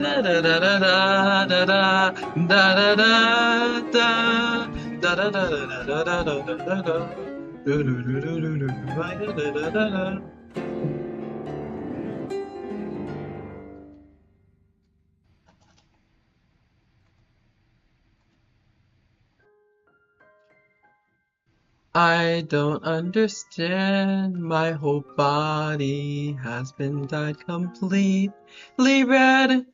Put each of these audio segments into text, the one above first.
Da da da da da da da da da da da da da da da da da da da. I don't understand. My whole body has been dyed completely red.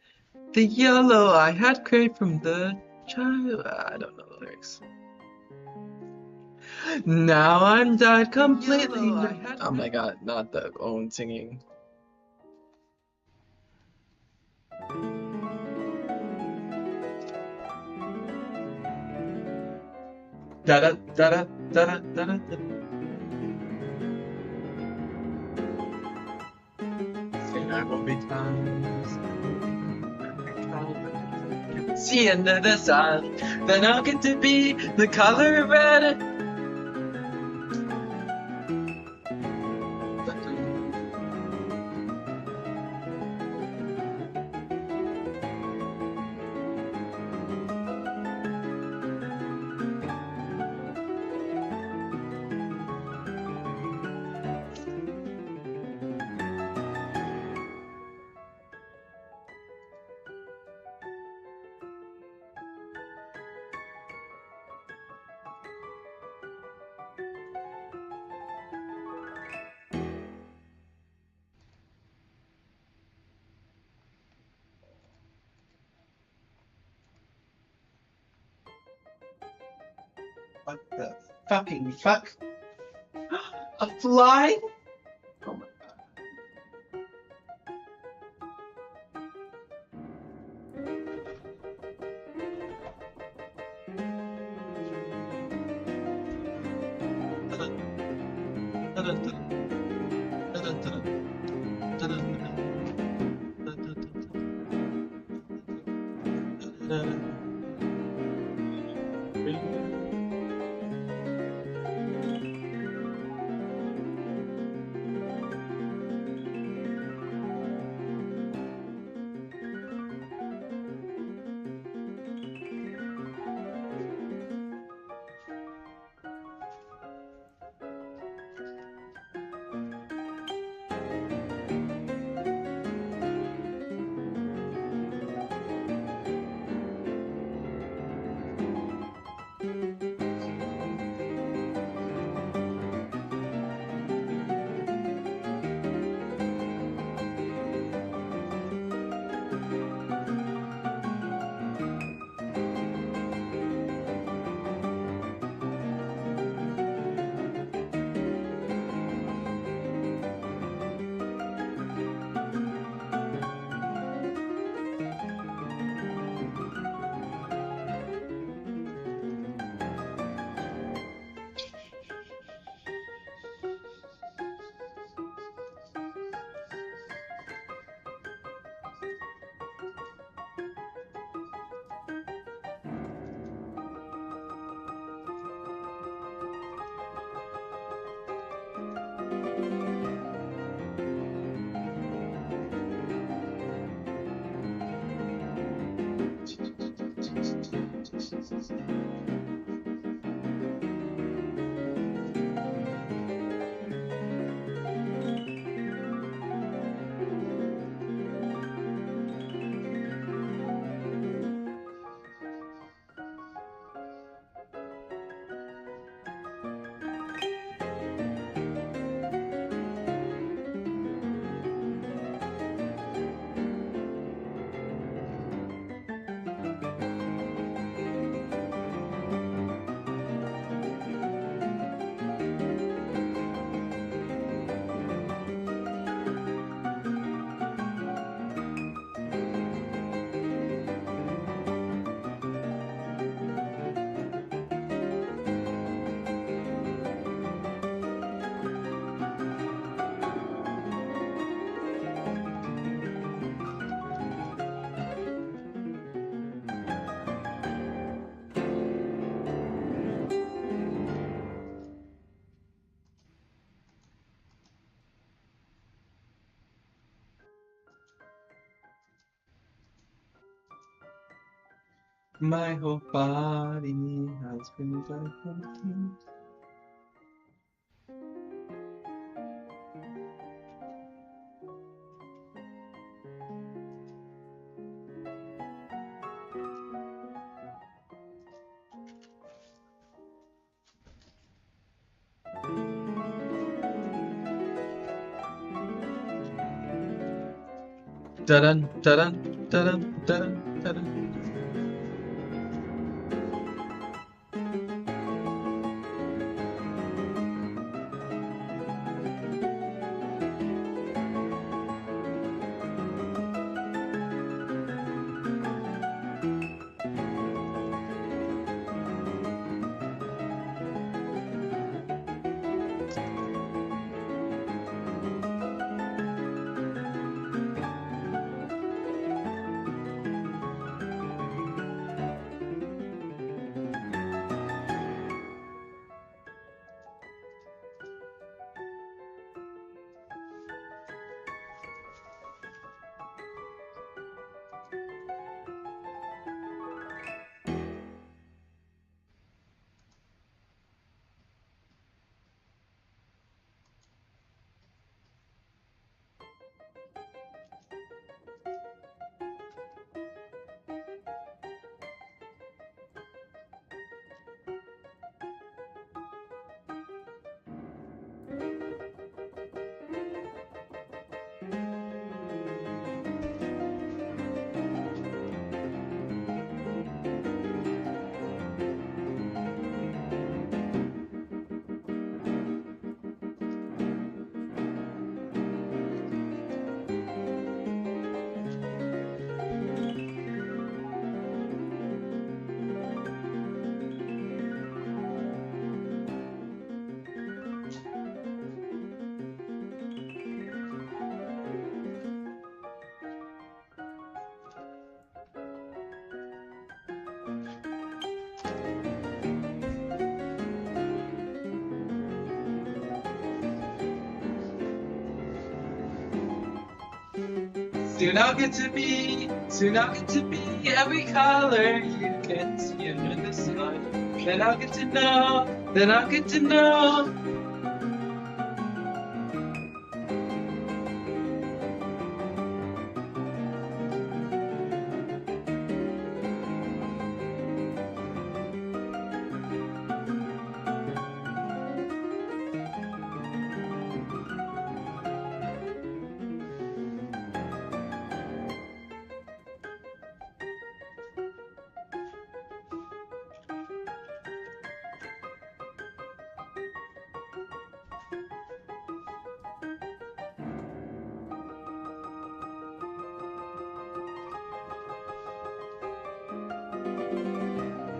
The yellow I had craved from the child. I don't know the lyrics. Now I'm dyed completely. Oh my god, not the own singing. Da da da da da da da da. And I will be times. See into the sun, then I'll get to be the color red. What the fucking fuck? A fly? Oh my god. My whole body has been dyed complete. Da-dun, da-dun, da-dun, da-dun, da-dun. Soon I'll get to be every color you can see under the sun. Then I'll get to know.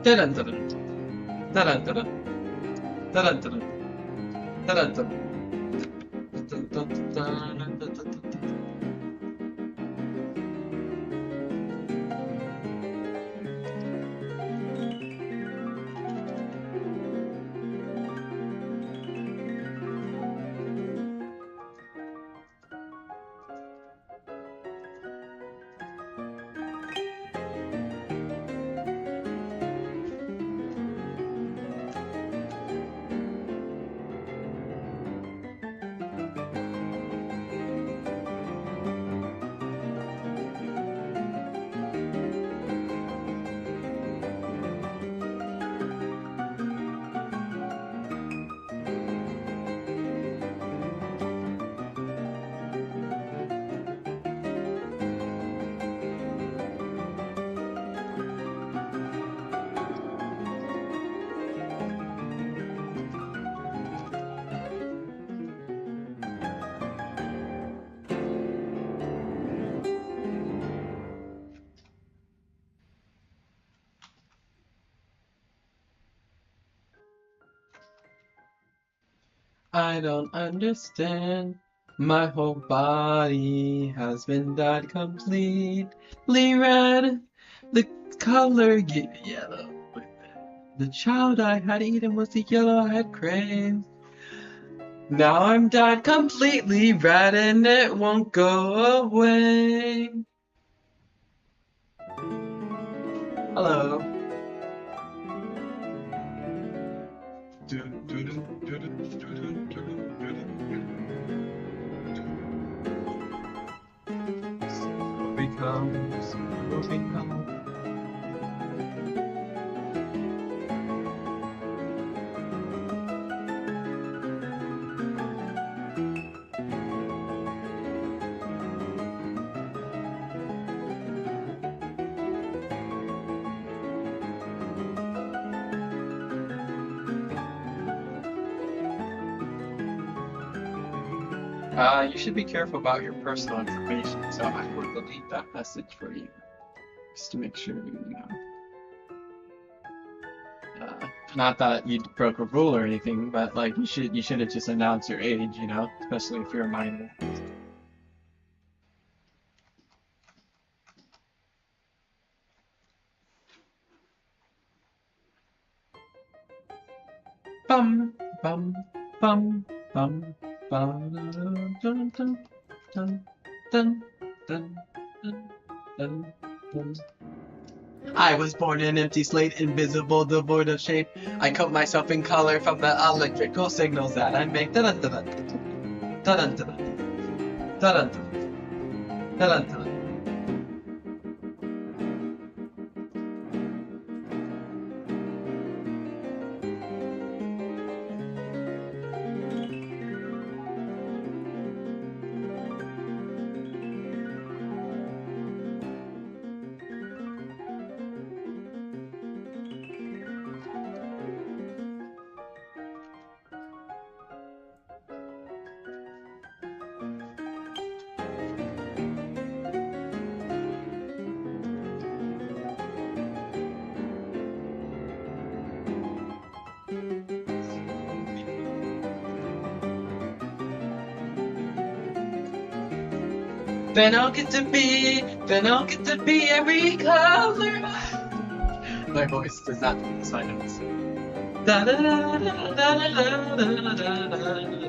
Dun dun dun dun dun dun dun dun dun. I don't understand. My whole body has been dyed completely red. The color yellow. The child I had eaten was the yellow I had craved. Now I'm dyed completely red and it won't go away. Hello. Become. You should be careful about your personal information, so I will delete that message for you, just to make sure not that you broke a rule or anything, but like you shouldn't just announce your age, especially if you're a minor. Bum bum bum bum bum dun dun dun dun dun dun dun dun. I was born an empty slate, invisible, devoid of shape. I coat myself in color from the electrical signals that I make. Dun dun dun dun dun dun dun dun dun dun. Then I'll get to be every color. My voice does not do this, I notice. Da da da da da da da da da.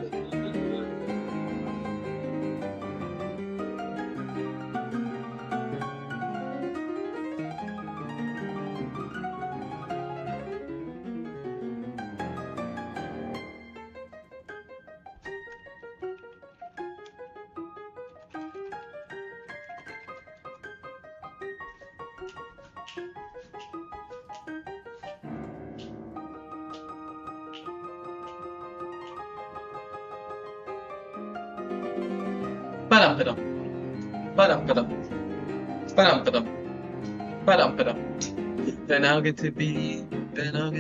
Ba-dum-ba-dum. Ba-dum-ba-dum. Ba-dum-ba-dum. Ba-dum-ba-dum. Then I'll get to be. Da-da-da.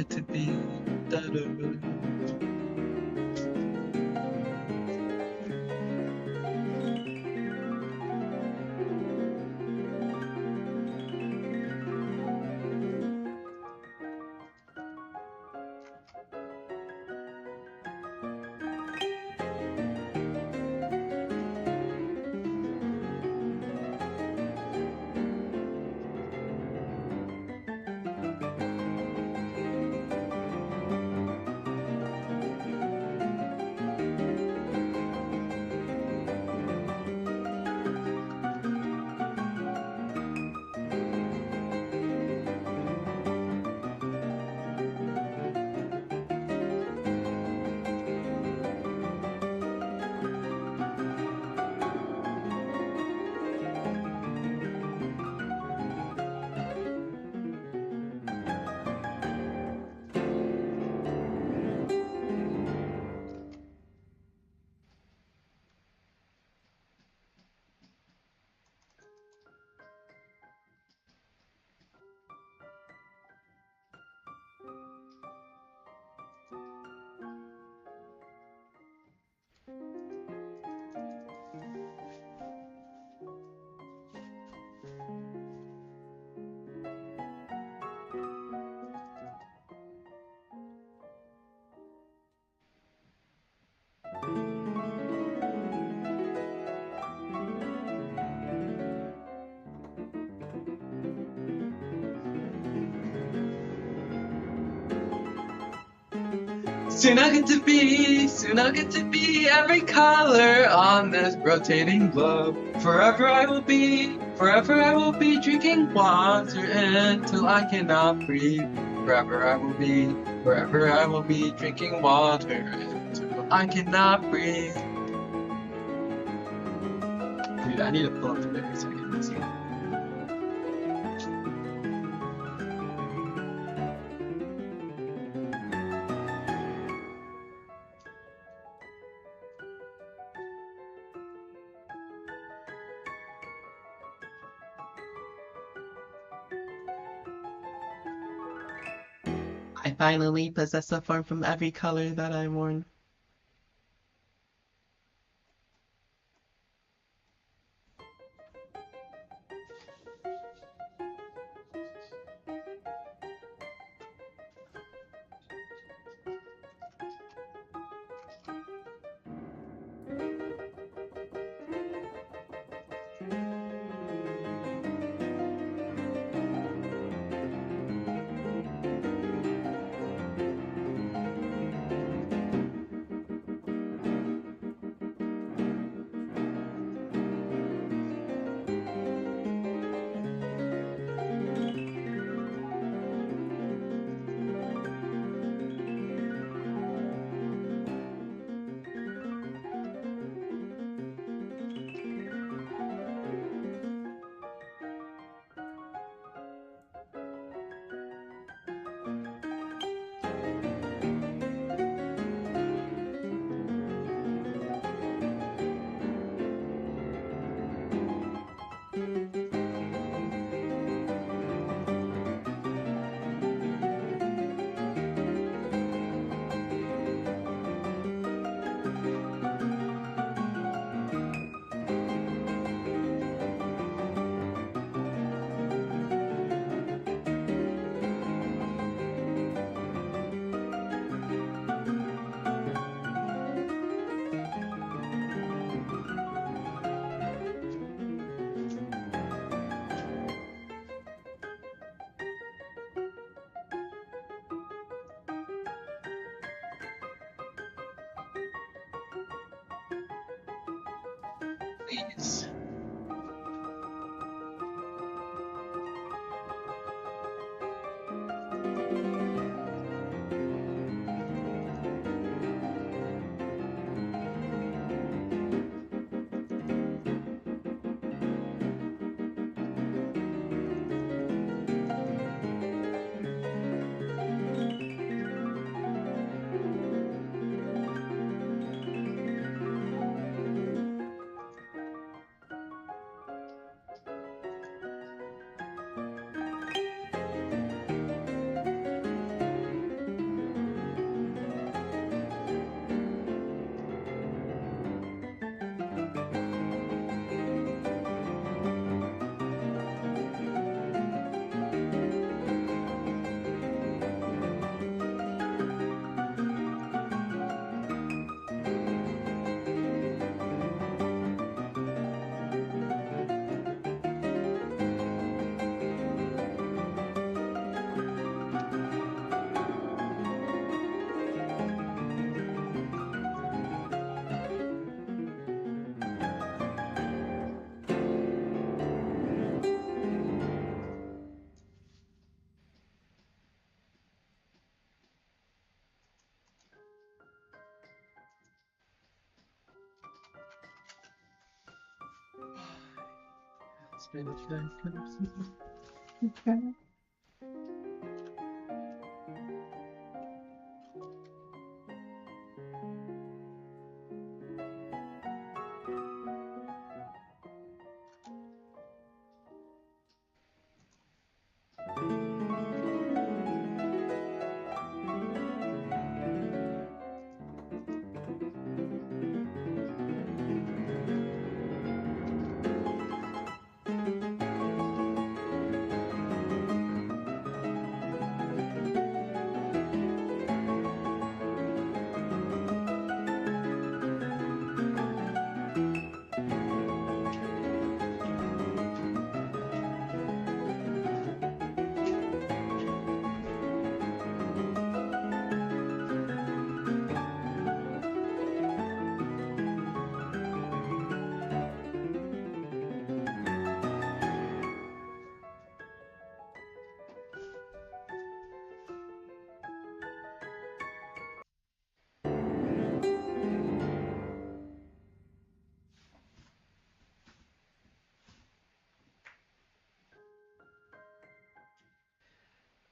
Soon I'll get to be every color on this rotating globe. Forever I will be drinking water until I cannot breathe. Forever I will be drinking water until I cannot breathe. Dude, I need to pull up the lyrics so I can listen. I finally possess a form from every color that I've worn. Please. It's been okay.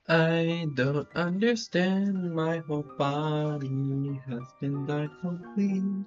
I don't understand, my whole body has been died complete.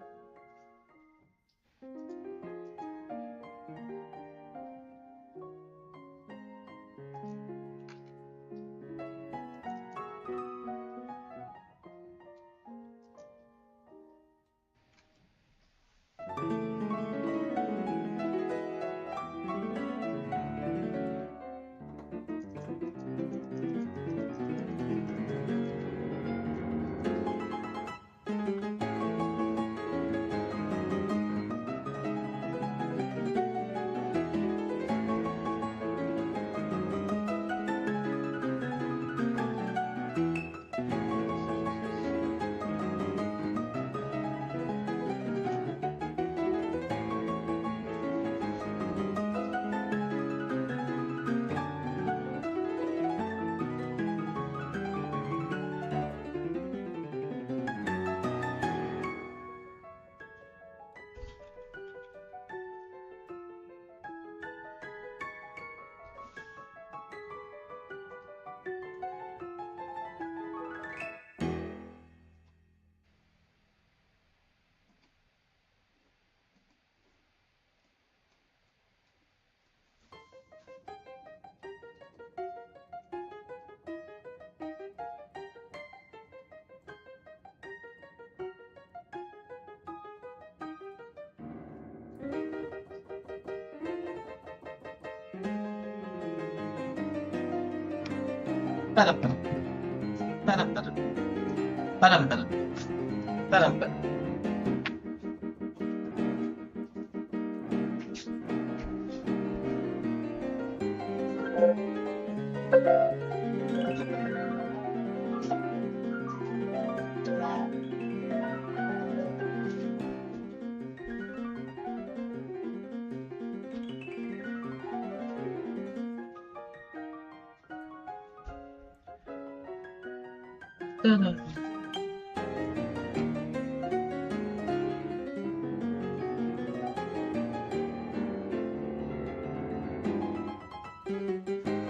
Padam, padam, padam, padam, padam, padam, padam, padam.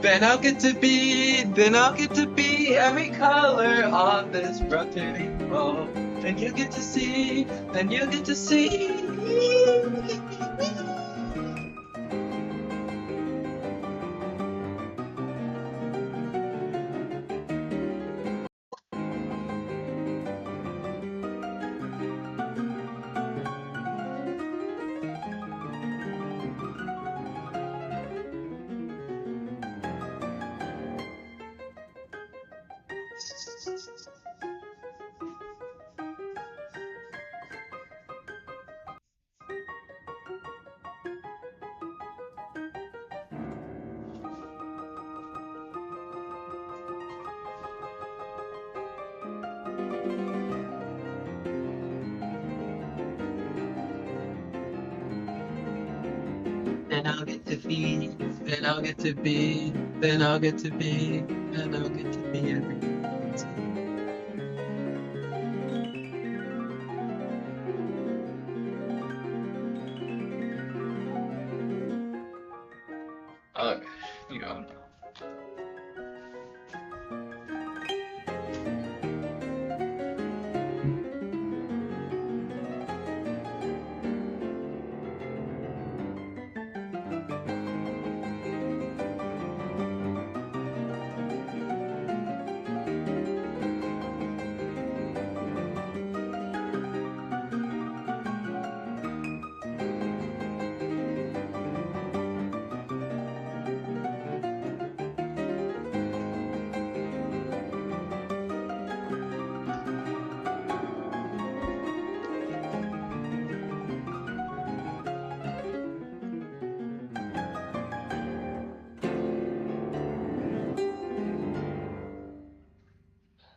Then I'll get to be every color on this rotating ball. Then you get to see, then you get to see. Then I'll get to be, then I'll get to be, then I'll get to be, then I'll get to be everything. Okay, you go.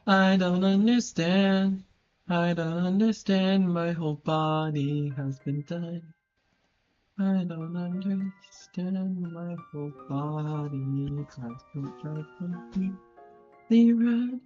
I don't understand. I don't understand. My whole body has been done. I don't understand. My whole body has been done completely red.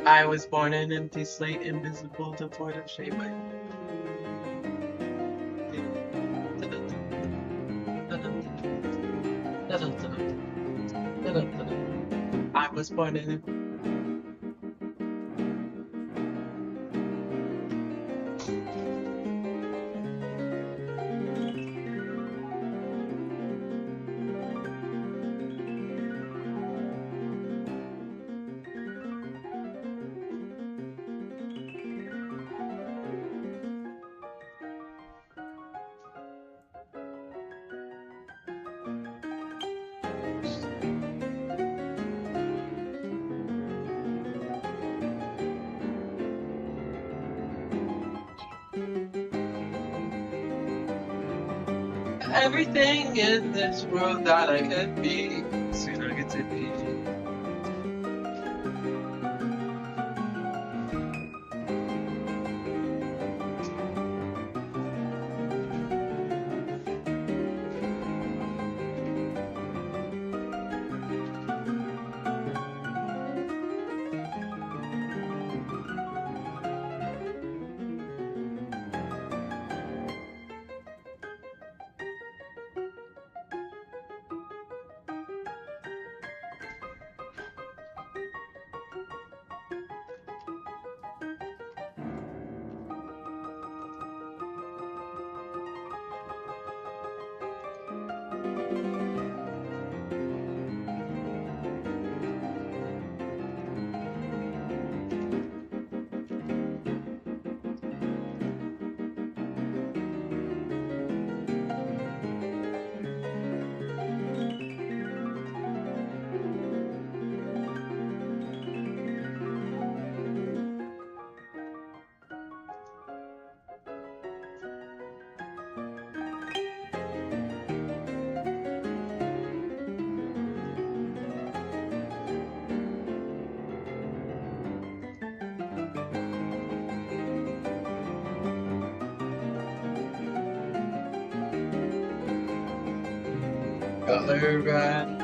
I was born an empty slate, invisible, devoid of shape. I was born in. Everything in this world that I could be. Soon I get to be. Color red.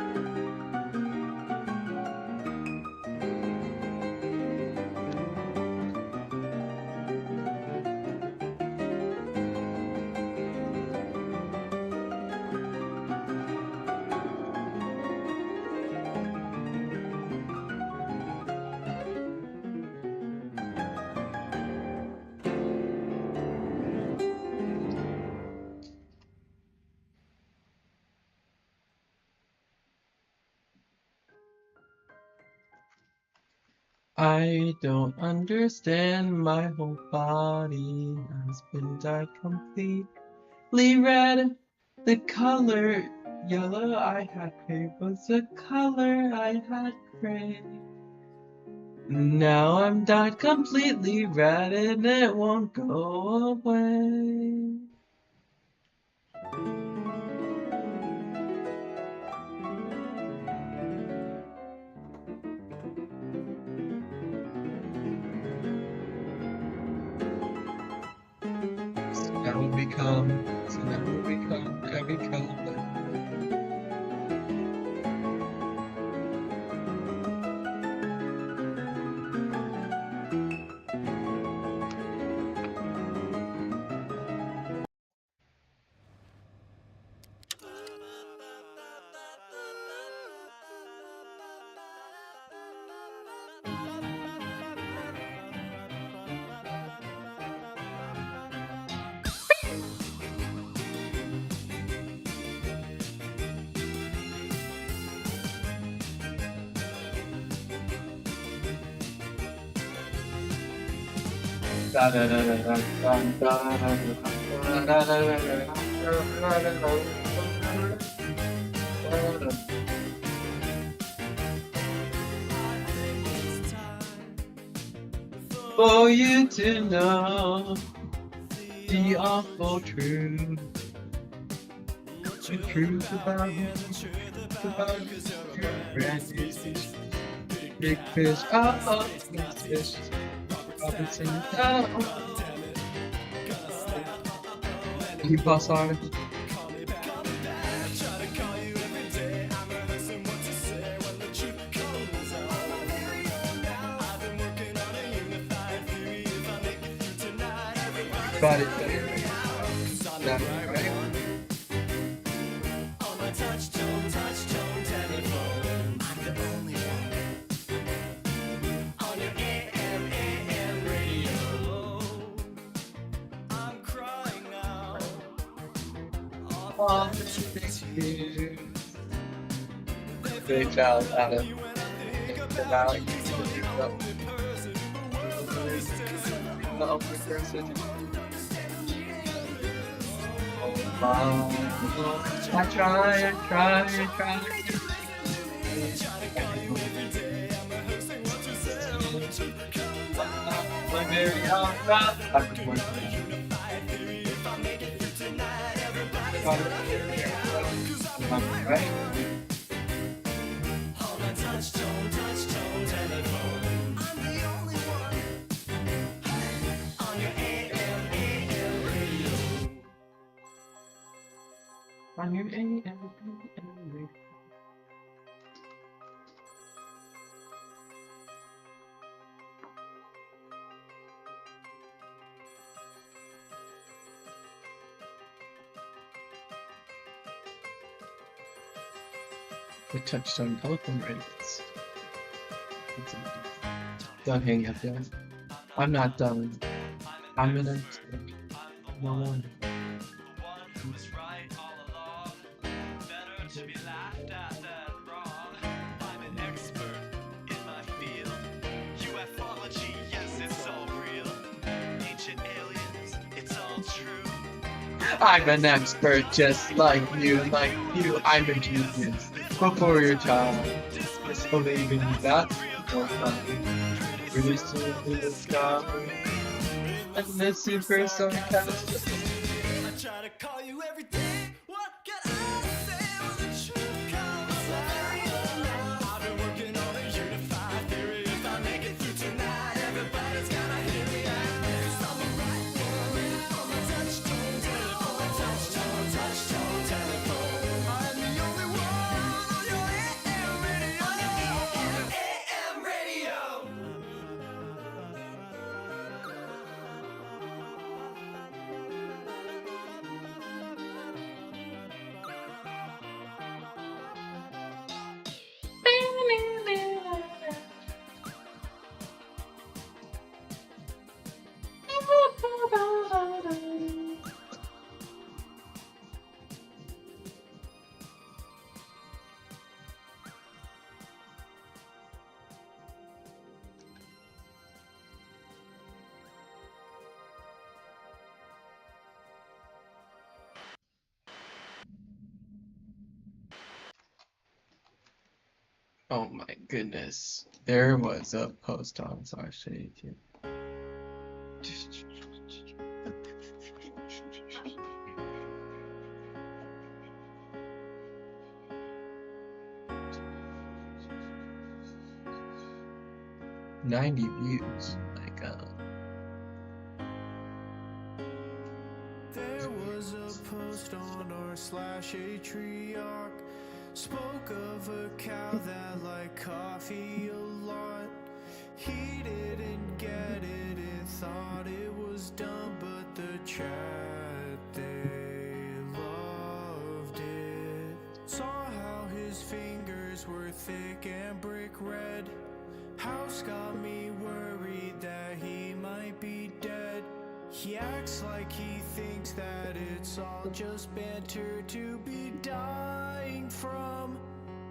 I don't understand, my whole body has been dyed completely red. The color yellow I had craved was the color I had craved. Now I'm dyed completely red and it won't go away. So now will become every color. For you to know the awful truth, the truth about your friends. Big fish, oh, big fish, Robinson, oh. You pass on. Got it. Yeah, right. They fell out of the valley. The only person. I try. My very own path. Right? On your AM. The touchstone telephone rings. Don't hang up yet. I'm not done. I'm gonna. No one. I'm an expert in my field. UFOlogy, yes, it's all real. Ancient aliens, it's all true. I'm an expert just like you. I'm a genius. Before your time, just believe in that. Release to the sky. And the super sarcastic. I try to call you every day. What can I say when the truth comes out? I've been working on a unified theory. If I make it through tonight, everybody's gonna hear me out. I'm the right one on my touch-tone telephone. Touch-tone telephone. I'm the only one on your AM radio. AM radio. Oh my goodness. There was a post on Sashi. 90 views. My God. There was a post on r/Atriarch. Spoke of a cow that liked coffee a lot. He didn't get it and thought it was dumb, but the chat, they loved it. Saw how his fingers were thick and brick red. House got me worried that he might be dead. He acts like he thinks that it's all just banter to be dying from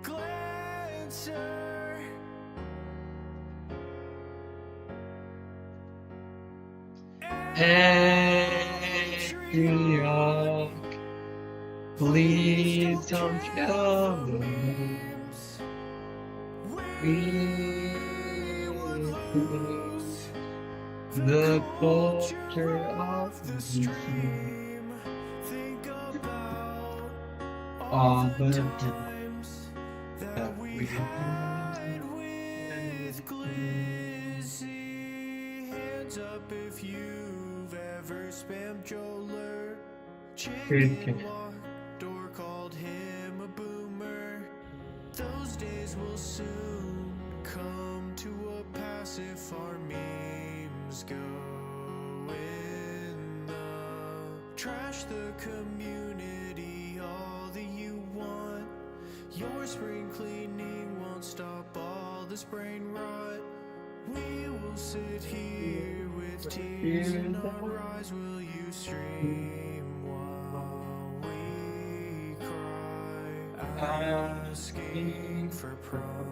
Glancer. Patriarch, please don't kill me. We lose the culture of the stream. Think about All the times that we had with Glizzy. Hands up if you've ever spammed Joler. chicken walked or called him a boomer. Those days will soon come to a pass if our memes go in the trash. The community all that you want. Your spring cleaning won't stop all this brain rot. We will sit here with tears in our eyes. Will you stream while we cry, asking for primes?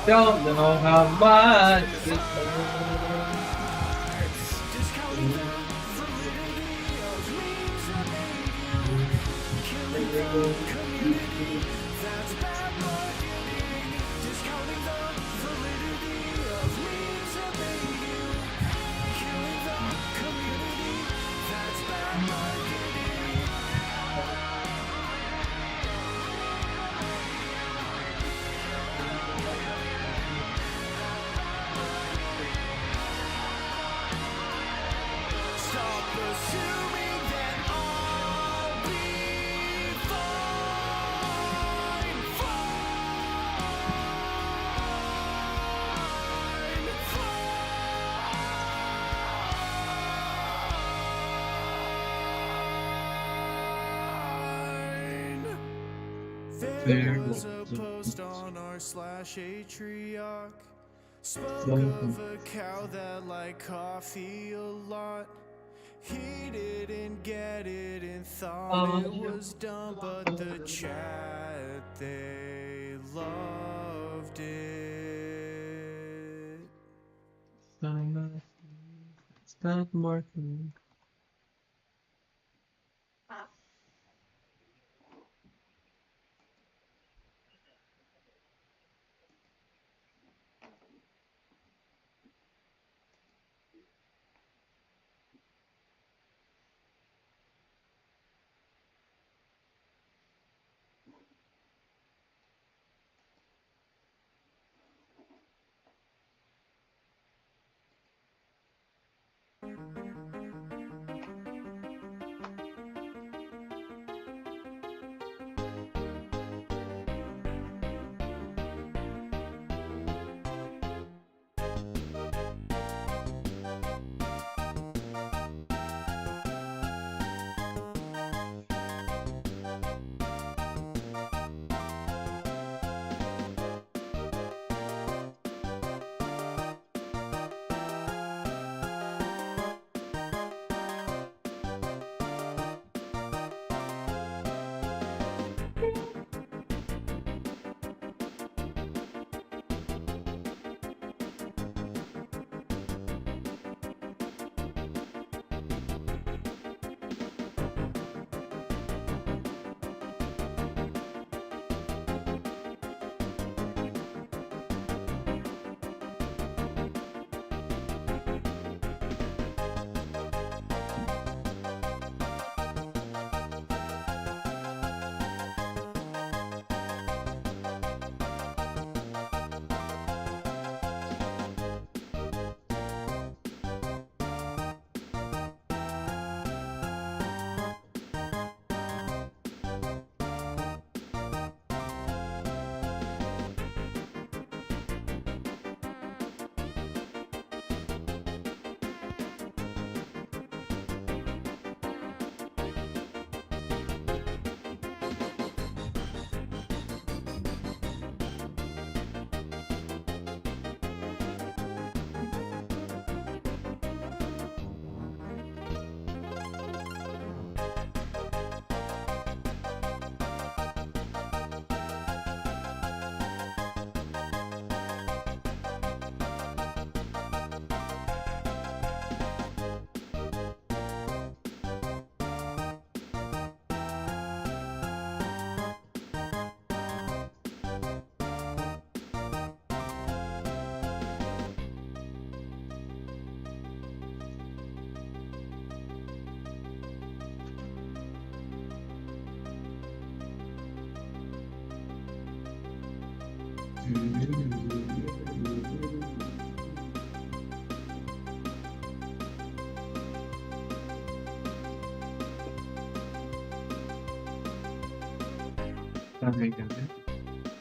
Don't know how much this There was a post on our /atriarch. Spoke of a cow that liked coffee a lot. He didn't get it and thought it was dumb, but the chat, they loved it. It's not working.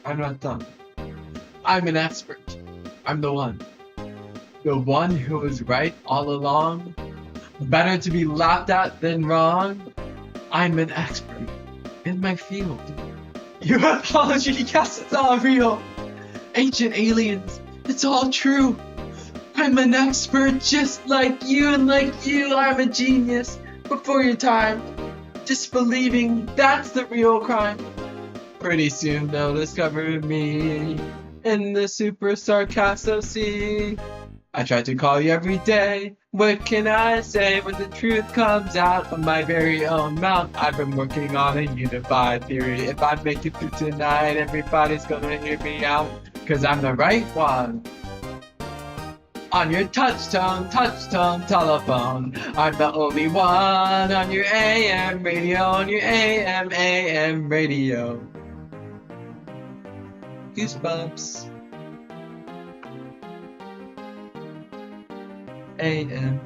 I'm not done. I'm an expert. I'm the one. The one who was right all along. Better to be laughed at than wrong. I'm an expert in my field. UFology, yes, it's all real. Ancient aliens, it's all true. I'm an expert just like you and like you. I'm a genius before your time. Disbelieving, that's the real crime. Pretty soon they'll discover me in the super sarcastic sea. I try to call you every day. What can I say when the truth comes out of my very own mouth? I've been working on a unified theory. If I make it through tonight, everybody's gonna hear me out. Cause I'm the right one. On your touch-tone telephone. I'm the only one on your AM radio, on your AM radio. Goosebumps. AM.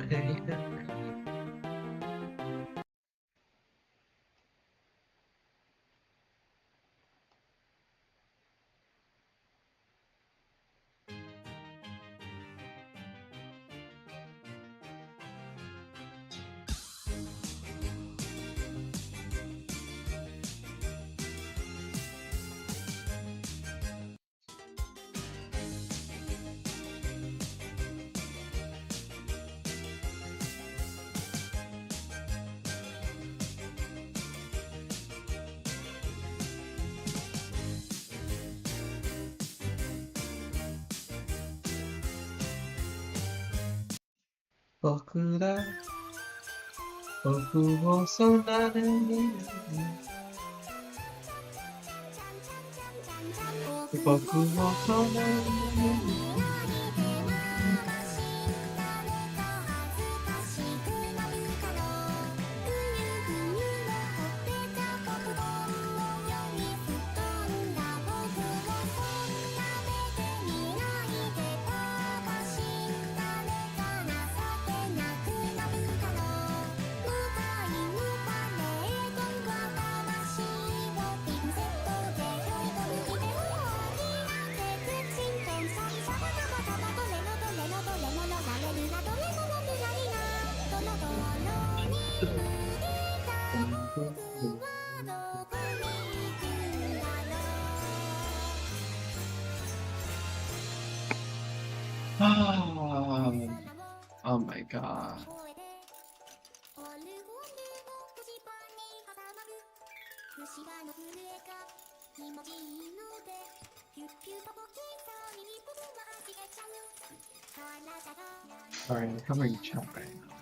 僕を空で見る僕を空で見るOh my god. Sorry, I'm covering chat right now.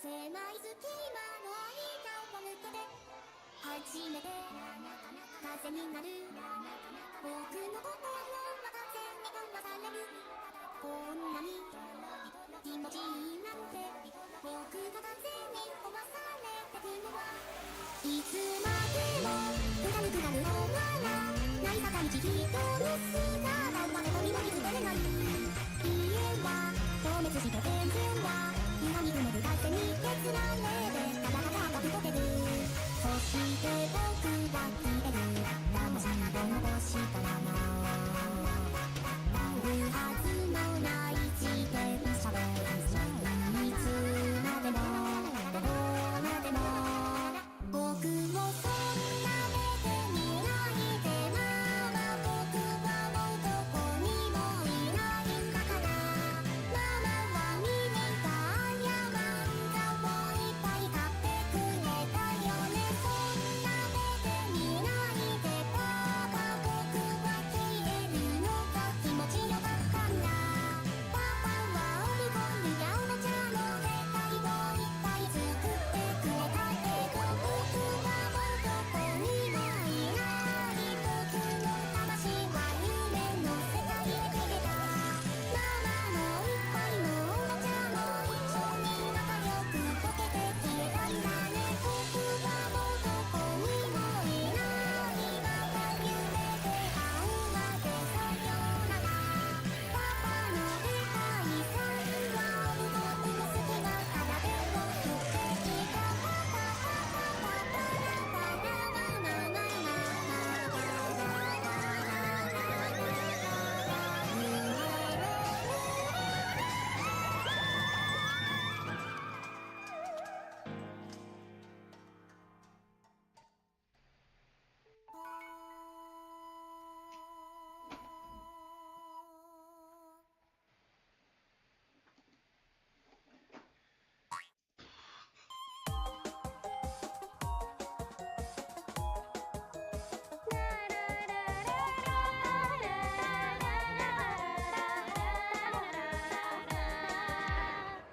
狭い隙間の間を抜けて初めて風になる僕の心は風に飛ばされるこんなに気持ちいいなんて僕が風に飛ばされてくのはいつまでもくだるくだる終わらない坂道一つ姿はどこにも見つけれない家は消滅して全然は岩に埋める風に削られてただただ赤く溶けるそして僕は消える魂を残したままなるはずもない自転車でいつまでもどこまでも僕をそんな目で見ないでママ僕はもうどこにもいないんだからママは見にた山歌をいっぱい買ってくれたよねそんな目で見ないでパパ僕は消えるのが気持ちよかったんだパパはオルゴールやおもちゃの世界をいっぱい作ってくれたけど僕はもうどこにもいない僕の魂は夢の世界へ逃げたママのいっぱいのおもちゃも一緒に仲良く溶けて消えたんだね僕はもうどこにもいないまた夢で会うまでさよならパパのでかいサインは僕の好きな花火を振ってきたパパパパパラパラママママ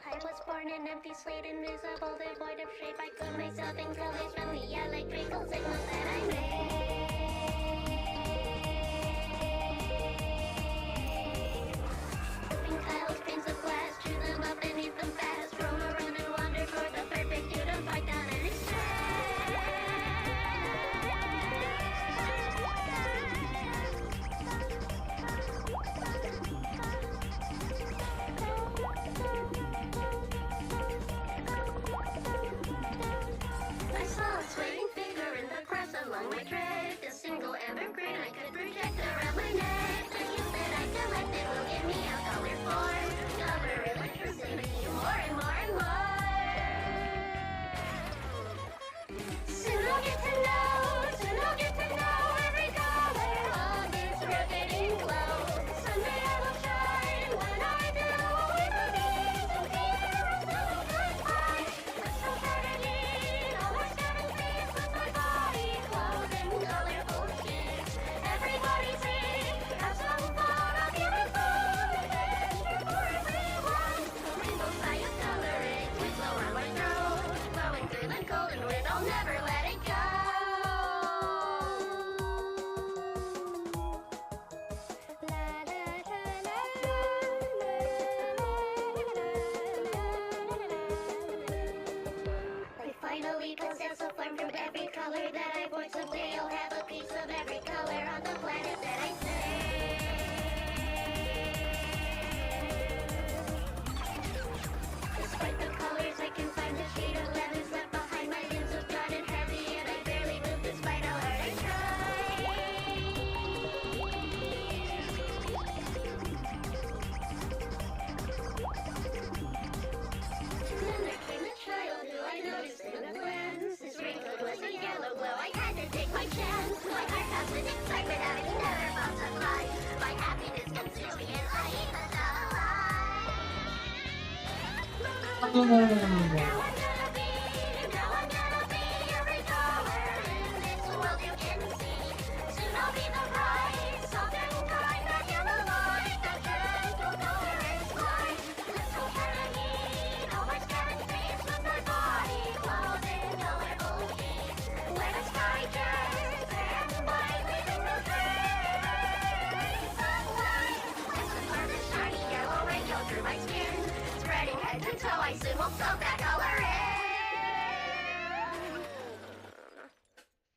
I was born an empty slate, invisible, devoid of shape. I code myself in colors from the electrical signals that I made. Looping tiles, panes of glass, chew them up and eat them fast. Roam around and wander toward the perfect you to fight down and I saw a swaying figure in the grass along my track. A single amber grain I could project around my neck. The use that I collected will give me a color form. Cover electricity more and more and more. Soon I'll get to know every color of this rotating globe. Someday I will shine when I do. With the beams and heroes that will fly. Let's go shining, always getting peace with my body clothed in colorful sheets. Everybody sing, have some fun, I'll give it fun. Adventure for everyone. A rainbow sky of coloring, we glow around my throat. Glowing through the golden wind, I'll never let it go. I finally possess a form from every color that I born. Someday I'll have a piece of every color on the planet that I sing. Despite the colors, I can find the shade of leathers left behind. My limbs have gotten heavy and I barely move despite how hard I try. Then there came a child who I noticed in a glance. His raincoat was a yellow glow. I had to take my chance. My heart has an excitement having never felt so high. My happiness consumed me as I eat the delight. Now I'm gonna be every color in this world you can see. Soon I'll be the bright, soft and kind, that yellow light, that gentle color is mine. Let's go carry all my scattered space with my 回数もそんな変われ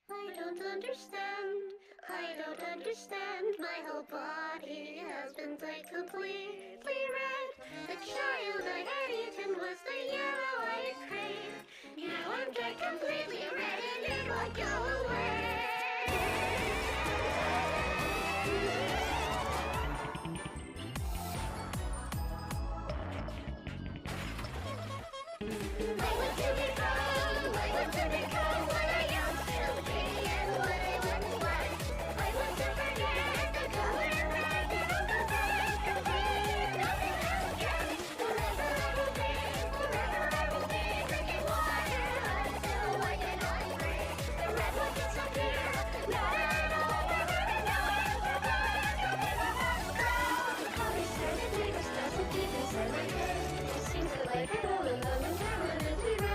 I don't understand, I don't understand. My whole body has been dyed completely red. The child I had eaten was the yellow I had craved. Now I'm dyed completely red and it won't go away. I want to become what I used to be and what I once was. I want to forget the color red and all the colors complete. Nothing else can. Forever I will be, drinking water until I get hungry. The red will disappear, not at all. Now I'm the colors started to make doesn't keep inside my head. It seems that life had all along and permanently red.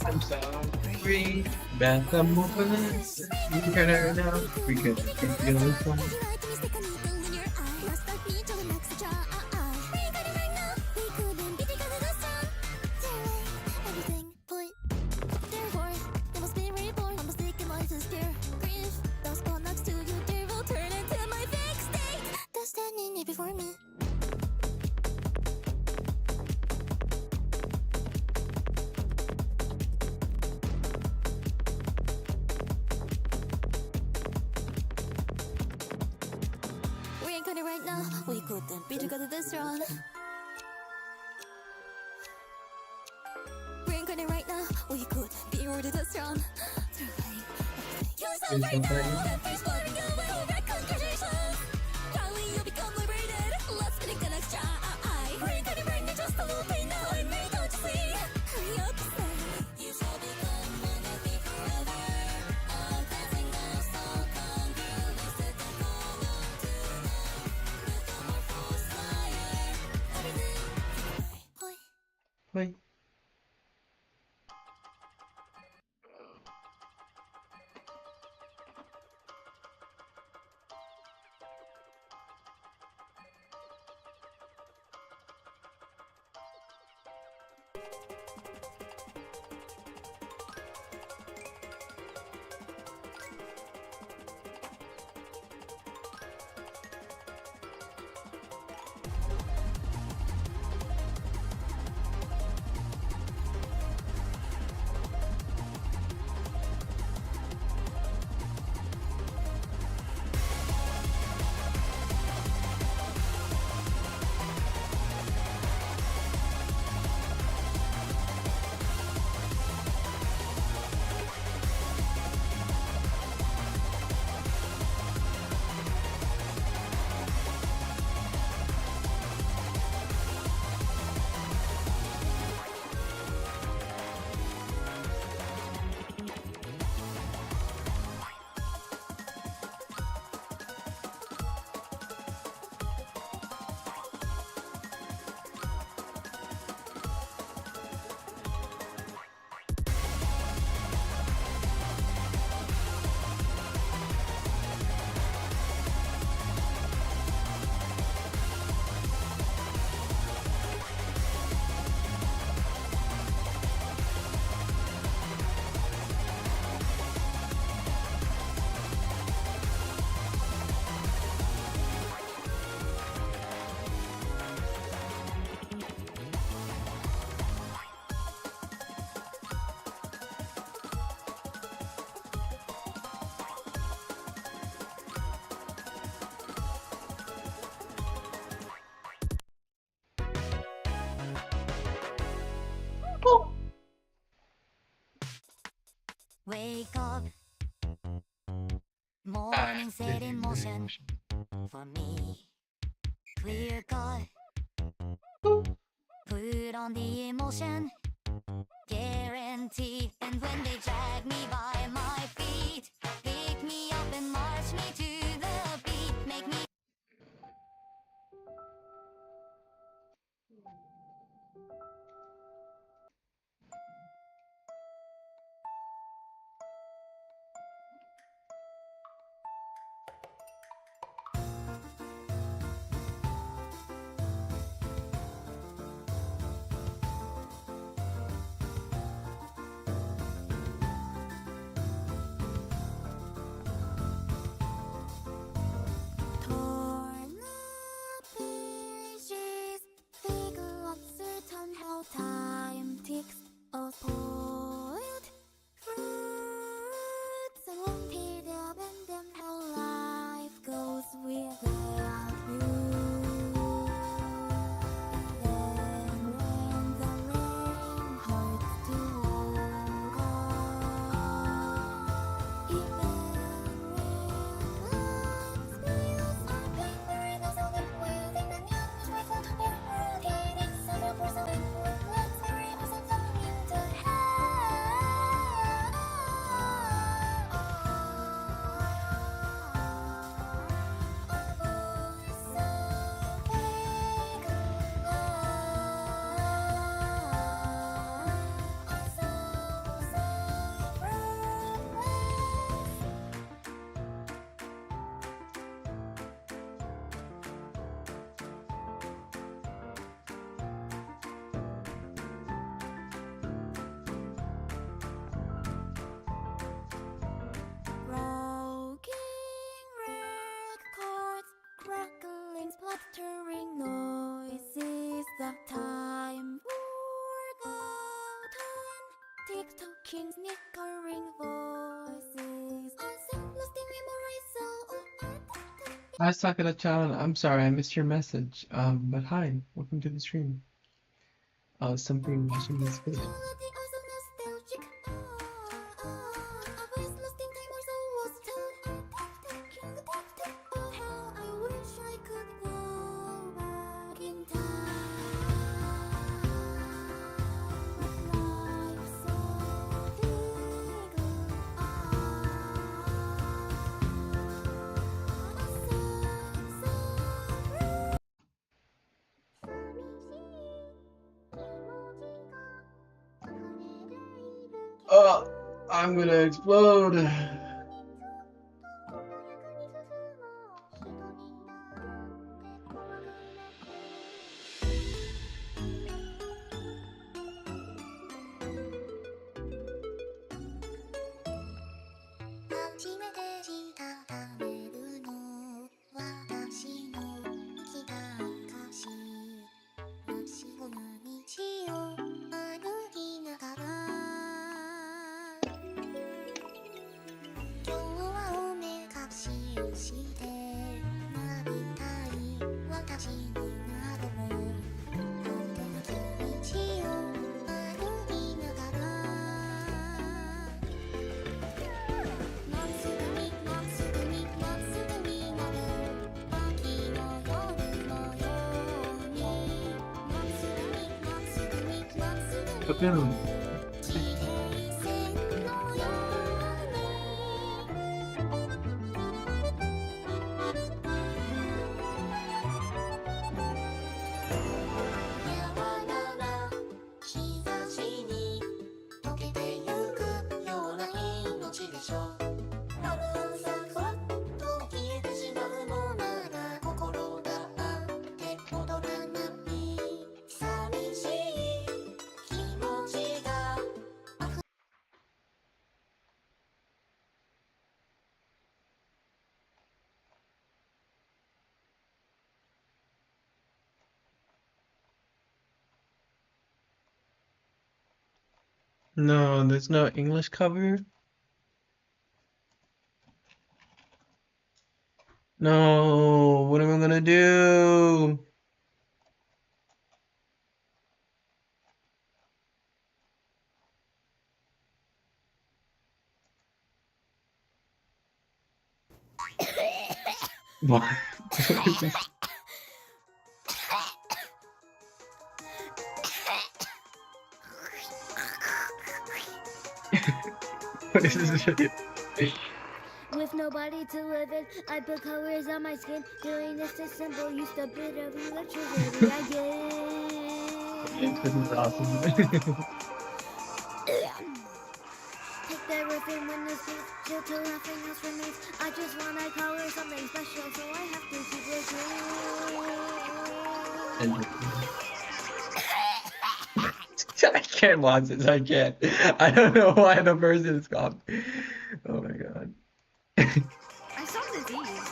I'm sorry. Beth, I'm hopeless. You can hurt now. We can keep feeling fun. Before me. Reincarnate right now, we couldn't be together this strong. Reincarnate right now, we couldn't be already this strong. You're so Please right don't hurt now, me. that there's floating away over conversations. Finally you'll become liberated, let's make the next try. Reincarnate right now, just a little pain now, I may don't you see? Hurry up, say. You shall become one of me forever. All dancing now, so congruent, set the goal on tonight. Metamorphose fire, everything. Hoi. Wait. Wake up, morning set in motion for me. Clear cut, put on the emotion, guaranteed. And when they drag me by my feet, pick me up and march me to the beat, make me. Torn up pages, figure out certain how time ticks. A spoiled fruits, I won't hear the abandon how life goes without you. Then when the rain hurts to walk on, even when life's wheels are paper, there's only wielding the news without your heart. It is so for something with let's carry us something to hell. tick-tocking, snickering voices. Lost in memories, so Hi, Sakura-chan. I'm sorry, I missed your message. But hi, welcome to the stream. Something watching this video. reality also nostalgic. A voice lost in time also was told. Oh, how I wish I could go back in time. But life's so I'm gonna explode. But then, no, there's no English cover. No, what am I gonna do? What? What is this shit? With nobody to live in, I put colors on my skin. Doing this is simple, used a bit of electricity. I get. This is awesome. Take that roof in when the streets chill till nothing else remains. I just wanna color something special, so I have to keep it clean. I can't watch this. I can't. I don't know why the person is called. Oh my god. I saw the disease.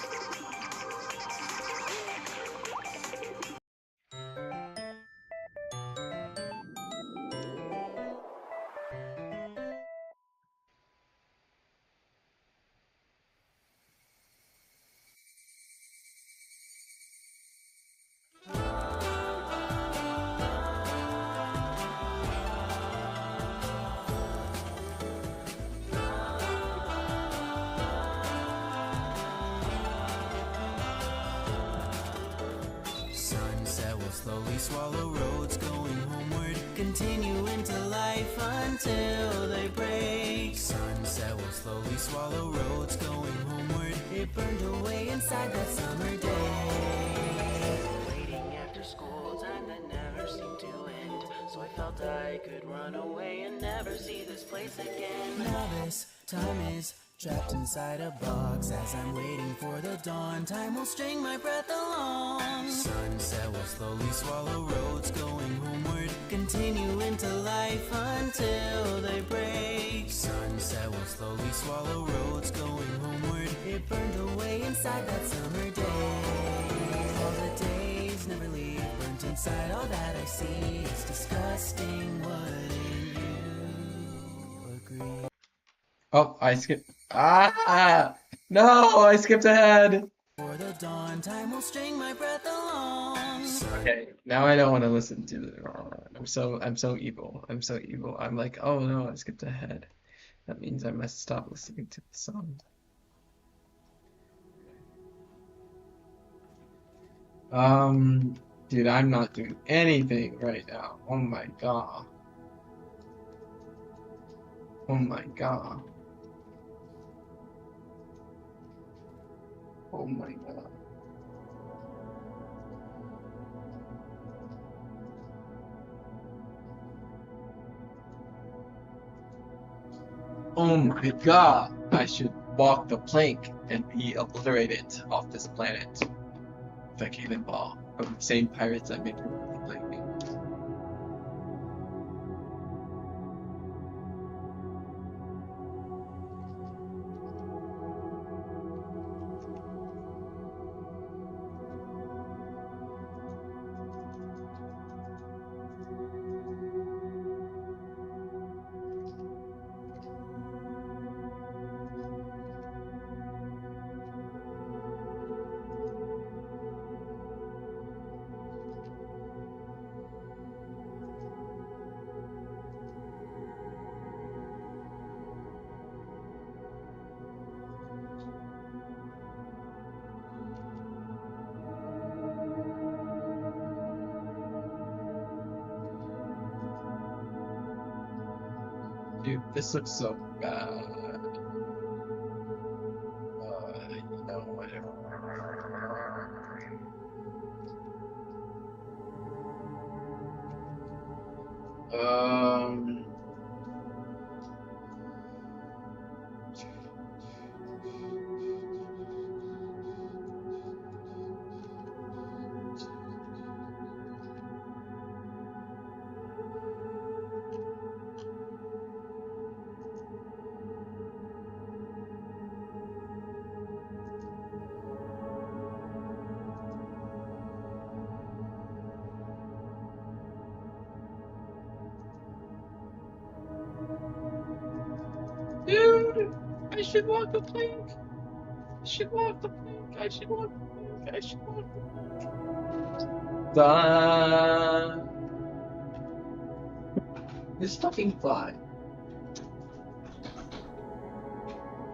Sunset will slowly swallow roads going homeward, continue into life until they break. Sunset will slowly swallow roads going homeward. It burned away inside that summer day. Waiting after school, time that never seemed to end. So I felt I could run away and never see this place again. Now this time is trapped inside a box. As I'm waiting for the dawn, time will string my breath along. Sunset will slowly swallow roads going homeward, continue into life until they break. Sunset will slowly swallow roads going homeward. It burned away inside that summer day. All the days never leave, burnt inside. All that I see is disgusting. Wouldn't you? Oh, I skipped. Ah! No, I skipped ahead. For the dawn, time will string my breath along. Okay, now I don't want to listen to it. I'm so evil. I'm so evil. I'm like, oh no, I skipped ahead. That means I must stop listening to the song. Dude, I'm not doing anything right now. Oh my god. Oh my god. Oh my god. Oh my god. I should walk the plank and be obliterated off this planet. If I came in ball from the same pirates I made from the plank. Dude, this looks so bad. You know, whatever. Um, dude, I should walk the plank. I should walk the plank. I should walk the plank. I should walk the plank. Done. This fucking fly.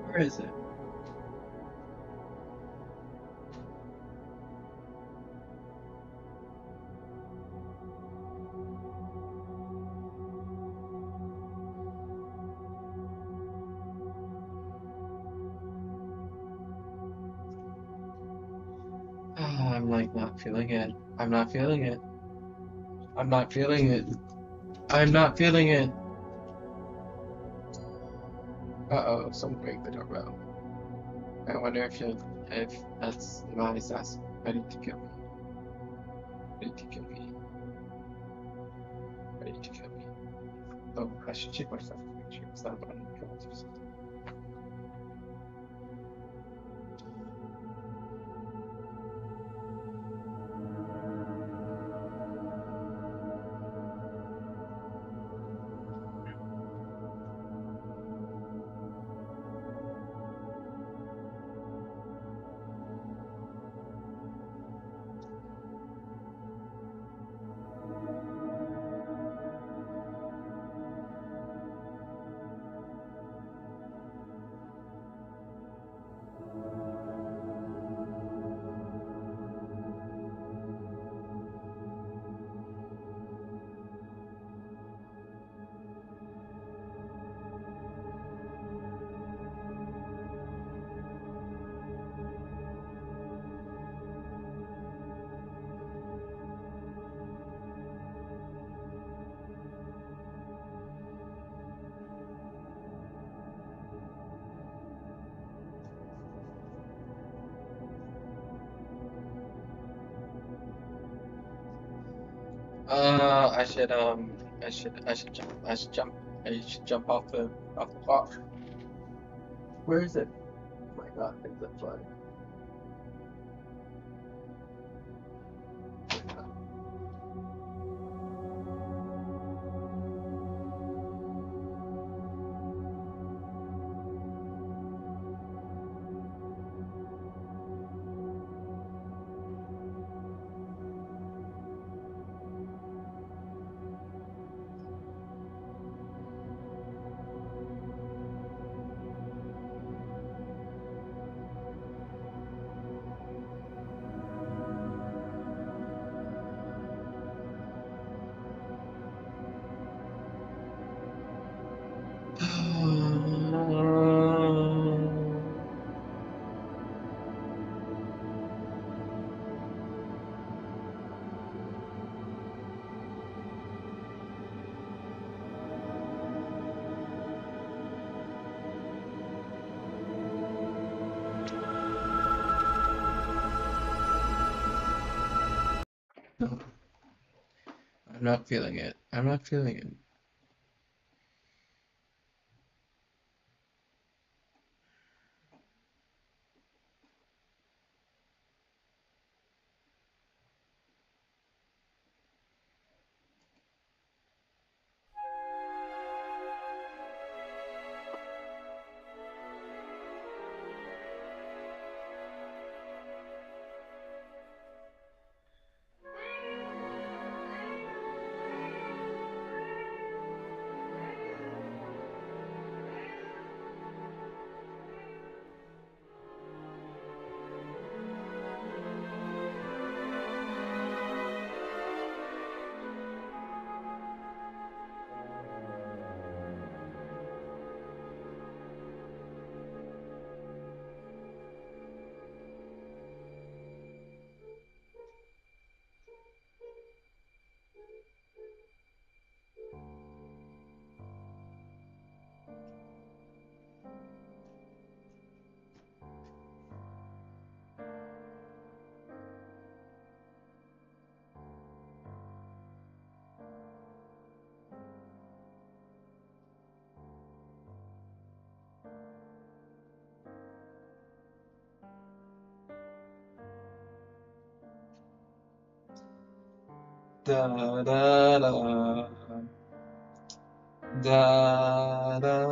Where is it? I'm like not feeling it. I'm not feeling it. I'm not feeling it. I'm not feeling it. Uh-oh, someone break the doorbell. I wonder if that's my assassin ready to kill me. Ready to kill me. Ready to kill me. Oh, I should check myself to make sure it's not about to kill me or something. I should jump, I should jump off the clock. Where is it? Oh my god, things that fly. No, I'm not feeling it. I'm not feeling it. Da da da da da.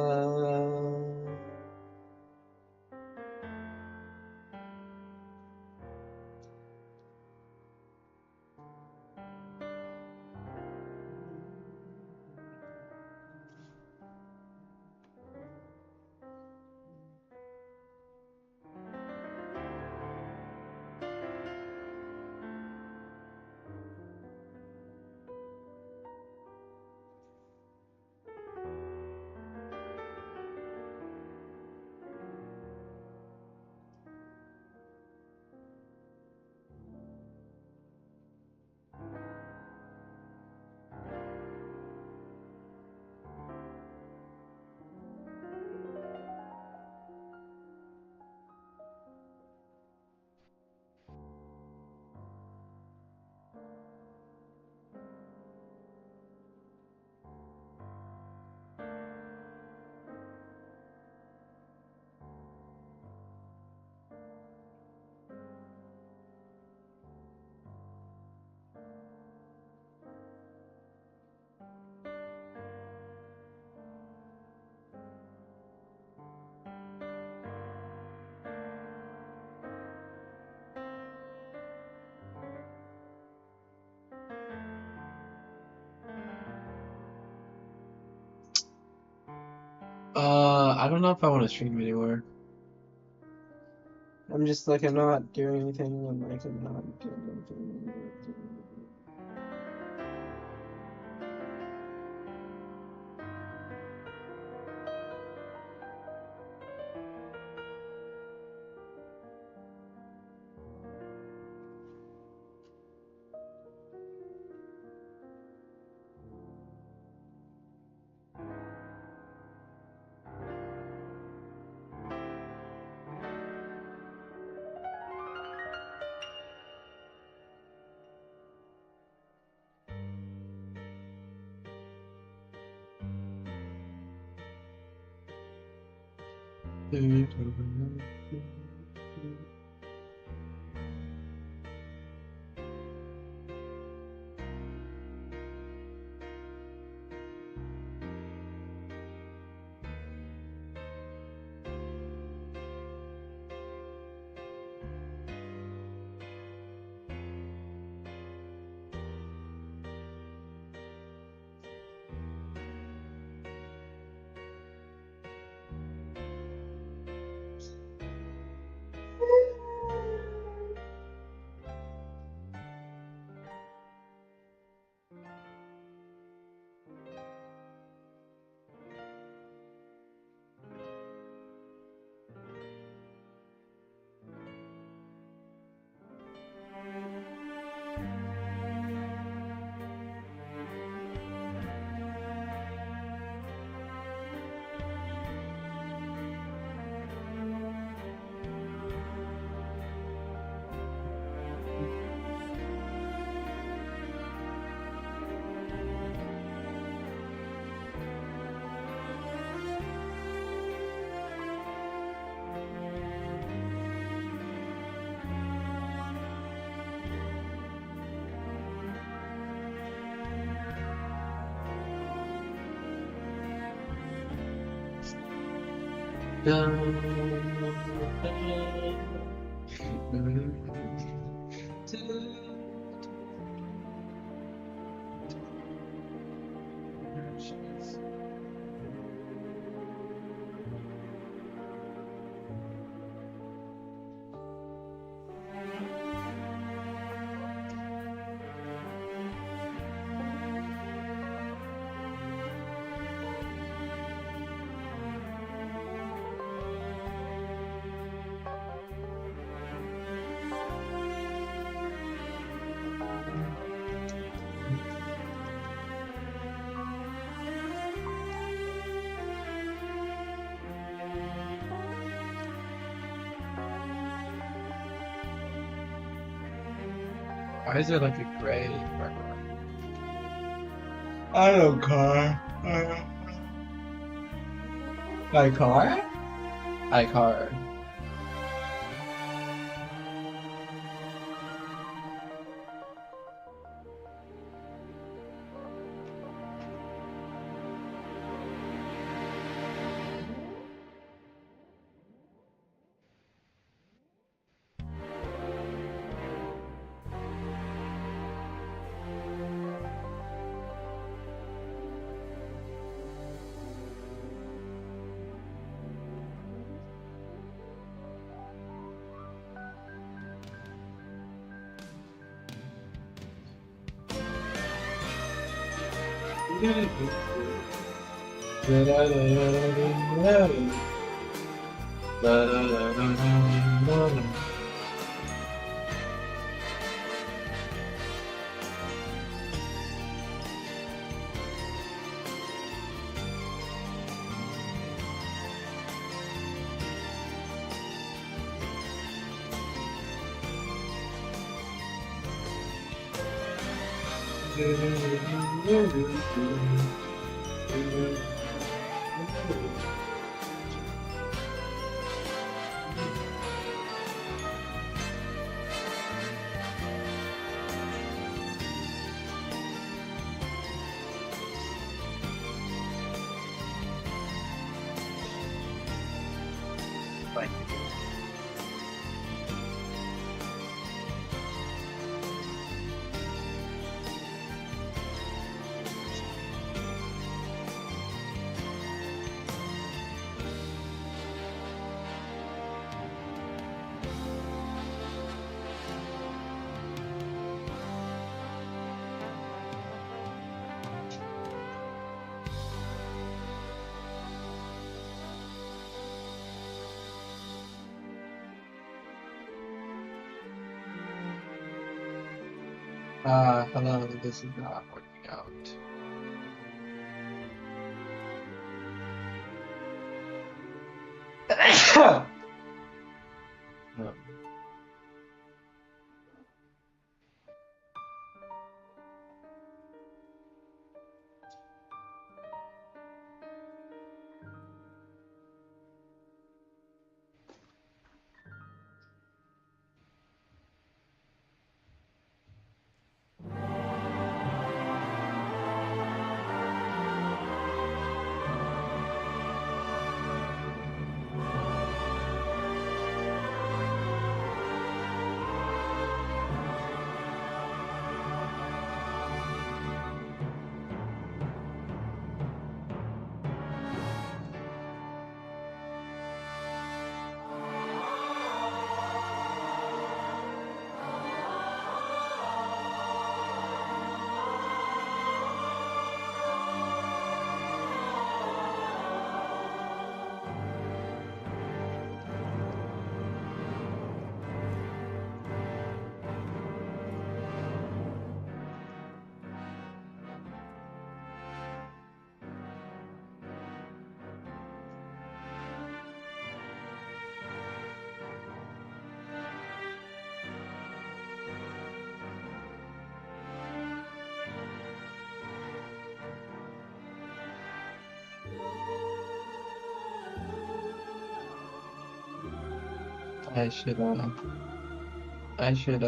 I don't know if I want to stream anymore. I'm just like I'm not doing anything. I'm like I'm not doing anything. Why is there like a gray background? I don't car. I car? I car. Hello, this is not working out. No. I should, I should,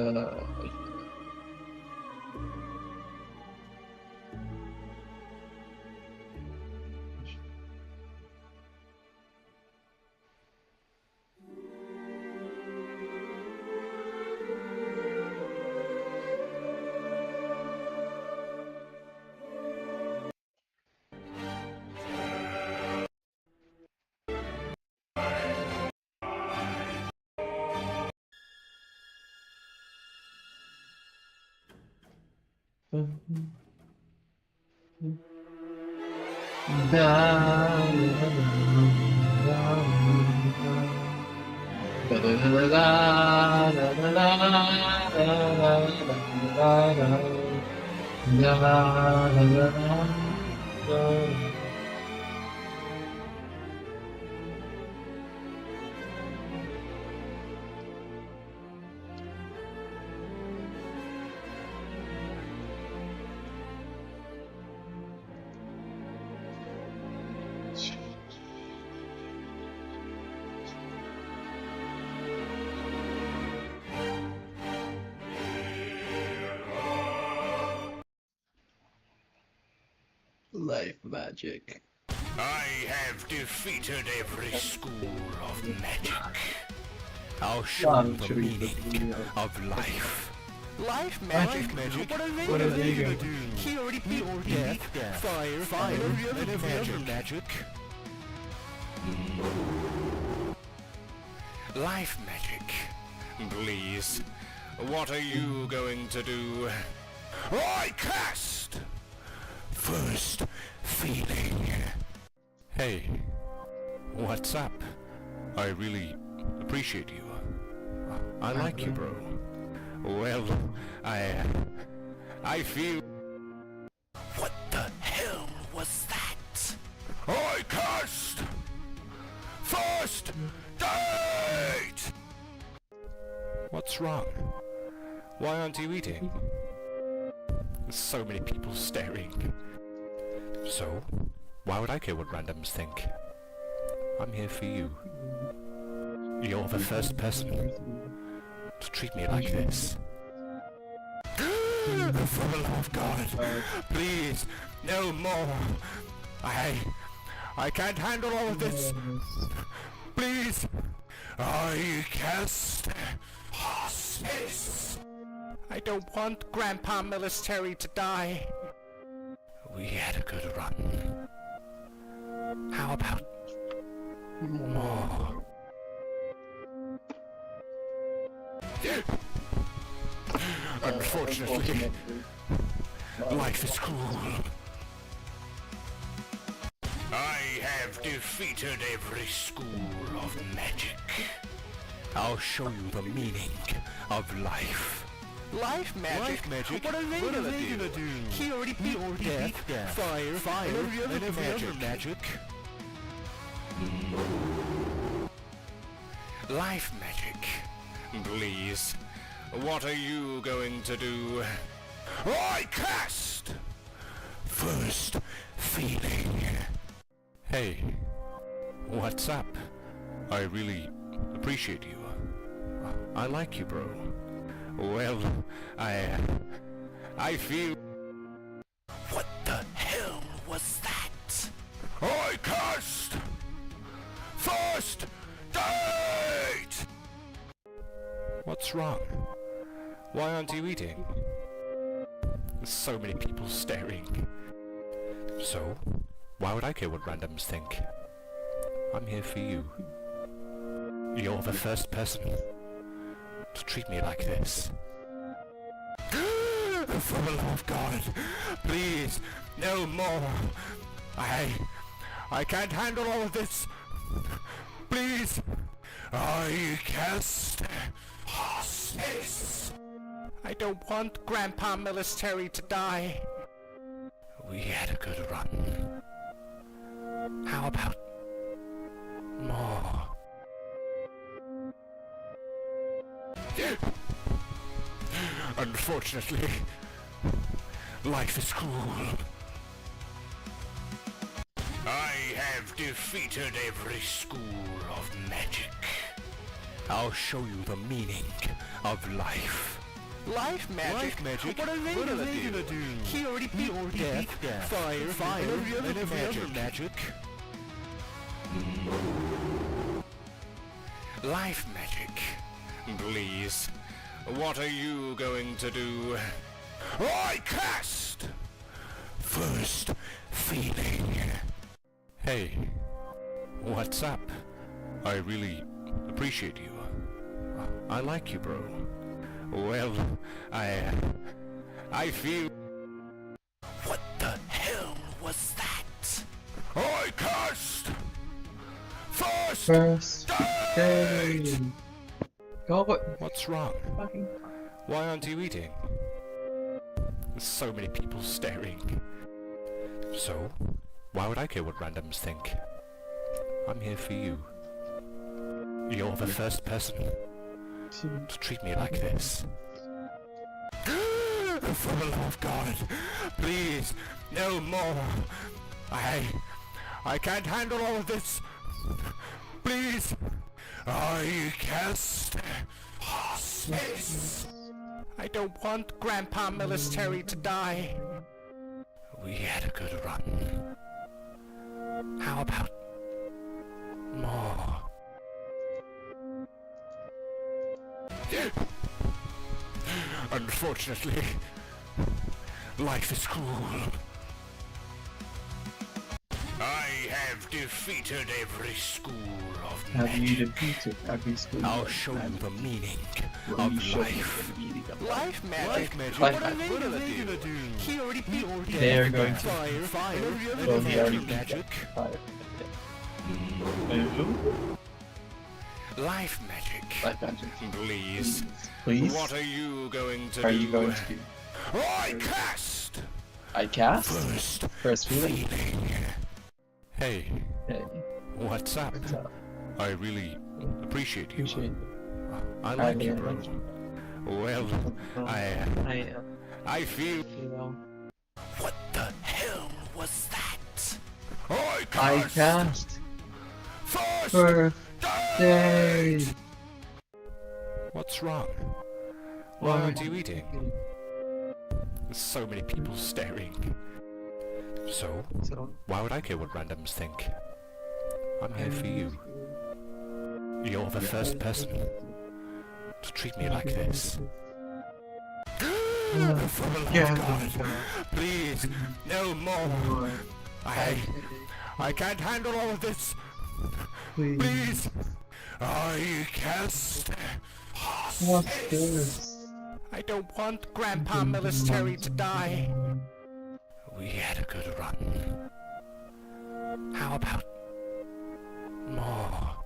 Life magic. I have defeated every school of magic. I'll show you the meaning of life. Life magic? What are they gonna do? He already beat death, fire, and every other magic. Life magic. Please. What are you going to do? I cast! First feeling. Hey, what's up? I really appreciate you. I like you, bro. Well, I feel... What the hell was that? I cast! First date! What's wrong? Why aren't you eating? There's so many people staring. So, why would I care what randoms think? I'm here for you. You're the first person to treat me like this. For the love of God, please, no more. I can't handle all of this. Please, I cast hospice. I don't want Grandpa Military to die. We had a good run. How about more? Unfortunately, life is cruel. I have defeated every school of magic. I'll show you the meaning of life. Life magic? What are they gonna do? He already beat death, fire, and every other magic. Life magic. Please. What are you going to do? I cast! First feeling. Hey, what's up? I really appreciate you. I like you, bro. Well, I feel... What the hell was that? I cast! First date! What's wrong? Why aren't you eating? There's so many people staring. So, why would I care what randoms think? I'm here for you. You're the first person to treat me like this. For the love of God, please, no more. I can't handle all of this. Please, I cast hospice. I don't want Grandpa Military to die. We had a good run. How about more? Unfortunately, life is cruel. I have defeated every school of magic. I'll show you the meaning of life. Life magic? What are they gonna do? He already beat death, fire, and every other magic. Life magic. Please. What are you going to do? I cast! First feeling. Hey, what's up? I really appreciate you. I like you, bro. Well, I feel... First day. God, What's wrong? fucking. Why aren't you eating? There's so many people staring. So, why would I care what randoms think? I'm here for you. You're the first person to treat me like this. For the love of God, please, no more. I can't handle all of this. Please, I cast hospice. I don't want Grandpa Military to die. We had a good run. How about more? Unfortunately, life is cruel. I have defeated every school of Have you magic. defeated every school? I'll show you the meaning Will you of show me life. the meaning of Life magic. Life What are magic. they gonna do? He already They're going to fire, Well, he already beat magic. fire. Life magic. Life magic. Please. Please. What are you going to Are do? you going to do? I cast I cast? first First feeling. feeling. Hey, Hey, what's up? what's up? I really appreciate you. Appreciate it. I like you, really bro. like you. Well, I I feel. you know. What the hell was that? I I cast cast first first day. day. What's wrong? Why aren't you eating? There's so many people staring. So, So, why would I care what randoms think? I'm here for you. You're the first person to treat me like this. For the love yeah. of God, please, no more. I can't handle all of this. Please. Please, I cast What's hospice. this? I don't want Grandpa Military to die. We had a good run. How about more?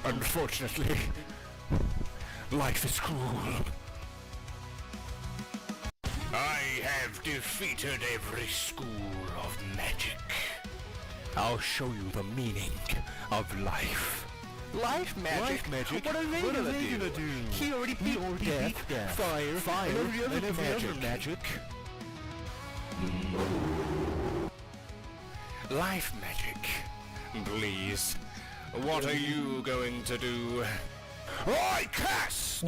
Unfortunately, life is cruel. I have defeated every school of magic. I'll show you the meaning of life. Life magic? What are they gonna do? He already beat death, fire, and every other magic. Life magic. Please. What are you going to do? I cast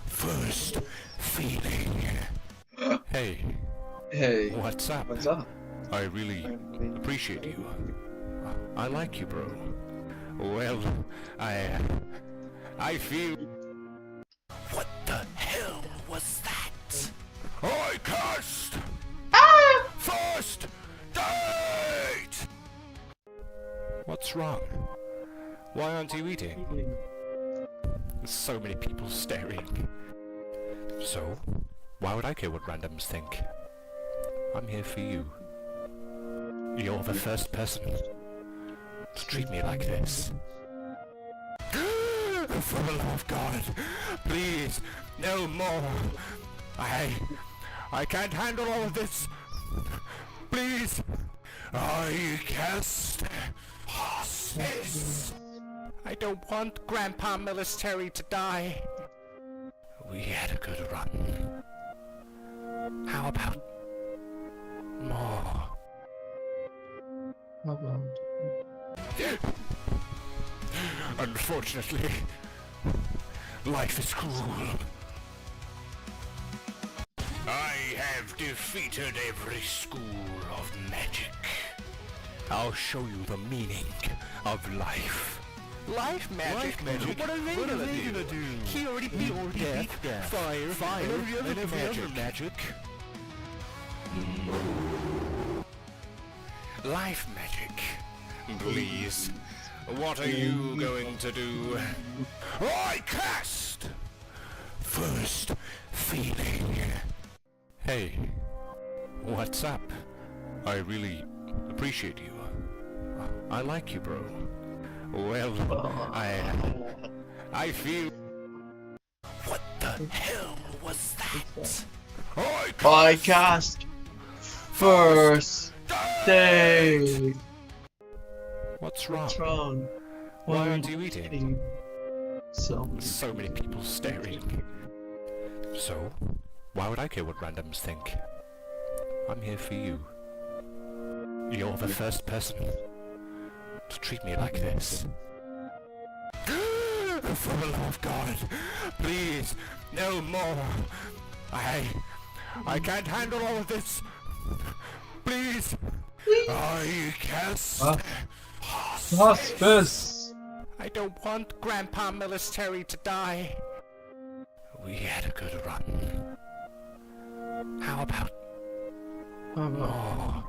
first feeling. Hey, Hey, what's up? what's up? I really appreciate you. I like you, bro. Well, I feel. What the hell was that? I cast first date. What's wrong? Why aren't you eating? There's so many people staring. So, why would I care what randoms think? I'm here for you. You're the first person to treat me like this. For the love of God, please, no more. I can't handle all of this. Please, I cast hospice. I don't want Grandpa Military to die. We had a good run. How about more? How about? Unfortunately, life is cruel. I have defeated every school of magic. I'll show you the meaning of life. Life magic? What are they gonna do? He already beat death, fire, and every other magic. Life magic. Please. What are you going to do? I cast first feeling. Hey, what's up? I really appreciate you. I like you, bro. Well, I feel... What the hell was that? I cast first date. What's wrong? What's wrong? Why aren't you eating? So many people staring. So, why would I care what randoms think? I'm here for you. You're the first person to treat me like this. For the love of God, please, no more. I can't handle all of this. Please, I cast hospice. I don't want Grandpa Military to die. We had a good run. How about more?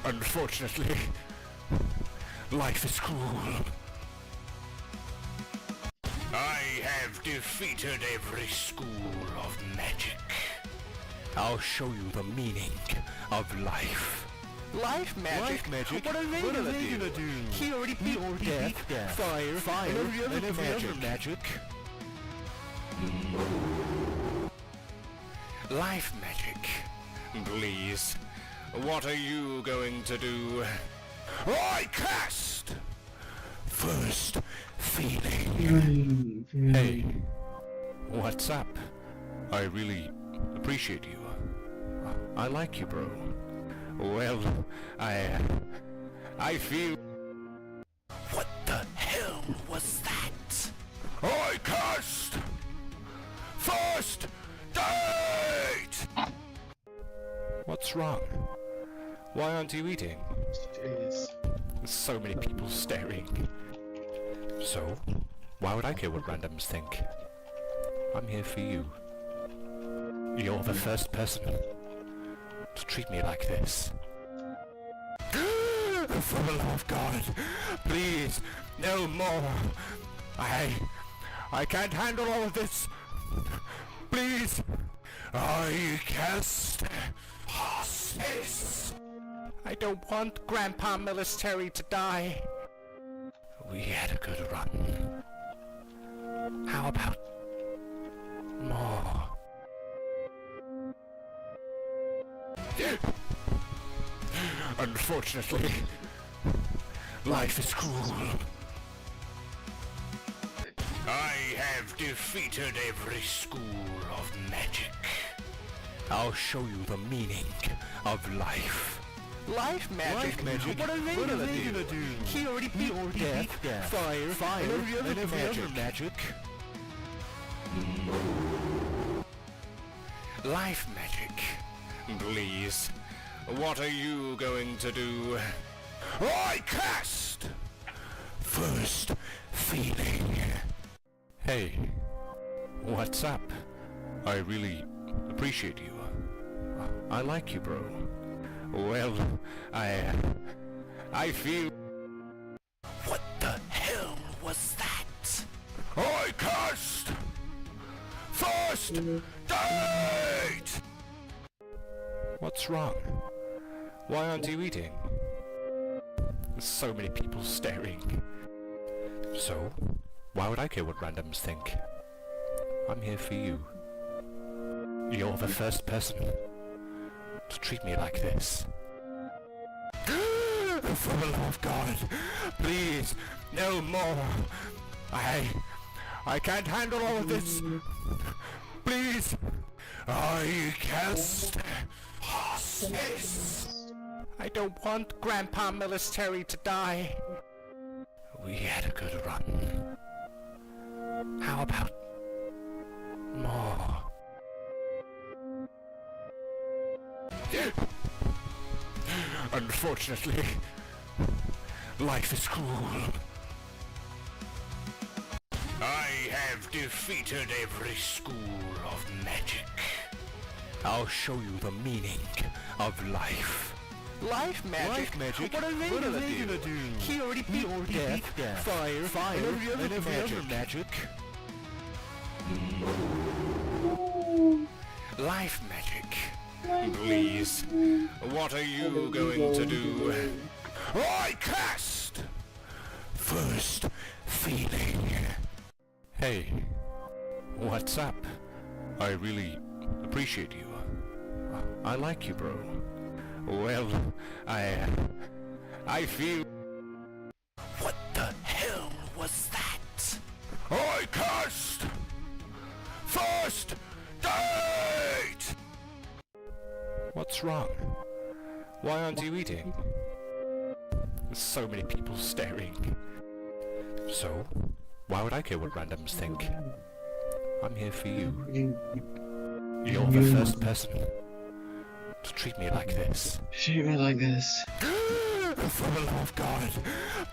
Unfortunately, life is cruel. I have defeated every school of magic. I'll show you the meaning of life. Life magic? What are they gonna do? He already beat death, fire, and every other magic. Life magic. Please. What are you going to do? I cast first feeling. Hey, what's up? I really appreciate you. I like you, bro. Well, I feel... What the hell was that? I cast first date! What's wrong? Why aren't you eating? Jeez. So many people staring. So, why would I care what randoms think? I'm here for you. You're the first person to treat me like this. For the love of God, please, no more. I can't handle all of this. Please, I cast hospice. I don't want Grandpa Military to die. We had a good run. How about more? Unfortunately, life is cruel. I have defeated every school of magic. I'll show you the meaning of life. Life magic? What are they gonna do? He already beat death, fire, and every other magic. Life magic. Please. What are you going to do? I cast first feeling. Hey, what's up? I really appreciate you. I like you, bro. Well, I feel... What the hell was that? I cast first date! What's wrong? Why aren't you eating? So many people staring. So, why would I care what randoms think? I'm here for you. You're the first person to treat me like this. For the love of God, please, no more. I can't handle all of this. Please, I cast hospice. I don't want Grandpa Military to die. We had a good run. How about more? Unfortunately, life is cruel. I have defeated every school of magic. I'll show you the meaning of life. Life magic? What are they gonna do? He already beat death, fire, and every other magic. Life magic. Please, what are you going to do? I cast first feeling. Hey, what's up? I really appreciate you. I like you, bro. Well, I feel... What the hell was that? I cast first date! What's wrong? Why aren't you eating? There's so many people staring. So, why would I care what randoms think? I'm here for you. You're the first person to treat me like this. Treat me like this. For the love of God,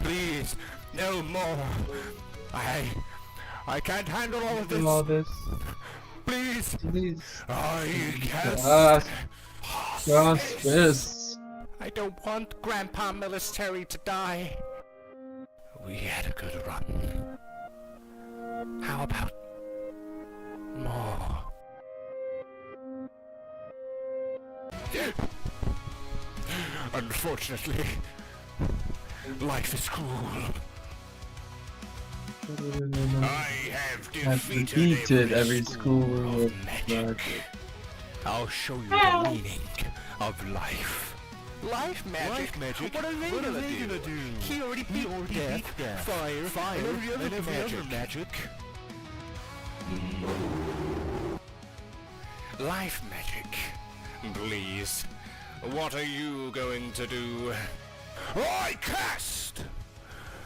please, no more. I can't handle all of this. All this. Please. Please. I can't. Just this. I don't want Grandpa Military to die. We had a good run. How about more? Unfortunately, life is cruel. I have defeated every school of magic. I'll show you the meaning of life. Life magic? What are they gonna do? He already beat death, fire, and every other magic. Life magic. Please, what are you going to do? I cast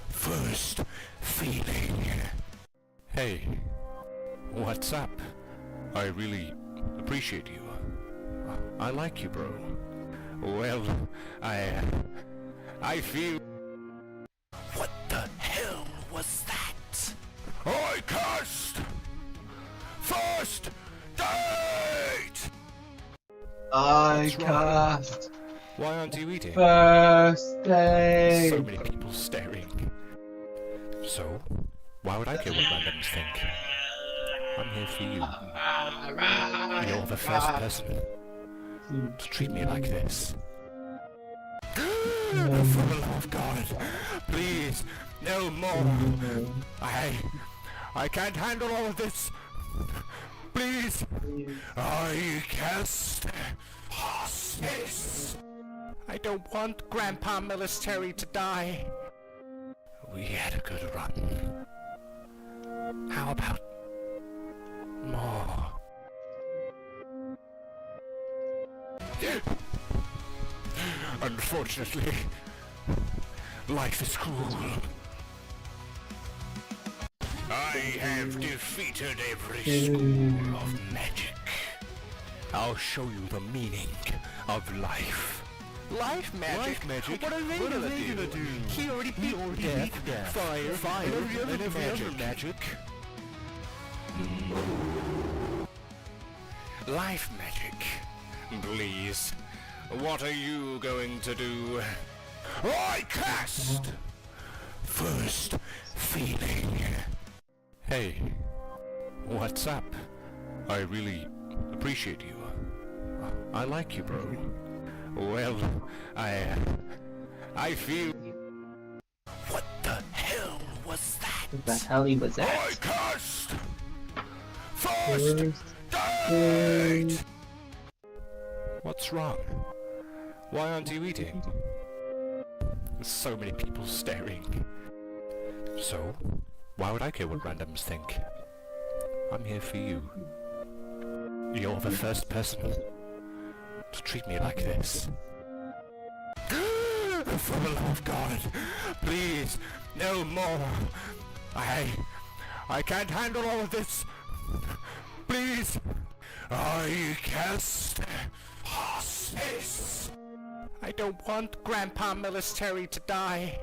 first feeling. Hey, what's up? I really appreciate you. I like you, bro. Well, I feel... What the hell was that? I cast first date! I cast Why aren't you eating? first date. So many people staring. So, why would I care what randoms think? I'm here for you. You're the first person to treat me like this. For the love of God, please, no more. I can't handle all of this. Please, I cast hospice. I don't want Grandpa Military to die. We had a good run. How about more? Unfortunately, life is cruel. I have defeated every school of magic. I'll show you the meaning of life. Life magic? What are they gonna do? He already beat death, fire, and every other magic. Life magic. Please, what are you going to do? I cast first feeling. Hey, what's up? I really appreciate you. I like you, bro. Well, I feel... What the hell was that? What the hell was that? I cast first date! What's wrong? Why aren't you eating? There's so many people staring. So, why would I care what randoms think? I'm here for you. You're the first person to treat me like this. For the love of God, please, no more. I can't handle all of this. Please, I cast hospice. I don't want Grandpa Military to die.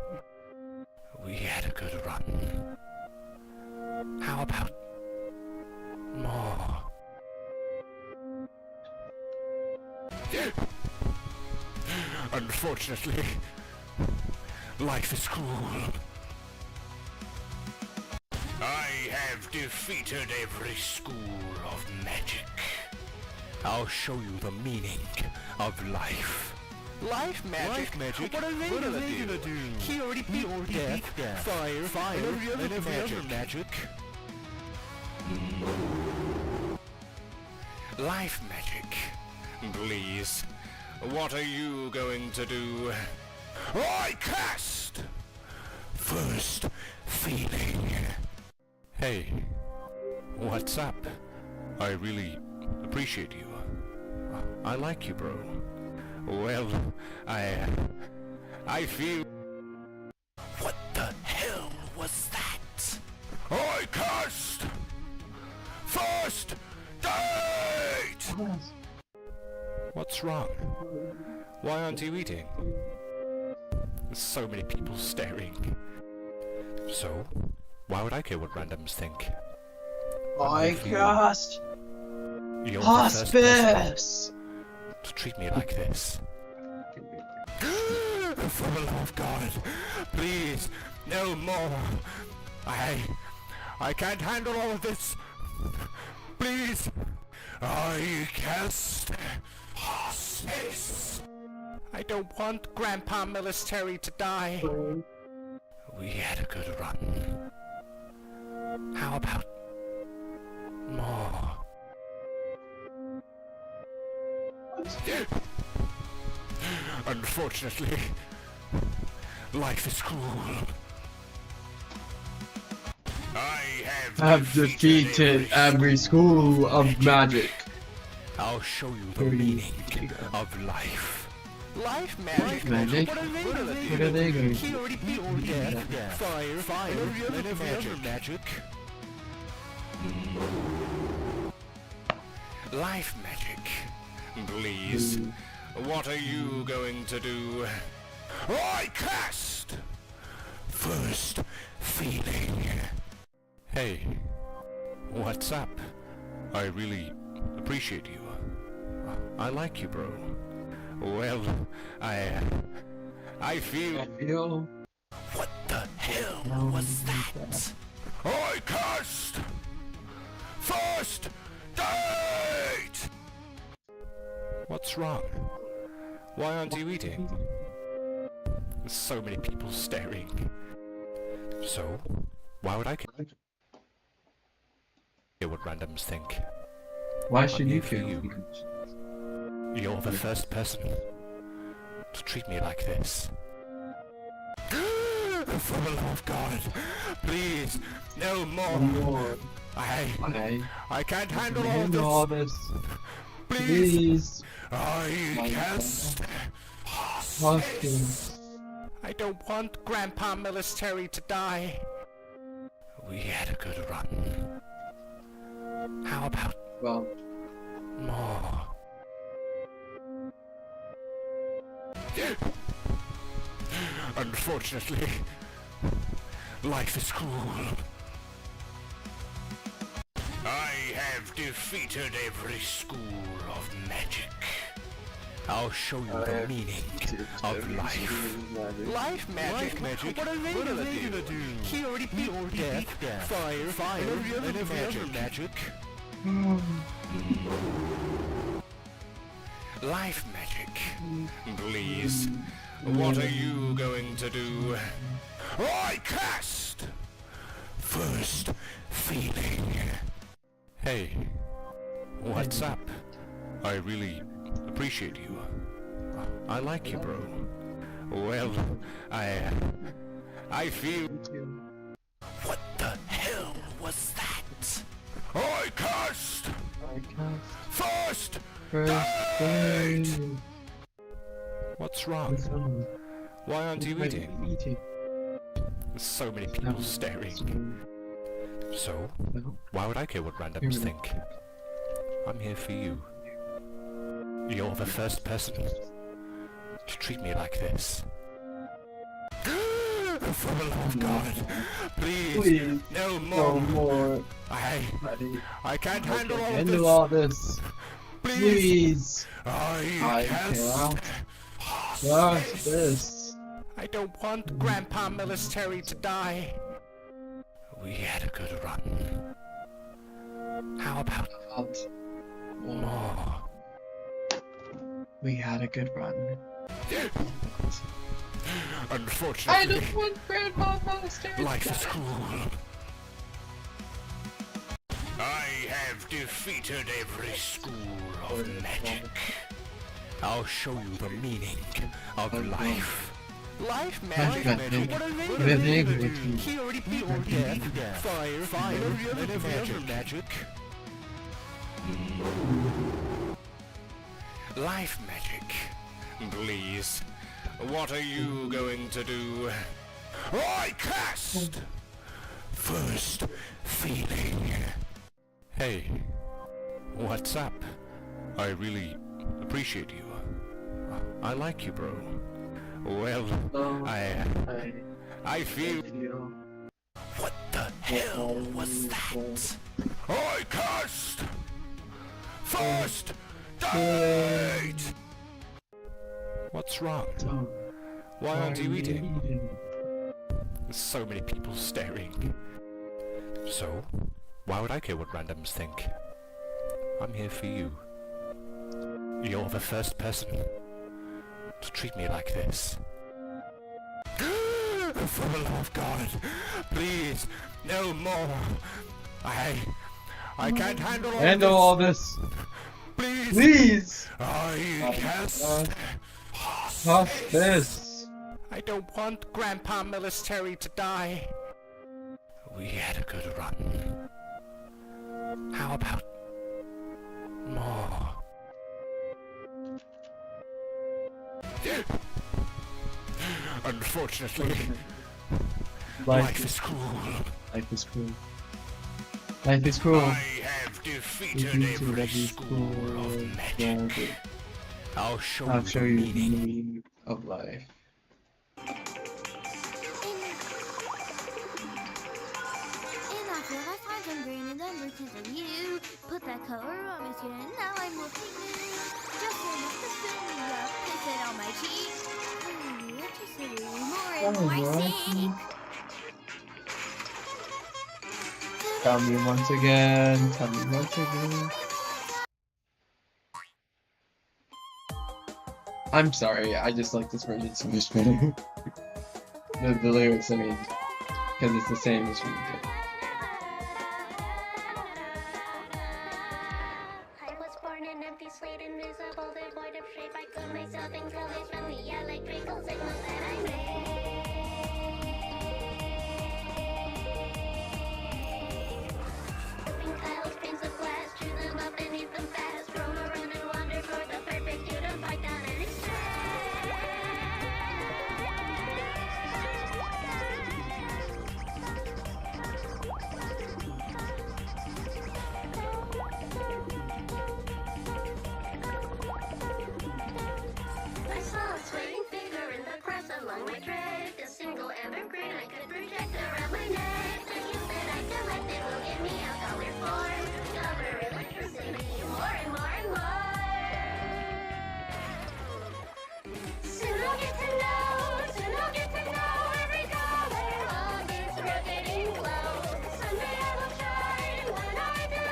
We had a good run. How about more? Unfortunately, life is cruel. I have defeated every school of magic. I'll show you the meaning of life. Life magic? What are they gonna do? He already beat death, fire, and every other magic. Life magic. Please, what are you going to do? I cast! First feeling. Hey, what's up? I really appreciate you. I like you, bro. Well, I feel... What the hell was that? I cast! First date! What's wrong? Why aren't you eating? There's so many people staring. So, why would I care what randoms think? I cast You're the first person hospice. to treat me like this. For the love of God, please, no more. I can't handle all of this. Please, I cast hospice. I don't want Grandpa Military to die. We had a good run. How about more? Unfortunately, life is cruel. I Have defeated every school of magic. I'll show you the meaning of life. Life magic? Magic? What What are they going to He do? already beat death, fire, and every other magic. Life magic. Please, what are you going to do? I cast! First feeling. Hey, what's up? I really appreciate you. I like you, bro. Well, I feel... What the hell was that? I cast! First date! What's wrong? Why aren't you eating? There's so many people staring. So, why would I care what randoms think? Why should you here for kill you. You're the first person to treat me like this. For the love of God, please, no more. I can't handle all this. Please, I cast hospice. I don't want Grandpa Military to die. We had a good run. How about Well, more? Unfortunately, life is cruel. I have defeated every school of magic. I'll show you the meaning of life. Life magic? What are they gonna do? He already beat death, fire, and every other magic. Life magic. Please, what are you going to do? I cast! First feeling. Hey, what's up? I really appreciate you. I like you, bro. Well, I feel... What the hell was that? I cast! First date! What's wrong? Why aren't you eating? There's so many people staring. So, why would I care what randoms think? I'm here for you. You're the first person to treat me like this. For the love of God, please, no more. I can't handle all this. Please, I cast hospice. I don't want Grandpa Military to die. We had a good run. How about more? We had a good run. Unfortunately, I don't want Grandma Master. life is cruel. I have defeated every school of magic. I'll show you the meaning of life. Life magic? What are they? He already beat death, fire, and every other magic. Life magic. Please. What are you going to do? I cast! First feeling. Hey, what's up? I really appreciate you. I like you, bro. Well, I feel... What the hell was that? I cast! First date! What's wrong? Why aren't you eating? There's so many people staring. So, why would I care what randoms think? I'm here for you. You're the first person to treat me like this. For the love of God, please, no more. I can't handle all this. Please. Please. I cast. Stop this. I don't want Grandpa Military to die. We had a good run. How about more? Unfortunately, life is cruel. Life is cruel. Life is cruel. I have defeated every school of magic. I'll show you the meaning of life. And I feel like I'm green and then because of you. Put that color on my skin and now I'm looking new. Just enough to fill me up, place it on my cheek. Just a little more and more sick. Tell me once again. Tell me once again. I'm sorry, I just like this version so much better. the lyrics, I mean, because it's the same as from the game. I was born an empty slate, invisible, devoid of shape. I code myself in colors from the electrical signals that I made. Flipping tiles, panes of glass, chew them up and eat them fast. Roam around and wander toward the perfect you to fight down and I saw a swaying figure in the grass along my track. A single amber grain I could project around my neck. The youth that I collected will give me a color form. Cover electricity more and more and more. Soon I'll get to know every color of this rotating globe. Someday I will shine, and when I do,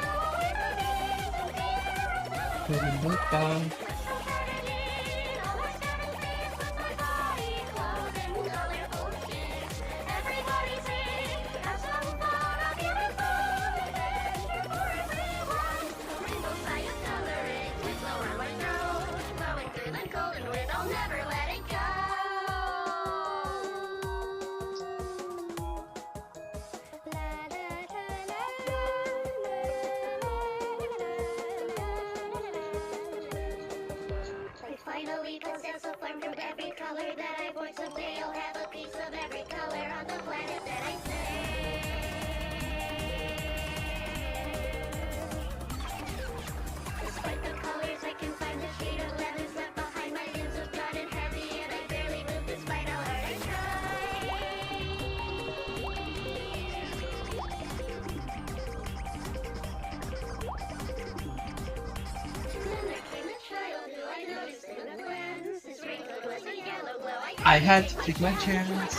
it will be some fear. Finally possess a form from every color that I voice. Someday I'll have a piece of every color on the planet that I say. Despite the colors, I can find the shade of leathers left behind. My limbs have gotten heavy and I barely move despite how hard I try. Then there came a child who I noticed in the glance. His raincoat was a yellow glow. I had to take my chance.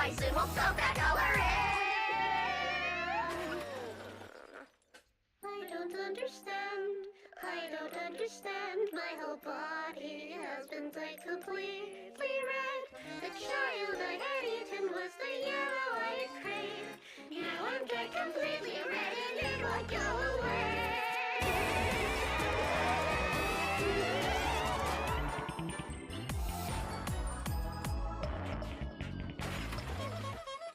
I soon will soak that color in. I don't understand. I don't understand. My whole body has been dyed completely red. The child I had eaten was the yellow I had craved. Now I'm dyed completely red and it won't go away.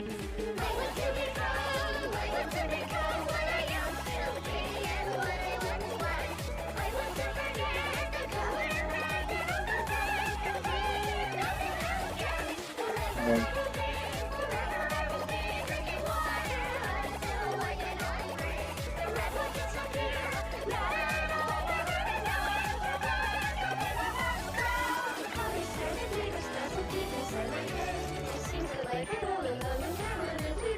I want to become what I used to be and what I once was. I want to forget the color red and I'll go back complete. Nothing else can. Forever I will be drinking water until I get hungry. The red will disappear. Not at all. Colors turn and leave a special deep inside my head. It seems that life had all along and permanently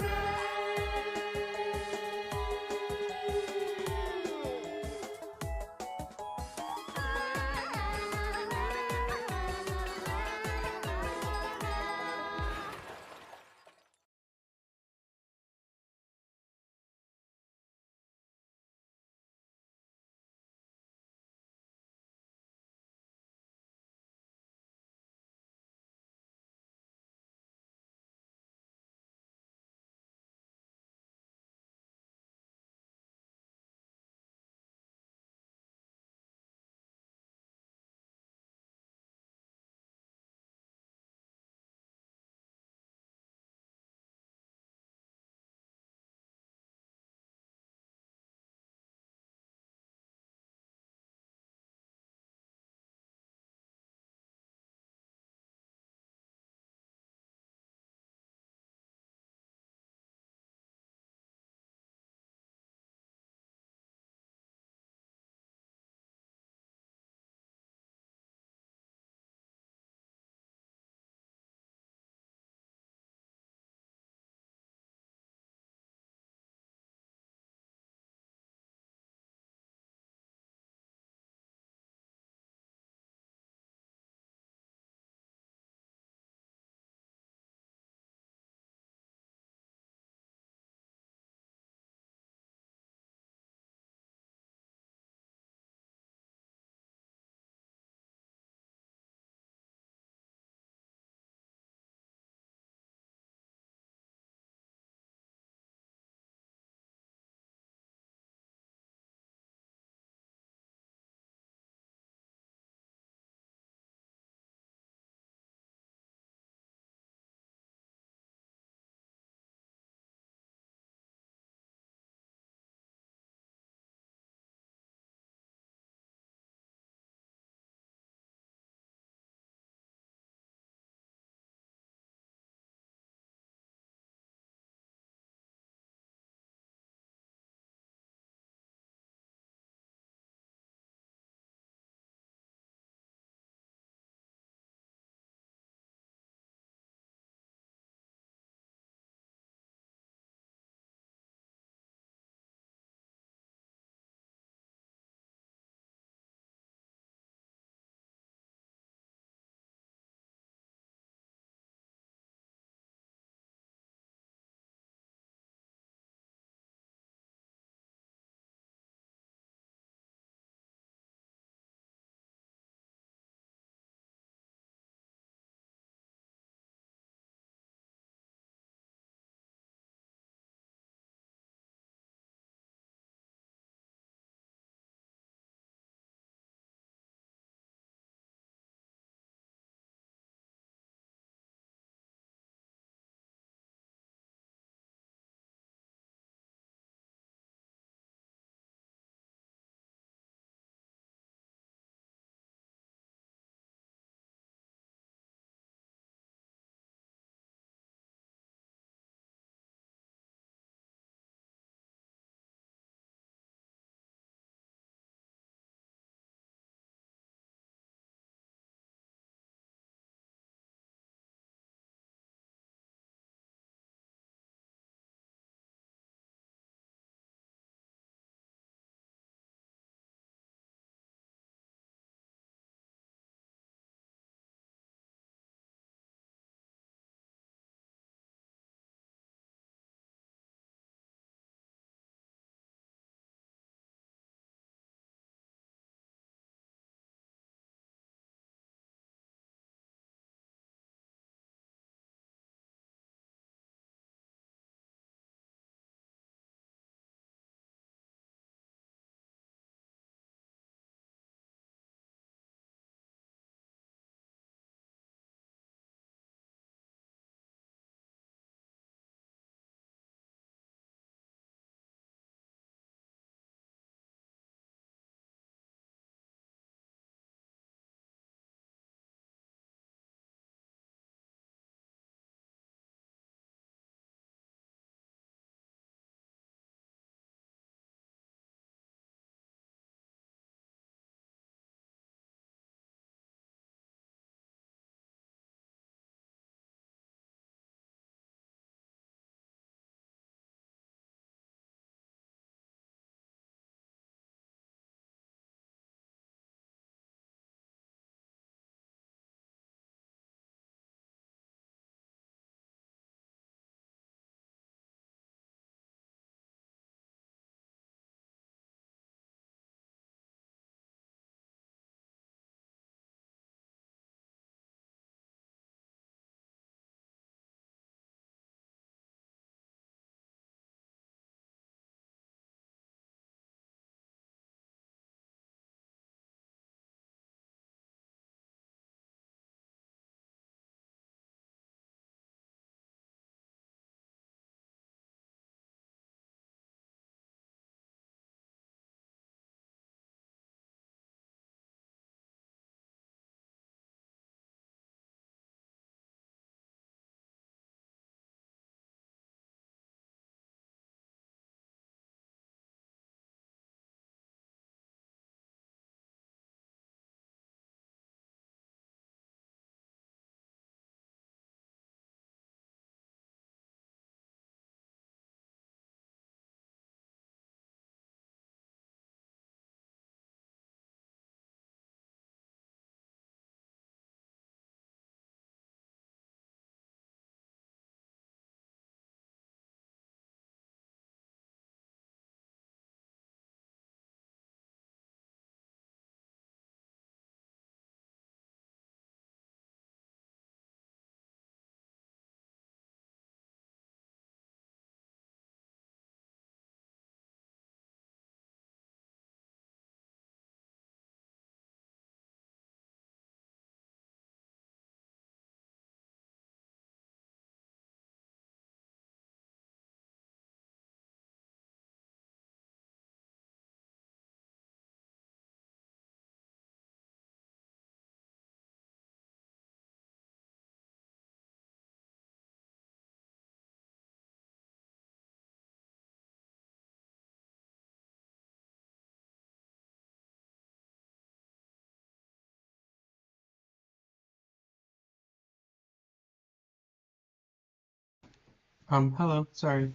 Hello, sorry.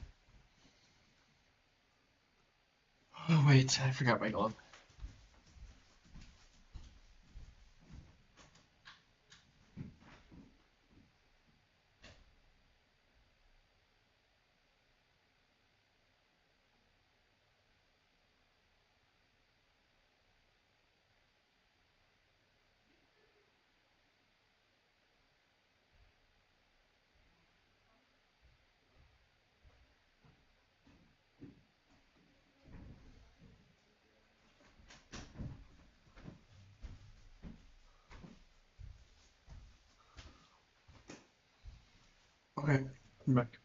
Oh, wait, I forgot my glove. Okay, I'm back.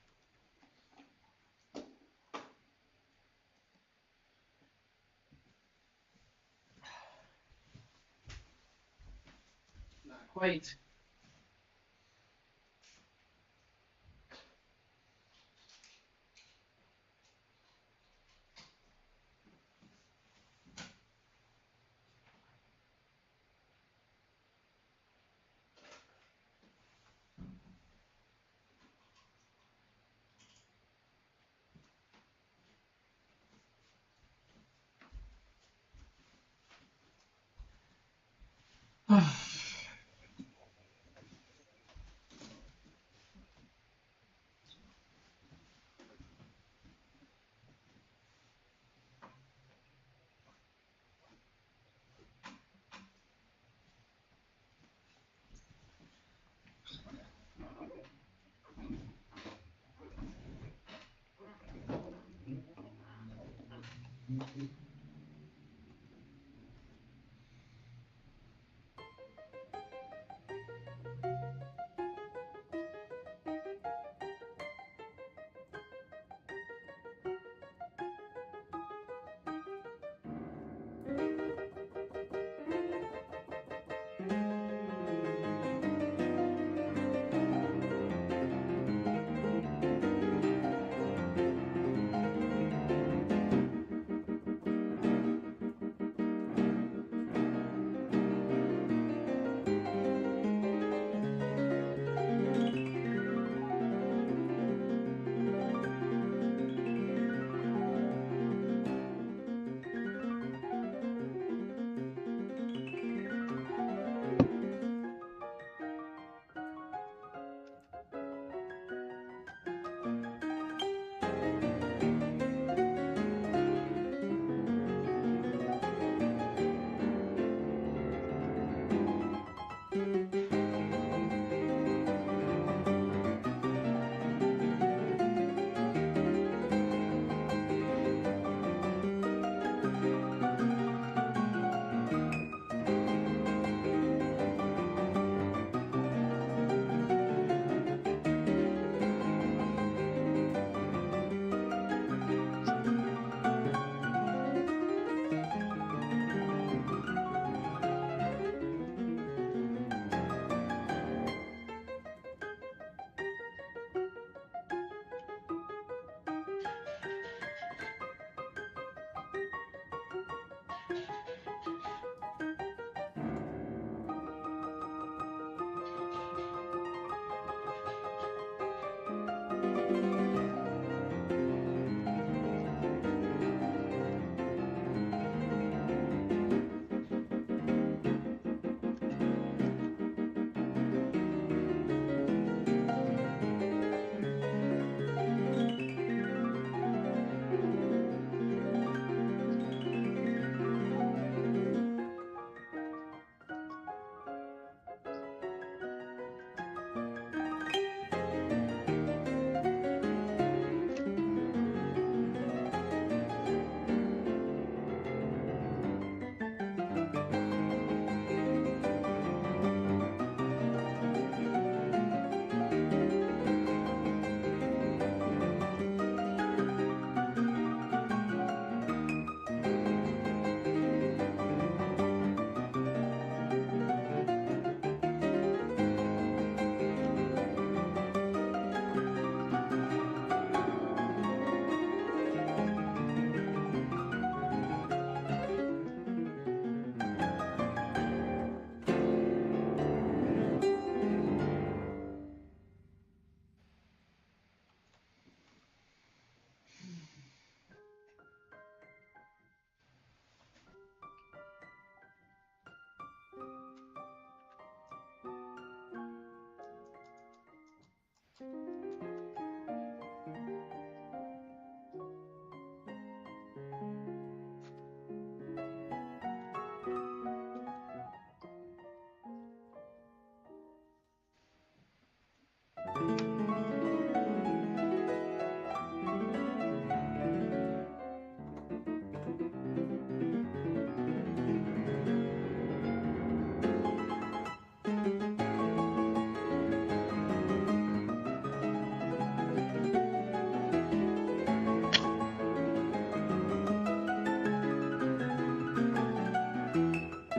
Not quite.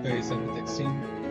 Okay, send the texting.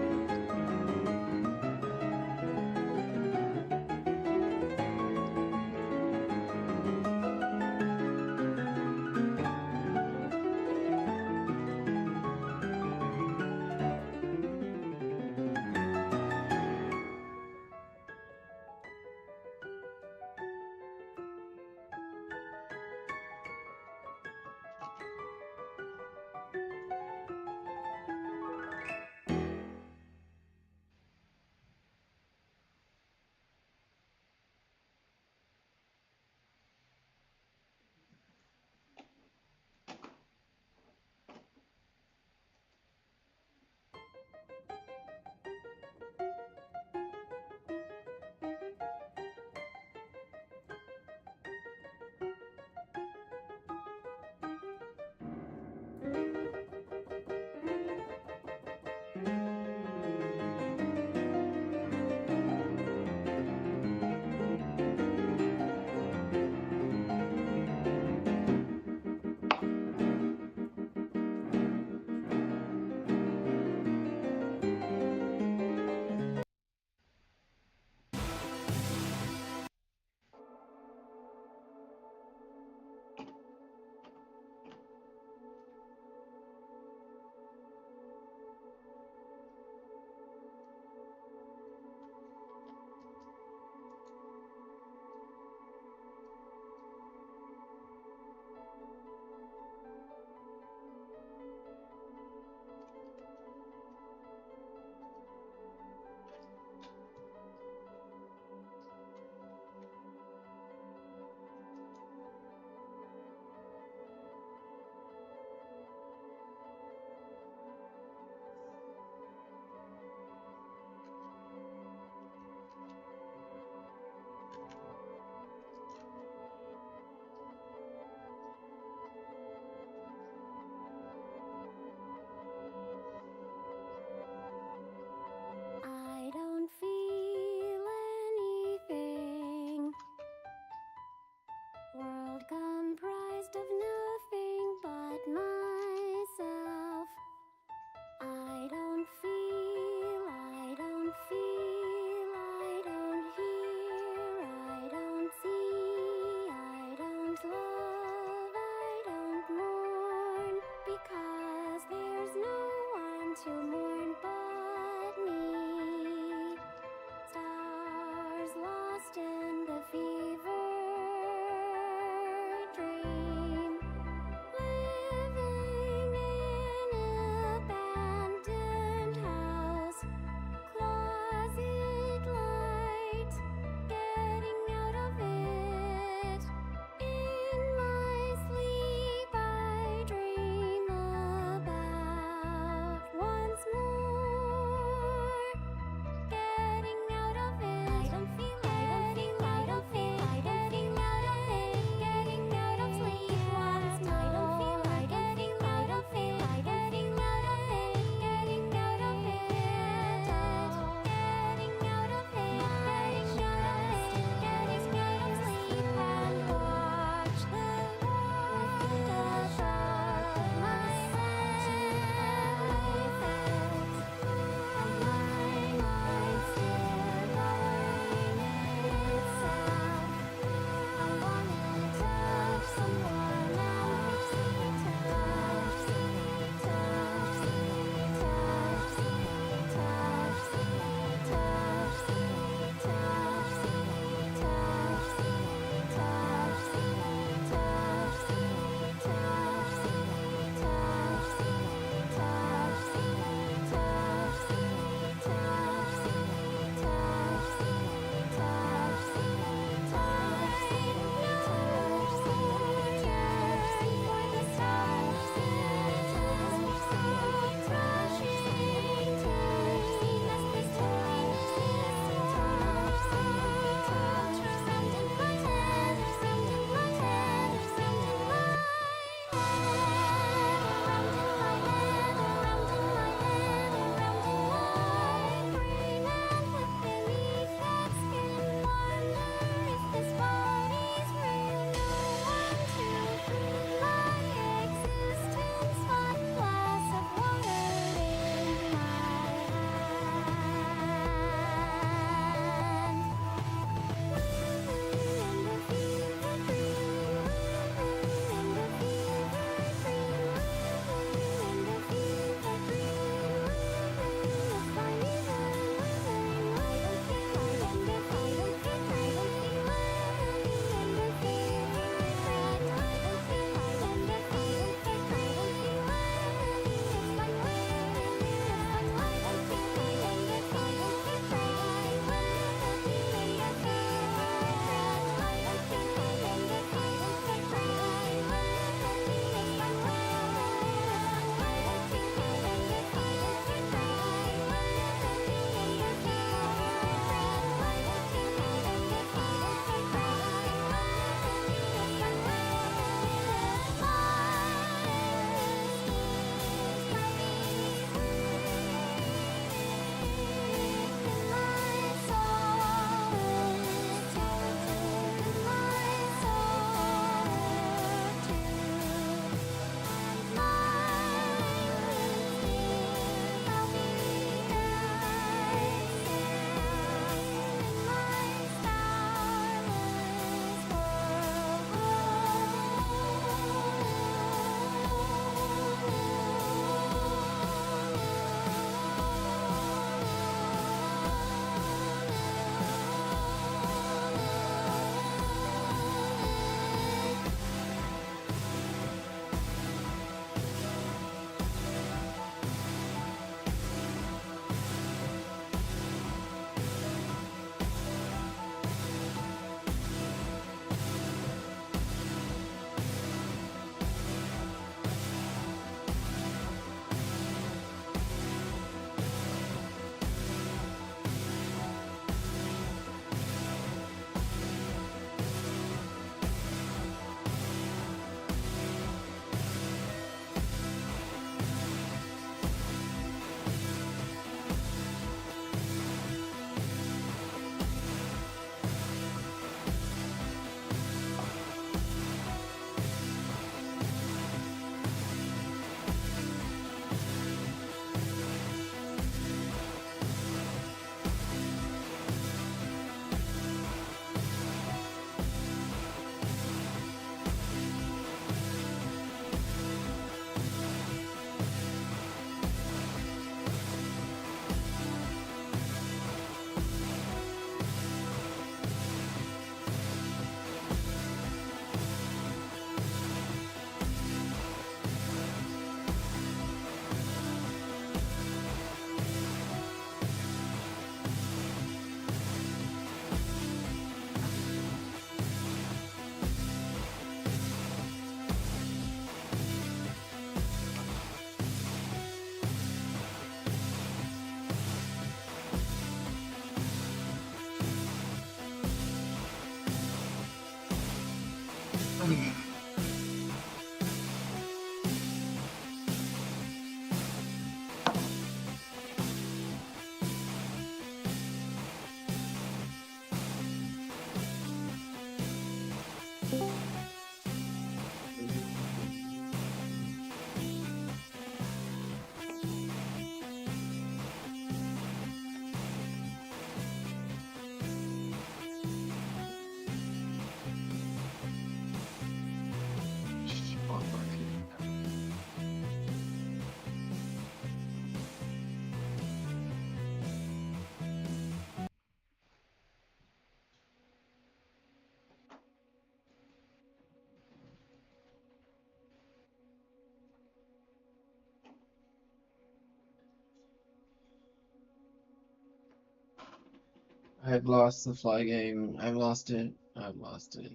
I've lost the fly game. I've lost it. I've lost it.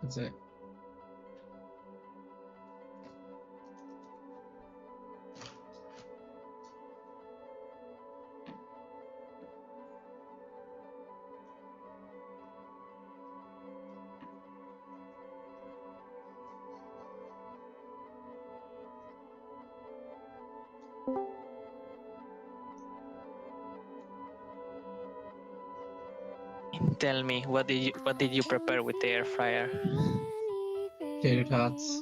That's it. Tell me, what did you prepare with the air fryer? Tater tots.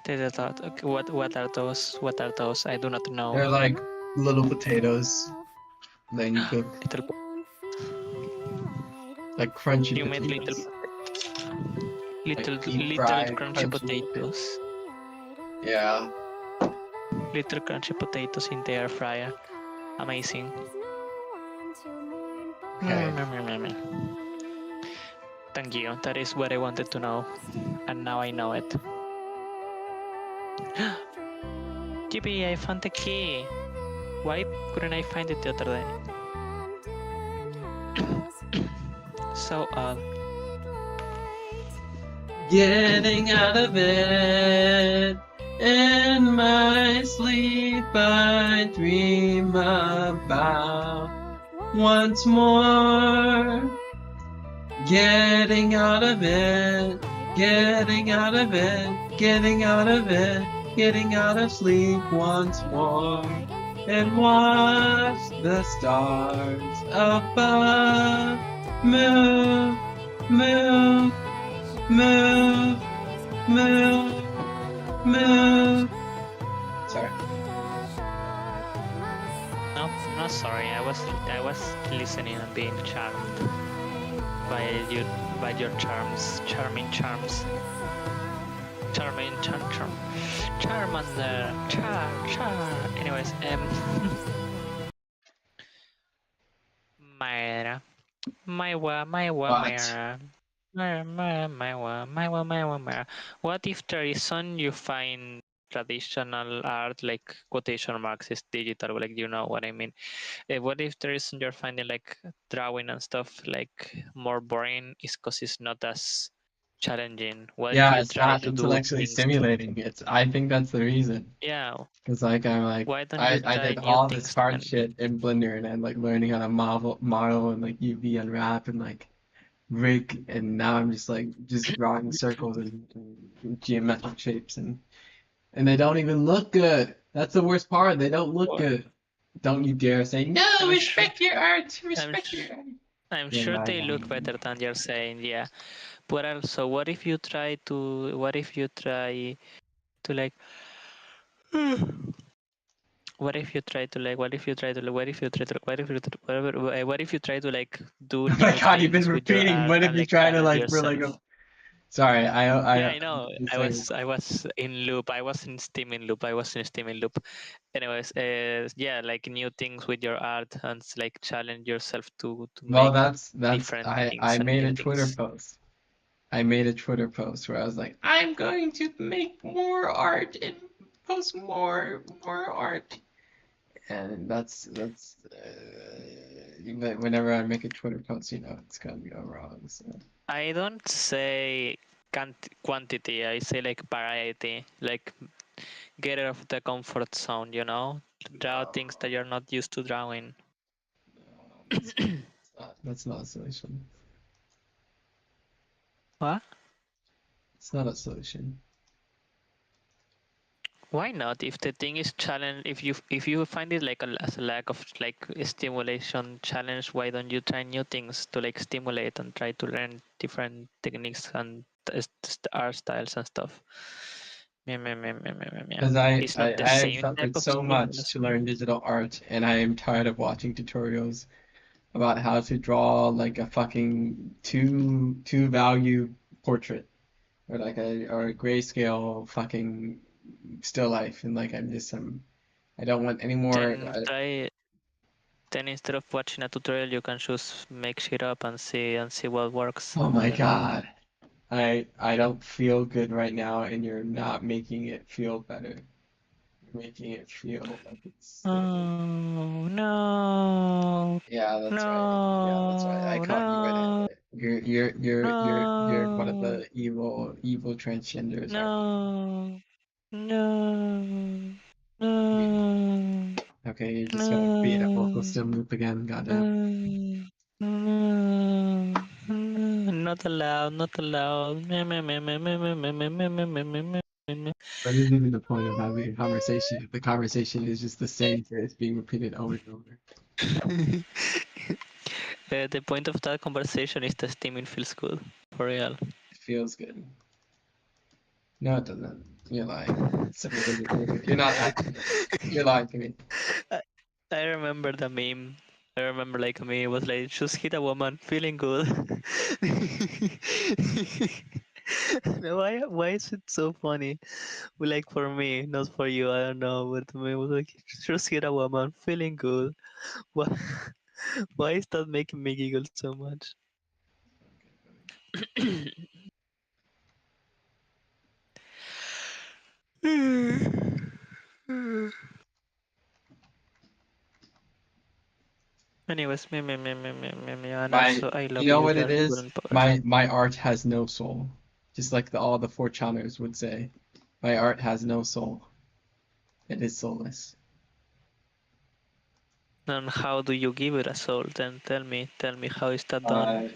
Tater tot. Okay, what are those? What are those? I do not know. They're like little potatoes. Then you cook Little, like crunchy you made potatoes. little deep fried, crunchy crunchy potatoes. Yeah. Little crunchy potatoes in the air fryer. Amazing. Okay. Thank you. That is what I wanted to know, and now I know it. Yippee! I found the key. Why couldn't I find it the other day? So Getting out of bed. In my sleep I dream about once more. Getting out of bed. Getting out of bed. Getting out of bed. Getting out of sleep once more. And watch the stars above move, move, move, move, move. Sorry. no, sorry. I was listening and being charmed by your charms, charming charms. Charmander, char. Anyways, Myra, Myra. What if very soon you find traditional art, like quotation marks is digital, like you know what I mean? What if there is you're finding like drawing and stuff like more boring is because it's not as challenging? What if Yeah, you it's try not to do intellectually things? stimulating. I think that's the reason. Yeah, Cause like why don't you I try did new all this things hard then? shit in Blender and I'm like learning how to model and like UV unwrap and like rig and now I'm just drawing circles and geometric shapes and they don't even look good. That's the worst part. They don't look good. Don't you dare say no. Respect your art. Respect your art. I'm Yeah, sure they look better than you're saying, yeah. But also, what if you try to like what if you try to like what if you try to like what if you try to what if you try to like do Oh my new God, you've been things with your repeating. art What if and you like try to challenge like for like yourself? a? Sorry, Yeah, I I know. just I saying. was I was in loop. I was in Steam in loop. I was in Steam in loop. Anyways, yeah, like new things with your art and like challenge yourself to Well, make that's different I things and made new a Twitter things. post. I made a Twitter post where I was like, I'm going to make more art and post more art. And that's but whenever I make a Twitter post, it's gonna go wrong. So I don't say quantity. I say like variety. Like get out of the comfort zone. Draw no, things that you're not used to drawing. that's not a solution. What? It's not a solution. Why not? If the thing is challenge, if you find it like as a lack of like stimulation challenge, why don't you try new things to like stimulate and try to learn different techniques and art styles and stuff? Meh, meh, meh, meh, meh, meh, meh. Because It's I not the I have same type suffered of so much stimulus. to learn digital art, and I am tired of watching tutorials about how to draw like a fucking two value portrait or like a grayscale fucking still life, and like I don't want any more. Then try. Then instead of watching a tutorial, you can just make shit up and see what works. Oh my God. I don't feel good right now, and you're not making it feel better. You're making it feel like it's still. Oh no, Yeah, that's right. Yeah, that's right. I no, caught you no, red-handed. You're one of no, the evil transgenders, aren't you? no, no, You- no, Okay, you're just gonna be in a vocal no, stem loop again. Goddamn. no, no, no, not allowed, not allowed. Meh, meh, meh, meh, meh, meh, meh, meh, meh, meh, meh, meh, meh, meh. That isn't even the point of having a conversation. The conversation is just the same phrase being repeated over and over. The point of that conversation is that steaming feels good, for real. It feels good. No, it doesn't. You're lying. It certainly doesn't feel good. You're not acting. You're lying to me. I, I remember the meme. I remember like a meme. It was like, just hit a woman, feeling good. Why is it so funny? Well, like for me, not for you. I don't know. But the meme was like, just hit a woman, feeling good. Why, why is that making me giggle so much? Anyways, me, and My, also I you love know you, what it Dark is? Wooden Power. My art has no soul. Just like all the 4chaners would say. My art has no soul. It is soulless. And how do you give it a soul? Then tell me how is that done? Uh,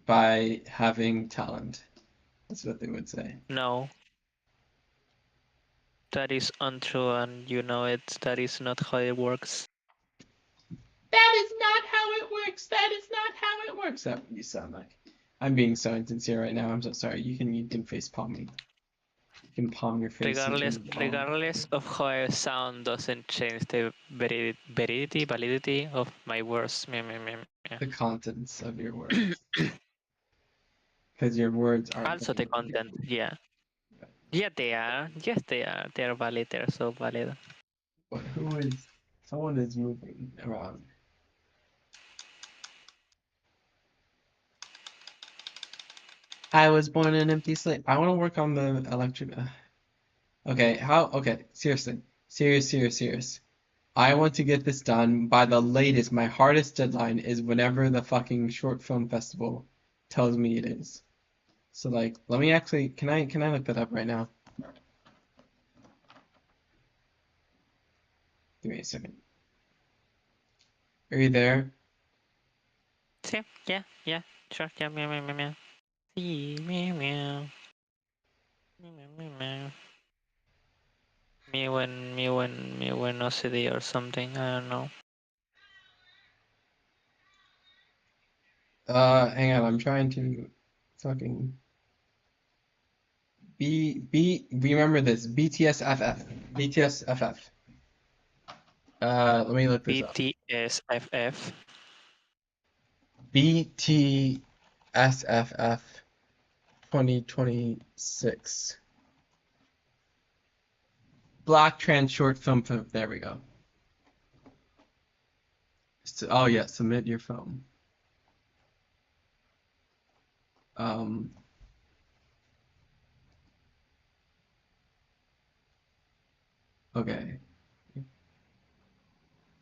by having talent. That's what they would say. No, that is untrue, and you know it. That is not how it works. That is not how it works. That is not how it works. That's what you sound like. I'm being so insincere right now. I'm so sorry. You can face palm me. You can palm your face in the palm. Regardless of how I sound, doesn't change the validity of my words. The contents of your words. Because your words aren't Also the valid. content, yeah. Yeah, they are. Yes, they are. They are valid. They are so valid. But who is someone is moving around. I was born an empty slate. I want to work on the electric. Okay, how? Okay, seriously, serious. I want to get this done by the latest. My hardest deadline is whenever the fucking short film festival tells me it is. So like, let me actually. Can I look that up right now? Give me a second. Are you there? See? Yeah. Sure. Yeah, meow. See, meow. Meow. Me when OCD or something. I don't know. Hang on. I'm trying to fucking remember this. BTSFF. BTSFF. Let me look this up. BTSFF. BTSFF 2026. Black trans short film. There we go. Oh yeah, submit your film. Okay.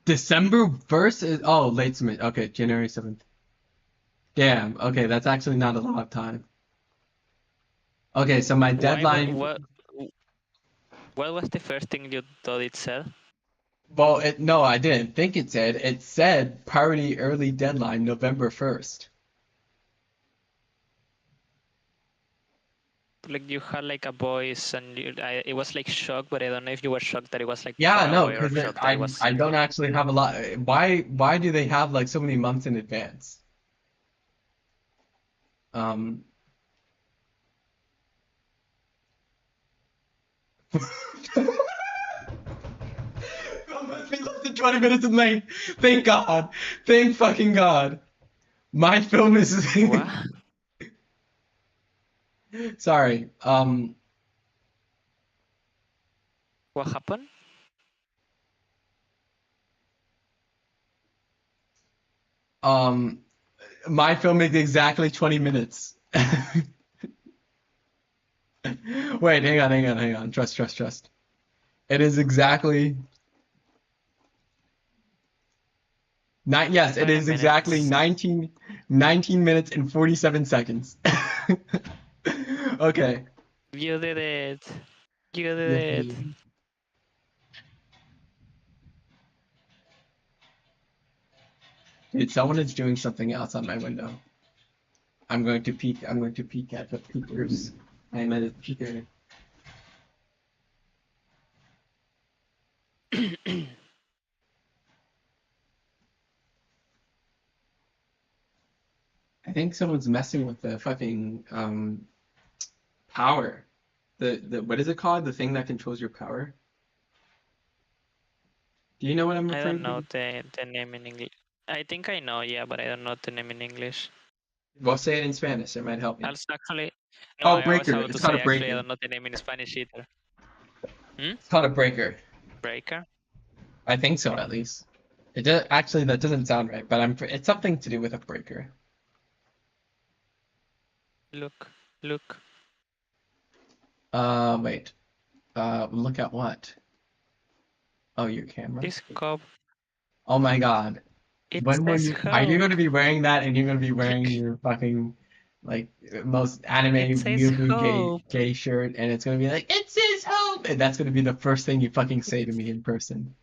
December 1st is late submit. Okay, January 7th. Damn. Okay, that's actually not a lot of time. Okay, so my deadline. What was the first thing you thought it said? Well, no, I didn't think it said. It said party early deadline November 1st. Like you had like a voice, and it was like shocked, but I don't know if you were shocked that it was like Yeah, far no, away or because shocked that it was. I don't actually have a lot. Why do they have like so many months in advance? Um. Film must be less than 20 minutes in length. Thank God. Thank fucking God. My film is. What? Sorry. What happened? My film is exactly 20 minutes. Wait, hang on. Trust. It is exactly. Yes, it 20 is exactly minutes. 19 minutes and 47 seconds. Okay. You did it. You did Yes, it. please. Dude, someone is doing something else on my window. I'm going to peek at the peekers. I am at a peeker. I think someone's messing with the fucking power. The what is it called? The thing that controls your power. Do you know what I'm I don't referring know to? the name in English. I think I know, yeah, but I don't know the name in English. Well, say it in Spanish. It might help me. Also, actually, no, Oh, I was breaker. about It's to called a say actually I breaker. don't know the name in Spanish either. It's called a breaker. Breaker? I think so, at least. It does actually. That doesn't sound right, but it's something to do with a breaker. Look. Wait. Look at what? Oh, your camera. This cup. Oh my God. It When will says you? Are you hope. going to be wearing that, and you're going to be wearing your fucking like most It anime says Moo hope. gay shirt, and it's going to be like it says hope, and that's going to be the first thing you fucking say to me in person,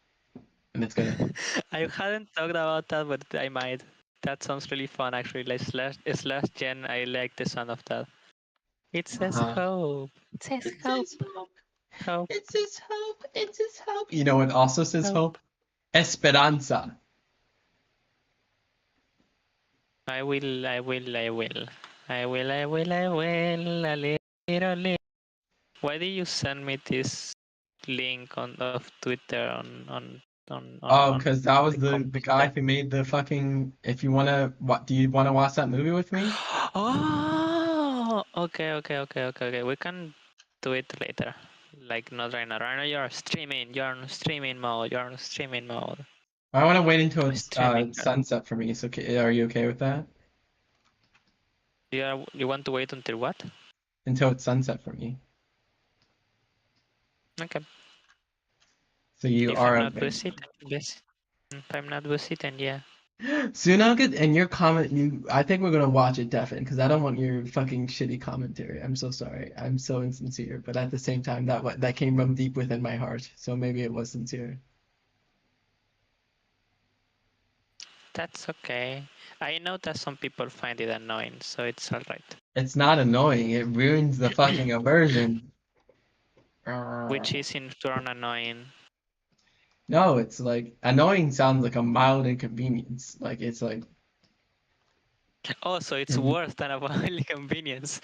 and it's gonna. I hadn't talked about that, but I might. That sounds really fun, actually. Like slash gen, I like the sound of that. It says Uh, hope. It says it hope. says hope. Hope. It says hope. It says hope. You know what also says Hope. hope? Esperanza. I will. A little. Why did you send me this link of Twitter Oh, because that was the the guy computer? who made the fucking. If you wanna, what do you wanna watch that movie with me? Oh, okay. We can do it later. Like not right now. Right now you're streaming. You're on streaming mode. I want to wait until it's Streaming. sunset for me. So, are you okay with that? You want to wait until what? Until it's sunset for me. Okay. So you If are I'm not okay. busy, then yes. If I'm not busy, then yeah. Soon I'll get and your comment. I think we're gonna watch it definitely because I don't want your fucking shitty commentary. I'm so sorry. I'm so insincere, but at the same time, that came from deep within my heart. So maybe it was sincere. That's okay. I know that some people find it annoying, so it's alright. It's not annoying. It ruins the fucking immersion. Which is in turn annoying. No, it's like annoying sounds like a mild inconvenience. Like it's like Oh, so it's worse than a bodily convenience.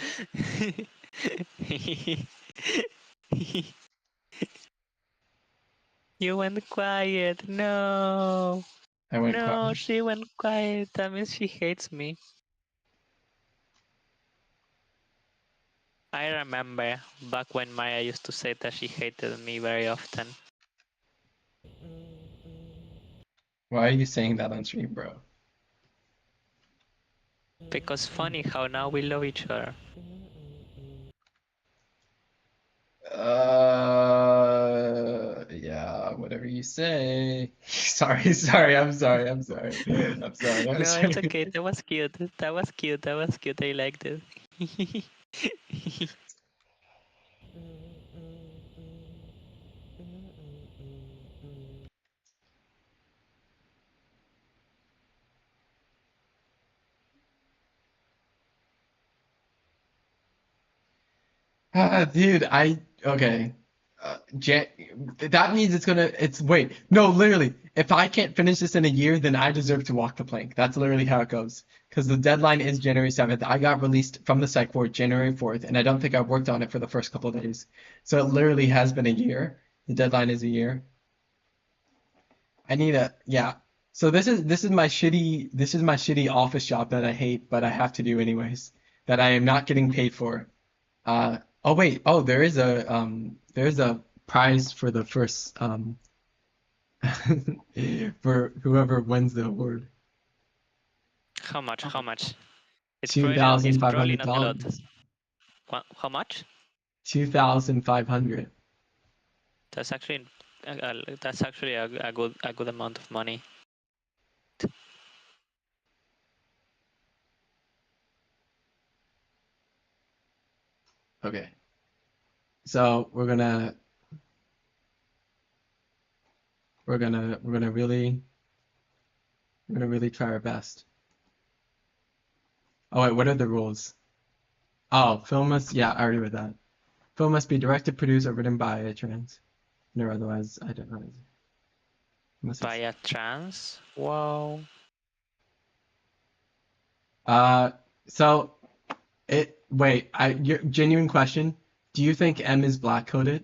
You went quiet. No. I went No, quiet. she went quiet. That means she hates me. I remember back when Maya used to say that she hated me very often. Why are you saying that on stream, bro? Because funny how now we love each other. Yeah, whatever you say. Sorry, sorry, I'm sorry, I'm sorry. I'm sorry, I'm No, it's sorry. okay. That was cute. That was cute. That was cute. I liked it. Dude, okay. That means wait, no, literally, if I can't finish this in a year, then I deserve to walk the plank. That's literally how it goes. Because the deadline is January 7th. I got released from the psych ward January 4th, and I don't think I've worked on it for the first couple of days. So it literally has been a year. The deadline is a year. Yeah. So this is my shitty office job that I hate, but I have to do anyways. That I am not getting paid for. Oh wait, there's a prize for the first for whoever wins the award. How much? How much? It's Two probably thousand it's five probably hundred not a lot. dollars. How much? 2,500. That's actually a good amount of money. Okay. So we're gonna really try our best. Oh wait, what are the rules? Oh, film must yeah, I already read that. Film must be directed, produced, or written by a trans. No, otherwise I don't know. By a trans? Wow. Uh, so genuine question. Do you think M is black coded?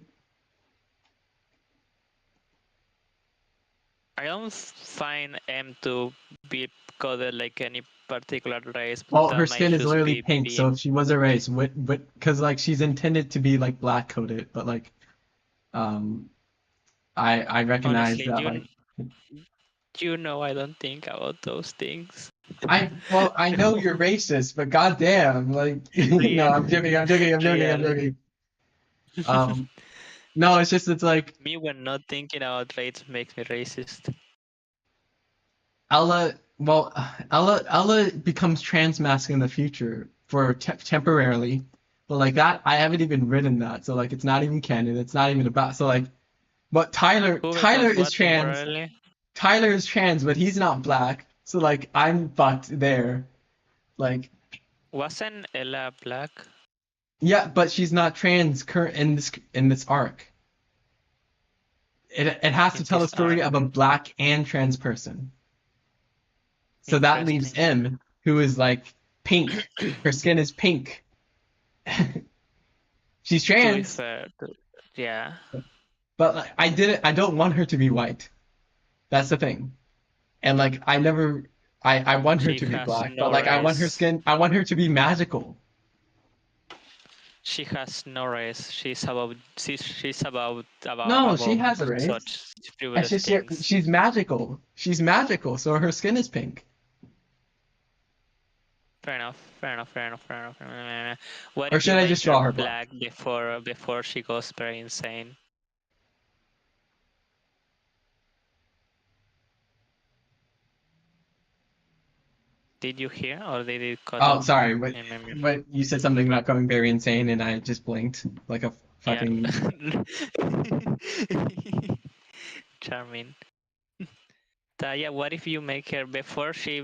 I don't find M to be coded like any particular race, but Well, that her might skin is just literally be pink, so being. if she was a race, because like she's intended to be like black coded, but like, um, I recognize Honestly, that like I don't think about those things. I know you're racist, but goddamn, like no, Real, I'm joking, I'm joking, I'm joking, I'm real. joking. Um, no, it's like Me when not thinking about race makes me racist. Ella becomes transmasc in the future for temporarily, but like that, I haven't even written that, so like it's not even canon. It's not even about. So like, but Who Tyler becomes is what trans. temporarily? Tyler is trans, but he's not black. So like, I'm fucked there. Like, Wasn't Ella black? yeah, but she's not trans current in this arc. It has to In tell a this story arc? of a black and trans person. So that leaves Interesting. M, who is like pink. Her skin is pink. She's To be trans, fair, yeah. but like, I don't want her to be white. That's the thing. And like I want her She to be has black, but no like race. I want her to be magical. She has no race. She's No, she above has a race. such It's frivolous just things. she's magical. She's magical, so her skin is pink. Fair enough. Fair enough. Fair enough. Fair enough. Fair enough. What Or if you should I make just her draw her black? black before she goes very insane? Did you hear or did it cut Oh, off? sorry. Mm. What you said something about going very insane, and I just blinked like a Yeah. fucking. Charming. Yeah, what if you make her before she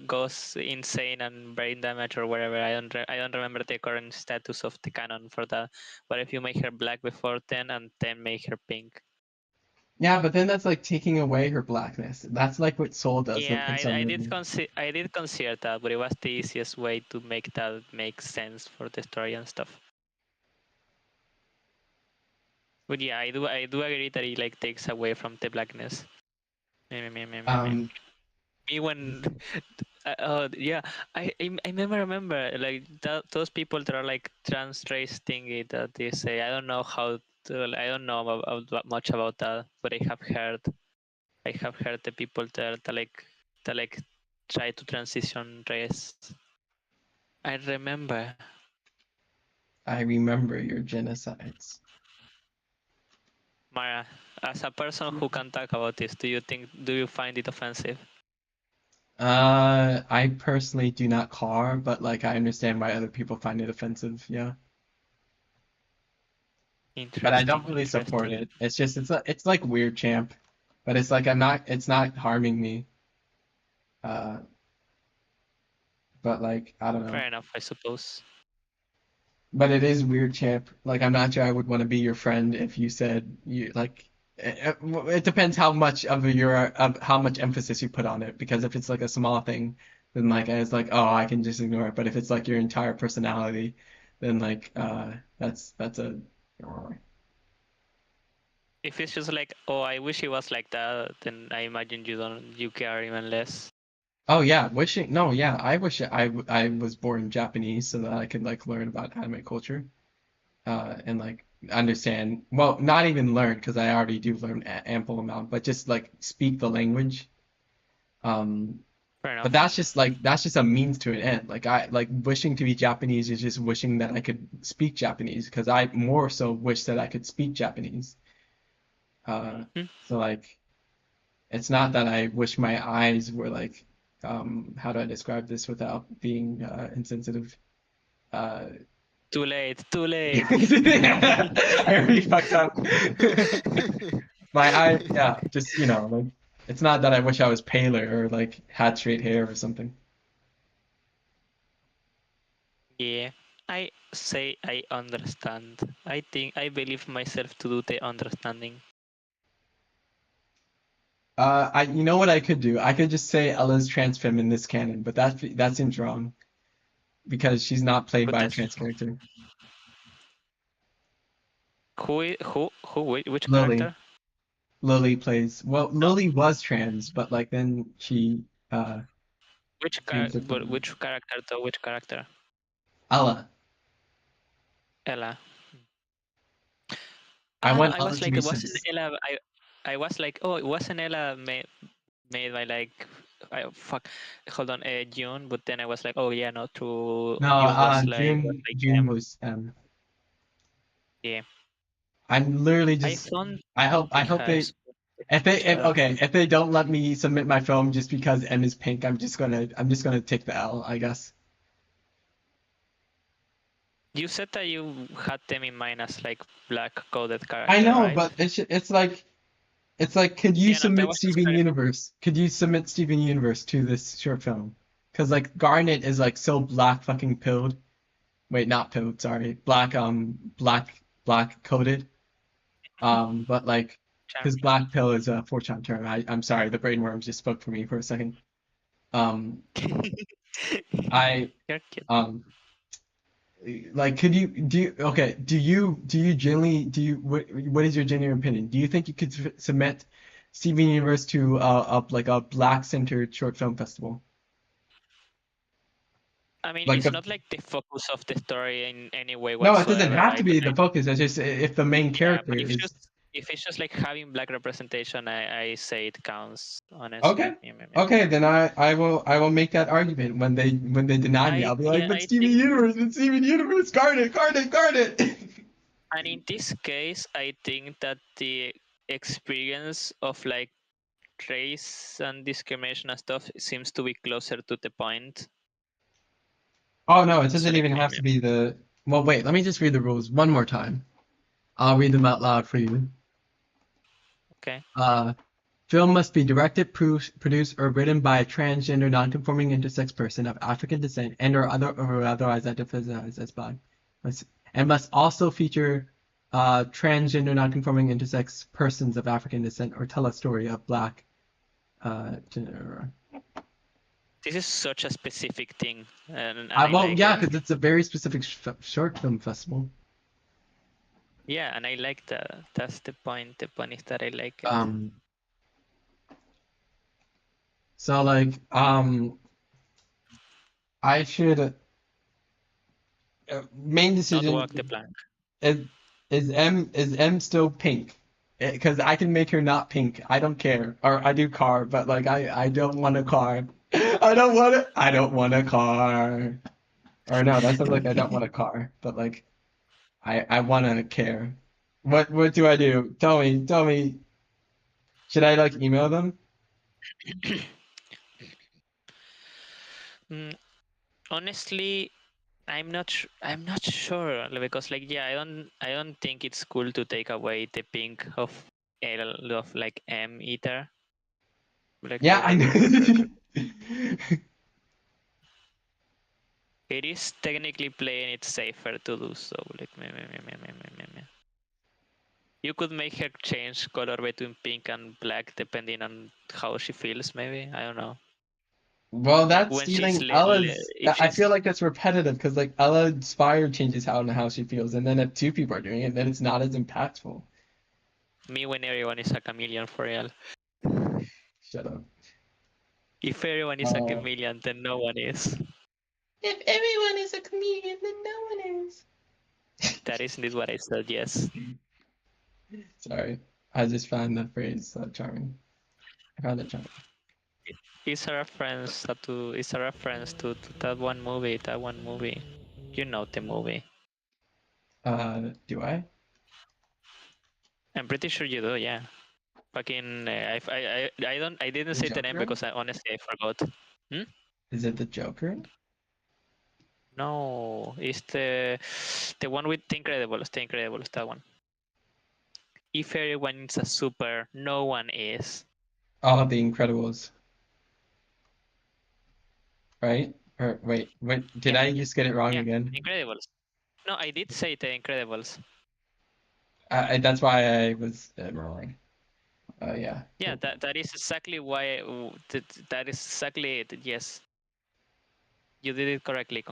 goes insane and brain damage or whatever? I don't remember the current status of the canon for that. What if you make her black before 10 and then make her pink? Yeah, but then that's like taking away her blackness. That's like what Soul does Yeah, in some movies. I did consider that, but it was the easiest way to make that make sense for the story and stuff. But yeah, I do agree that it like takes away from the blackness. Um, Me when oh yeah, I remember like those people that are like trans race thingy that they say. I don't know how to, I don't know much about that, but I have heard the people that like try to transition race. I remember. I remember your genocides. Mara, as a person who can talk about this, do you find it offensive? I personally do not car, but like I understand why other people find it offensive. Yeah, but I don't Interesting, really support interesting. it. It's just it's like weird champ, but it's like it's not harming me. Uh, but like I don't know. Fair enough, I suppose. But it is weird, champ. Like, I'm not sure I would want to be your friend if you said you like. It depends how much of how much emphasis you put on it. Because if it's like a small thing, then like it's like, oh, I can just ignore it. But if it's like your entire personality, then like that's a. If it's just like, oh, I wish it was like that, then I imagine you care even less. Oh yeah, wishing. No, yeah, I wish I was born Japanese so that I could like learn about anime culture. And like understand, well, not even learn because I already do learn ample amount, but just like speak the language. Um, Fair but enough. that's just a means to an end. Like I like wishing to be Japanese is just wishing that I could speak Japanese because I more so wish that I could speak Japanese. Hmm. So like it's not that I wish my eyes were like how do I describe this without being insensitive? Uh, Too late, too late. I already fucked up. My eye, yeah, just like it's not that I wish I was paler or like had straight hair or something. Yeah, I say I understand. I believe myself to do the understanding. You know what I could do? I could just say Ella's trans femme in this canon, but that seems wrong because she's not played But by a that's trans character. which Lily. character? Lily plays, well, No, Lily was trans, but like then she changed her but pronouns. which character though? Which character? Ella. Ella. I Ah no, want I Ella was to like, be it wasn't cis. Ella. I was like, oh, it wasn't Ella made by like, I fuck, hold on, June. But then I was like, oh yeah, no, true. No, June was June like June was yeah. I'm literally I just found I it hope has if they don't let me submit my film just because M is pink, I'm just gonna take the L, I guess. You said that you had them in mind as like black coded I character, know, right? but it's like could you Yeah, no, that submit was just Steven Universe? Could you submit Steven Universe to this short film? Because like Garnet is like so black fucking pilled. Wait, not pilled, sorry. Black coded. But like because black pill is a 4chan term. I'm sorry, the brainworms just spoke for me for a second. Um I You're cute. um like could you do you okay do you generally do you what is your genuine opinion, do you think you could submit Steven Universe to like a black centered short film festival, I mean, like it's a not like the focus of the story in any way no, it doesn't whatsoever, have to right? But be the focus, it's just if the main yeah, character but is if it's just like having black representation, I say it counts, honestly. okay. Okay, then I will make that argument when they deny me. I'll be like, but I think, Steven Universe, guard it. and in this case, I think that the experience of like race and discrimination and stuff seems to be closer to the point. Oh no, it So doesn't like, even have to be well, wait, let me just read the rules one more time. I'll read them out loud for you. okay. Uh, Film must be directed, produced, or written by a transgender, non-conforming intersex person of African descent or otherwise identifies as black, and must also feature transgender, non-conforming intersex persons of African descent or tell a story of black gender. This is such a specific thing, and I Well, like yeah, it. because it's a very specific short film festival. Yeah, and I like that. That's the point. The point is that I like it. Um, so like, I should main Not walk the decision plank. is is M still pink? Because I can make her not pink. I don't care. Or I do car, but like I don't want a car. I don't want a car. Or no, that sounds like I don't want a car. But like I want to care. What do I do? Tell me. Should I like email them? Mm, honestly, I'm not sure because like yeah, I don't think it's cool to take away the pink of L of like M either. Like Yeah, I know. it is technically playing it safer to do so. Like me. You could make her change color between pink and black depending on how she feels. Maybe I don't know. Well, Like that's when she's stealing Ella's. if I feel she's like that's repetitive because like Ella's fire changes how and how she feels, and then if two people are doing it, then it's not as impactful. me when everyone is a chameleon for real. Shut up. If everyone is a Uh, chameleon, then no one is. if everyone is a comedian, then no one is. That is indeed what I said. Yes. Sorry, I just found that phrase charming. I found it charming. It's a reference to that one movie. That one movie. You know the movie. Do I? I'm pretty sure you do. Yeah. Fucking. I didn't The say the name Joker? because honestly I forgot. Hmm? Is it the Joker? No, it's the one with the Incredibles. The Incredibles. That one. If everyone is a super, no one is. Oh, The Incredibles, right? Or wait, did Yeah. I just get it wrong Yeah. again? Incredibles. No, I did say the Incredibles. That's why I was wrong. Yeah, Yeah, cool. that is exactly why that is exactly it. Yes, you did it correctly.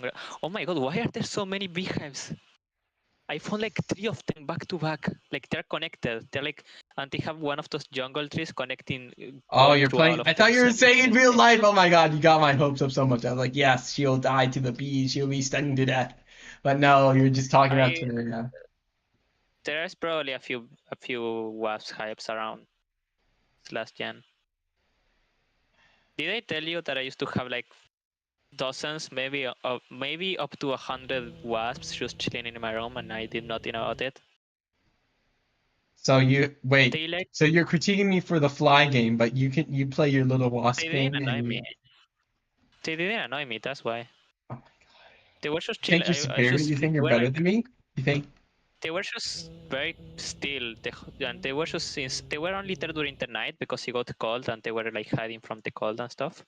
Oh my god, why are there so many beehives? I found like 3 of them back to back. Like they're connected. They're like, and they have one of those jungle trees connecting, Oh, going you're through all playing. of I them thought you were saying in real simultaneously. life. Oh my god, you got my hopes up so much. I was like, yes, she'll die to the bees. She'll be stung to death. But no, you're just talking about I Terraria. There's probably a few wasp hypes around last gen. Did I tell you that I used to have like dozens, maybe up to 100 wasps just chilling in my room, and I did nothing about it? So you wait. They like So you're critiquing me for the fly game, but you play your little they wasp didn't game annoy and me. you. They didn't annoy me. That's why Oh my god. they were just You chill. think you're I superior? just You think they you're were better like than me? You think they were just very still. And they were just since they were only there during the night because it got cold and they were like hiding from the cold and stuff.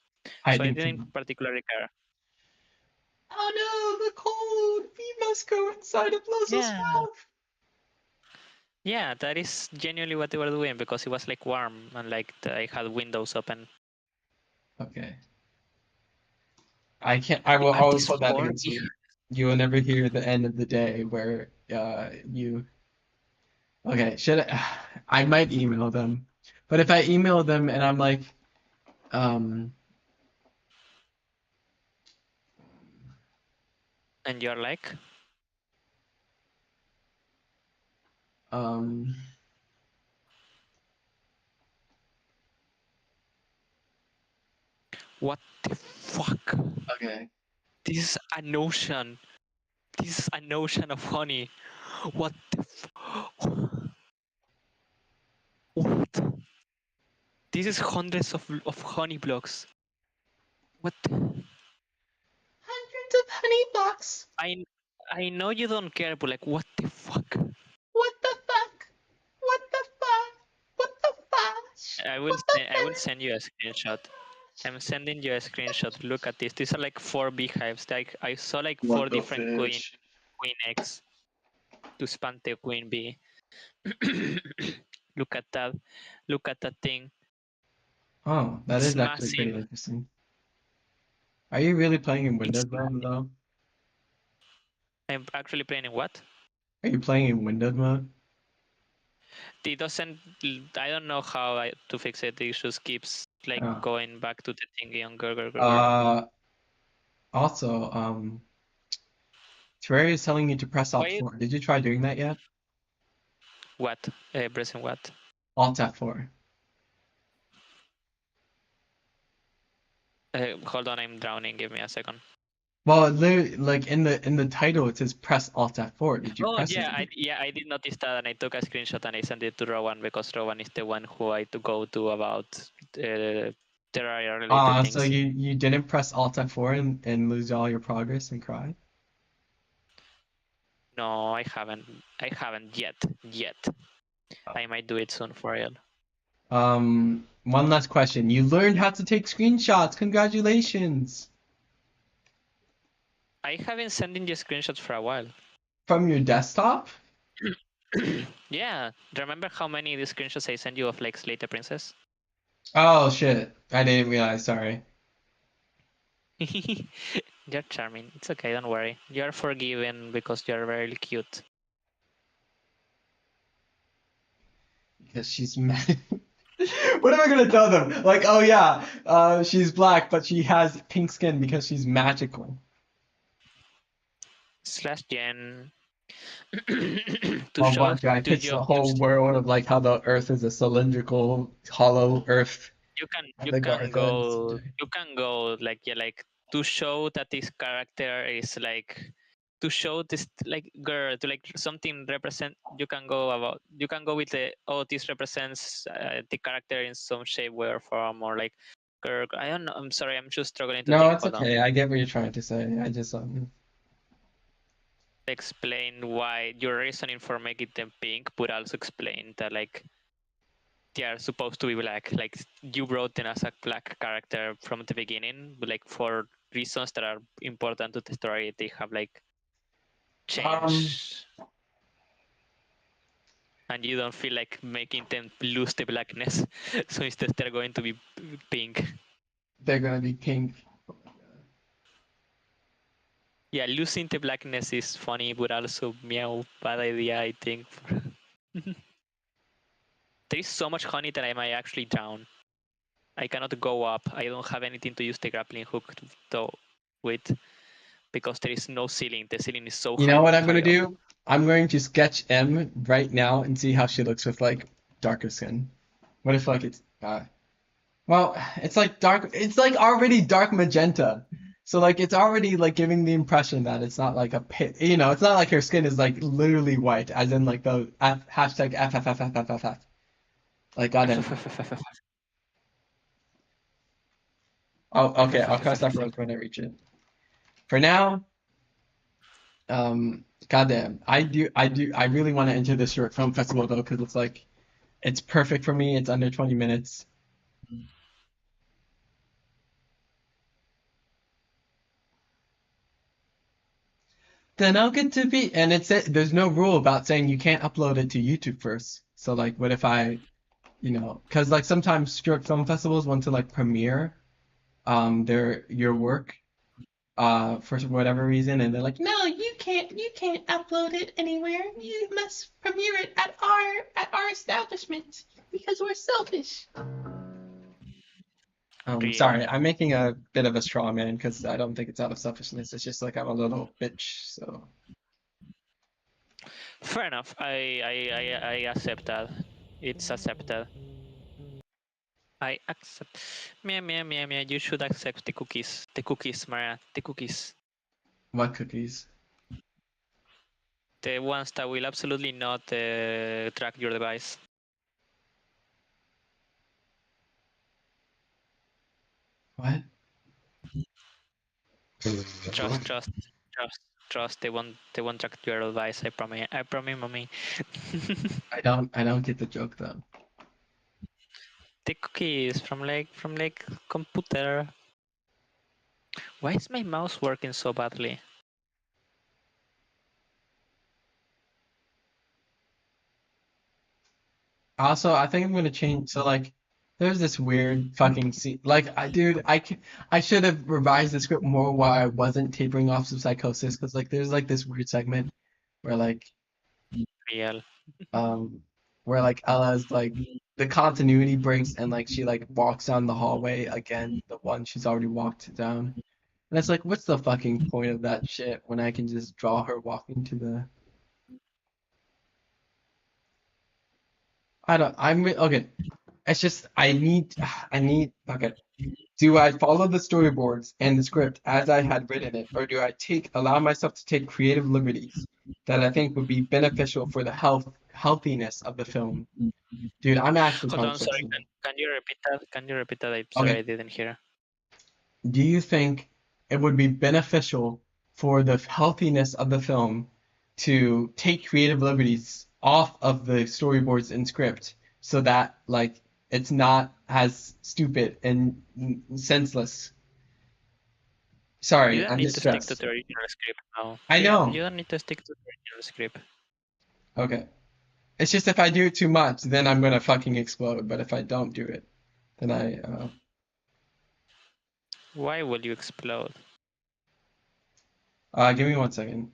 So I hiding didn't from? particularly care. Oh no, the cold. We must go inside of Lozo's Yeah, mouth. yeah, that is genuinely what they were doing because it was like warm and like I had windows open. Okay. I can't. I Why will are always these hold that four against you. You will never hear the end of the day where you. Okay, should I might email them, but if I email them and I'm like, um, and you're like, um, what the fuck? okay, This is an ocean. This is an ocean of honey. What the what? This is hundreds of honey blocks. What? hundreds of honey blocks. I I know you don't care, but like, what the fuck? What the fuck? What the fuck? What the fuck? What the I will send you a screenshot. I'm sending you a screenshot. Look at this. These are like 4 beehives. Like I saw like What four the different fish? queen eggs to span the queen bee. Look at that. Look at that thing. Oh, that It's is actually pretty massive. interesting. Are you really playing in It's Windows though? I'm actually playing in what? Are you playing in windowed mode? It doesn't. I don't know how to fix it. It just keeps like Oh. going back to the thingy on grr. Uh, Also, Terraria is telling you to press Alt Why? 4. Did you try doing that yet? What? Pressing what? Alt F4. Hold on, I'm drowning. Give me a second. Well, literally, like in the title, it says press Alt F4. Did you Oh press yeah, it? I did notice that, and I took a screenshot and I sent it to Rowan because Rowan is the one who I to go to about Terraria related So things. you didn't press Alt F4 and lose all your progress and cry? No, I haven't. I haven't yet. Yet. I might do it soon for real. One last question. You learned how to take screenshots. Congratulations. I have been sending you screenshots for a while. From your desktop? Yeah. Remember how many of the screenshots I sent you of like Slater Princess? Oh shit. I didn't realize, sorry. You're charming. It's okay, don't worry. You're forgiven because you're very cute. Because she's mad. What am I gonna tell them? Like, oh yeah, she's black, but she has pink skin because she's magical. Slash Jen. to Oh, show but I to pitched you, the whole world of like how the Earth is a cylindrical, hollow Earth, and the Garthens. you can go like yeah, like to show that this character is like to show this like girl to like something represent you can go with the oh this represents the character in some shape way or form or like girl I don't know, I'm sorry, I'm just struggling to No, think. it's Hold on. okay. I get what you're trying to say. I just Explain why your reasoning for making them pink, but also explain that like they are supposed to be black. Like you wrote them as a black character from the beginning, but like for reasons that are important to the story, they have like um, changed, and you don't feel like making them lose the blackness. So instead, they're going to be pink. they're gonna be pink. Yeah, losing the blackness is funny, but also meow bad idea. I think. There is so much honey that I might actually drown. I cannot go up. I don't have anything to use the grappling hook to, with because there is no ceiling. The ceiling is so You know what I'm high gonna up. do? I'm going to sketch M right now and see how she looks with like darker skin. What if like it's well, it's like dark. It's like already dark magenta. So like it's already like giving the impression that it's not like a pit. You know, it's not like her skin is like literally white, as in like the hashtag FFFFFFF. Like goddamn. Oh, okay. I'll cross that bridge when I reach it. For now, goddamn. I really want to enter this short film festival though, because it's like it's perfect for me. It's under 20 minutes. Then I'll get to be, and there's no rule about saying you can't upload it to YouTube first. So like, what if I, because like sometimes short film festivals want to like premiere your work for whatever reason, and they're like, no, you can't upload it anywhere. You must premiere it at our establishment because we're selfish. Sorry, Really? I'm making a bit of a straw man because I don't think it's out of selfishness. It's just like I'm a little bitch, so. Fair enough. I accept that. It's accepted. I accept. Meow meow meow meow. You should accept the cookies. The cookies, Maria. The cookies. What cookies? The ones that will absolutely not track your device. What? Trust, trust, trust, trust. They won't track your device. I promise. I promise, mommy. I don't get the joke though. The cookies from like computer. Why is my mouse working so badly? Also, I think I'm gonna change. So like, there's this weird fucking scene. Like, dude, I should have revised the script more while I wasn't tapering off some psychosis, because like, there's like this weird segment where like, Real. where like Ella's like the continuity breaks and like she like walks down the hallway again, the one she's already walked down. And it's like, what's the fucking point of that shit when I can just draw her walking to the. Okay. It's just okay. Do I follow the storyboards and the script as I had written it, or do I allow myself to take creative liberties that I think would be beneficial for the healthiness of the film? Dude, I'm actually Hold on, sorry. conflicted. Can you repeat that? Can you repeat that? I'm sorry, Okay. I didn't hear. Do you think it would be beneficial for the healthiness of the film to take creative liberties off of the storyboards and script so that like it's not as stupid and senseless? You Sorry, don't I'm need to stick to distressed. the original script now. I You know. don't need to stick to the original script. Okay. It's just if I do it too much, then I'm gonna fucking explode. But if I don't do it, then Why will you explode? give me 1 second.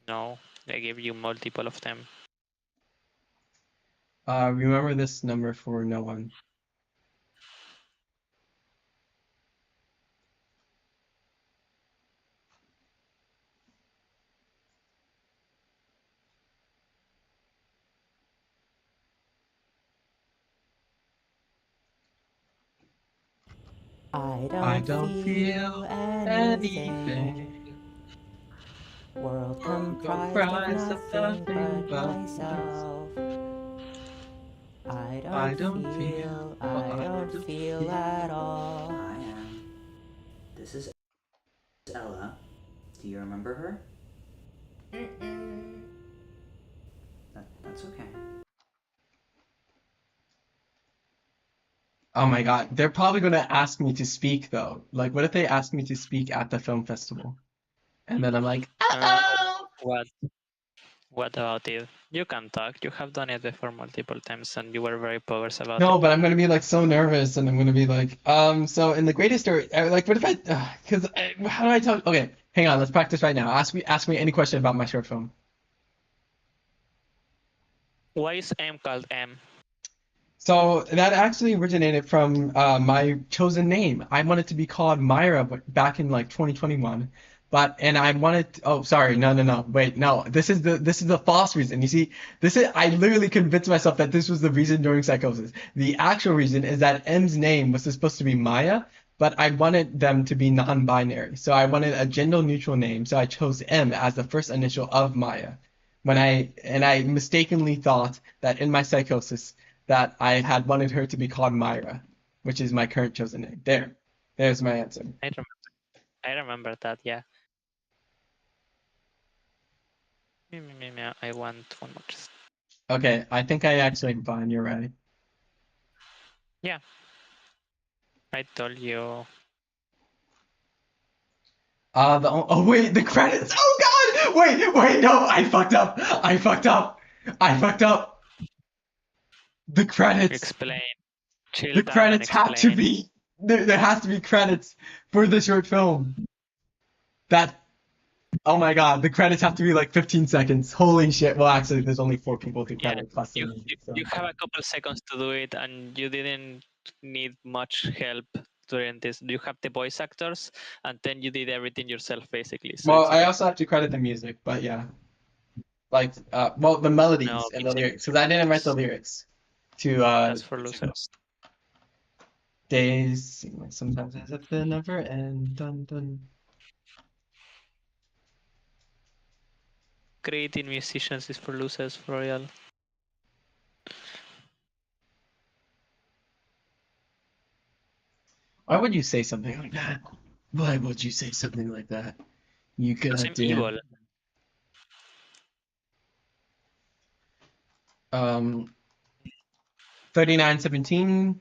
No, I gave you multiple of them. Remember this number for no one. I I don't don't feel feel anything. anything. World Comprised comprised of of nothing nothing but but myself. I don't feel. I don't feel at all. I am. This is Ella. Do you remember her? That's okay. Oh my God, they're probably gonna ask me to speak though. Like, what if they ask me to speak at the film festival? And then I'm like, uh-oh! What? What about it? You can talk. You have done it before multiple times, and you were very powerful about No, it. but I'm gonna be like so nervous, and I'm gonna be like, so in the greatest story, like, what if because how do I tell? Okay, hang on, let's practice right now. Ask me any question about my short film. Why is M called M? So that actually originated from my chosen name. I wanted to be called Myra back in like 2021, and I wanted. Oh, sorry, no, wait, no. This is the false reason. You see, I literally convinced myself that this was the reason during psychosis. The actual reason is that M's name was supposed to be Maya, but I wanted them to be non-binary. So I wanted a gender-neutral name. So I chose M as the first initial of Maya. I mistakenly thought that in my psychosis that I had wanted her to be called Myra, which is my current chosen name. There's my answer. I remember that. Yeah. I want one more. Okay, I think I actually am fine. You're right. Yeah. I told you. Oh wait, the credits. Oh God! Wait, no, I fucked up. The credits. Explain. Chill The down and credits have to explain. be. There has to be credits for the short film. Oh my God, the credits have to be like 15 seconds. Holy shit. Well, actually, there's only 4 people to Yeah, credit plus you, me. you, So. you have a couple seconds to do it, and you didn't need much help during this. You have the voice actors, and then you did everything yourself, basically. So Well, it's I okay. also have to credit the music, but yeah. Like, the melodies No, and the lyrics, because I didn't write the lyrics to That's for losers. Days seem like sometimes as if they never end. Dun dun. Creating musicians is for losers, for real. Why would you say something like that? Why would you say something like that? You Because I'm evil. goddamn. 3917.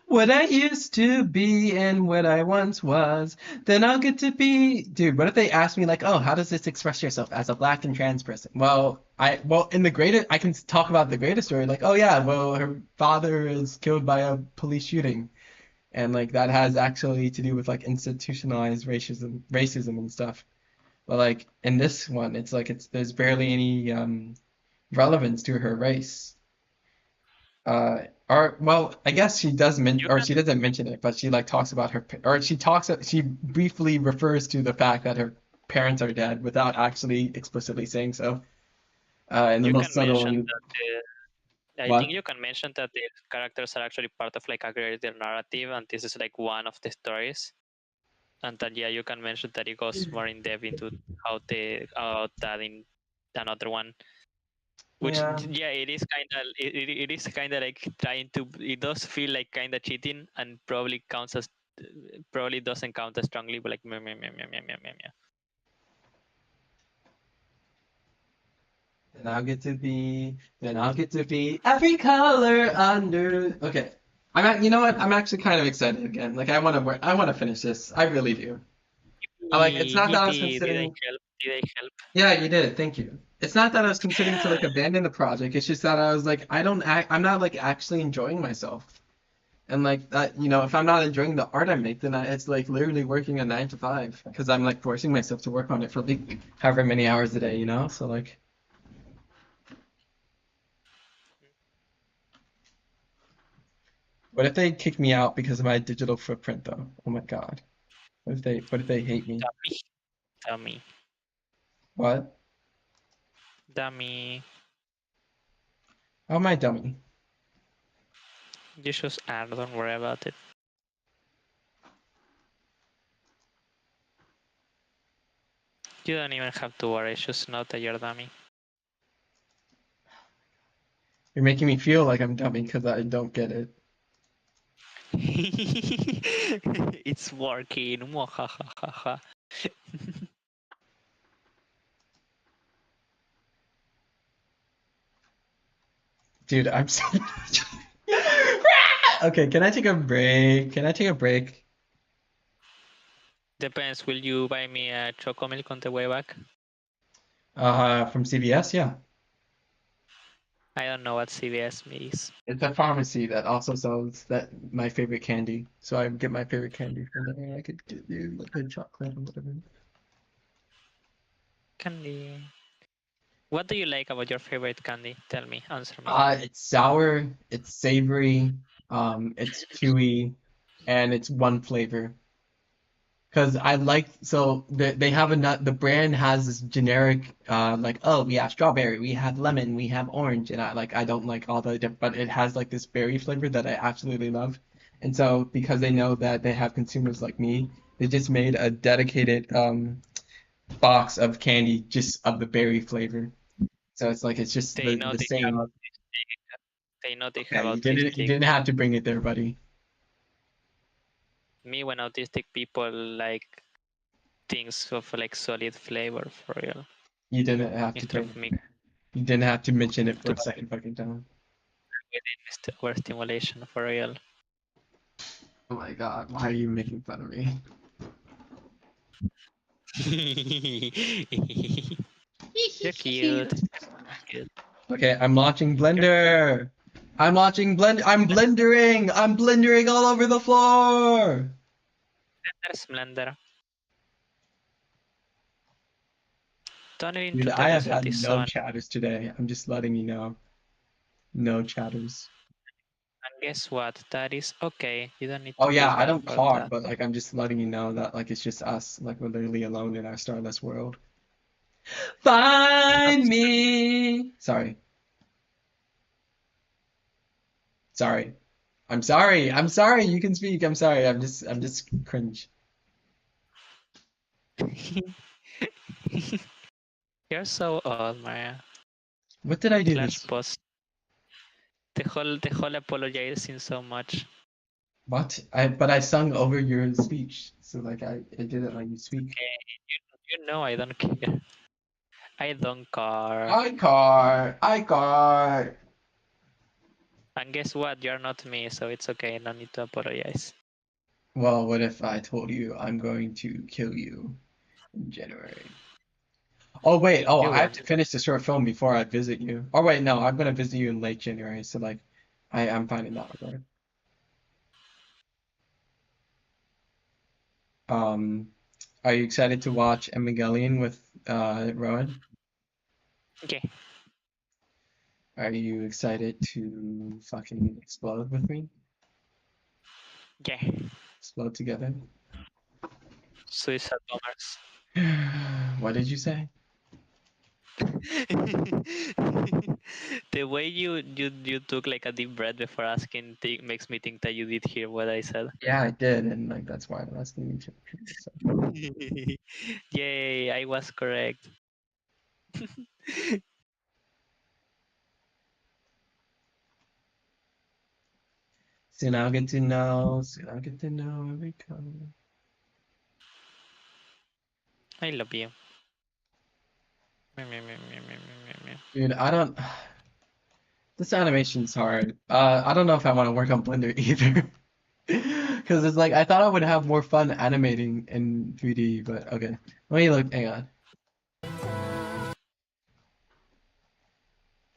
What I used to be and what I once was, then I'll get to be. Dude, what if they ask me like, oh, how does this express yourself as a black and trans person? In the greatest, I can talk about the greatest story, like, oh yeah, well, her father is killed by a police shooting, and like that has actually to do with like institutionalized racism and stuff. But like in this one, it's like it's there's barely any relevance to her race. Or well, I guess she does You or can she doesn't mention it, but she like talks about or she briefly refers to the fact that her parents are dead without actually explicitly saying so. In the you most can subtle mention and that I think what? you can mention that the characters are actually part of like a greater narrative, and this is like one of the stories. And that yeah, you can mention that it goes more in depth into how they about that in another one. Which Yeah. yeah, it is kind of it is kind of like trying to. It does feel like kind of cheating, and probably counts as probably doesn't count as strongly, but like meh, meh, meh, meh, meh, meh, meh, meh. Then I'll get to be every color under. Okay. You know what? I'm actually kind of excited again. Like I want to finish this. I really do. I like it's not that I was Yippee! Did I considering. help? Did I help? Yeah, you did. Thank you. It's not that I was considering to like abandon the project. It's just that I was like I'm not like actually enjoying myself. And like that, if I'm not enjoying the art I make, then it's like literally working a 9 to 5 because I'm like forcing myself to work on it for like however many hours a day. So like, what if they kick me out because of my digital footprint though? Oh my God. What if they hate me? Dummy, dummy, What? dummy. How am I dummy? You just add. Don't worry about it. You don't even have to worry. Just know that you're dummy. You're making me feel like I'm dummy because I don't get it. It's working. Mwahahaha. Dude, I'm so Okay, can I take a break? Can I take a break? Depends. Will you buy me a choco milk on the way back? From CVS, yeah. I don't know what CVS means. It's a pharmacy that also sells my favorite candy. So I get my favorite candy from there. I could get you like a chocolate or whatever. Candy. What do you like about your favorite candy? Tell me. Answer me. It's sour, it's savory, it's chewy, and it's one flavor. Because I like so they have a nut. The brand has this generic like, oh, we have strawberry, we have lemon, we have orange, and I don't like all the different, but it has like this berry flavor that I absolutely love. And so because they know that they have consumers like me, they just made a dedicated box of candy just of the berry flavor. So it's like it's just They know the they have same. autistic. They know they have Okay, you autistic. didn't have to bring it there, buddy. Me, when autistic people like things of like solid flavor for real, You didn't have to instead bring of me it. You didn't have to mention it for to a second fucking time. overstimulation for real. Oh my God, why are you making fun of me? You're cute. Cute. Okay, I'm launching You're Blender. I'm launching Blend. I'm blendering. I'm blendering all over the floor. Splendor. Turn it Dude, into I have Teresa had the no sun. chatters today. I'm just letting you know. No chatters. And guess what? That is okay. You don't need Oh to feel yeah, I bad don't for talk, that. but like I'm just letting you know that like it's just us. Like we're literally alone in our starless world. Find That's me. Sorry. Sorry. I'm sorry. I'm sorry. You can speak. I'm sorry. I'm just cringe. You're so old, Maria. What did I do Slash this? post. The whole apologizing so much. What? But I sung over your speech, so like I didn't let you speak. Okay, you know I don't care. I don't care. I car. And guess what? You're not me, so it's okay. No need to apologize. Well, what if I told you I'm going to kill you in January? Oh wait, oh You I have won't. to finish the short film before I visit you. Oh wait, no, I'm gonna visit you in late January, so like I'm fine in that regard. Are you excited to watch Evangelion with Rowan? Okay. Are you excited to fucking explode with me? Yeah. Explode together? Suicide bombers. What did you say? The way you took like a deep breath before asking makes me think that you did hear what I said. Yeah, I did, and like that's why I'm asking you to. So. Yay, I was correct. Soon I'll get to know. Soon I'll get to know every color. I love you. Me, me, me, me, me, me, me. Dude, I don't. This animation's hard. I don't know if I want to work on Blender either. Because it's like, I thought I would have more fun animating in 3D, but okay. Let me look, hang on.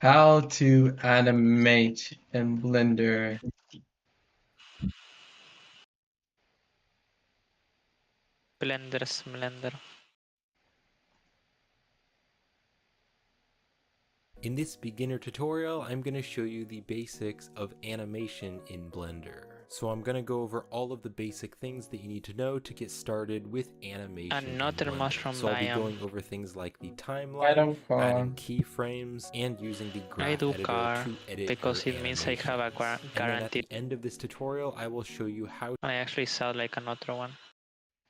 How to animate in Blender. Blender. In this beginner tutorial, I'm going to show you the basics of animation in Blender. So I'm going to go over all of the basic things that you need to know to get started with animation Another in Blender. mushroom So I'll be biome. going over things like the I timeline, don't adding care. keyframes, and using the I graph do editor care to edit because your it means I have a animations. And then at guaranteed. the end of this tutorial, I will show you how I actually saw like another one.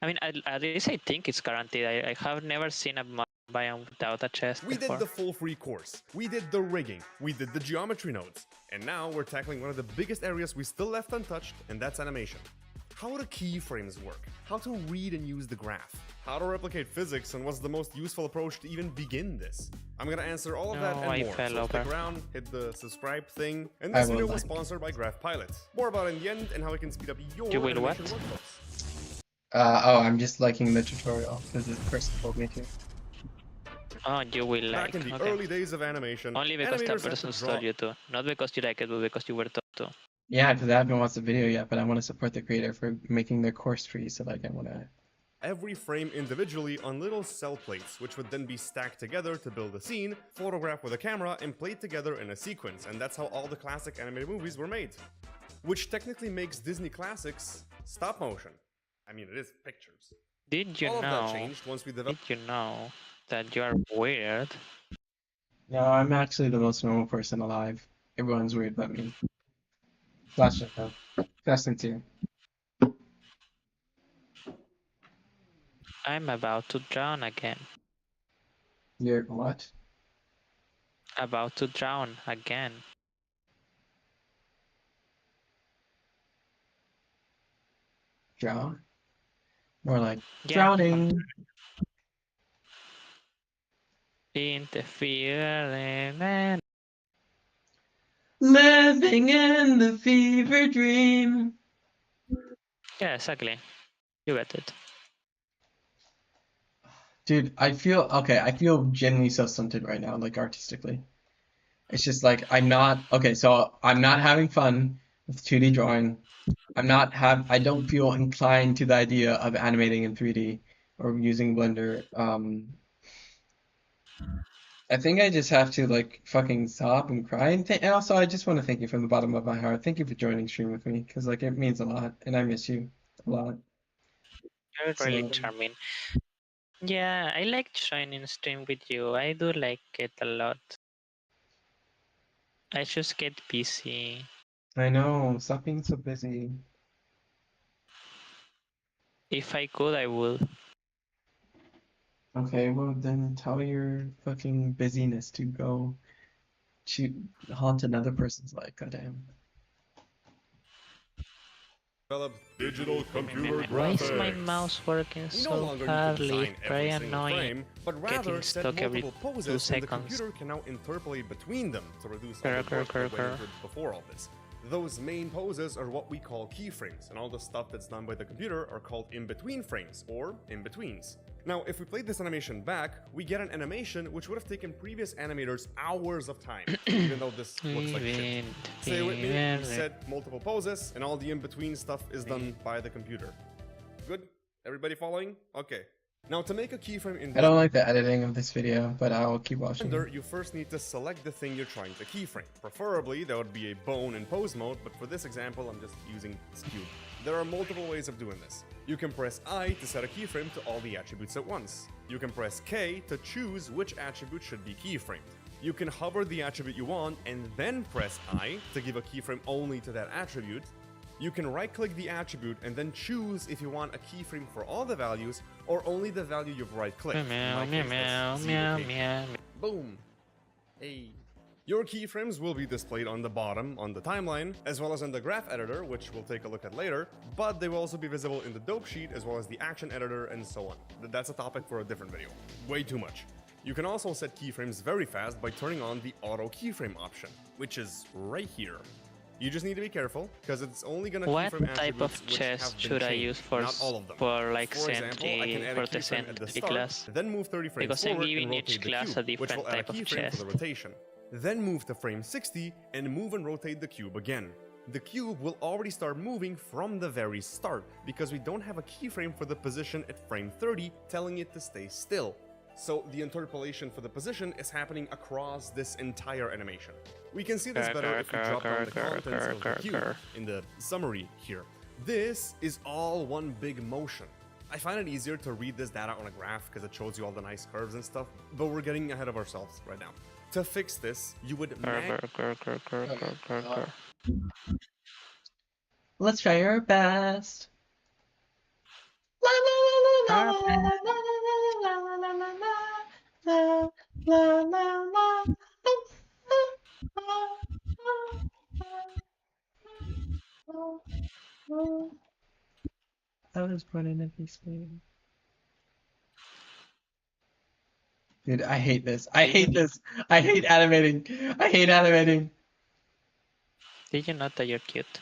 I mean, at least I think it's guaranteed. I have never seen a biome without a chest We before. did the full free course, we did the rigging, we did the geometry nodes, and now we're tackling one of the biggest areas we still left untouched, and that's animation. How do keyframes work? How to read and use the graph? How to replicate physics, and what's the most useful approach to even begin this? I'm gonna answer all of that No, and I more, fell so stick over. around, hit the subscribe thing, and I this will video was like. sponsored by Graph Pilot. More about it in the end, and how it can speed up your You will what? animation workflows. Oh, I'm just liking the tutorial because the person told me to. Oh, you will like. Back in the Okay. early days of animation, Only because that animators had person to draw told you to. Not because you like it, but because you were told to. Yeah, because I haven't watched the video yet, but I want to support the creator for making their course free, so like I want to. every frame individually on little cell plates, which would then be stacked together to build a scene, photographed with a camera, and played together in a sequence, and that's how all the classic animated movies were made. Which technically makes Disney classics stop motion. I mean, it is pictures. Did you All of that know? changed once we Did developed. you know that you are weird? No, I'm actually the most normal person alive. Everyone's weird but me. Flashlight though. Flashlight too. I'm about to drown again. You're what? About to drown again. Drown? More like Yeah. drowning. Interfering and Living in the fever dream. yeah, exactly. You get it. Dude, I feel genuinely so stunted right now, like artistically. It's just like I'm not so I'm not having fun with 2D drawing. I don't feel inclined to the idea of animating in 3D or using Blender. I think I just have to like fucking sob and cry. And also, I just want to thank you from the bottom of my heart. Thank you for joining stream with me because like it means a lot, and I miss you a lot. You're really So charming. Yeah, I like joining stream with you. I do like it a lot. I just get busy. I know, stop being so busy. If I could, I would. Okay, well then tell your fucking busyness to go to haunt another person's life. Goddamn. Digital computer Why is graphics. my mouse working We no so longer need to badly? design Very every single annoying. frame, but rather Getting set stuck every multiple 2 poses, and the seconds. computer can now interpolate between them to reduce all Grr, the work grr, that grr, went into before all this. Those main poses are what we call keyframes, and all the stuff that's done by the computer are called in-between frames, or in-betweens. Now, if we played this animation back, we get an animation which would have taken previous animators hours of time, even though this looks like shit. Stay with me, we set multiple poses, and all the in-between stuff is done by the computer. Good? Everybody following? Okay. Now to make a keyframe in I don't like the editing of this video, but I'll keep watching. Blender, you first need to select the thing you're trying to keyframe. Preferably, that would be a bone in pose mode, but for this example, I'm just using this cube. There are multiple ways of doing this. You can press I to set a keyframe to all the attributes at once. You can press K to choose which attribute should be keyframed. You can hover the attribute you want and then press I to give a keyframe only to that attribute. You can right-click the attribute and then choose if you want a keyframe for all the values or only the value you've right-clicked. Meow, meow, meow, meow, meow. Boom. Hey. Your keyframes will be displayed on the bottom on the timeline, as well as in the graph editor, which we'll take a look at later, but they will also be visible in the dope sheet, as well as the action editor, and so on. That's a topic for a different video. Way too much. You can also set keyframes very fast by turning on the auto keyframe option, which is right here. You just need to be careful, because it's only gonna What keyframe type attributes of which chest have been should I changed, use for not all of them. like For example, I can sentry add for a the keyframe at the sentry start, class? then move 30 frames Because I'm forward giving and each rotate the class cube, a which different will add a type of keyframe for chest. the rotation. Then move to frame 60 and move and rotate the cube again. The cube will already start moving from the very start because we don't have a keyframe for the position at frame 30 telling it to stay still. So the interpolation for the position is happening across this entire animation. We can see this better if we drop down the contents of the cube in the summary here. This is all one big motion. I find it easier to read this data on a graph because it shows you all the nice curves and stuff, but we're getting ahead of ourselves right now. To fix this, you would Let's try our best. La la la la la la la la la la la la la. I was born in a peace baby. Dude, I hate this. I hate this. I hate animating. I hate animating. Did you know that you're cute?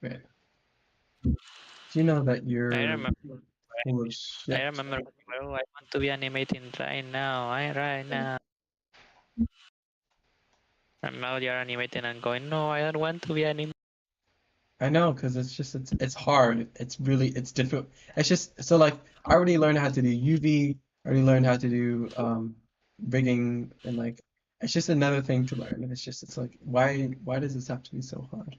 Wait. Do you know that you're I remember. full of shit? I remember. Well, I want to be animating right now. Right now. And now you're animating and going, no, I don't want to be animating. I know, because it's hard. It's difficult. It's just so like I already learned how to do UV. I already learned how to do rigging and like it's just another thing to learn. And it's like why does this have to be so hard?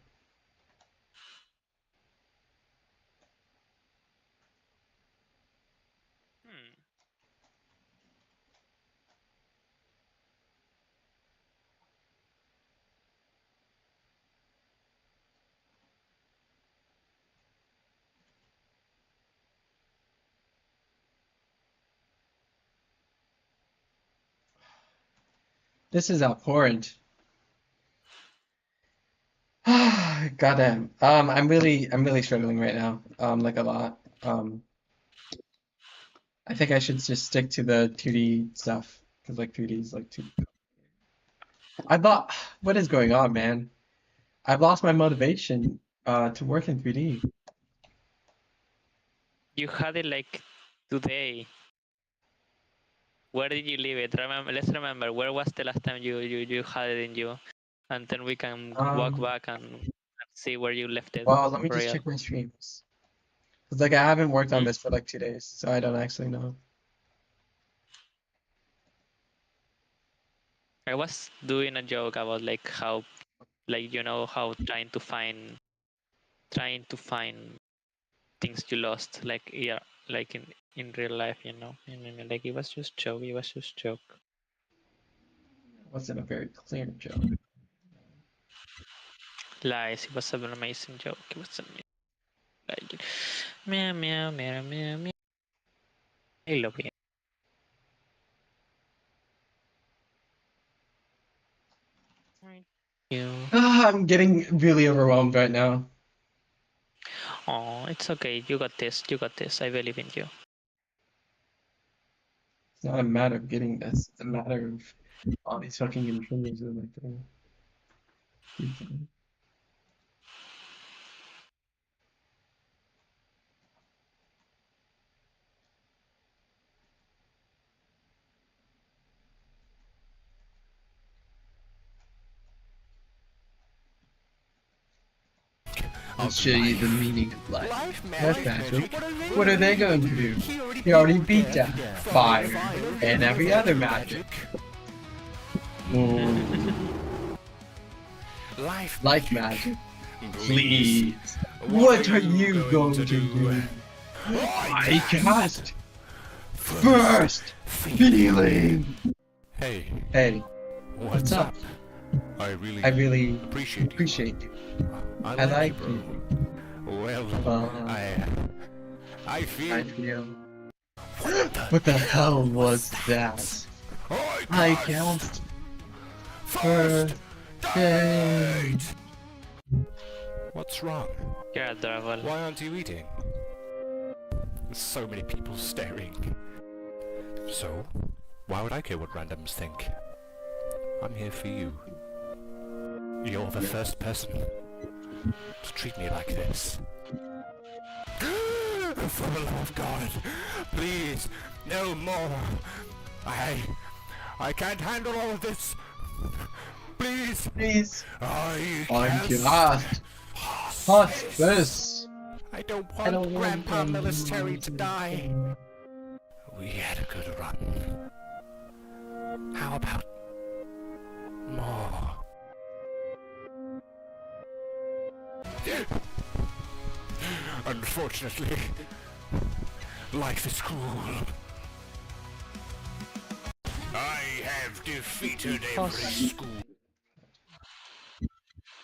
This is abhorrent. Goddamn. I'm really struggling right now. Like a lot. I think I should just stick to the 2D stuff because like 3D is like too. What is going on, man? I've lost my motivation to work in 3D. You had it like today. Where did you leave it? Let's remember. Where was the last time you had it in you, and then we can walk back and see where you left it. Well, let me for just real. check my streams. Cause like I haven't worked on this for like 2 days, so I don't actually know. I was doing a joke about like how, like how trying to find things you lost, like like in real life, like it was just joke. It was just joke. It wasn't a very clear joke. Lies. It was an amazing joke. It was amazing. Like meow meow meow meow meow. I love it. I'm getting really overwhelmed right now. Oh, it's okay. You got this. You got this. I believe in you. It's not a matter of getting this. It's a matter of all these fucking controllers are like Let's show you the meaning of life. Life Life magic. magic. What are they going to do? He already beat down fire and every other magic. Life Life magic. Please. What are you going to do? I cast first feeling. Hey, Hey, what's up? I I really appreciate you. you. I like you. Well, I feel. I feel. What the hell was that? I cast first date. What's wrong? You're adorable. Why aren't you eating? There's so many people staring. So, why would I care what randoms think? I'm here for you. You're the first person to treat me like this. For the love of God, please, no more. I can't handle all of this. Please. Please. I I'm can't. cast hospice. I don't want Grandpa Military to die. We had a good run. How about more? Unfortunately, life is cruel. I have defeated every school.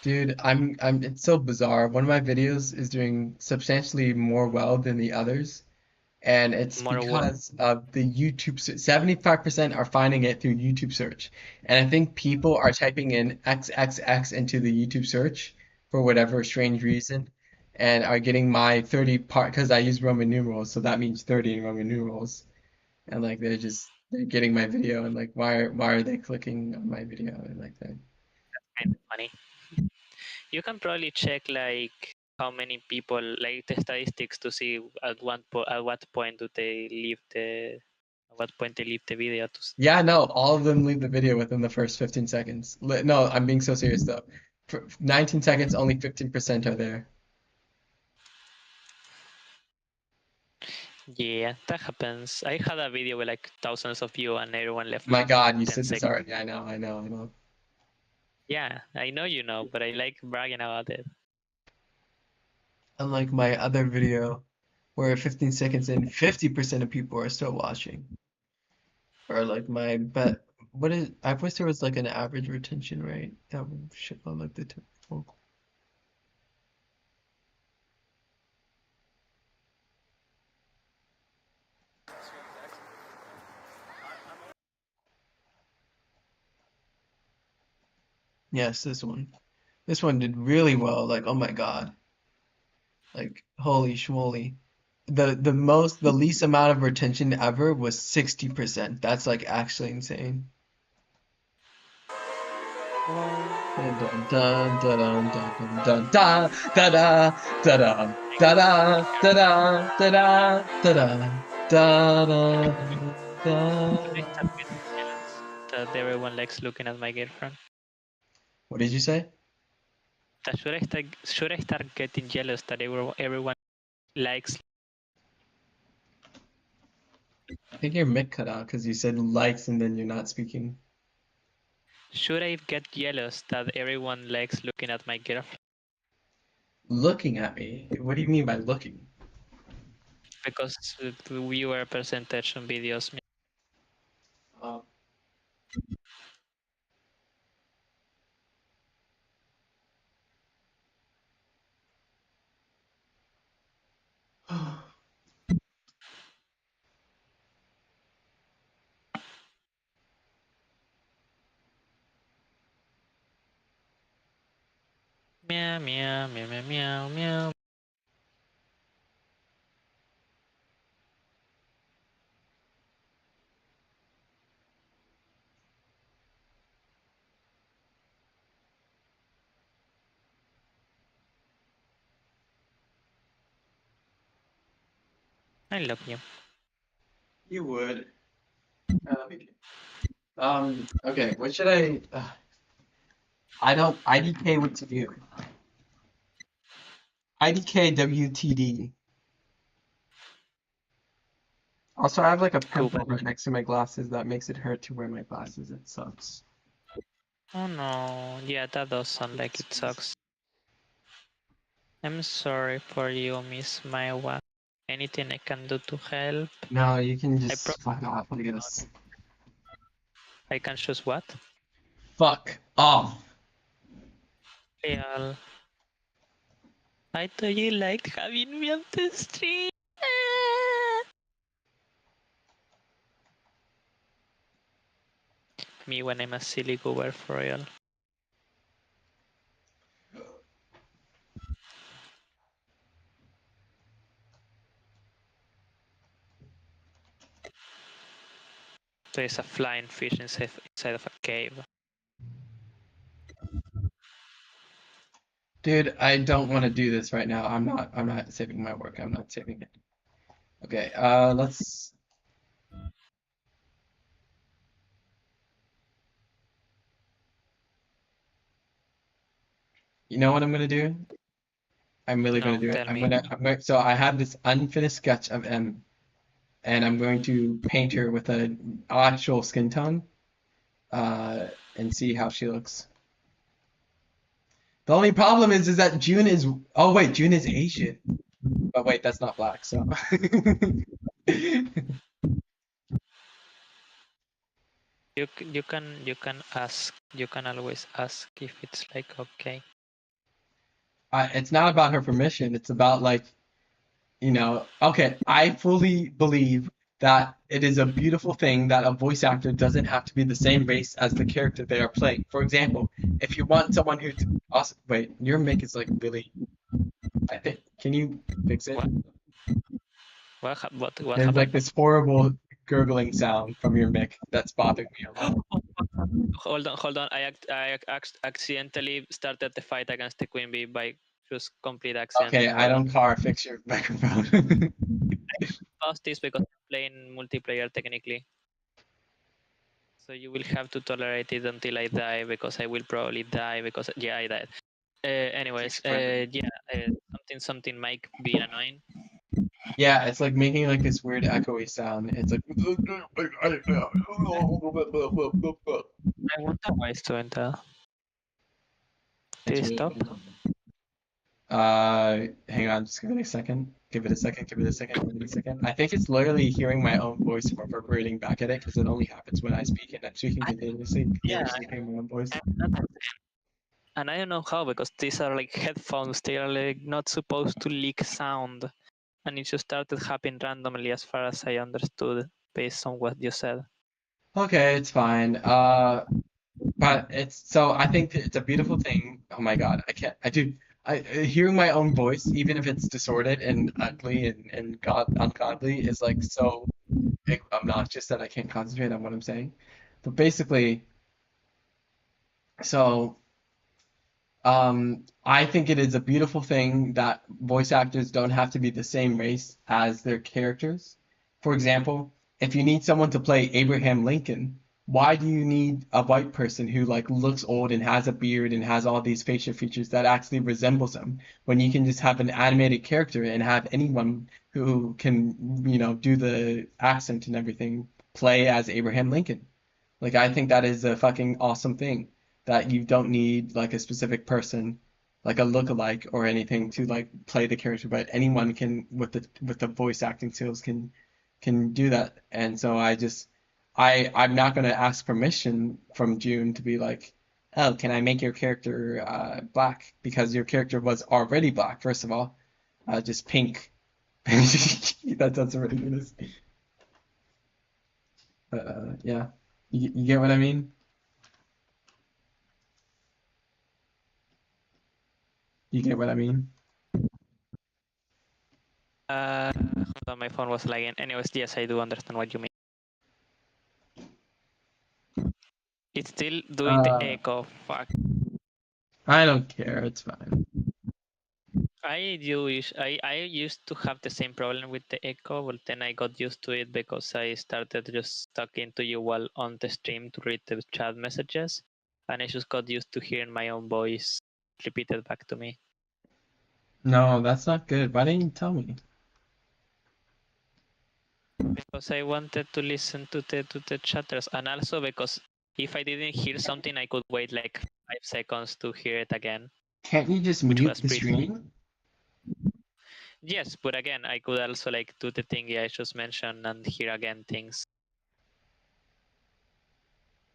Dude, it's so bizarre. One of my videos is doing substantially more well than the others, and it's More what? because of the YouTube. 75% are finding it through YouTube search, and I think people are typing in XXX into the YouTube search for whatever strange reason, and are getting my 30 part because I use Roman numerals, so that means 30 in Roman numerals, and like they're getting my video, and like why are they clicking on my video and like that. Kind of funny. You can probably check like how many people, like the statistics, to see at what point do they leave the at what point they leave the video to Yeah, no, all of them leave the video within the first 15 seconds. No, I'm being so serious though. For 19 seconds, only 15% are there. Yeah, that happens. I had a video with like thousands of views and everyone left My like God, you 10 said this seconds. already. I know. Yeah, I know you know, but I like bragging about it. Unlike my other video, where 15 seconds in, 50% of people are still watching. Or like I wish there was like an average retention rate. That would show like the typical. Yes, this one. This one did really well. Like, oh my God. Like, holy schmoly. The least amount of retention ever was 60%. That's like actually insane. Dun dun dun dun dun dun dun dun da da da da da da da da da da da da. That everyone likes looking at my girlfriend. What did you say? That should I start getting jealous that everyone likes? I think your mic cut out because you said likes and then you're not speaking. Should I get jealous that everyone likes looking at my girlfriend? Looking at me? What do you mean by looking? Because the viewer percentage on videos. Oh. Meow meow meow meow meow meow. I love you. You would. I love you. Okay, what should I don't IDK what to do. IDKWTD. Also, I have like a Cool. pimple right next to my glasses that makes it hurt to wear my glasses. It sucks. Oh no, yeah, that does sound like it sucks. I'm sorry for you, Miss Maiwa. Anything I can do to help? No, you can I just fuck off, I guess. I can choose what? Fuck off. Real. I thought you liked having me on the stream. Me when I'm a silly goober for real. There's a flying fish inside of a cave. Dude, I don't want to do this right now. I'm not saving my work. I'm not saving it. Okay, let's you know what I'm gonna do? I'm really gonna No, do it. tell me. So I have this unfinished sketch of M, and I'm going to paint her with an actual skin tone, and see how she looks. The only problem is that June is, oh wait, June is Asian. But wait, that's not black, so. You can always ask if it's like okay. It's not about her permission. It's about like, okay, I fully believe that it is a beautiful thing that a voice actor doesn't have to be the same race as the character they are playing. For example, if you want someone who's awesome, wait, your mic is like really, I think, can you fix it? What There's like happened? this horrible gurgling sound from your mic that's bothering me a lot. Hold on. I accidentally started the fight against the queen bee by just complete accident. Okay, I don't care. Fix your microphone. Pause this because I'm playing multiplayer technically. So you will have to tolerate it until I die because I will probably die because yeah, I died. Anyways, something might be annoying. Yeah, it's like making like this weird echoey sound. It's like. I wonder why it's doing that. Did It's it really stop? funny. Hang on, just give it a second. Give it a second. Give it a second. Give it a second. I think it's literally hearing my own voice reverberating back at it because it only happens when I speak and I'm speaking continuously. Yeah, Hearing my own voice. and I don't know how because these are like headphones. They are like not supposed to leak sound, and it just started happening randomly, as far as I understood, based on what you said. Okay, it's fine. But it's so I think that it's a beautiful thing. Oh my God, I can't. I do. Hearing my own voice, even if it's distorted and ugly and ungodly, is like so obnoxious that I can't concentrate on what I'm saying. But basically, so I think it is a beautiful thing that voice actors don't have to be the same race as their characters. For example, if you need someone to play Abraham Lincoln, why do you need a white person who like looks old and has a beard and has all these facial features that actually resembles him when you can just have an animated character and have anyone who can, do the accent and everything play as Abraham Lincoln? Like I think that is a fucking awesome thing that you don't need like a specific person, like a lookalike or anything to like play the character, but anyone can with the voice acting skills can do that. And so I'm not gonna ask permission from June to be like, oh, can I make your character black? Because your character was already black, first of all. Just pink. That sounds ridiculous. Yeah. You get what I mean? You get what I mean? Hold on, my phone was lagging. Anyways, yes, I do understand what you mean. It's still doing the echo. Fuck. I don't care. It's fine. I used to have the same problem with the echo, but then I got used to it because I started just talking to you while on the stream to read the chat messages, and I just got used to hearing my own voice repeated back to me. No, that's not good. Why didn't you tell me? Because I wanted to listen to the chatters, and also because if I didn't hear something, I could wait like 5 seconds to hear it again, Can't you just which mute was the pretty. stream? Yes, but again, I could also like do the thing I just mentioned and hear again things,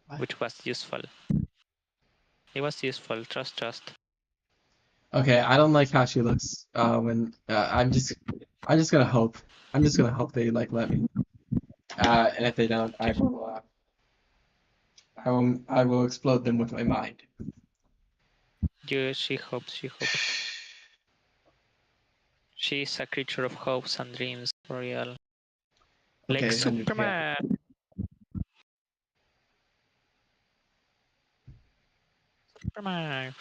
What? which was useful. It was useful. Trust. Okay, I don't like how she looks. I'm just gonna hope. I'm just gonna hope they like let me. And if they don't, I will explode them with my mind. She hopes. She's a creature of hopes and dreams for real. Like Okay, 100K. Superman. Superman.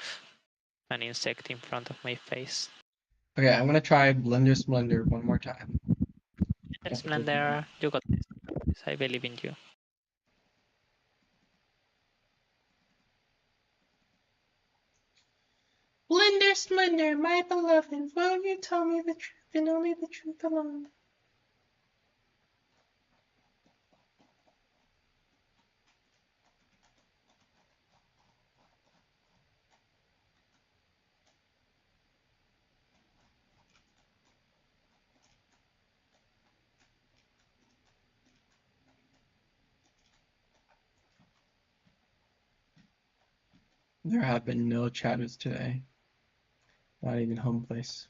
An insect in front of my face. Okay, I'm gonna try Blender Splendor one more time. There's Blender. You got this. I believe in you. Blender Splendor, my beloved, will you tell me the truth and only the truth alone? There have been no chatters today. Not even home place.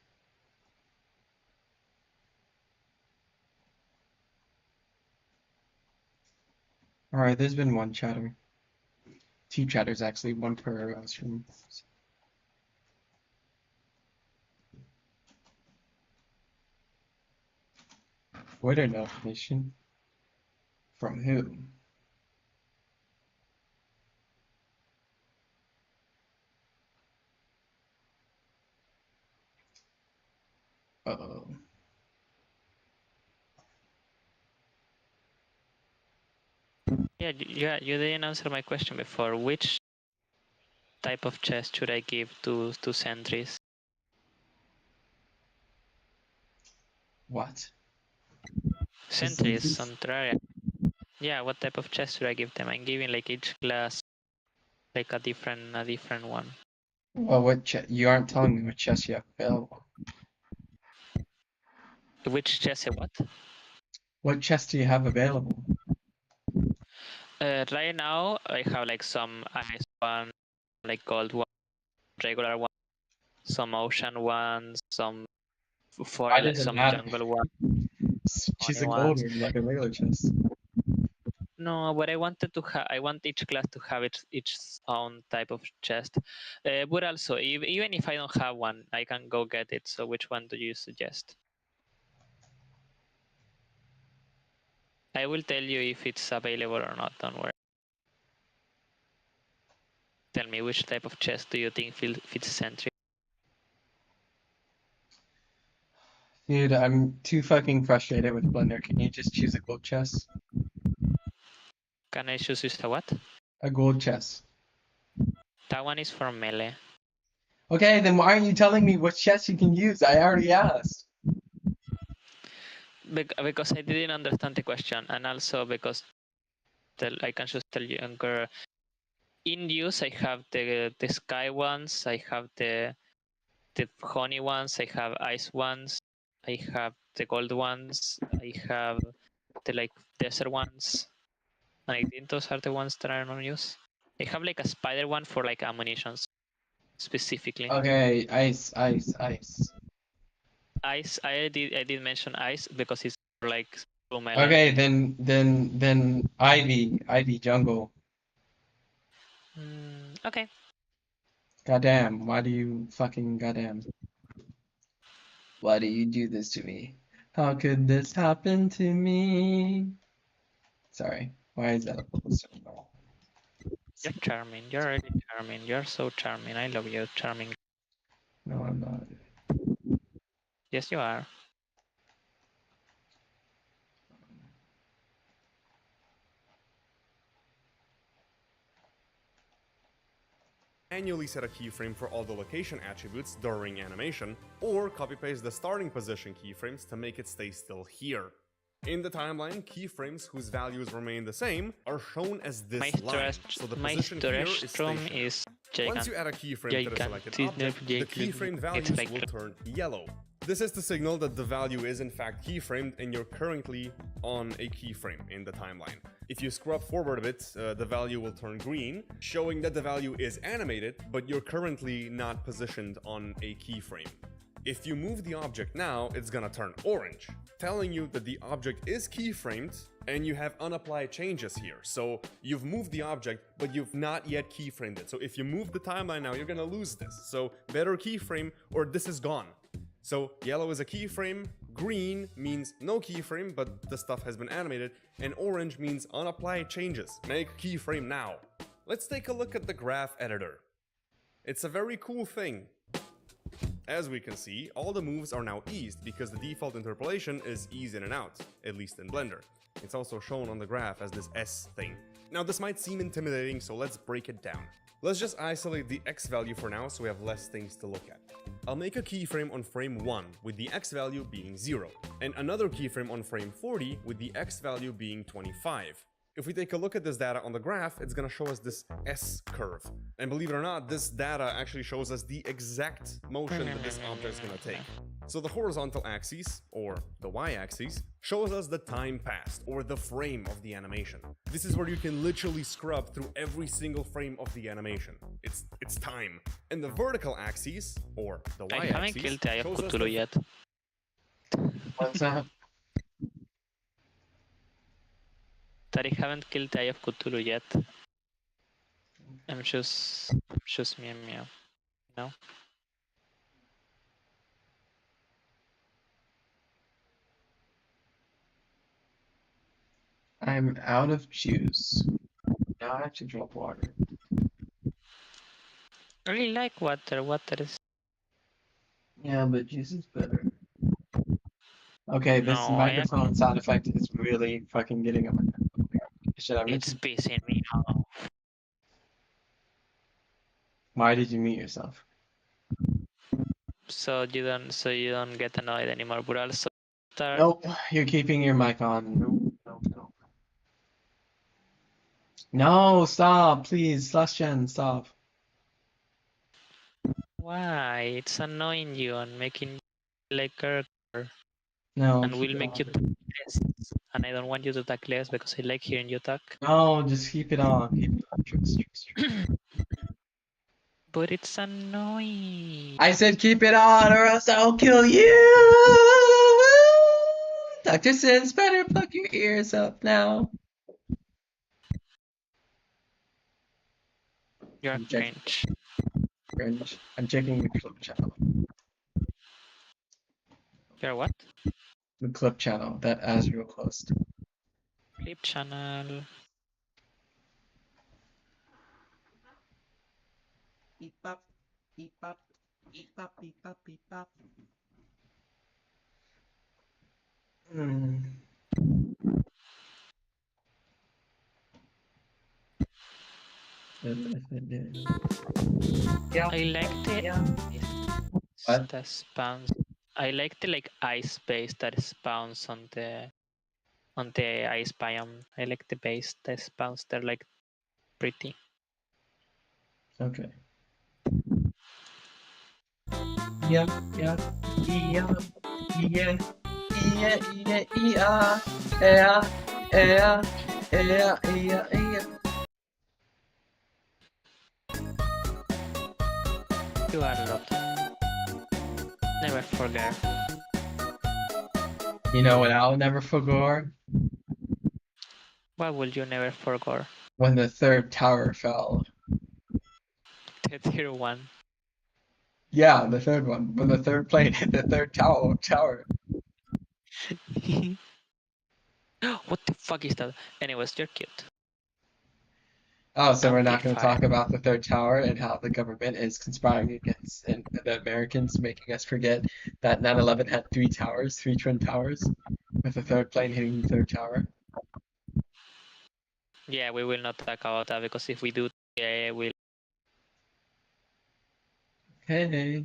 Alright, there's been one chatter. Two chatters actually, one per stream. Twitter notification? From who? Uh-oh. Yeah, you didn't answer my question before. Which type of chest should I give to sentries? What? Sentries on Terraria. Yeah, what type of chest should I give them? I'm giving like each class like a different one. Well, what chest? You aren't telling me what chest you have available. Which chest? What? What chest do you have available? Right now I have like some ice one, like gold one, regular one, some ocean ones, some Why like does it some matter? jungle one, She's honey a gold ones. one, like a regular chest. No, but I wanted to have. I want each class to have its own type of chest. But also, even if I don't have one, I can go get it. So, which one do you suggest? I will tell you if it's available or not. Don't worry. Tell me which type of chest do you think fits Sentry? Dude, I'm too fucking frustrated with Blender. Can you just choose a gold chest? Can I choose a what? A gold chest. That one is for melee. Okay, then why aren't you telling me what chest you can use? I already asked. Because I didn't understand the question, and also because I can just tell you, in use I have the sky ones, I have the honey ones, I have ice ones, I have the gold ones, I have the like desert ones, and I think those are the ones that are not used. I have like a spider one for like ammunitions specifically. Okay, ice, ice, ice. Ice, I did mention ice because it's for like blue melee. Okay, then Ivy jungle. Okay. Goddamn, why do you fucking goddamn? Why do you do this to me? How could this happen to me? Sorry, why is that a poster? You're charming. You're really charming. You're so charming. I love you, charming. No, I'm not. Yes, you are. manually set a keyframe for all the location attributes during animation, or copy-paste the starting position keyframes to make it stay still here. In the timeline, keyframes whose values remain the same are shown as this line, so the position here is stationary. is Once you add a keyframe to the selected object, the keyframe values will turn yellow. This is to signal that the value is in fact keyframed and you're currently on a keyframe in the timeline. If you scrub forward a bit, the value will turn green, showing that the value is animated, but you're currently not positioned on a keyframe. If you move the object now, it's gonna turn orange, telling you that the object is keyframed and you have unapplied changes here. So you've moved the object, but you've not yet keyframed it. So if you move the timeline now, you're gonna lose this. So better keyframe or this is gone. So yellow is a keyframe, green means no keyframe, but the stuff has been animated, and orange means unapplied changes. Make keyframe now. Let's take a look at the graph editor. It's a very cool thing. As we can see, all the moves are now eased because the default interpolation is ease in and out, at least in Blender. It's also shown on the graph as this S thing. Now this might seem intimidating, so let's break it down. Let's just isolate the X value for now so we have less things to look at. I'll make a keyframe on frame 1 with the X value being 0, and another keyframe on frame 40 with the X value being 25. If we take a look at this data on the graph, it's gonna show us this S curve. And believe it or not, this data actually shows us the exact motion that this object is gonna take. So the horizontal axis, or the y-axis, shows us the time passed, or the frame of the animation. This is where you can literally scrub through every single frame of the animation. It's time. And the vertical axis, or the y-axis, I haven't killed the Eye of shows us Cthulhu the yet. What's that? Tariq haven't killed the Eye of Cthulhu yet. I'm just meow. No. I'm out of juice. Now I have to drink water. I really like water. Water is. Yeah, but juice is better. Okay, this No, I am- microphone sound effect is really fucking getting on my nerves. Should I mute It's it? pissing me off. Why did you mute yourself? So you don't get annoyed anymore. But also start. Nope, you're keeping your mic on. Nope. No, stop, please. Gen, stop. Why? It's annoying you and making you like a No, and keep will it make you on. talk less. And I don't want you to talk less because I like hearing you talk. No, just keep it on. Keep it on. Tricks. But it's annoying. I said keep it on or else I'll kill you! Doctor says better plug your ears up now. You're I'm checking. cringe. I'm checking the clip channel. You're what? The clip channel that Azrael closed. Clip channel. Beep bop, beep bop, beep bop, beep bop, beep bop. Yeah. I like the What? that spawns. I like the like ice base that spawns on the ice biome. I like the base that spawns. They're like pretty. Okay. Yeah. You are loved. Never forget. You know what I'll never forget? Why will you never forget? When the third tower fell. The tier 1. Yeah, the third one. When the third plane hit the third tower. What the fuck is that? Anyways, you're cute. Oh, so we're not Don't going be to talk about the third tower and how the government is conspiring against the Americans, making us forget that 9/11 had 3 towers, 3 twin towers, with the third plane hitting the third tower. Yeah, we will not talk about that because if we do, yeah, we'll Hey.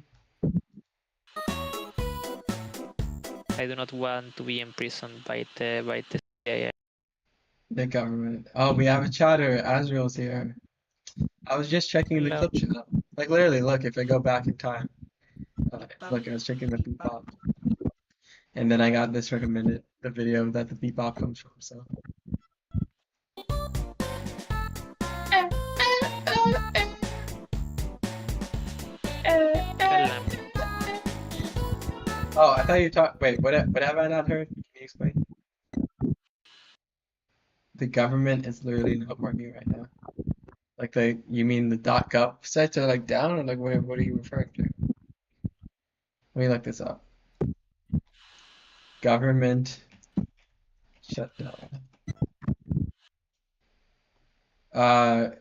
I do not want to be imprisoned by the CIA. The government. Oh, we have a chatter. Azrael's here. I was just checking the Hello. clip channel. Like literally, look, if I go back in time. Look, I was checking the bebop. And then I got this recommended, the video that the bebop comes from, so. Hello. Oh, I thought you talked. Wait, what have I not heard? Can you explain? The government is literally not working right now. Like you mean the .gov sites are like down, or like what are you referring to? Let me look this up. Government shutdown. Oh,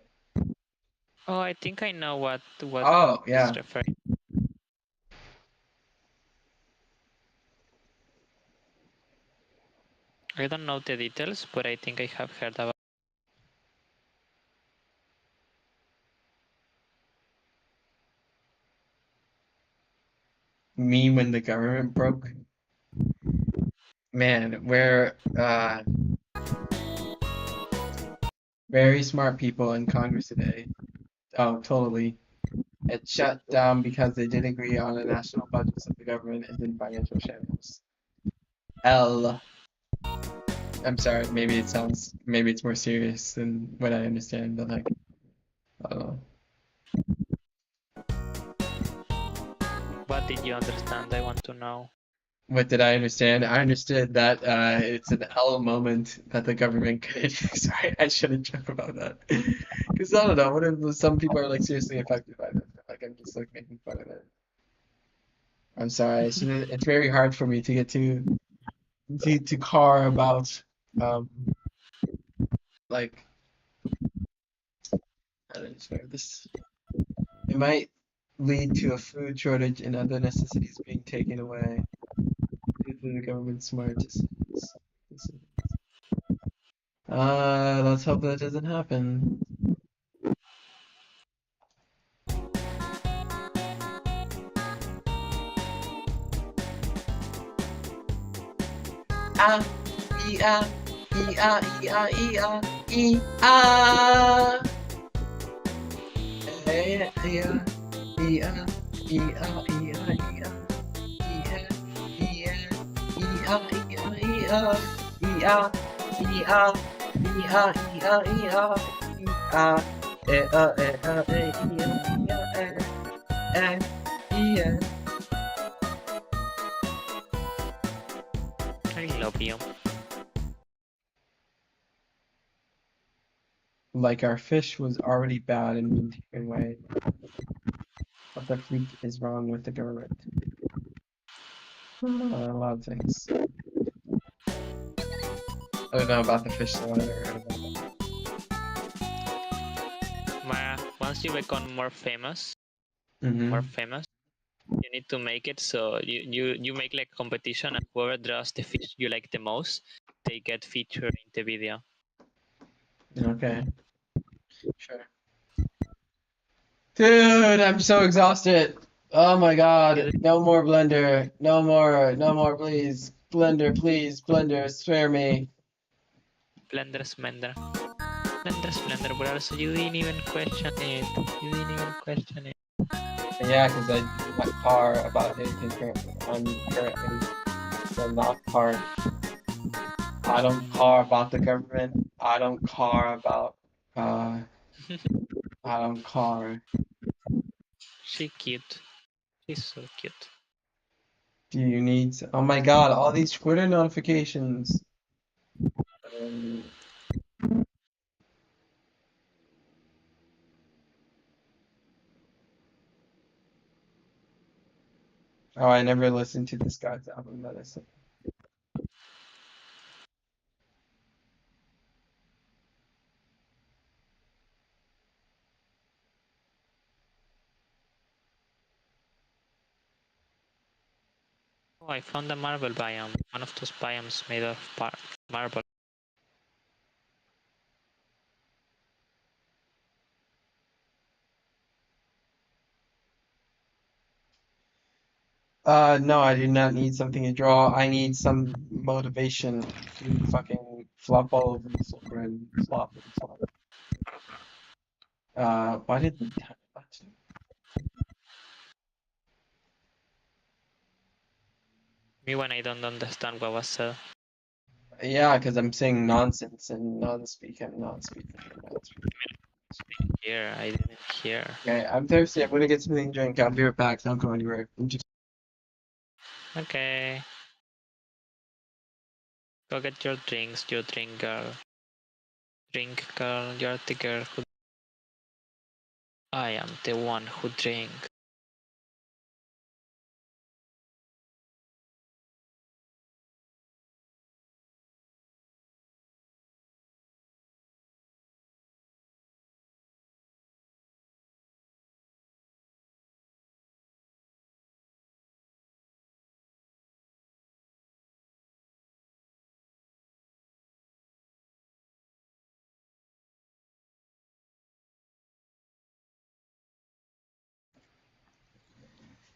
I think I know what Oh, is yeah. referring. I don't know the details, but I think I have heard about. Me when the government broke. Man, we're very smart people in Congress today. Oh, totally. It shut down because they did agree on a national budget, so the government is in financial shambles. I'm sorry, maybe it's more serious than what I understand, but like, I don't know. What did you understand? I want to know. What did I understand? I understood that it's an L moment that the government could. Sorry, I shouldn't joke about that. Because I don't know, what if some people are like seriously affected by this? Like I'm just like making fun of it. I'm sorry. It's very hard for me to get to car about um like how do I describe this? It might lead to a food shortage and other necessities being taken away due to the government's smart decisions. Let's hope that doesn't happen. Ah, e-ah, e-ah, e-ah, e-ah, e-ah. Eh, e-ah, e-ah, e-ah, e-ah, e-ah. E-ah, e-ah, e-ah, e-ah, e-ah. E-ah, e-ah, e-ah, e-ah, e-ah. E-ah, eh-ah, eh-ah, eh, e-ah, e-ah, eh, e-ah. I love you. Like our fish was already bad in being taken away. What the freak is wrong with the government? A lot of things. I don't know about the fish, so I never heard about that. Mara, once you become more famous, Mm-hmm. you need to make it so you make like competition, and whoever draws the fish you like the most, they get featured in the video. Okay. Sure. Dude, I'm so exhausted. Oh my god. No more Blender. No more, please. Blender, please. Blender, spare me. Blender, Splendor. Blender, Splendor, but also you didn't even question it. You didn't even question it. Yeah, because I do not care about anything currently. I'm currently the not part. I don't care about the government. I don't care about I don't care. She cute. She's so cute. Do you need oh my god, all these Twitter notifications. Oh, I never listened to this guy's album that I said. Oh, I found a marble biome. One of those biomes made of marble. No, I do not need something to draw. I need some motivation to fucking flop all over the floor and flop and flop. Why did the Me when I don't understand what was said. Yeah, because I'm saying nonsense and non-speak. I'm not speaking. I'm not speaking. Here, I didn't hear. Okay, I'm thirsty. I'm gonna get something to drink. I'll be right back. Don't go anywhere. I'm just Okay. Go get your drinks, you drink girl. Drink girl, you're the girl who... I am the one who drink.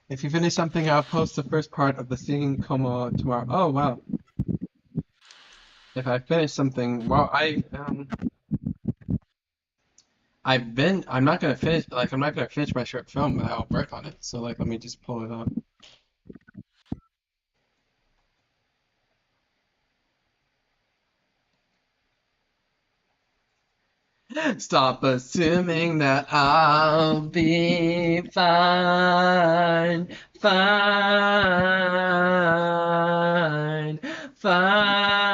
If you finish something, I'll post the first part of the singing como tomorrow. Oh wow. If I finish something, well, I'm not gonna finish. Like, I'm not gonna finish my short film, but I'll work on it. So, like, let me just pull it up. Stop assuming that I'll be fine, fine, fine.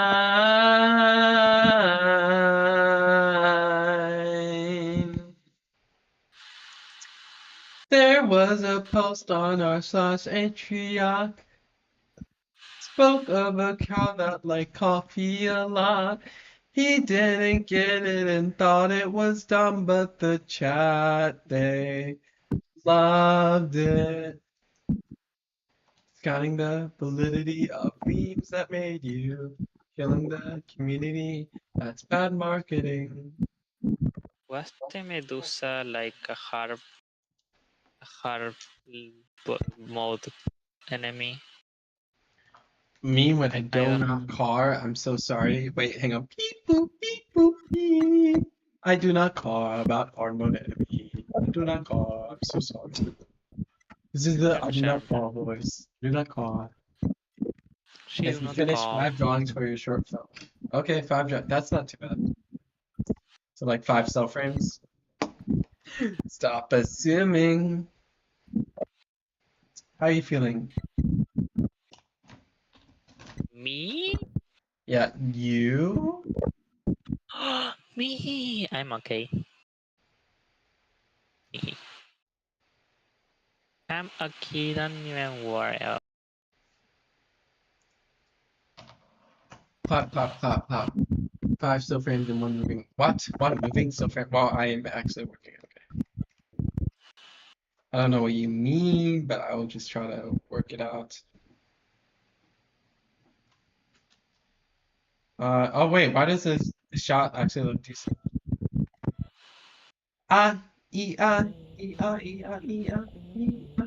There was a post on our slash Atriarch. Spoke of a cow that liked coffee a lot. He didn't get it and thought it was dumb, but the chat, they loved it. Scouting the validity of memes that made you. Killing the community, that's bad marketing. Was the Medusa like a harp mode enemy? Me when I I don't don't have car, I'm so sorry. Wait, hang on. Beep boop, beep boop, beep. I do not care about car mode enemy. I do not care. I'm so sorry. This is the I do not understand. care voice. Do not care. She If do you not finish call. 5 drawings for your short film. Okay, 5 that's not too bad. So like 5 cell frames. Stop assuming. How are you feeling? Me? Yeah, you? Me! I'm okay. I'm okay, don't even worry. Clap, clap, clap, clap. 5 still frames and 1 moving. What? 1 moving still frame? Well, I am actually working. Okay. I don't know what you mean, but I will just try to work it out. Oh wait, why does this shot actually look decent? Ah, e ah, e ah, e ah, e ah, e ah.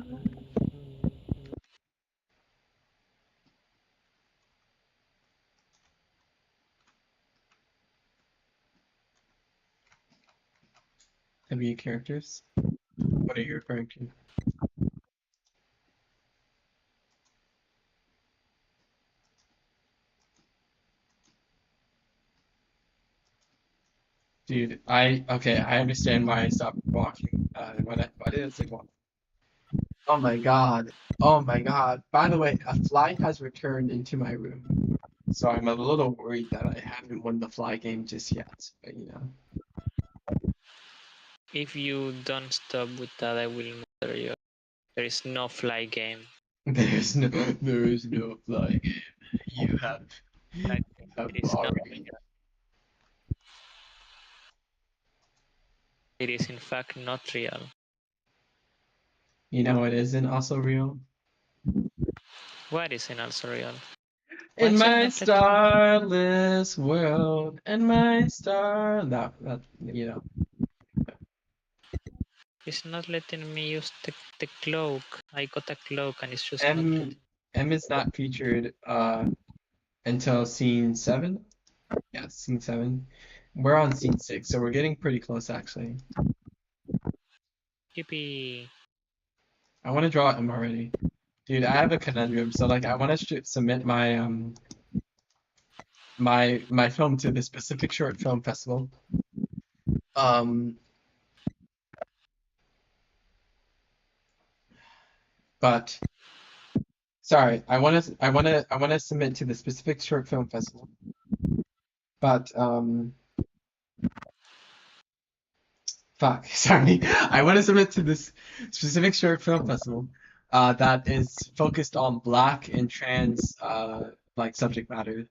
W characters? What are you referring to? Dude, okay, I understand why I stopped walking. Why did I say walk? Oh my god. Oh my god. By the way, a fly has returned into my room. So I'm a little worried that I haven't won the fly game just yet. But you know. If you don't stop with that, I will murder you. There is no fly game. There is no fly game. You have It is not. already. It is in fact not real. You know it isn't also real? What is in also real? In Why my is it not starless world, in my star that you know. It's not letting me use the cloak. I got a cloak and it's just not letting. M is not featured until scene 7. Yeah, scene 7. We're on scene 6, so we're getting pretty close actually. Yippee. I want to draw M already. Dude, I have a conundrum. So like I want to submit my my film to the specific short film festival. But sorry, I want to submit to the specific short film festival. But fuck, sorry. I want to submit to this specific short film festival that is focused on black and trans like subject matter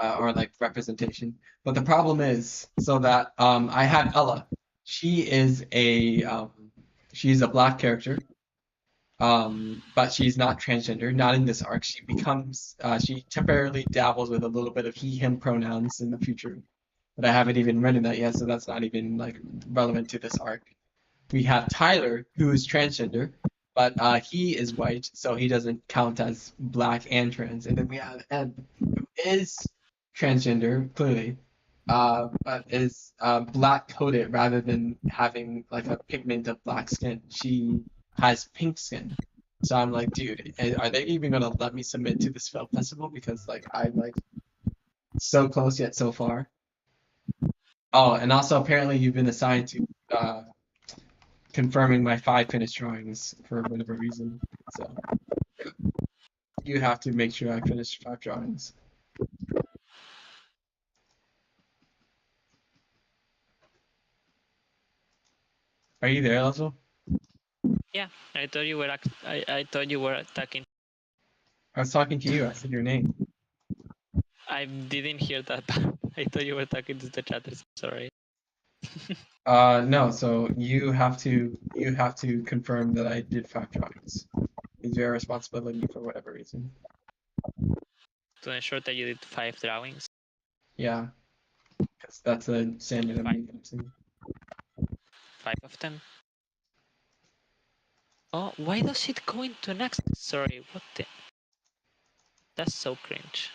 or like representation. But the problem is so that I have Ella. She is she's a black character. But she's not transgender, not in this arc. She temporarily dabbles with a little bit of he, him pronouns in the future. But I haven't even written that yet, so that's not even like relevant to this arc. We have Tyler, who is transgender, but he is white, so he doesn't count as black and trans. And then we have Ed, who is transgender, clearly, but is black coded rather than having like a pigment of black skin. She has pink skin. So I'm like, dude, are they even gonna let me submit to this film festival? Because like I'm like so close yet so far. Oh, and also apparently you've been assigned to confirming my 5 finished drawings for whatever reason. So you have to make sure I finish 5 drawings. Are you there, Lazo? Yeah, I thought you were. I thought you were attacking. I was talking to you. I said your name. I didn't hear that. I thought you were talking to the chatters. Sorry. No. So you have to confirm that I did 5 drawings. It's your responsibility for whatever reason. To ensure that you did 5 drawings. Yeah, because that's a standard I'm using. 5 of them. Oh, why does it go into next? Sorry, what the? That's so cringe.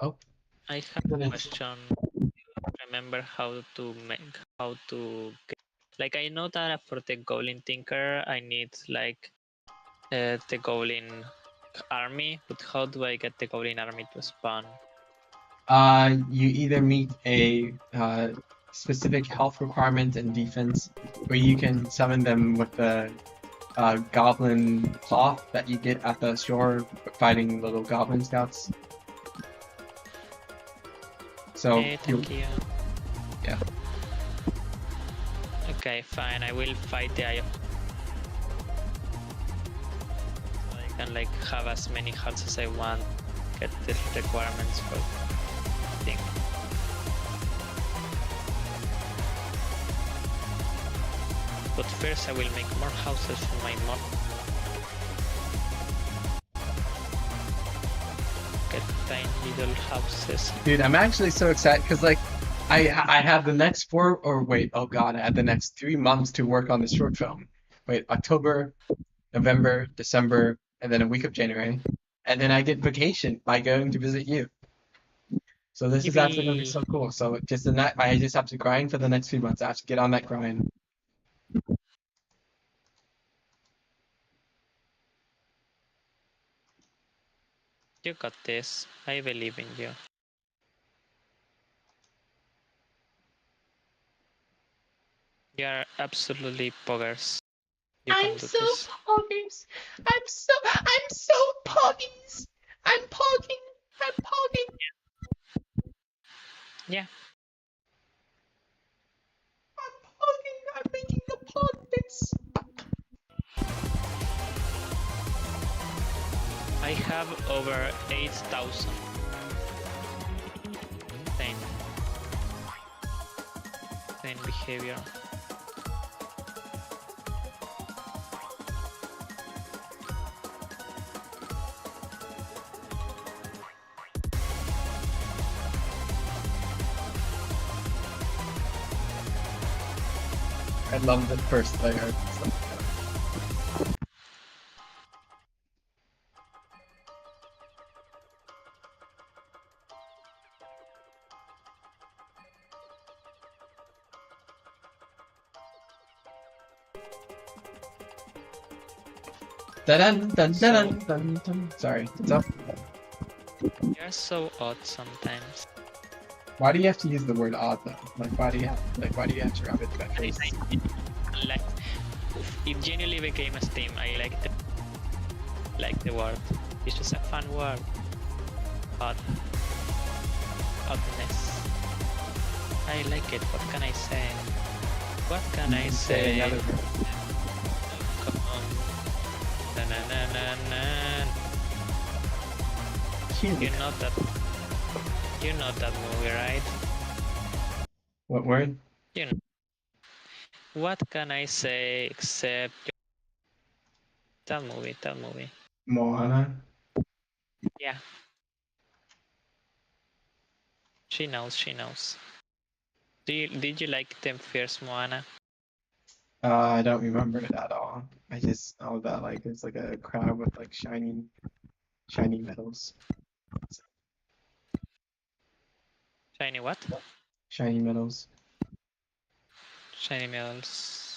Oh, I have a question. Remember how to get, like I know that for the Goblin Tinker I need like the Goblin army, but how do I get the Goblin army to spawn? you either meet a specific health requirement and defense, or you can summon them with the goblin cloth that you get at the shore fighting little goblin scouts. So Okay, thank you. Yeah. Okay, fine. I will fight the Eye of. So I can like have as many hearts as I want. Get the requirements for thing. But first I will make more houses for my mod. Get tiny little houses. Dude, I'm actually so excited because like I have the next 4 or wait, oh god, I had the next 3 months to work on this short film. Wait, October, November, December, and then a week of January. And then I get vacation by going to visit you. So this is actually gonna be so cool. So just I just have to grind for the next few months. I have to get on that grind. You got this. I believe in you. You are absolutely poggers. You can do this. poggers. I'm so poggies. I'm pogging. I'm pogging. Yeah. I'm pogging. I'm making a pog face. I have over 8,000. in behavior. I love the first layer. Dun dun dun dun dun. Sorry, what's up? You're so odd sometimes. Why do you have to use the word odd though? Like why do you have to rub it in my face? Like, it genuinely became a theme. I like the word. It's just a fun word. Odd. Oddness. I like it. What can I say? What can I say? Another word. Come on. Na na na na na. Cute. You know that movie, right? What word? You know. What can I say except that movie? That movie. Moana. Yeah. She knows. She knows. Did you like the first Moana? I don't remember it at all. I just know that like it's like a crowd with like shiny metals. Shiny what? Shiny metals. Shiny medals.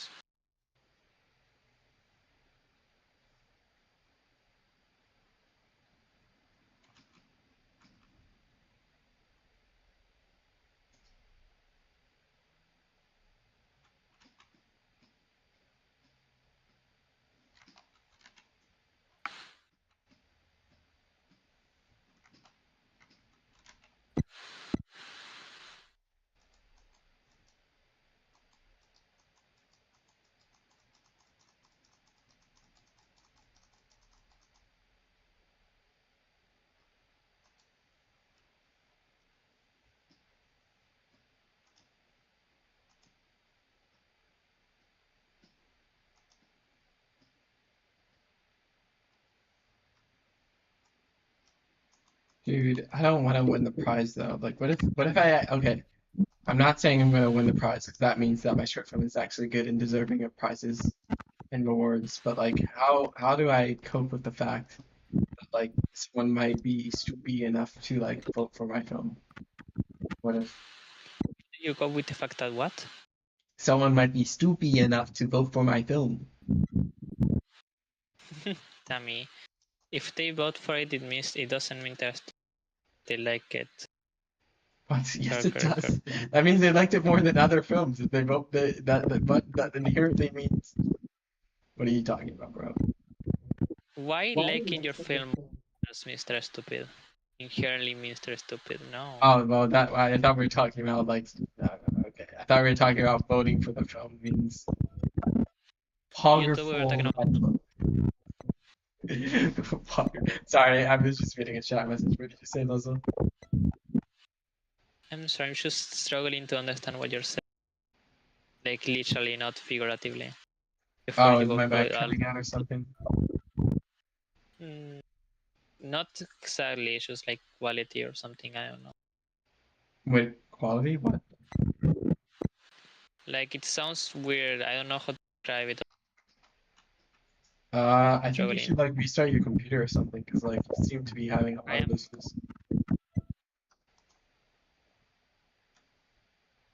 Dude, I don't want to win the prize though. Like, what if okay, I'm not saying I'm gonna win the prize because that means that my short film is actually good and deserving of prizes and rewards. But like, how do I cope with the fact that like someone might be stupid enough to like vote for my film? What if You go with the fact that what? someone might be stupid enough to vote for my film? Tammy, if they vote for it, it doesn't mean that they like it. But yes, it Kirk. does. That means they liked it more than other films. If they vote but that inherently means. What are you talking about, bro? Why liking your film does Mr. Stupid? Inherently Mr. Stupid. No. Oh, well, that I thought we were talking about like okay. I thought we were talking about voting for the film means YouTube, we were talking powerful. about. Sorry, I was just reading a chat message. What did you say, Lozo? I'm sorry, I'm just struggling to understand what you're saying. Like literally, not figuratively. Before Oh, you is go my for mic it, cutting out or something? not exactly. It's just like quality or something. I don't know. With quality? What? Like it sounds weird. I don't know how to describe it. I think you Struggling. should like restart your computer or something because like you seem to be having a lot of issues.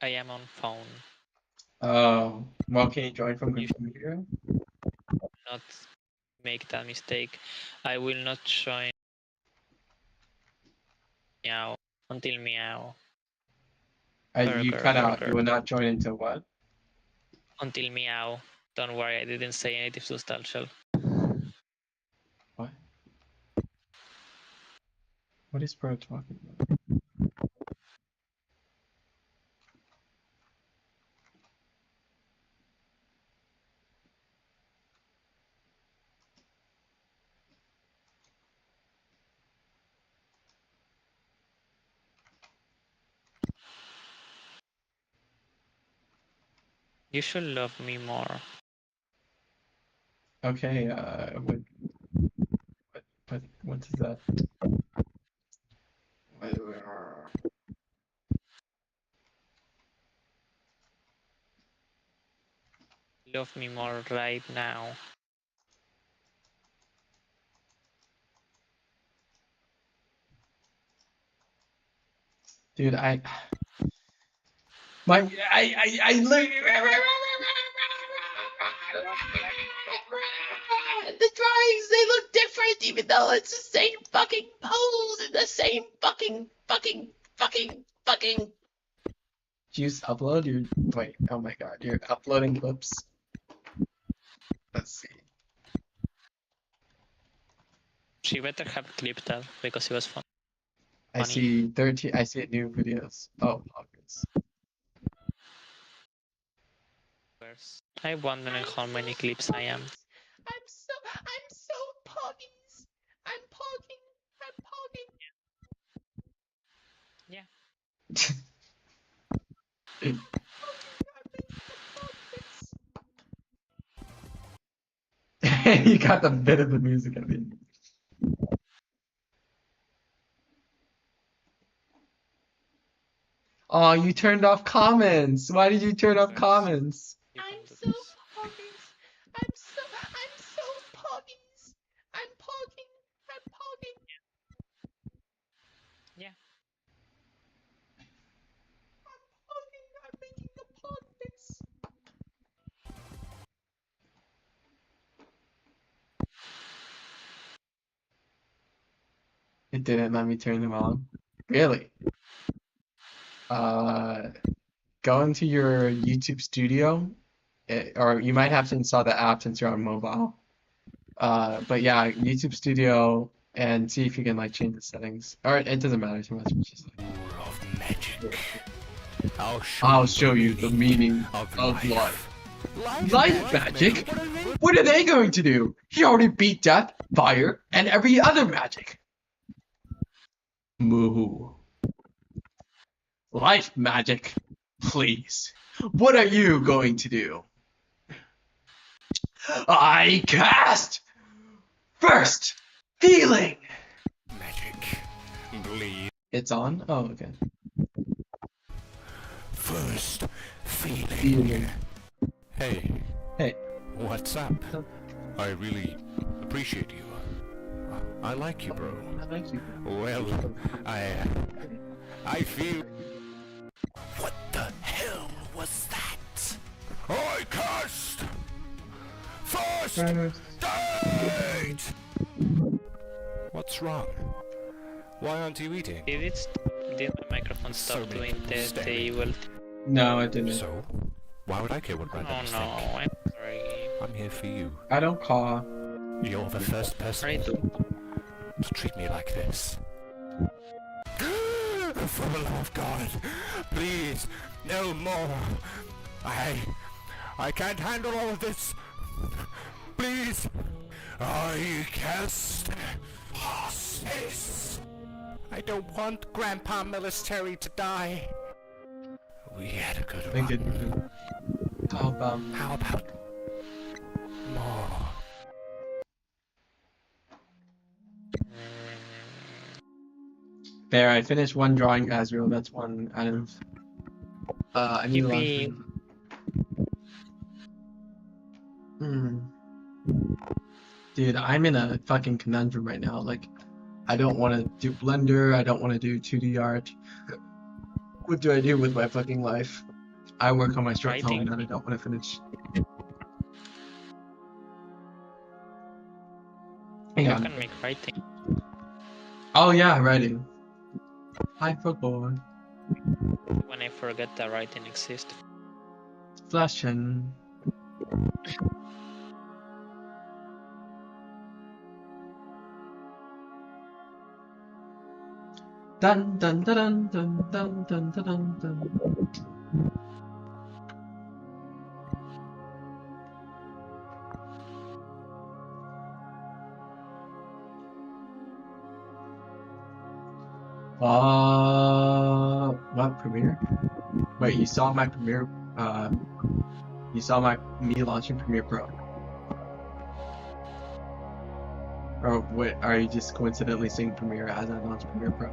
I am on phone. Oh, well, can you join from You the computer? should not make that mistake. I will not join meow until meow. You cut out. You will not join into what? Until meow. Don't worry, I didn't say anything substantial. What? What is bro talking about? You should love me more. Okay, what is that? Love me more right now. Dude, I look. The drawings, they look different, even though it's the same fucking pose and the same fucking. Do you just upload your? Wait, oh my god, you're uploading clips. Let's see. She better have clipped that because it was fun. I see 13. I see new videos. Oh, August. I'm wondering how many clips I am. I'm so poggies. I'm pogging. Yeah. You got the bit of the music, I mean. Oh, you turned off comments. Why did you turn off comments? I'm so poggies. I'm so poggies. I'm pogging. Yeah. I'm making a pog face. It didn't let me turn them on. Really? Go into your YouTube Studio, or you might have to install the app since you're on mobile. But yeah, YouTube Studio, and see if you can like change the settings. Or it doesn't matter too much. It's just like, Of magic. I'll show you the meaning of life. Life magic? What are they going to do? He already beat death, fire, and every other magic. Moo. Life magic? Please. What are you going to do? I cast First Feeling. Magic. Bleed. It's on? Oh, okay. First feeling. Feeling. Hey. Hey. What's up? I really appreciate you. I like you, bro. I like you. Well, I feel... What the hell was that? I cast First Date! What's wrong? Why aren't you eating? Did my microphone stop doing the table? No, it didn't. So, why would I care what Oh randoms no, think? I'm sorry. I'm here for you. I don't call. You're the first person I do. to treat me like this. For the love of God, please, no more. I can't handle all of this. Please, I cast hospice. I don't want Grandpa Military to die. We had a good run. How about more? there? I finished one drawing Azrael. That's one out of. I need Yippee. to launch. Dude, I'm in a fucking conundrum right now. Like, I don't want to do Blender. I don't want to do 2D art. What do I do with my fucking life? I work on my short film and I don't want to finish. Hang You on. can make writing. Oh yeah, writing. Hi, football. When I forget that writing exists. Flashing. Dun dun dun dun dun dun dun dun dun. What Premiere? Wait, you saw my Premiere You saw me launching Premiere Pro. Or wait, are you just coincidentally seeing Premiere as I launch Premiere Pro?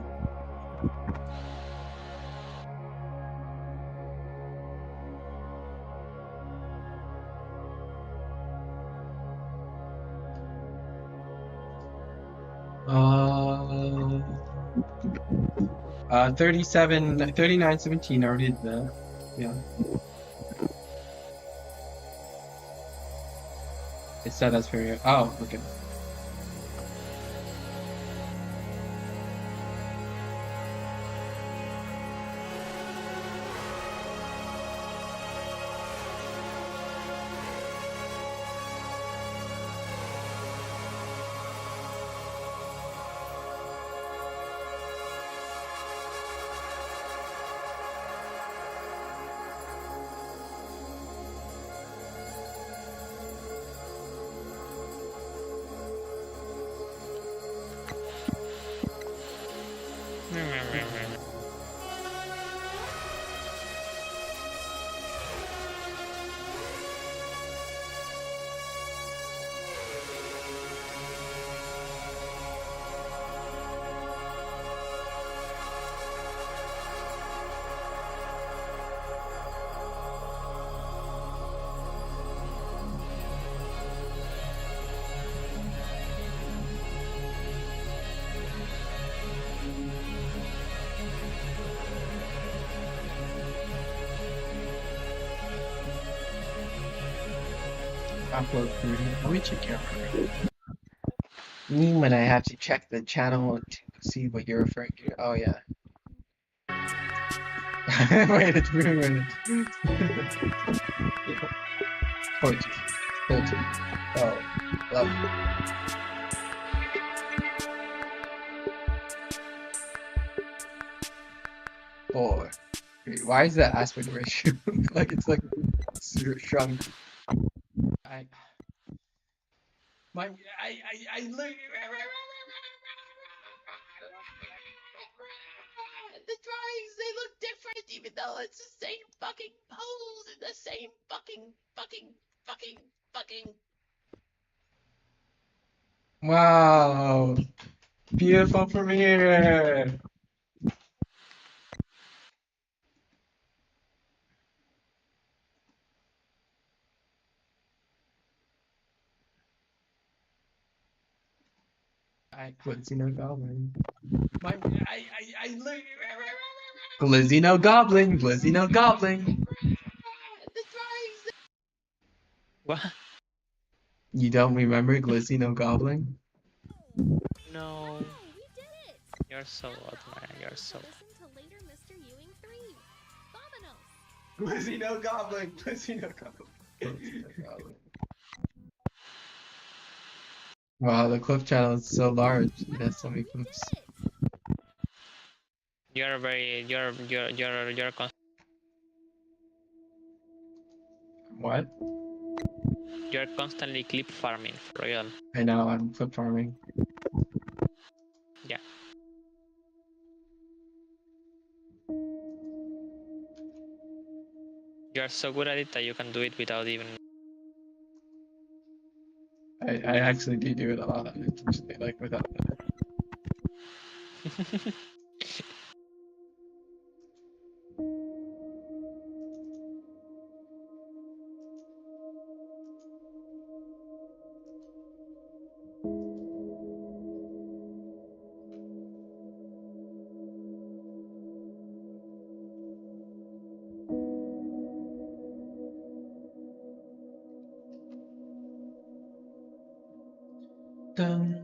Uh, 3917, I already did that. Yeah. It said that's Premiere. Oh, okay. Upload Premiere. Let me check your when I have to check the channel to see what you're referring to. Oh yeah. Wait, it's Premiere. 14, 13, 12, 11. Four. Wait, why is that aspect ratio like it's like shrunk? I my I look the drawings, they look different even though it's the same fucking pose and the same fucking Wow. Beautiful Premiere. Glizino Goblin. I look. Glizino Goblin. Glizino Goblin. The drawings. What? You don't remember Glizino Goblin? No. Hey, we did it! You're so old, man. You're so old. Listen to later Mr. Ewing 3. Vominos! Glizino Goblin. Glizino Goblin. Glizino Goblin. Wow, the clip channel is so large. It has so many clips. You're very What? you're constantly clip farming for real. I know, I'm clip farming. Yeah. You're so good at it that you can do it without even. I actually do it a lot, actually, like without that. Dun.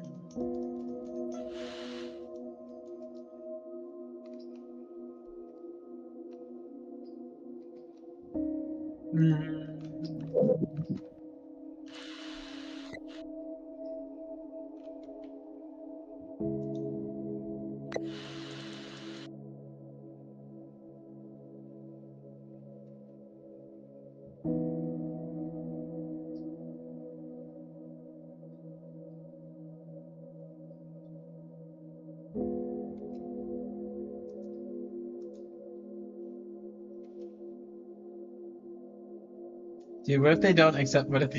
Dude, what if they don't accept? What if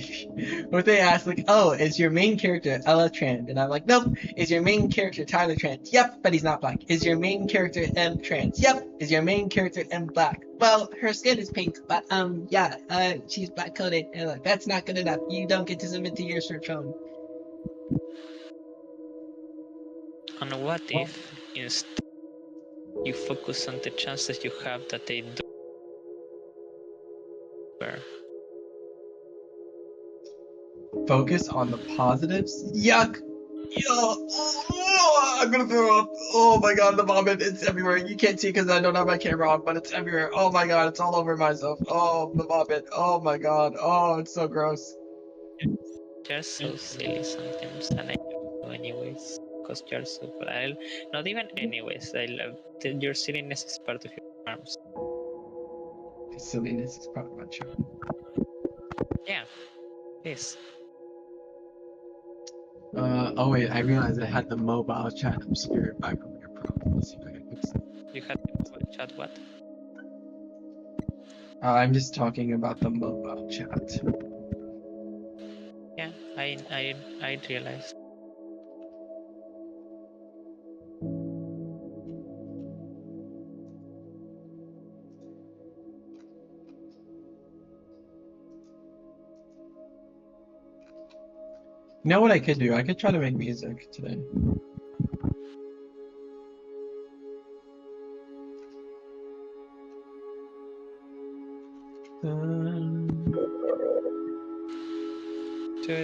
they ask like, "Oh, is your main character Ella trans?" And I'm like, "Nope." Is your main character Tyler trans? Yep, but he's not black. Is your main character M trans? Yep. Is your main character M black? Well, her skin is pink, but yeah, she's black coded. And like, that's not good enough. You don't get to submit to your search phone. And what if instead you focus on the chances you have that they do better? Focus on the positives. Yuck. Yo, oh, I'm gonna throw up. Oh my god, the vomit, it's everywhere. You can't see because I don't have my camera on, but it's everywhere. Oh my god, it's all over myself. Oh, the vomit. Oh my god. Oh, it's so gross. You're so silly sometimes, and I love you anyways, because you're so bad. Not even anyways, I love your silliness is part of your arms. Silliness is part of my show. Yeah, it is. Oh wait, I realized I had the mobile chat obscured by your profile. Let's see if I can fix it. You had the mobile chat what? I'm just talking about the mobile chat. Yeah, I realized. You know what I could do? I could try to make music today.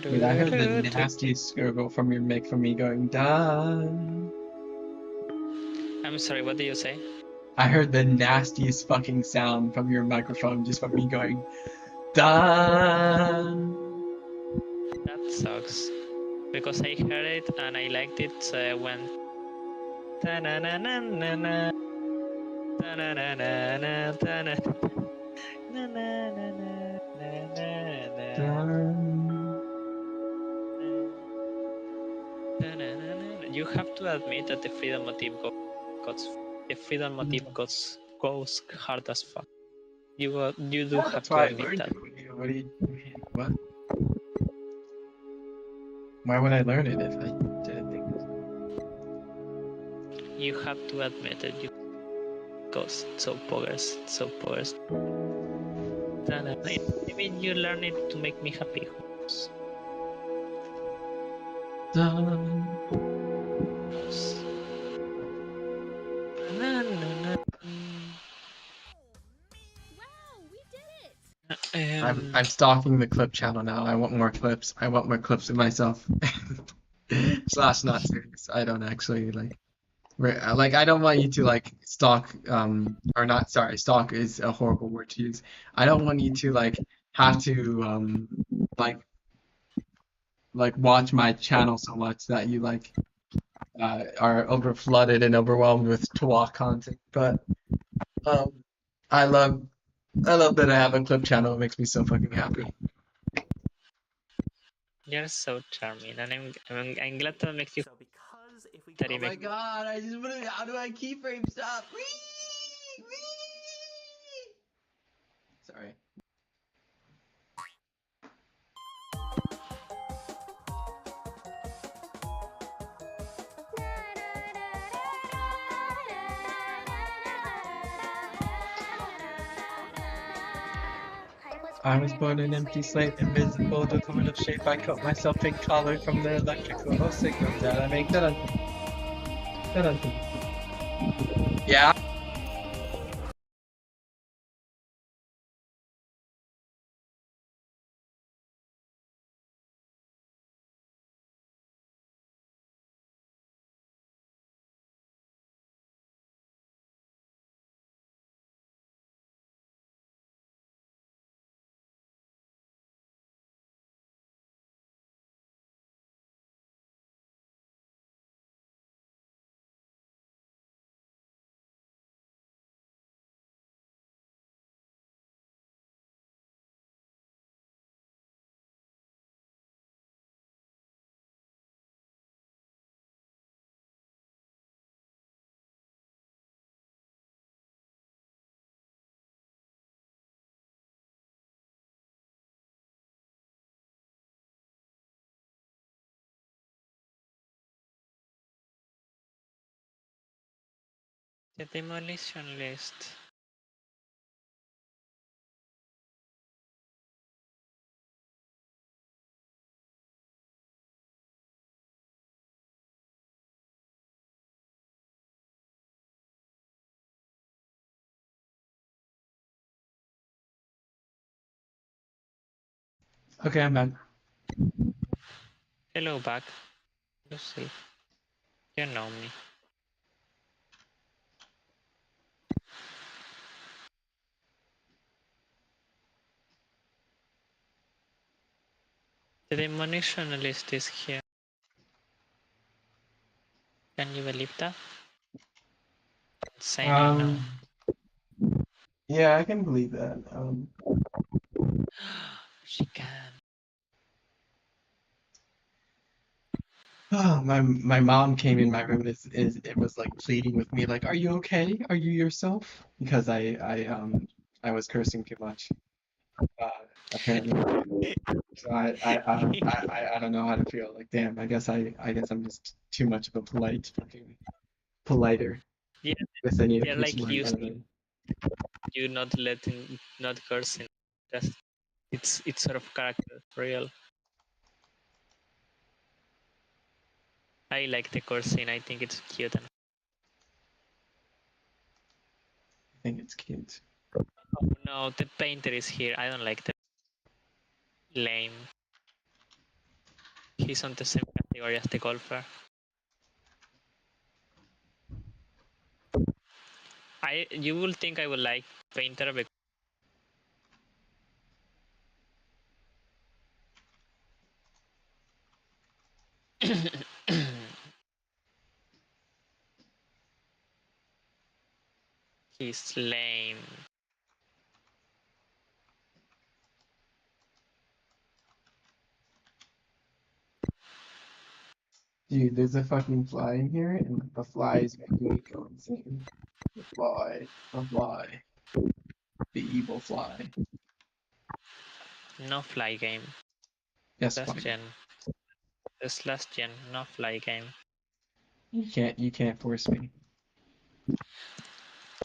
Wait, I heard the nastiest gurgle from your mic from me going done. I'm sorry, what did you say? I heard the nastiest fucking sound from your microphone just from me going done. That sucks. Because I heard it and I liked it, so I went ta-na-na-na-na-na, ta-na-na-na-na, ta-na-na-na-na-na. You have to admit that the freedom motif goes hard as fuck. You do have That's to why I admit learned that. it. What? Why would I learn it if I didn't think it? You have to admit that you goes so poggers. Maybe you learn it to make me happy. Done. I'm stalking the clip channel now. I want more clips. I want more clips of myself. Slash not serious. I don't actually like. I don't want you to like stalk. Or not. Sorry, stalk is a horrible word to use. I don't want you to like have to like watch my channel so much that you like are over flooded and overwhelmed with Twalk content. But um, I love that I have a clip channel. It makes me so fucking happy. You're so charming, and I'm glad that makes you. So because if we That Oh it my makes god! I just want to. How do I keyframe stop? Sorry. I was born an empty slate, invisible, devoid of shape. I cut myself in color from the electrical signals that I make. Yeah. The demolition list. Okay, I'm back. Hello, back. Lucy. You know me. The demolition list is here. Can you believe that? Insane, I know. Yeah, I can believe that. She can. My mom came in my room and it was like pleading with me, like, "Are you okay? Are you yourself?" Because I was cursing too much, uh, apparently. So I don't know how to feel. Like, damn, I guess I'm just too much of a fucking politer Yeah, with any of they're these like words. I used don't know. you not letting, not cursing. Just it's sort of character, real. I like the cursing. I think it's cute. And I think it's cute. oh no, the painter is here. I don't like the lame. He's on the same category as the golfer. You will think I would like painter because he's lame. Dude, there's a fucking fly in here, and the fly is making me go insane. The fly, the evil fly. No fly game. Yes, Last fine. gen. This last gen, no fly game. You can't force me.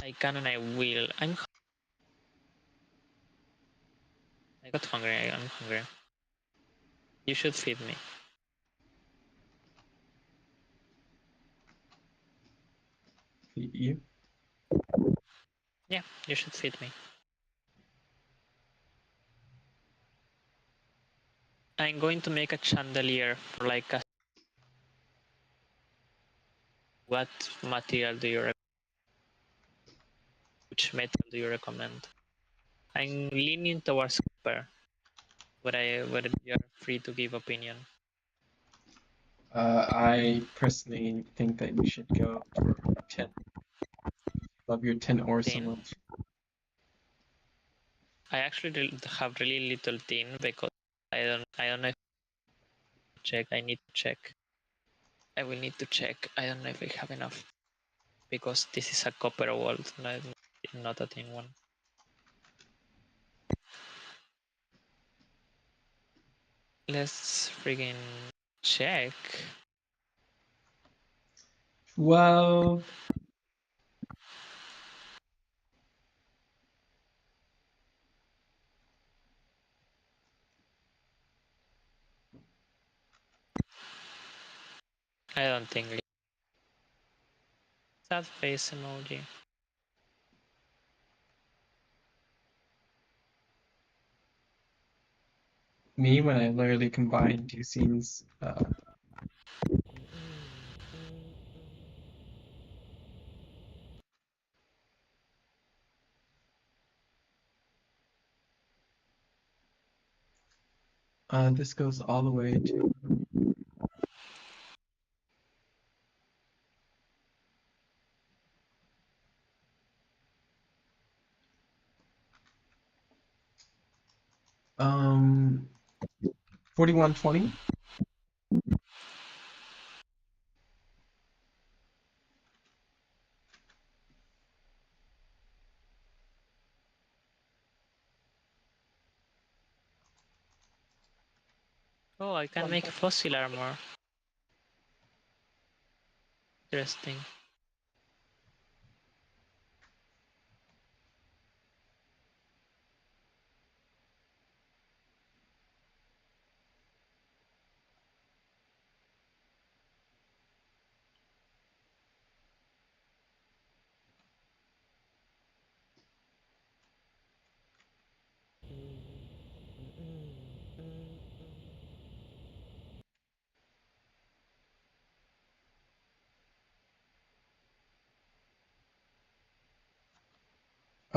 I can and I will. I got hungry. I'm hungry. You should feed me. You? Yeah, you should feed me. I'm going to make a chandelier for like a. What material do you recommend? Which metal do you recommend? I'm leaning towards copper, but you're free to give opinion. I personally think that you should go for tin. Love your tin ore so Tin. much. I actually have really little tin because I don't know if I check. I need to check. I will need to check. I don't know if I have enough because this is a copper world, not a tin one. Let's friggin' check. 12. I don't think. Sad face emoji. Me, when I literally combine two scenes, this goes all the way to um 4120. Oh, I can make fossil armor. Interesting.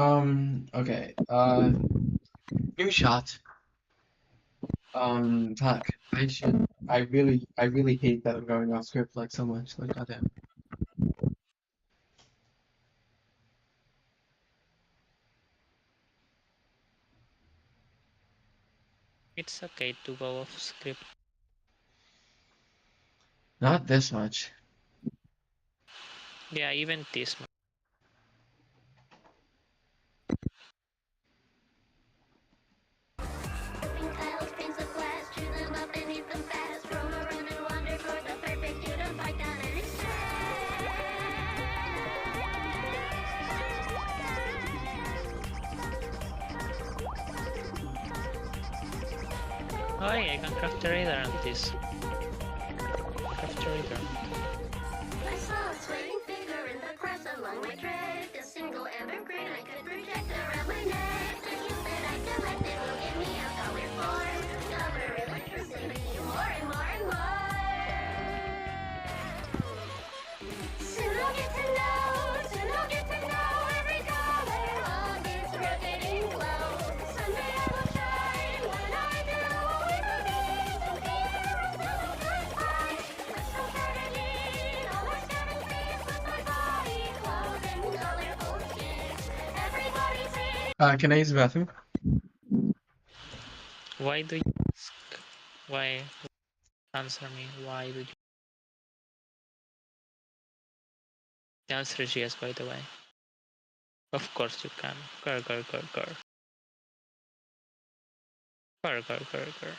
Okay. New shot. Fuck. I really hate that I'm going off script like so much. Like, goddamn. It's okay to go off script. Not this much. Yeah, even this much. Pink tiles, panes of glass, chew them up and eat them fast. Roam around and wander toward the perfect you to fight down any Oh, yeah, I can craft a radar on this. Craft a radar. I saw a swaying figure in the grass along my track. A single amber grain I could project around my neck. The youth that I collected will get me out how it formed. Discover electricity more and more and more. Soon I'll get to know every color of its rotating glow. Someday I will shine when I do. We will be some heroes that will fly. With some strategy, all my 7 feet with my body clothed in colorful shapes. Everybody say. Can I use the bathroom? Why do you ask? Why? Answer me. Why do you? The answer is yes, by the way. Of course you can. Grr, grr, grr, grr. Grr, grr, grr, grr.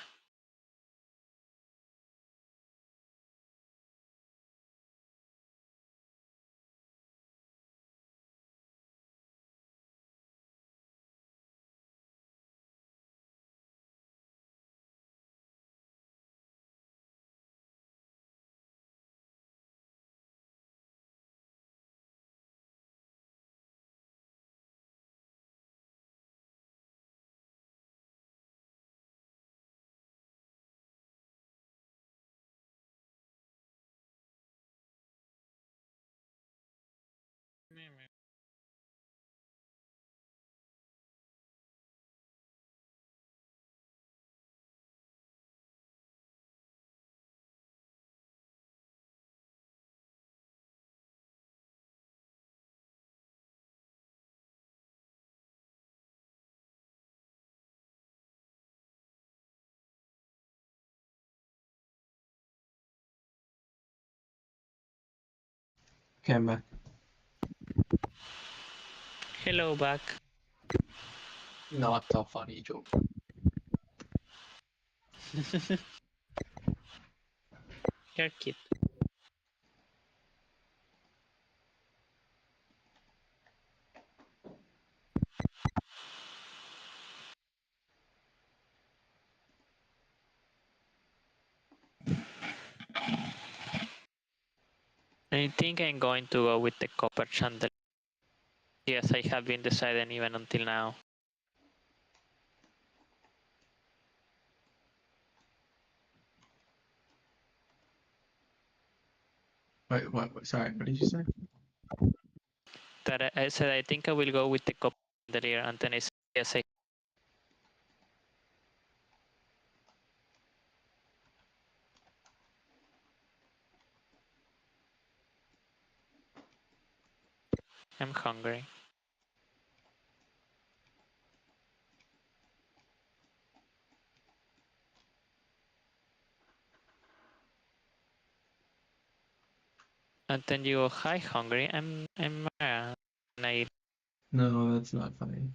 Okay, I'm back. Hello, back. Not a funny joke. You're cute. I think I'm going to go with the copper chandelier. Yes, I have been deciding even until now. Wait, what? Sorry, what did you say? That I said I think I will go with the copper chandelier, and then I said yes, I. I'm hungry. And then you go, hi, hungry. I'm. And I No, that's not funny.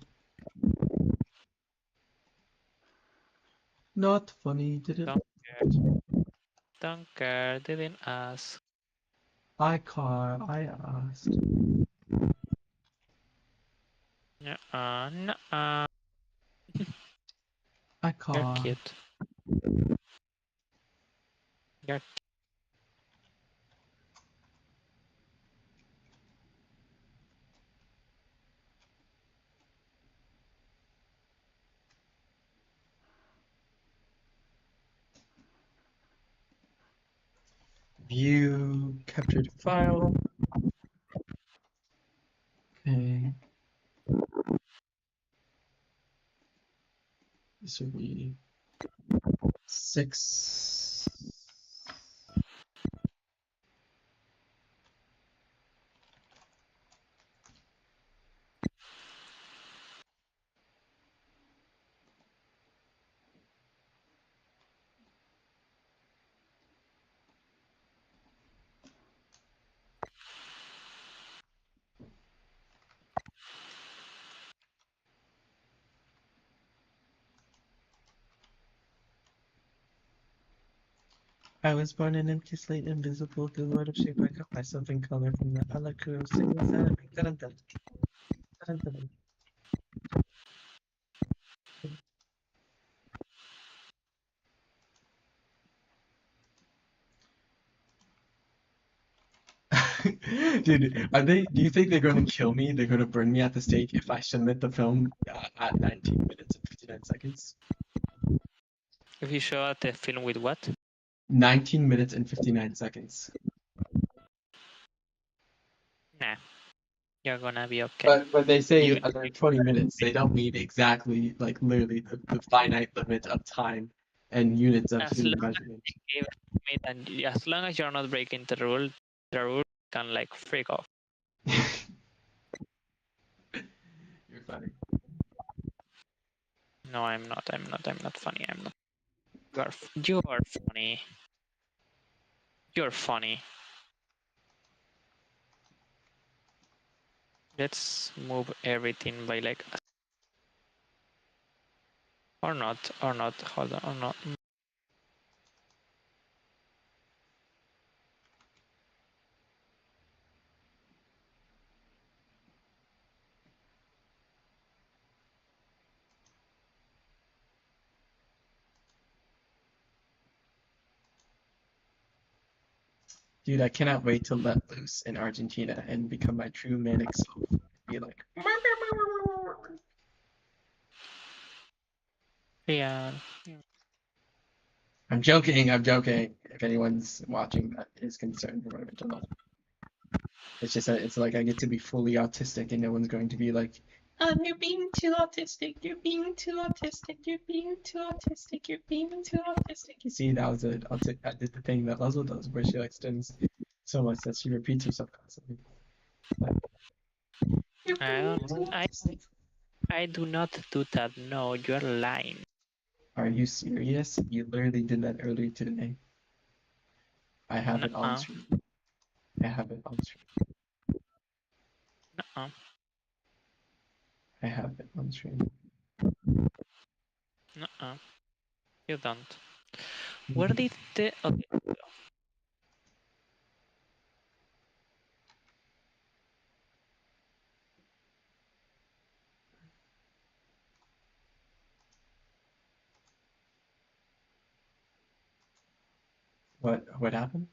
Not funny. Did it? don't care. Don't care. Didn't ask. I asked. Nuh-uh. I You're caught. cute. You're View captured file. Okay. this would be 6. I was born an empty slate, invisible, devoid of shape. I cut myself in color from the Alakuro single centimeter. Dun, dun, dun, dun. Dude, do you think they're going to kill me? They're going to burn me at the stake if I submit the film at 19 minutes and 59 seconds? If you show the film with what? 19 minutes and 59 seconds. Nah, you're gonna be okay. But they say You under 20 minutes. They don't mean exactly, like, literally the finite limit of time and units of as human long as measurement. you give me and as long as you're not breaking the rule can like freak off. You're funny. No, I'm not. I'm not funny. I'm not. You are funny. You're funny. Let's move everything by like or not. Hold on, or not. Dude, I cannot wait to let loose in Argentina and become my true manic self. Be like, Yeah. I'm joking, I'm joking. If anyone's watching that is concerned or whatever, don't know. It's just that it's like I get to be fully autistic and no one's going to be like, you're being too autistic, you're being too autistic, you're being too autistic, you're being too autistic. You see, that was I did the thing that Leslie does where she like studies so much that she repeats herself constantly. Like, you're being too autistic. I do not do that. No, you're lying. Are you serious? You literally did that earlier today. I have it on Nuh-uh. stream. I have it on stream. Nuh-uh. I have it on stream. Nuh-uh. You don't. Where did the okay. What happened?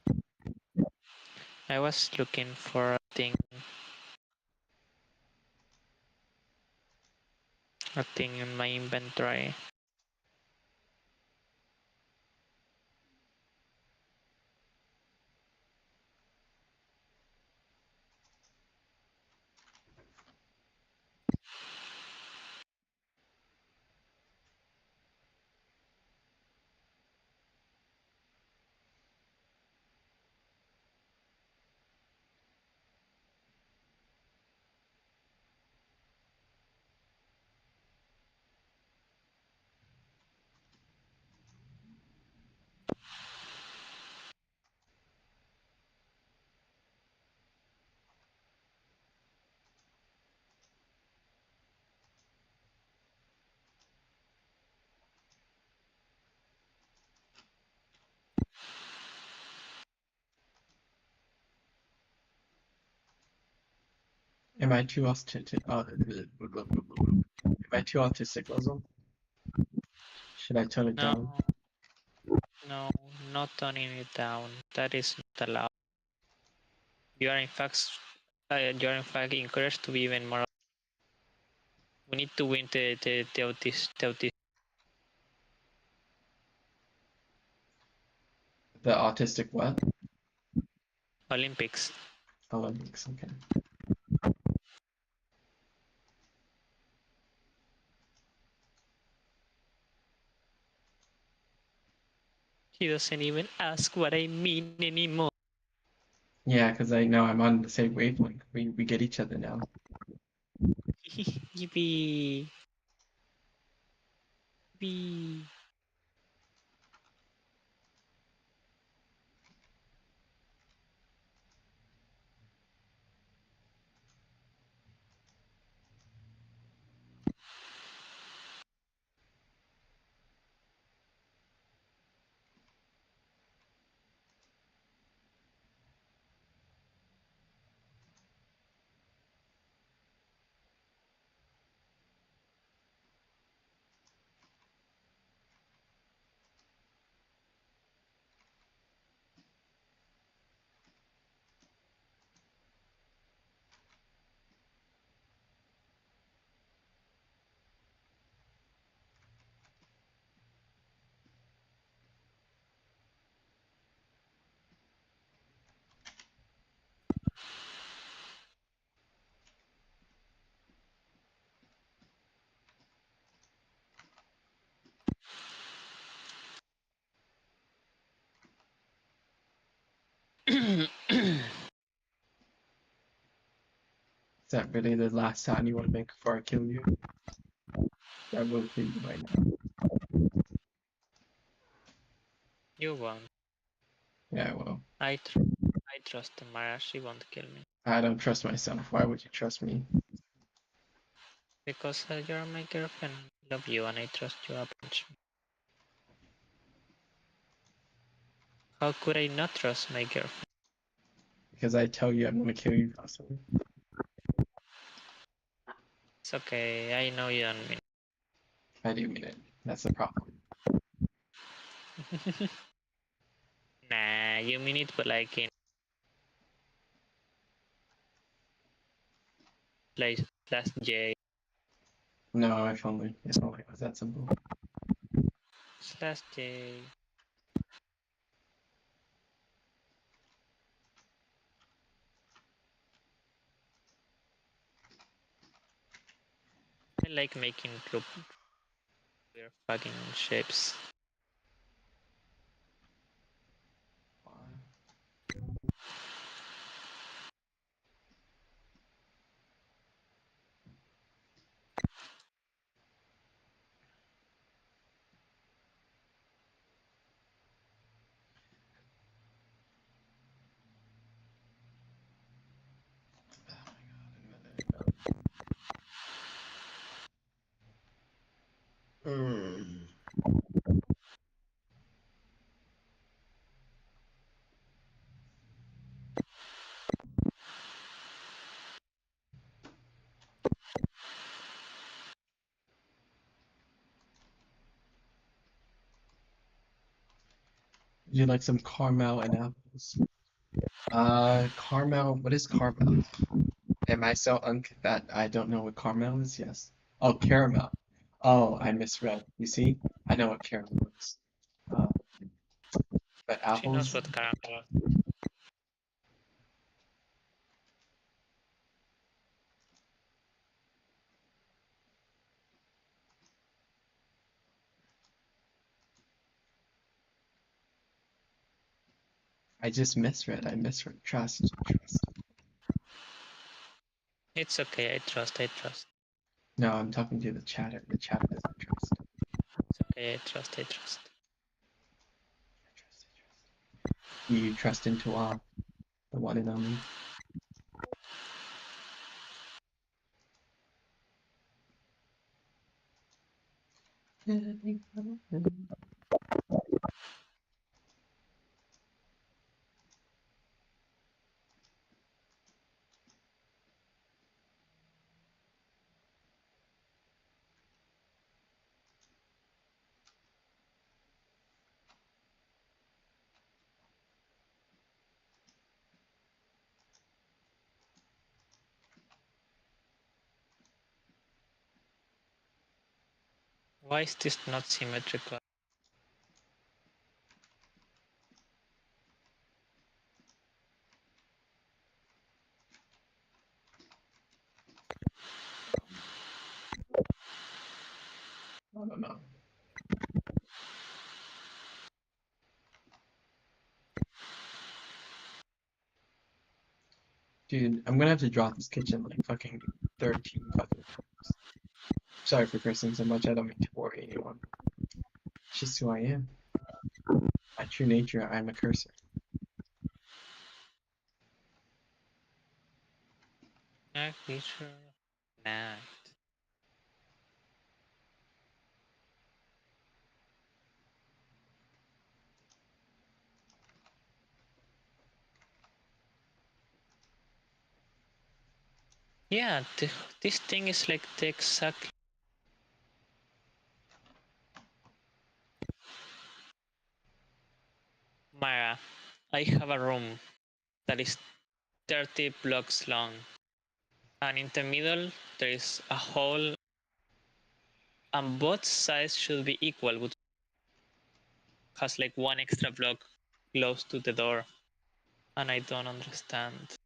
I was looking for a thing in my inventory. Am I too autistic? Am I too autistic, Leslie? Should I tone it No, down? no, not turning it down. That is not allowed. You are in fact encouraged to be even more. We need to win the autism. The autistic what? Olympics. Olympics, okay. He doesn't even ask what I mean anymore. Yeah, because I know I'm on the same wavelength. We get each other now. Yippee. Yippee. Is that really the last sound you want to make before I kill you? I will kill you right now. You won't. Yeah, I will. I trust Tamara. She won't kill me. I don't trust myself. Why would you trust me? Because you're my girlfriend. I love you and I trust you a bunch. How could I not trust my girlfriend? Because I tell you I'm gonna kill you constantly. It's okay. I know you don't mean I do mean it. That's the problem. it. Nah, you mean it, but like in like last J. No, if only it was that simple. Last J. I like making weird fucking shapes. Would you like some caramel and apples? Caramel. What is caramel? Am I so that I don't know what caramel is? Yes. Oh, caramel. Oh, I misread. You see? I know what caramel is. Uh, but She knows apples. what caramel. I just misread. I misread. Trust. Trust. It's okay. I trust. I trust. No, I'm talking to the chatter. The chat doesn't trust. It's okay. I trust. I trust. I trust. I trust. Do you trust into the one and only? Why is this not symmetrical? I don't know. Dude, I'm gonna have to drop this kitchen like fucking 13 fucking times. Sorry for cursing so much, I don't mean to worry anyone. It's just who I am. My true nature, I'm a cursor. Night feature. Night. Yeah, this thing is like the exact. Mara, I have a room that is 30 blocks long, and in the middle there is a hole, and both sides should be equal, but has like one extra block close to the door, and I don't understand.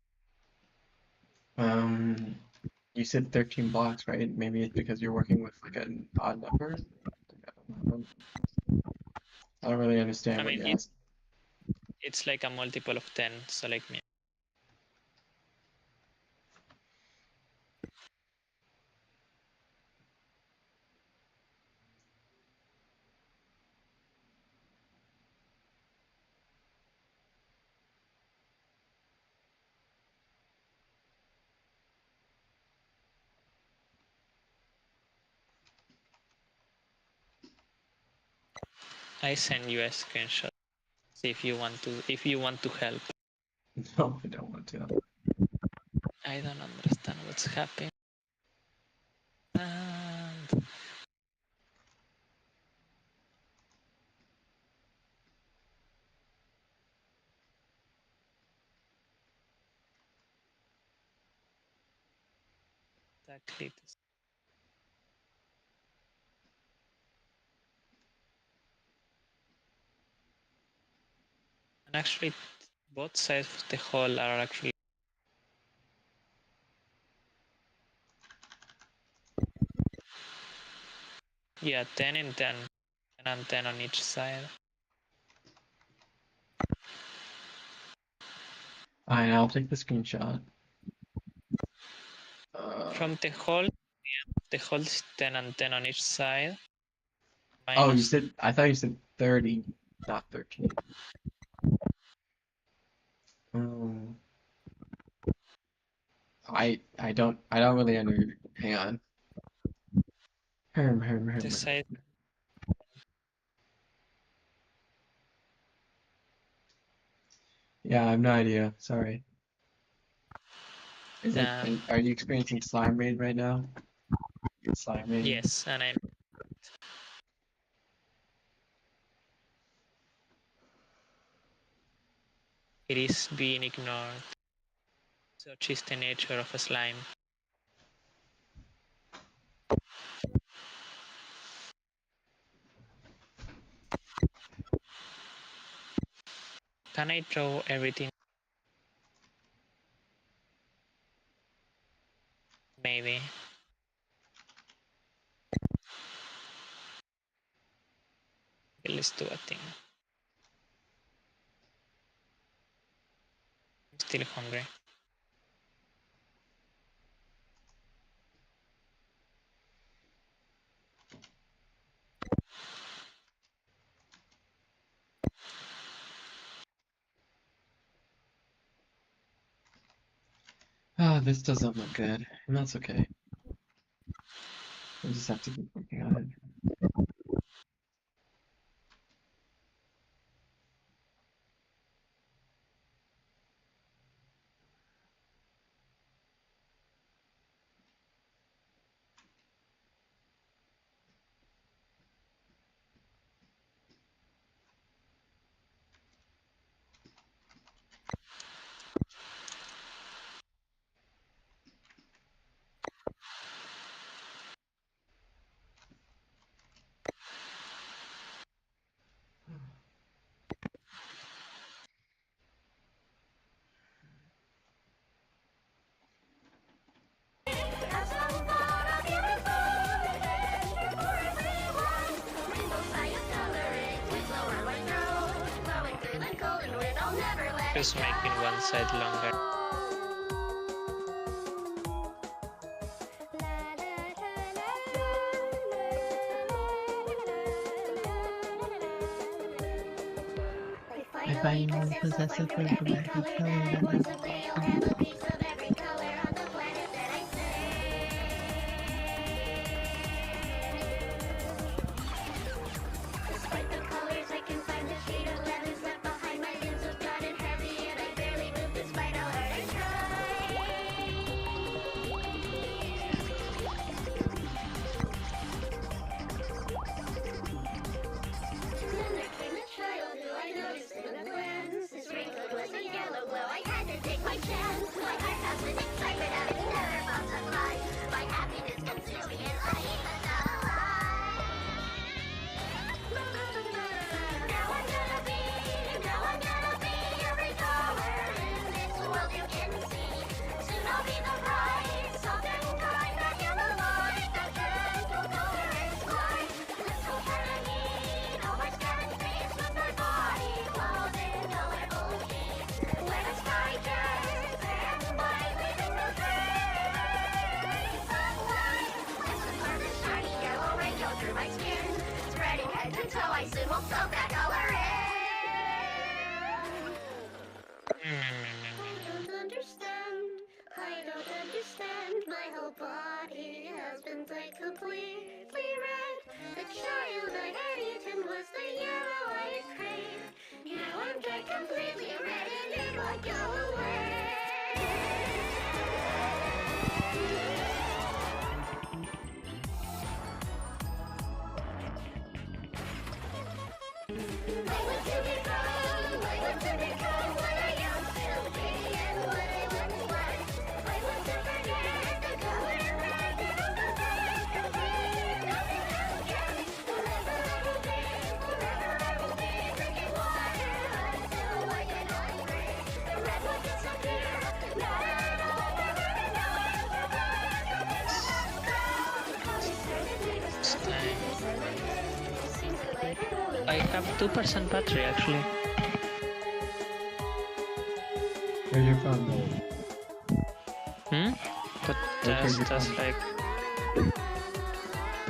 You said 13 blocks, right? Maybe it's because you're working with like an odd number? I don't really understand I what mean, you're asking. it's like a multiple of 10, so like me. I send you a screenshot. See if you want to help. No, I don't want to. I don't understand what's happening. And exactly this. And actually, both sides of the hole are actually. Yeah, 10 and 10. 10 and 10 on each side. Alright, I'll take the screenshot. From the hole is 10 and 10 on each side. Oh, Minus. I thought you said 30, not 13. Um, I don't really hang on. The side. Yeah, I have no idea. Sorry. Are you experiencing slime raid right now? Slime raid? Yes, and it is being ignored. Such is the nature of a slime. Can I draw everything? Maybe. Okay, let's do a thing. I'm still hungry. Ah, this doesn't look good, and that's okay. We'll just have to keep working on it. Just making one side longer. I find you possessive of every color that I see. Despite the colors, I can find the shade of leathers left behind. My limbs have gotten heavy and I barely move despite how hard I try. Then there came a child who I noticed in a glance. His raincoat was a yellow glow. I had to take my chance. My heart has an excitement and it's never felt so high. My happiness consumed me and I even alive. Now I'm gonna be every color in this world you can see. Soon I'll be the bright, soft and kind, that yellow light, that gentle color is mine. Let's go for the heat, all my scattered space with my body clothed in colorful heat. When I sky just and white, leaving no trace of white. Let's absorb the shiny yellow rain go through my skin, spreading head to toe. I soon will soak that color in. I don't understand, my whole body has been dyed completely red. The child I had eaten was the yellow I had craved. Now I'm dyed completely red and it won't go away. I want to become what I used to be and what I once was. I want to forget the color red and all the colors complete. Nothing else can. Forever I will be drinking water until I cannot breathe. The red will disappear, not at all. Now I'm I have 2% battery actually. Where's your phone? But that's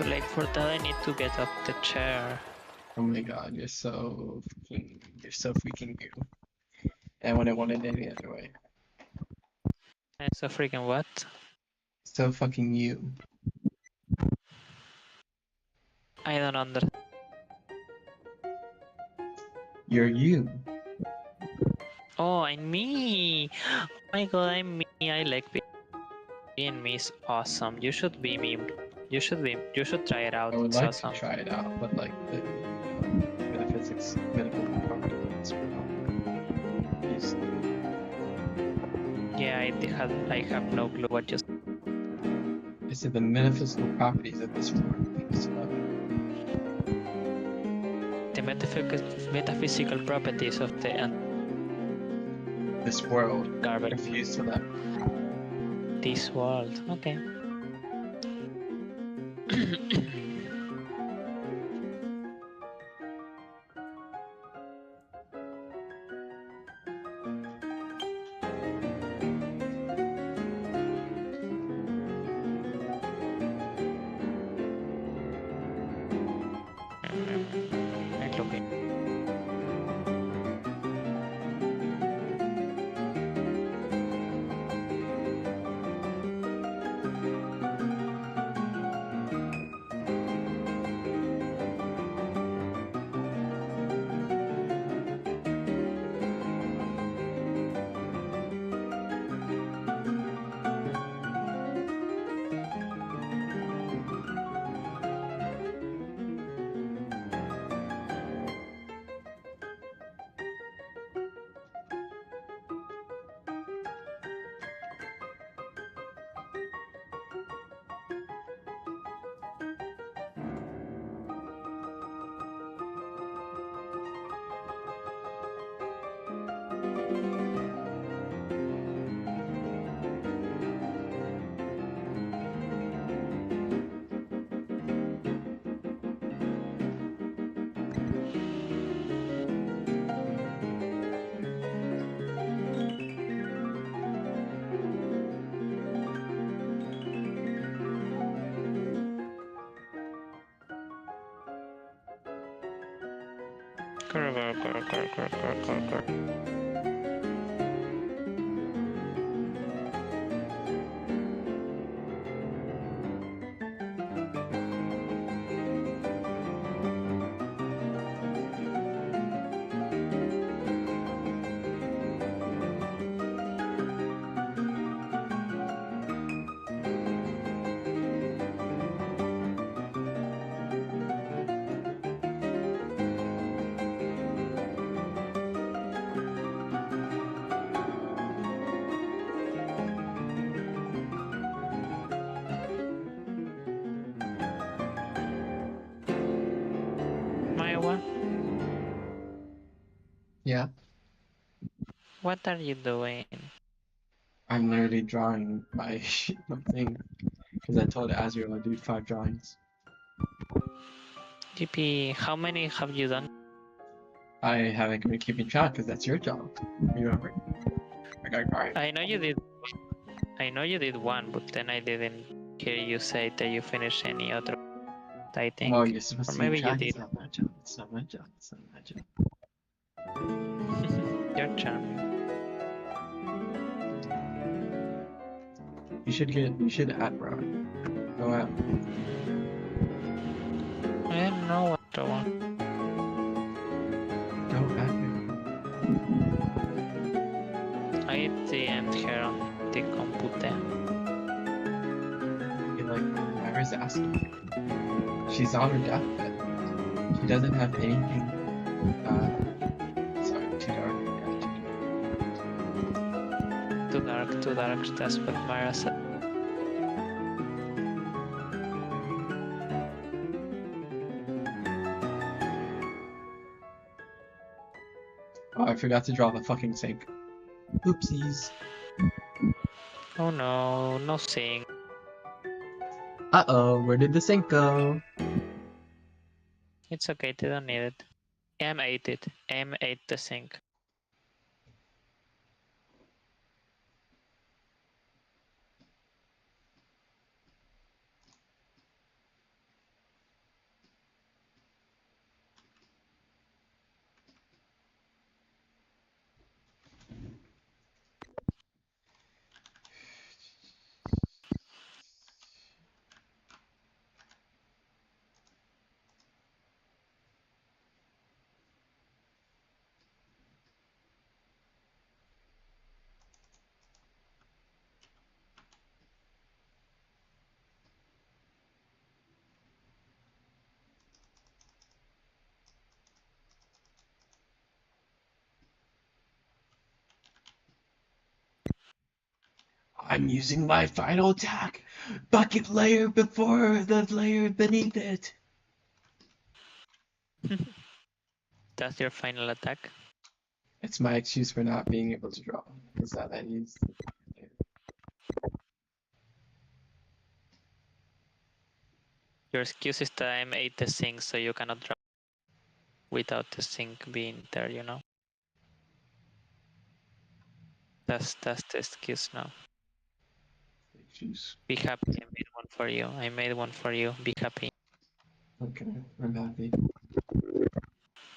like for that I need to get up the chair. Oh my god, you're so freaking you. And I wouldn't want it any other way. And so freaking what? So fucking you. I don't understand. You're you. Oh, I'm me. Oh my god, I'm me. I like being me. Is awesome. You should be me. You should try it out. I would It's like awesome. to try it out, but like the metaphysics, medical properties is Yeah, I have no clue what you. I said the metaphysical properties of this form. The metaphysical properties of the This world. garbage. Refuse to let. This world. Okay. Okay. Maiwa, Yeah, what are you doing? I'm literally drawing my thing because I told Azrael I'd do 5 drawings. GP, how many have you done? I haven't been keeping track because that's your job. Remember? I got right. I know you did. I know you did one, but then I didn't hear you say that you finished any other. I think, Well, you're supposed or to keep maybe you track. did. It's not my job. It's not my job. It's not my job. You're charming. You should add, bro. Go out. I don't know what to want. Go at me. I DM'd her on the computer. You're like, Myra's asking. She's on her deathbed. She doesn't have anything. Sorry, too dark. Yeah, Too dark. That's what Myra said. Oh, I forgot to draw the fucking sink. Oopsies. Oh no, no sing. Uh-oh, where did the sink go? It's okay, they don't need it. M ate it. M ate the sink. I'm using my final attack! Bucket layer before the layer beneath it! That's your final attack. It's my excuse for not being able to draw. Is that I used Your excuse is that M ate the sink, so you cannot draw without the sink being there, you know? That's the excuse now. excuse. Be happy, I made one for you. I made one for you. Be happy. Okay, I'm happy.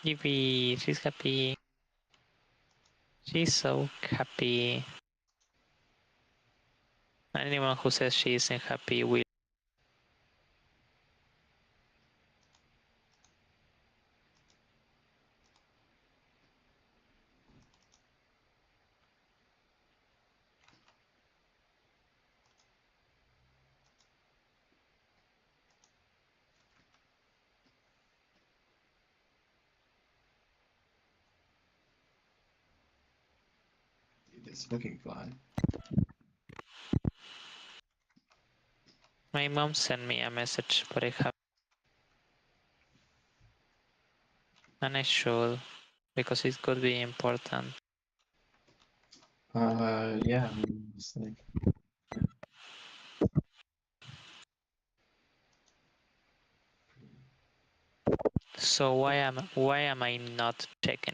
Yippee, she's happy. She's so happy. Anyone who says she isn't happy will. It's looking fine. My mom sent me a message, but I have. And I should, because it could be important. Yeah, I'm just like... So why am I not checking?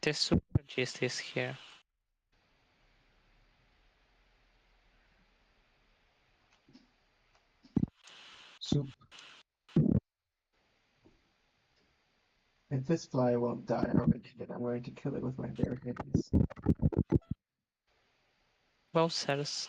The super gist is here. Soup. If this fly won't die already, then I'm going to kill it with my bare hands. Wowzers.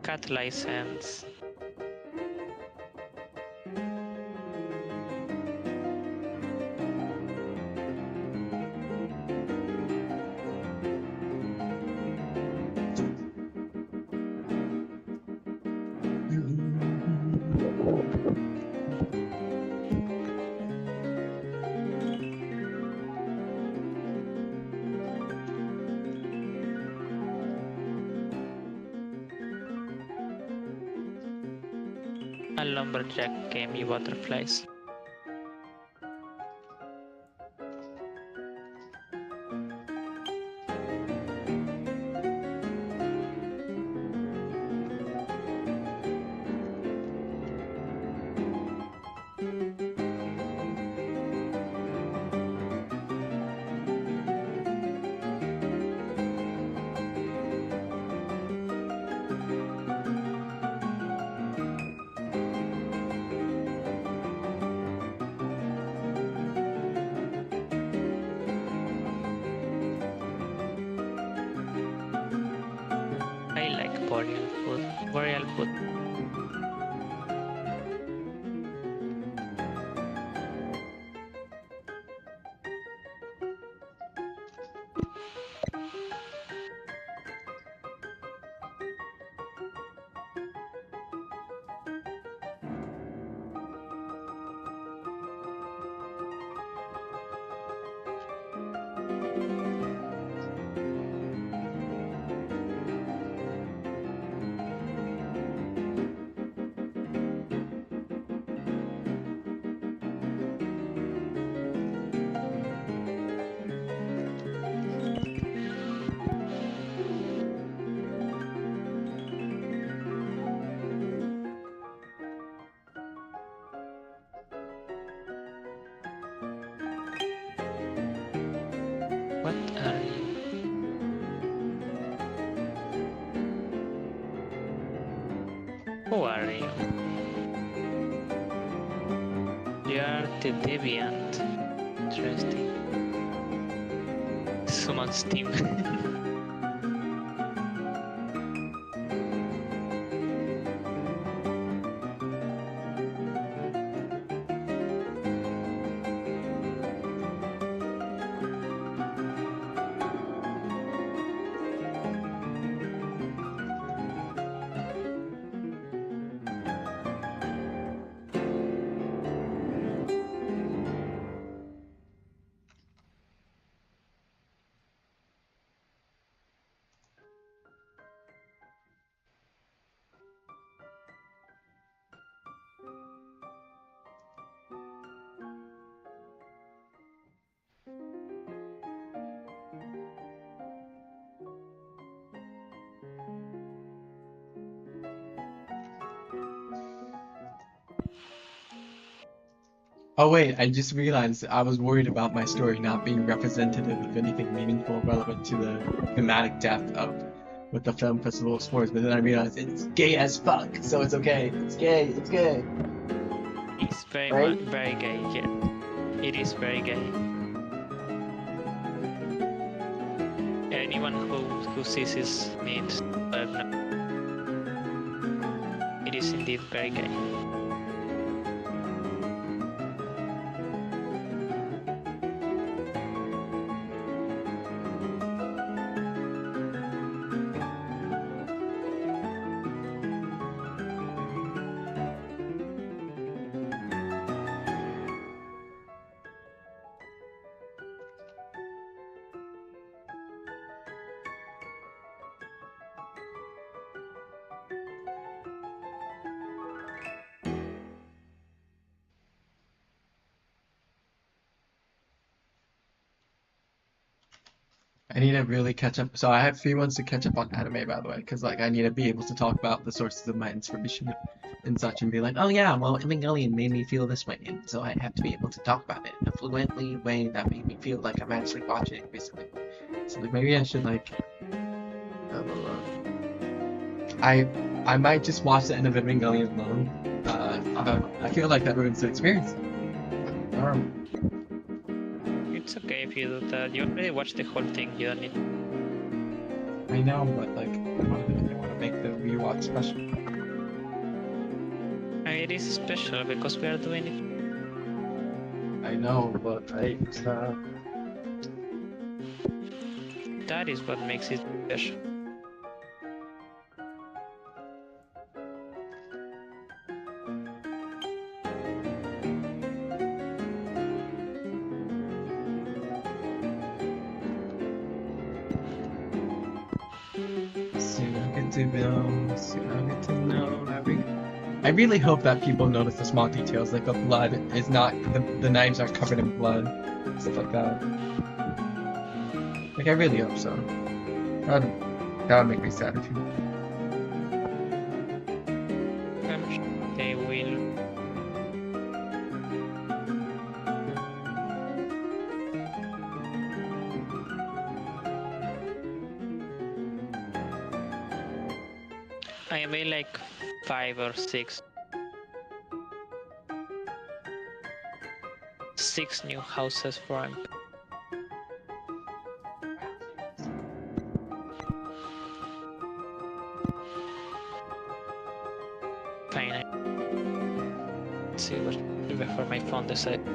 Cat license. A lumberjack game, you butterflies. I like boreal food. Boreal food. What are you? Who are you? You are the deviant. Interesting. Summon Steam. Oh wait, I just realized I was worried about my story not being representative of anything meaningful relevant to the thematic depth of what the film festival explores, but then I realized it's gay as fuck, so it's okay. It's gay, it's gay. It's very Right? very gay, yeah. It is very gay. Anyone who sees this needs to know. It is indeed very gay. I need to really catch up. So I have 3 months to catch up on anime, by the way, because like I need to be able to talk about the sources of my inspiration and such, and be like, oh yeah, well, Evangelion made me feel this way, and so I have to be able to talk about it in a fluently way that made me feel like I'm actually watching it, basically. So like maybe I should like, I might just watch the end of Evangelion alone. I feel like that ruins the experience. It's okay if you do that. You already watched the whole thing. You don't need. I know, but like I want to make the rewatch special. I mean, it is special because we are doing it. I know, but That is what makes it special. soon I'll get to know, soon I'll get to know I really hope that people notice the small details, like the blood is not, the knives aren't covered in blood, stuff like that. Like, I really hope so. That would make me sad if you. I'm sure they will. I made like 5 or 6 new houses for him. Fine. Let's see what before my phone decides.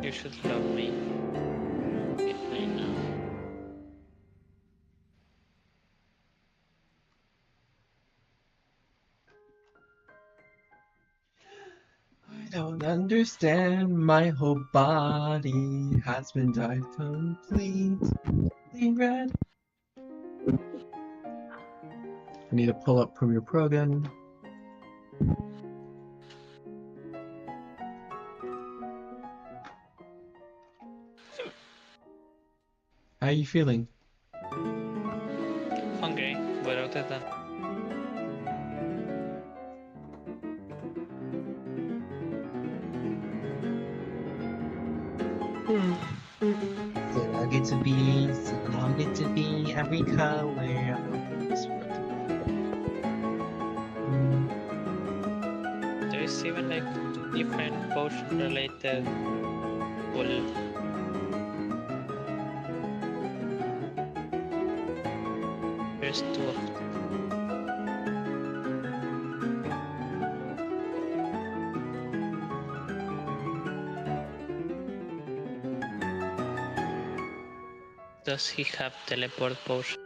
You should love me. I know. I don't understand, my whole body has been dyed completely red. I need to pull up Premiere Pro again. How are you feeling? Hungry, but other than Soon I'll get to be, soon I'll get to be every color. there is even like different potion related pull. There's 2 of them. Does he have teleport potion?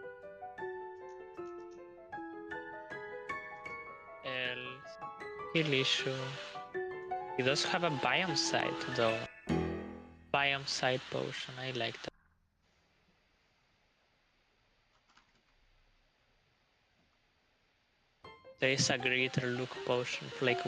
Else, heal issue. He does have a biome site though. Biome site potion, I like that. There is a greater look potion, like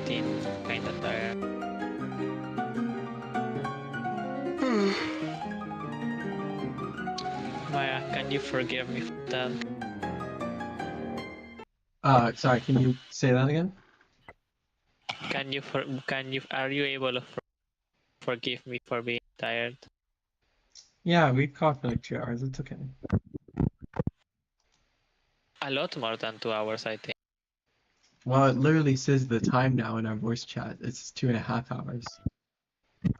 getting kinda tired. Maya, can you forgive me for that? Sorry, can you say that again? Are you able to forgive me for being tired? Yeah, we talked for like 2 hours. It's okay. A lot more than 2 hours, I think. Well, it literally says the time now in our voice chat. It's 2.5 hours.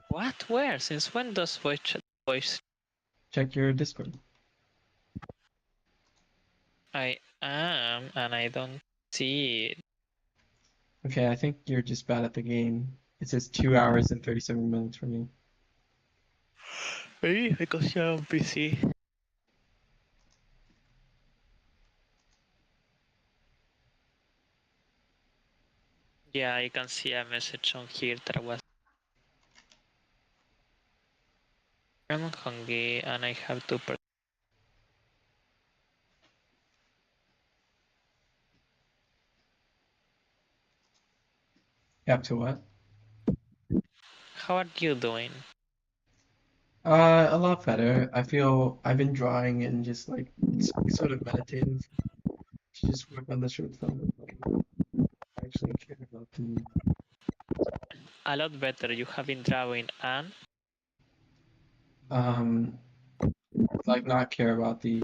What? Where? Since when does voice? Check your Discord. I am, and I don't see it. Okay, I think you're just bad at the game. It says 2 hours and 37 minutes for me. Maybe because you're busy. Yeah, I can see a message on here that was. I'm hungry and I have to. Up to what? How are you doing? A lot better. I feel I've been drawing and just like it's sort of meditative to just work on the short film and like actually care about the A lot better. You have been drawing and um like not care about the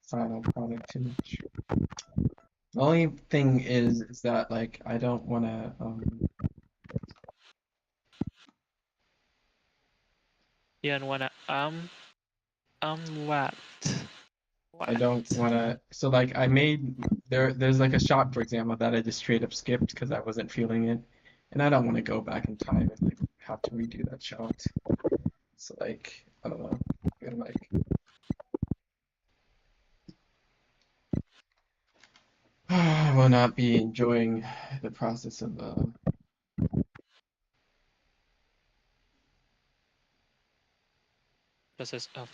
final product too much. The only thing is that like I don't want to you don't wanna what? I don't What? want to so like I made there's like a shot for example that I just straight up skipped because I wasn't feeling it and I don't want to go back in time and like have to redo that shot. So like I don't know. I'm like I will not be enjoying the process of Process of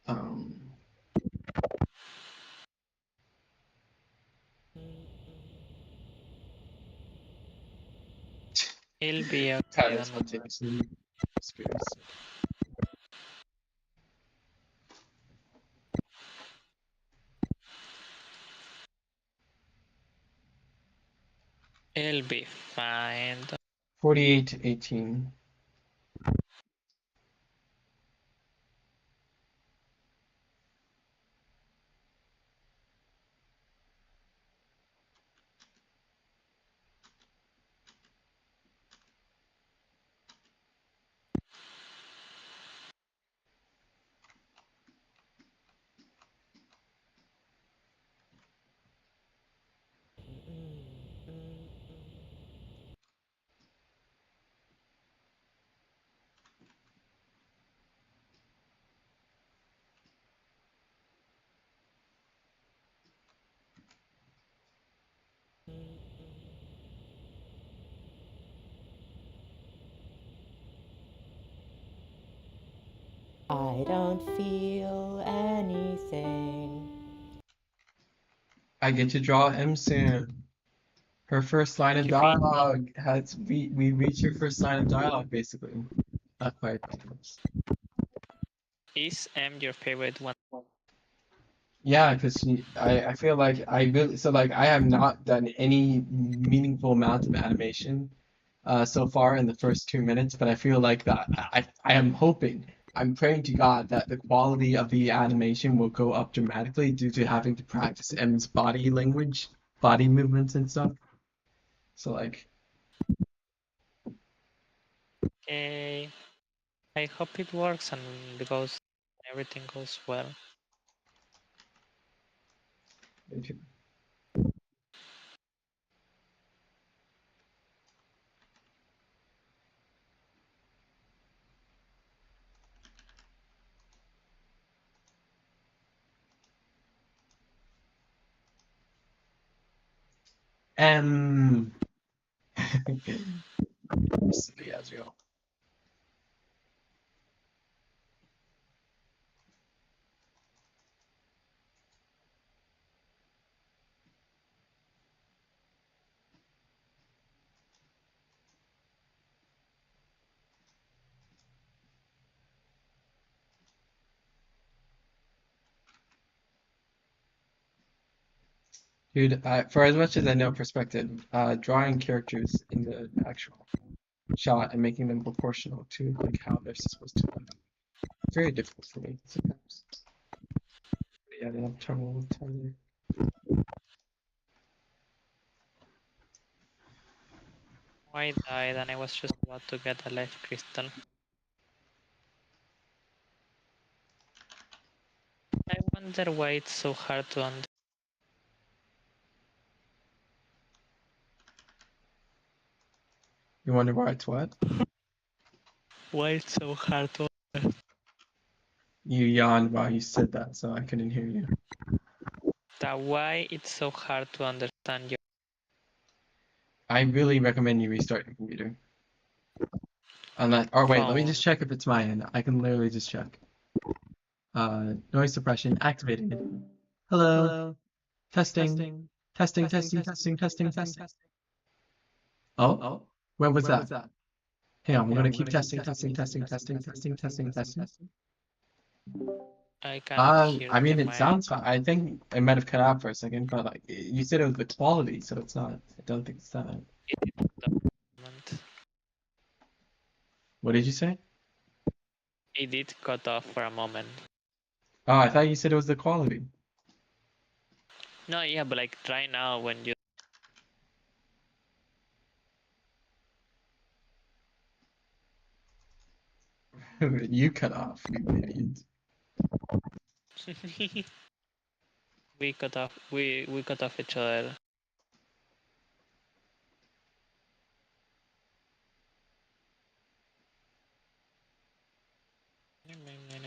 um it'll be okay, pattern don't worry. spontaneously experience. It'll be fine. 48 to 18. I don't feel anything. I get to draw M soon. Her first line of You feel dialogue has we reached her first line of dialogue basically. Not quite. is your favorite one? Yeah, because I feel like I really so like I have not done any meaningful amount of animation so far in the first 2 minutes, but I feel like that I am hoping, I'm praying to God that the quality of the animation will go up dramatically due to having to practice M's body language, body movements and stuff. So like, Okay. I hope it works and everything goes well. M. Silly Azrael. Dude, for as much as I know perspective, drawing characters in the actual shot and making them proportional to like how they're supposed to look, very difficult for me sometimes. Yeah, I have trouble with Tyler. I died and I was just about to get a life crystal. I wonder why it's so hard to understand. You wonder why it's what? Why it's so hard to understand. You yawned while you said that, so I couldn't hear you. Why it's so hard to understand you. I really recommend you restart your computer. Unless, or wait, let me Phone. just check if it's my end. I can literally just check. Noise suppression activated. Hello. Testing. Testing, testing, testing, testing, testing. Oh? When was that? Hang on, we're gonna keep testing, testing, testing, testing, testing, testing, testing. I cannot hear I mean, you, it sounds fine. I think it might have cut out for a second, but like you said, it was the quality, so it's not. I don't think it's that. What did you say? It did cut off for a moment. Oh, I thought you said it was the quality. No, yeah, but like try now when you. You cut off, you idiot. We cut off. We cut off each other.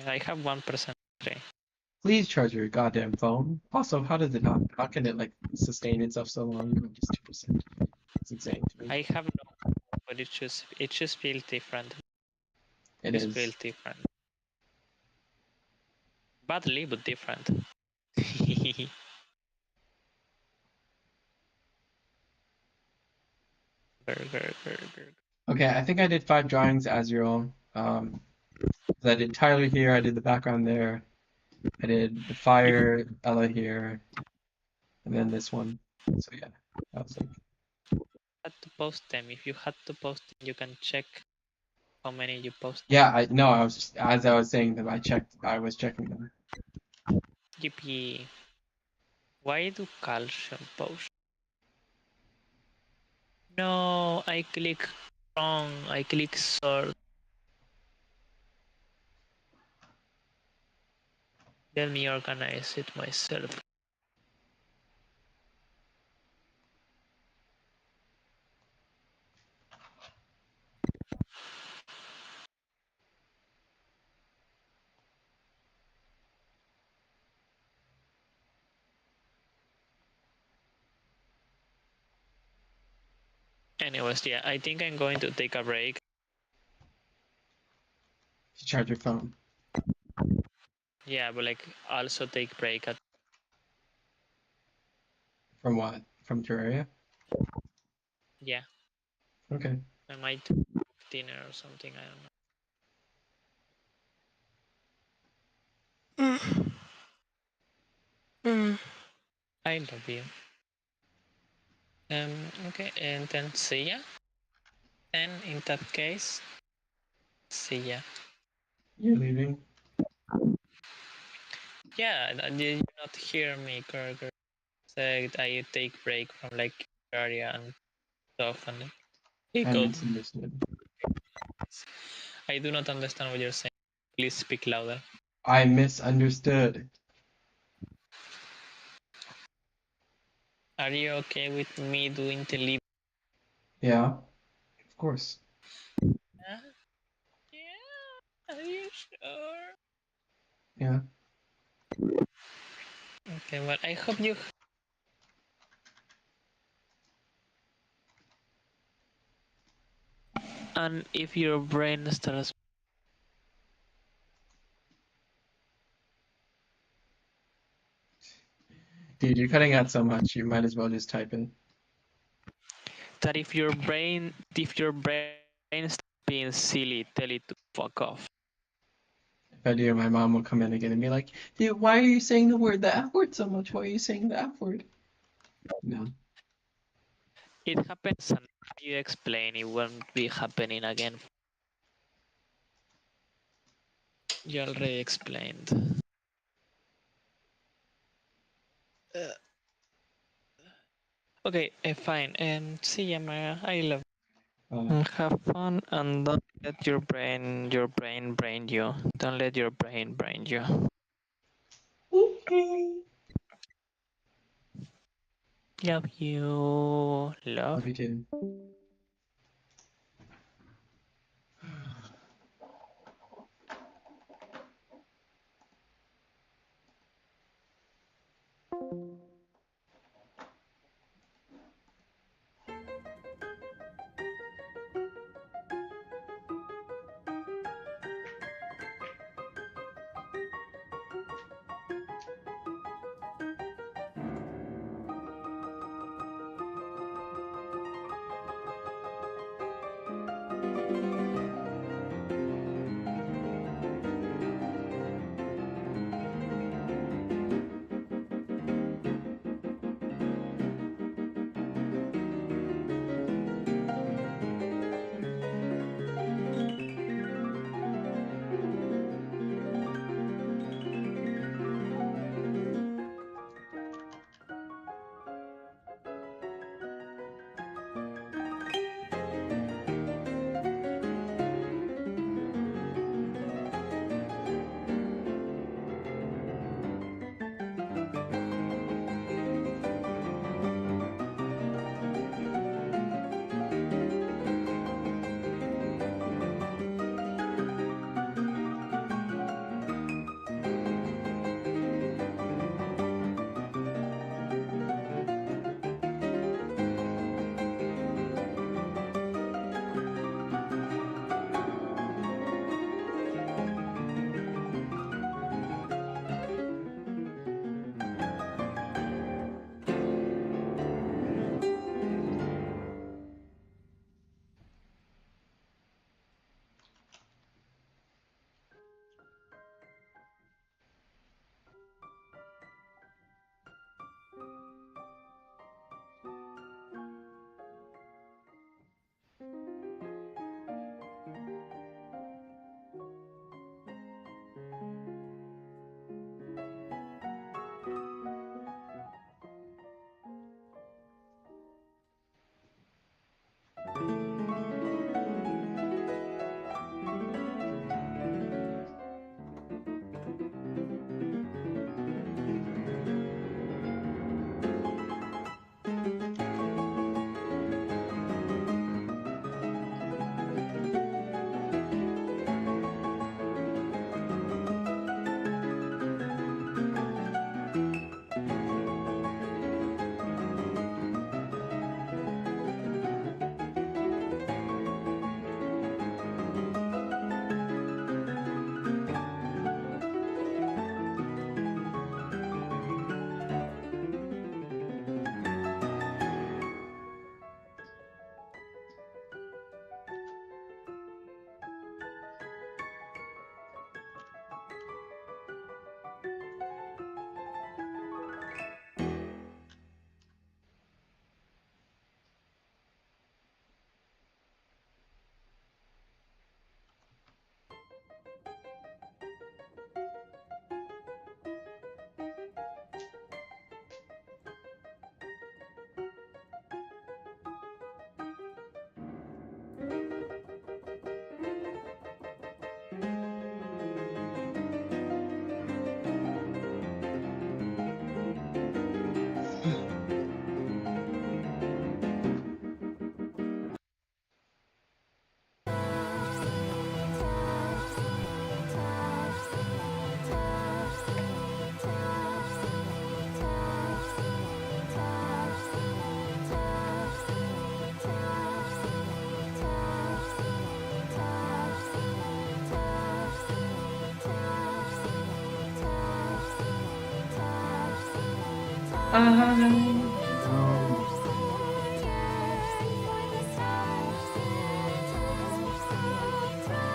I have 1% battery. Please charge your goddamn phone. Also, how does it not? How can it like sustain itself so long? Even just 2%. It's insane to me. I have no, but it just feels different. It It is. feels different. Badly, but different. Okay, I think I did 5 drawings as your own. I did Tyler here, I did the background there, I did the fire, Ella here, and then this one. So yeah, that was like. Had to post them. If you had to post them, you can check how many you post. Yeah, I no, I was just, as I was saying them, I was checking them. Yippee. Why do calcium post? No, I click wrong. I click sort. Let me organize it myself. Anyways, yeah, I think I'm going to take a break. To charge your phone. Yeah, but like also take break at. From what? From Terraria? Yeah. Okay. I might cook dinner or something. I don't know. I love you. Okay, and then see ya. Then in that case, see ya. You're leaving? Yeah, did you not hear me, Kurger? Said I take break from like area and stuff and I go. misunderstood. I do not understand what you're saying. Please speak louder. I misunderstood. Are you okay with me doing the lead? Yeah, of course. Yeah, are you sure? Yeah. Okay, well, I hope you. And if your brain starts. Dude, you're cutting out so much, you might as well just type it. That if your brain starts being silly, tell it to fuck off. If I do, my mom will come in again and be like, dude, why are you saying the F word so much? Why are you saying the F word? No. It happens, and if you explain, it won't be happening again. You already explained. Okay, fine. See you, Maya. I love. Have fun and don't let your brain you. Don't let your brain you. Okay. Love you. Love. Love you too.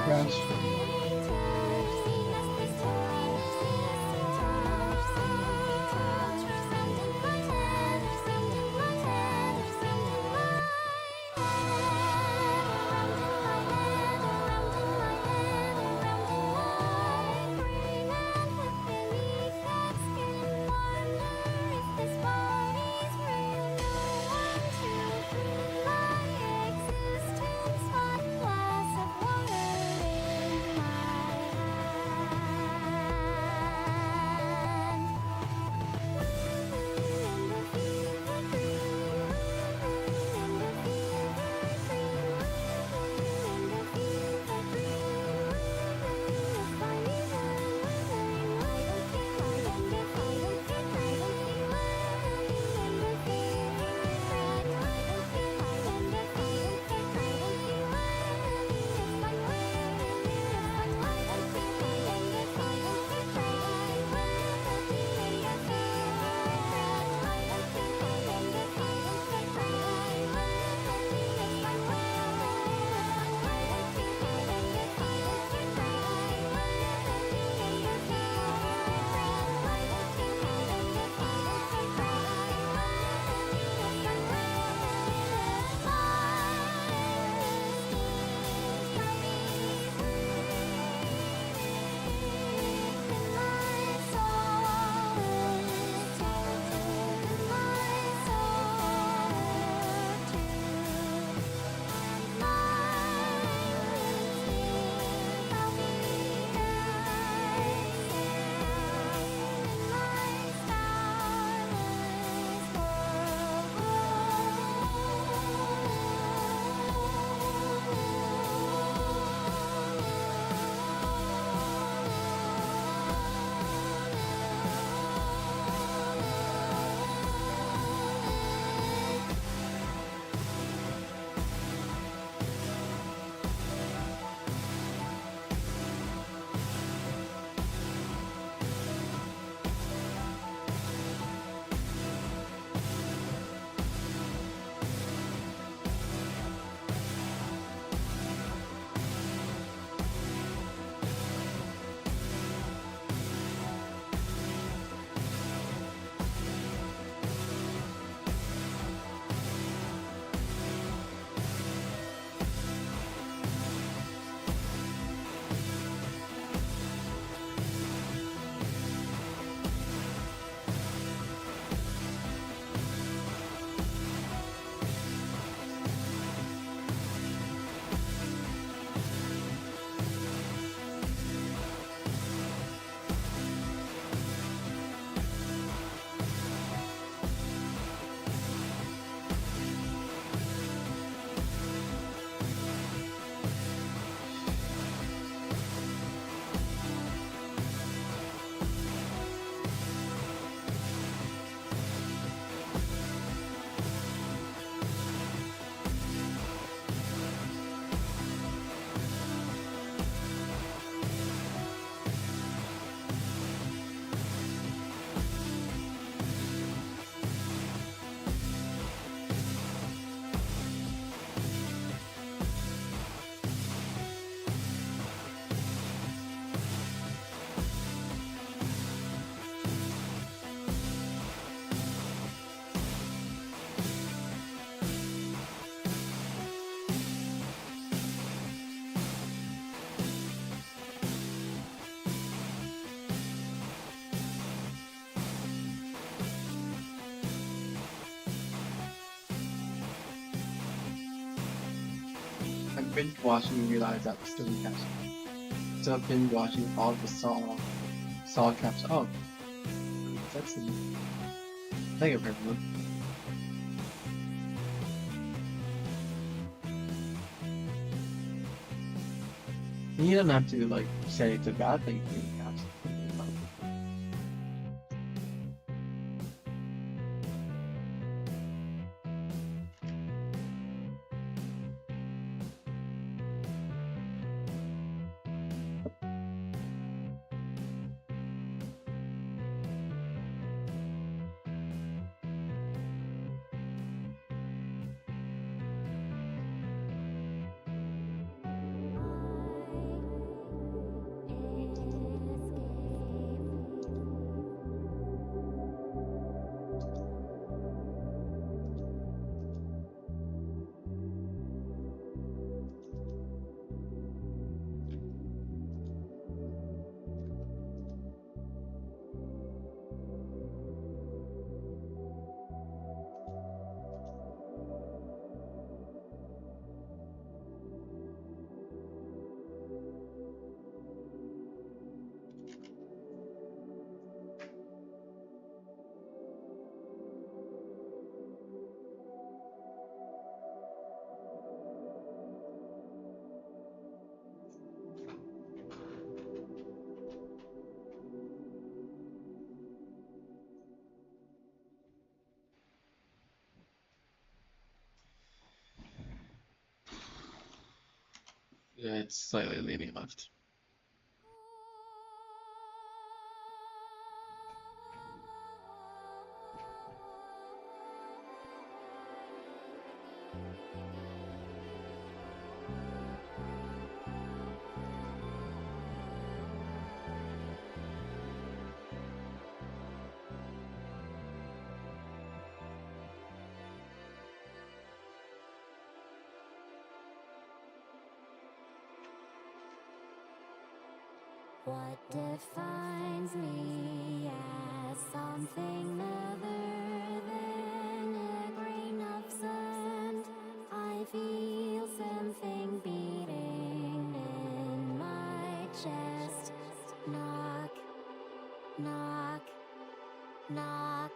Crash. binge watching and realized that was still in caps. Instead of binge watching all of the saw caps up. That's the negative review. You don't have to like say it's a bad thing to be in caps. Yeah, it's slightly leaning left. What defines me as something other than a grain of sand? I feel something beating in my chest. Knock, knock, knock,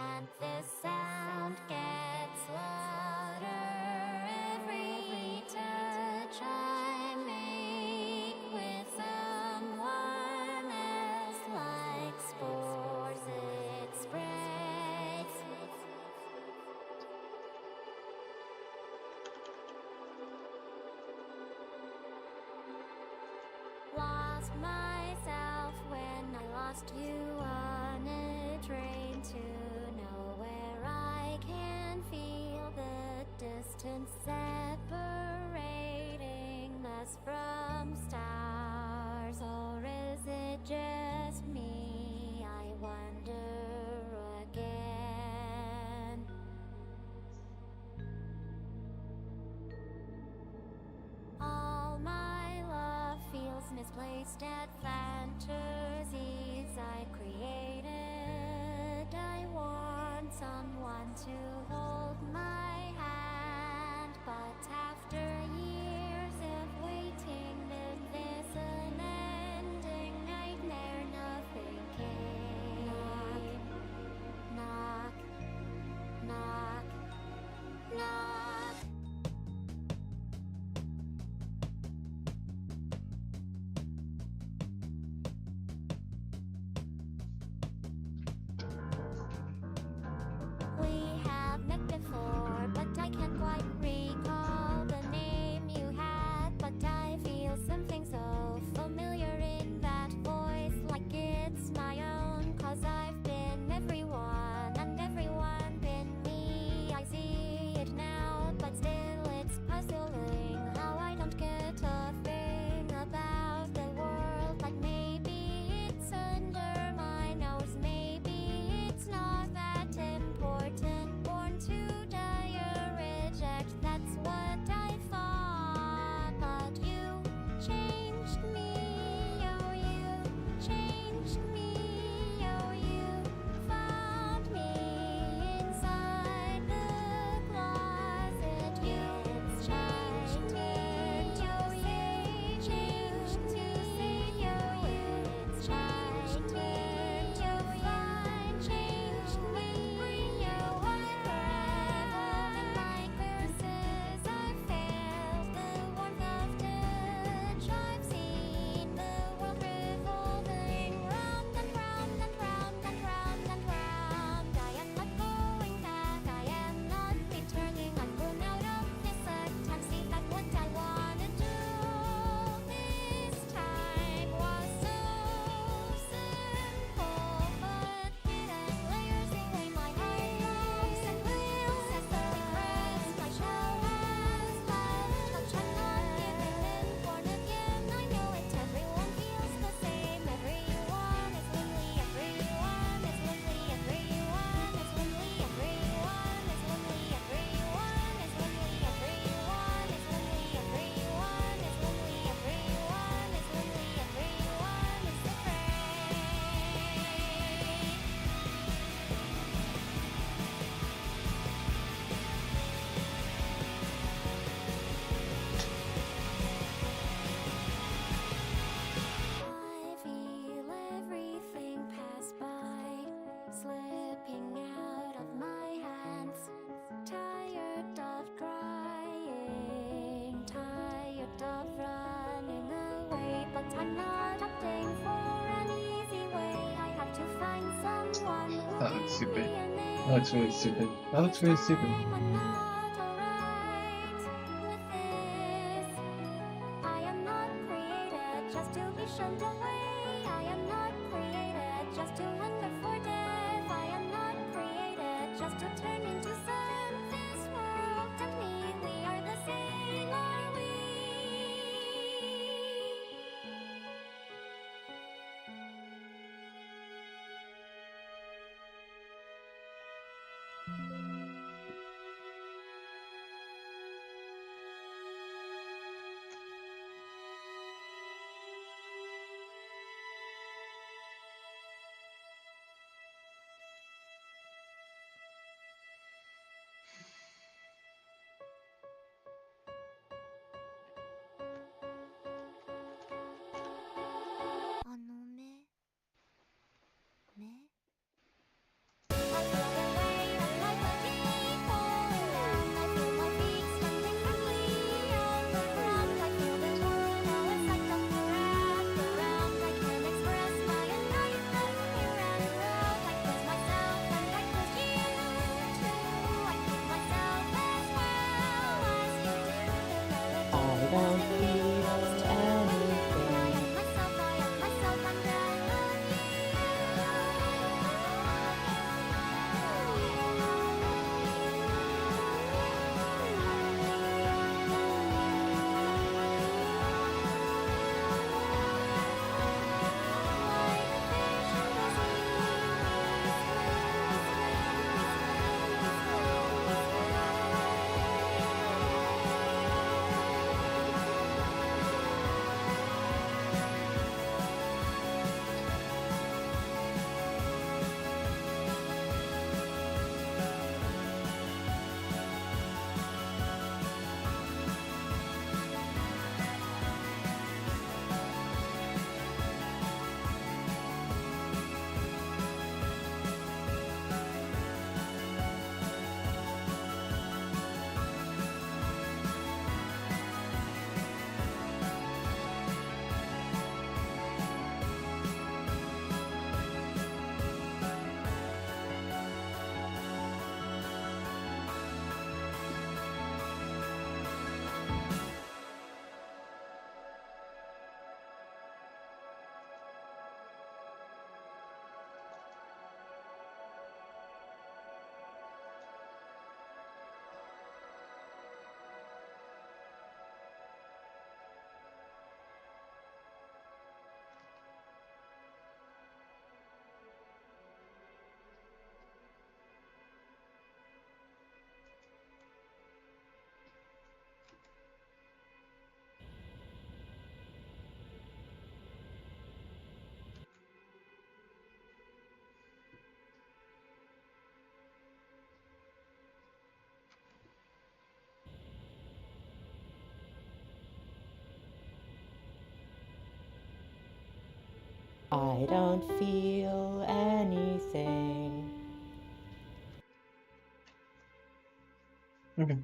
and the sound gets louder every touch I make with someone else. Like spores it spreads. Lost myself when I lost you on a train to nowhere. I can feel the distance separating us from stars. Or is it just me? I wonder again. All my love feels misplaced at fantasies I created. I want someone to hold my hand, but after years of waiting, is this an ending nightmare? Nothing came. Knock, knock, knock, knock. We have met stupid. That looks really stupid. That looks really stupid. Just to be shunned away, I am not created just to hunger for death. I am not created just to turn into sun. This world and me, we are the same, are we? I don't feel anything. I don't feel anything. Okay.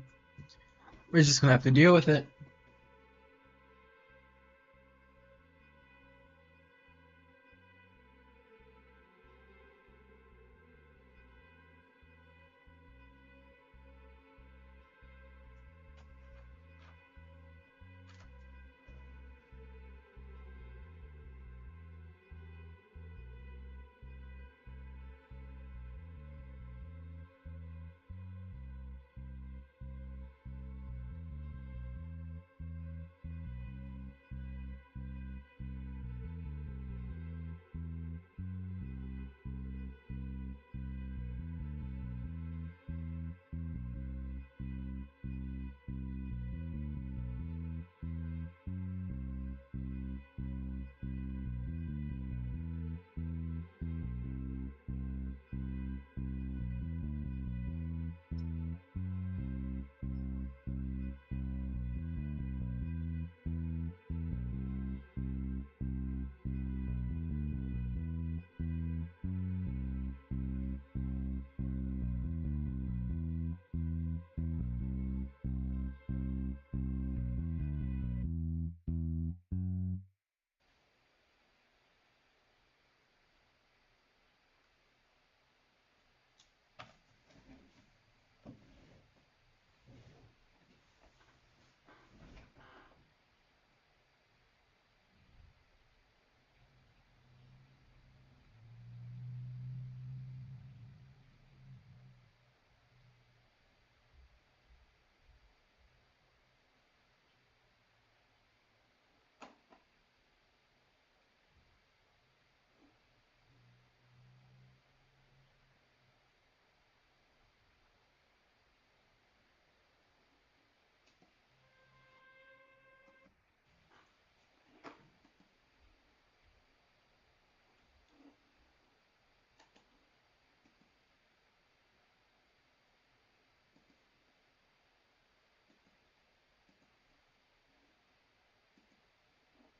We're just gonna have to deal with it.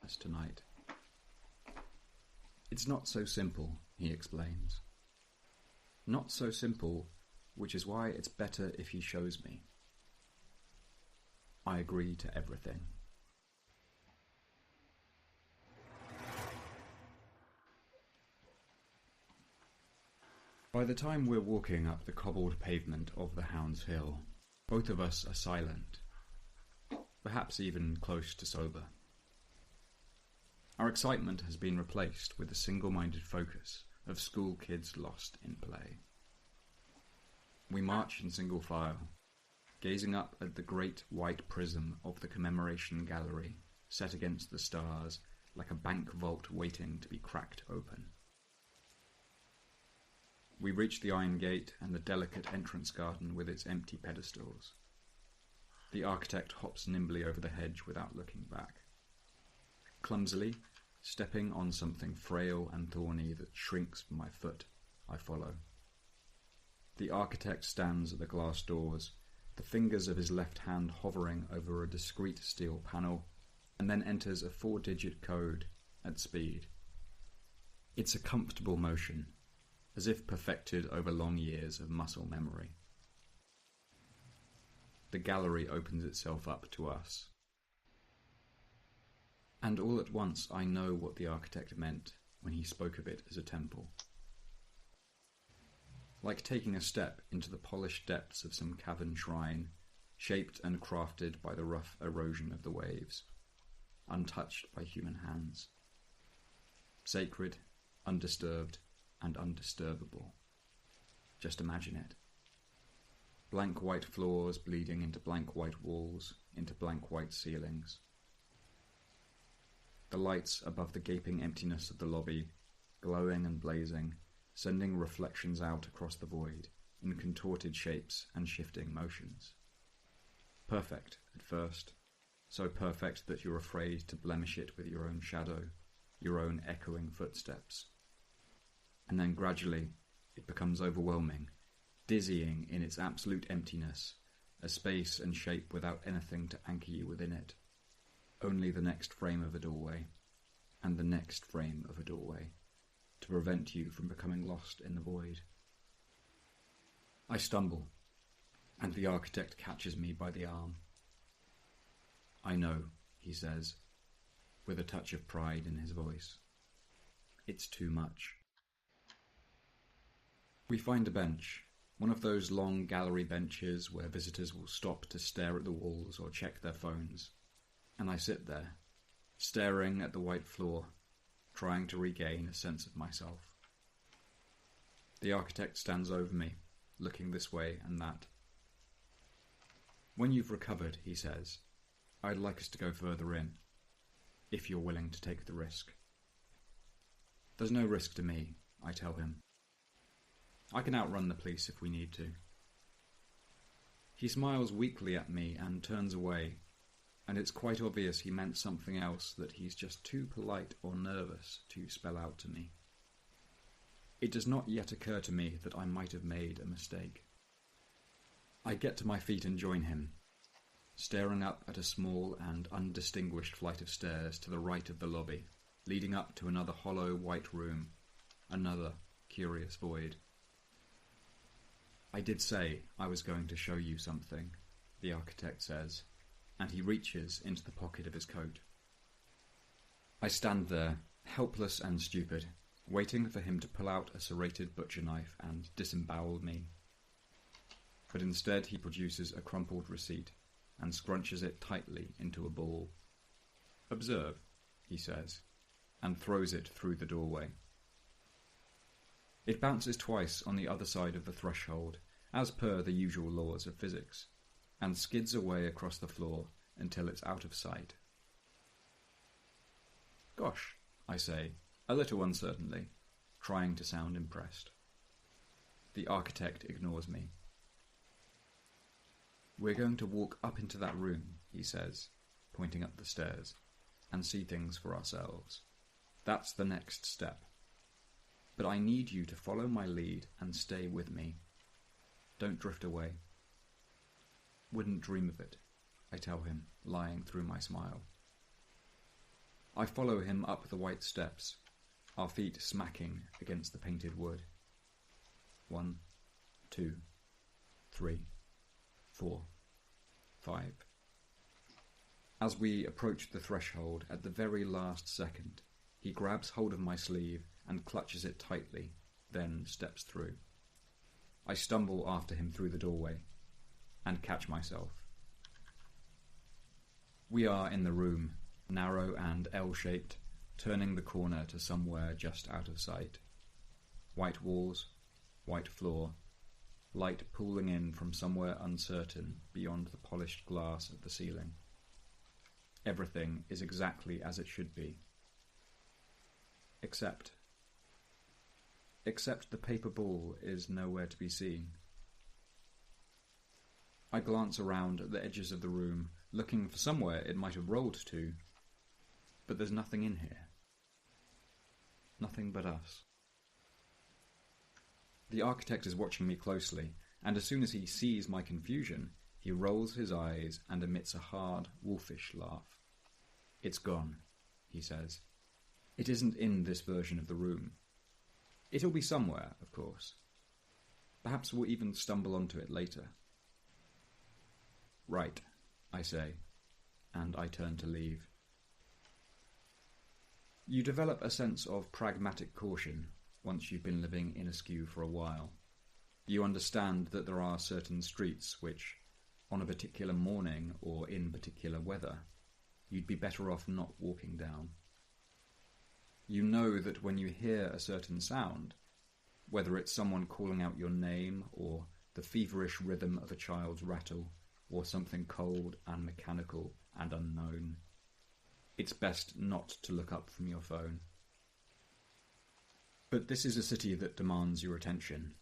as tonight. It's not so simple, he explains. Not so simple, which is why it's better if he shows me. I agree to everything. By the time we're walking up the cobbled pavement of the Hound's Hill, both of us are silent, perhaps even close to sober. Our excitement has been replaced with the single-minded focus of school kids lost in play. We march in single file, gazing up at the great white prism of the commemoration gallery set against the stars like a bank vault waiting to be cracked open. We reach the iron gate and the delicate entrance garden with its empty pedestals. The architect hops nimbly over the hedge without looking back. Clumsily, stepping on something frail and thorny that shrinks from my foot, I follow. The architect stands at the glass doors, the fingers of his left hand hovering over a discreet steel panel, and then enters a 4-digit code at speed. It's a comfortable motion, as if perfected over long years of muscle memory. The gallery opens itself up to us. And all at once I know what the architect meant when he spoke of it as a temple. Like taking a step into the polished depths of some cavern shrine, shaped and crafted by the rough erosion of the waves, untouched by human hands. Sacred, undisturbed, and undisturbable. Just imagine it. Blank white floors bleeding into blank white walls, into blank white ceilings. The lights above the gaping emptiness of the lobby, glowing and blazing, sending reflections out across the void, in contorted shapes and shifting motions. Perfect at first, so perfect that you're afraid to blemish it with your own shadow, your own echoing footsteps. And then gradually it becomes overwhelming, dizzying in its absolute emptiness, a space and shape without anything to anchor you within it. Only the next frame of a doorway, and the next frame of a doorway, to prevent you from becoming lost in the void. I stumble, and the architect catches me by the arm. I know, he says, with a touch of pride in his voice. It's too much. We find a bench, one of those long gallery benches where visitors will stop to stare at the walls or check their phones, and I sit there, staring at the white floor, trying to regain a sense of myself. The architect stands over me, looking this way and that. When you've recovered, he says, I'd like us to go further in, if you're willing to take the risk. There's no risk to me, I tell him. I can outrun the police if we need to. He smiles weakly at me and turns away, and it's quite obvious he meant something else that he's just too polite or nervous to spell out to me. It does not yet occur to me that I might have made a mistake. I get to my feet and join him, staring up at a small and undistinguished flight of stairs to the right of the lobby, leading up to another hollow white room, another curious void. I did say I was going to show you something, the architect says, and he reaches into the pocket of his coat. I stand there, helpless and stupid, waiting for him to pull out a serrated butcher knife and disembowel me. But instead he produces a crumpled receipt and scrunches it tightly into a ball. Observe, he says, and throws it through the doorway. It bounces twice on the other side of the threshold, as per the usual laws of physics, and skids away across the floor until it's out of sight. Gosh, I say, a little uncertainly, trying to sound impressed. The architect ignores me. We're going to walk up into that room, he says, pointing up the stairs, and see things for ourselves. That's the next step. But I need you to follow my lead and stay with me. Don't drift away. Wouldn't dream of it, I tell him, lying through my smile. I follow him up the white steps, our feet smacking against the painted wood. 1, 2, 3, 4, 5. As we approach the threshold, at the very last second, he grabs hold of my sleeve and clutches it tightly, then steps through. I stumble after him through the doorway and catch myself. We are in the room, narrow and L-shaped, turning the corner to somewhere just out of sight. White walls, white floor, light pooling in from somewhere uncertain beyond the polished glass of the ceiling. Everything is exactly as it should be. Except the paper ball is nowhere to be seen. I glance around at the edges of the room, looking for somewhere it might have rolled to, but there's nothing in here. Nothing but us. The architect is watching me closely, and as soon as he sees my confusion, he rolls his eyes and emits a hard, wolfish laugh. "It's gone," he says. "It isn't in this version of the room. It'll be somewhere, of course. Perhaps we'll even stumble onto it later." "Right," I say, and I turn to leave. You develop a sense of pragmatic caution once you've been living in Askew for a while. You understand that there are certain streets which, on a particular morning or in particular weather, you'd be better off not walking down. You know that when you hear a certain sound, whether it's someone calling out your name or the feverish rhythm of a child's rattle or something cold and mechanical and unknown, it's best not to look up from your phone. But this is a city that demands your attention,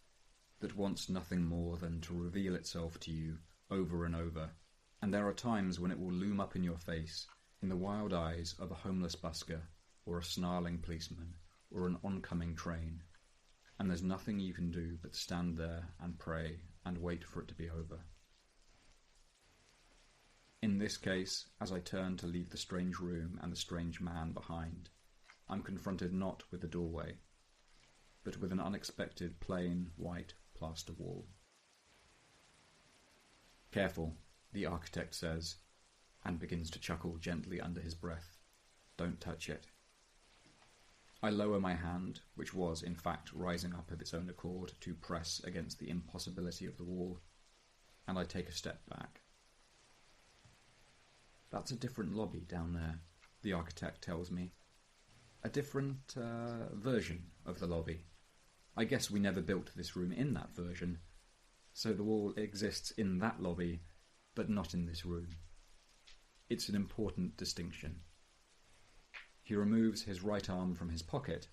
that wants nothing more than to reveal itself to you over and over, and there are times when it will loom up in your face in the wild eyes of a homeless busker or a snarling policeman or an oncoming train, and there's nothing you can do but stand there and pray and wait for it to be over. In this case, as I turn to leave the strange room and the strange man behind, I'm confronted not with the doorway, but with an unexpected plain white plaster wall. "Careful," the architect says, and begins to chuckle gently under his breath. "Don't touch it." I lower my hand, which was in fact rising up of its own accord to press against the impossibility of the wall, and I take a step back. "That's a different lobby down there," the architect tells me. "A different version of the lobby. I guess we never built this room in that version, so the wall exists in that lobby, but not in this room. It's an important distinction." He removes his right arm from his pocket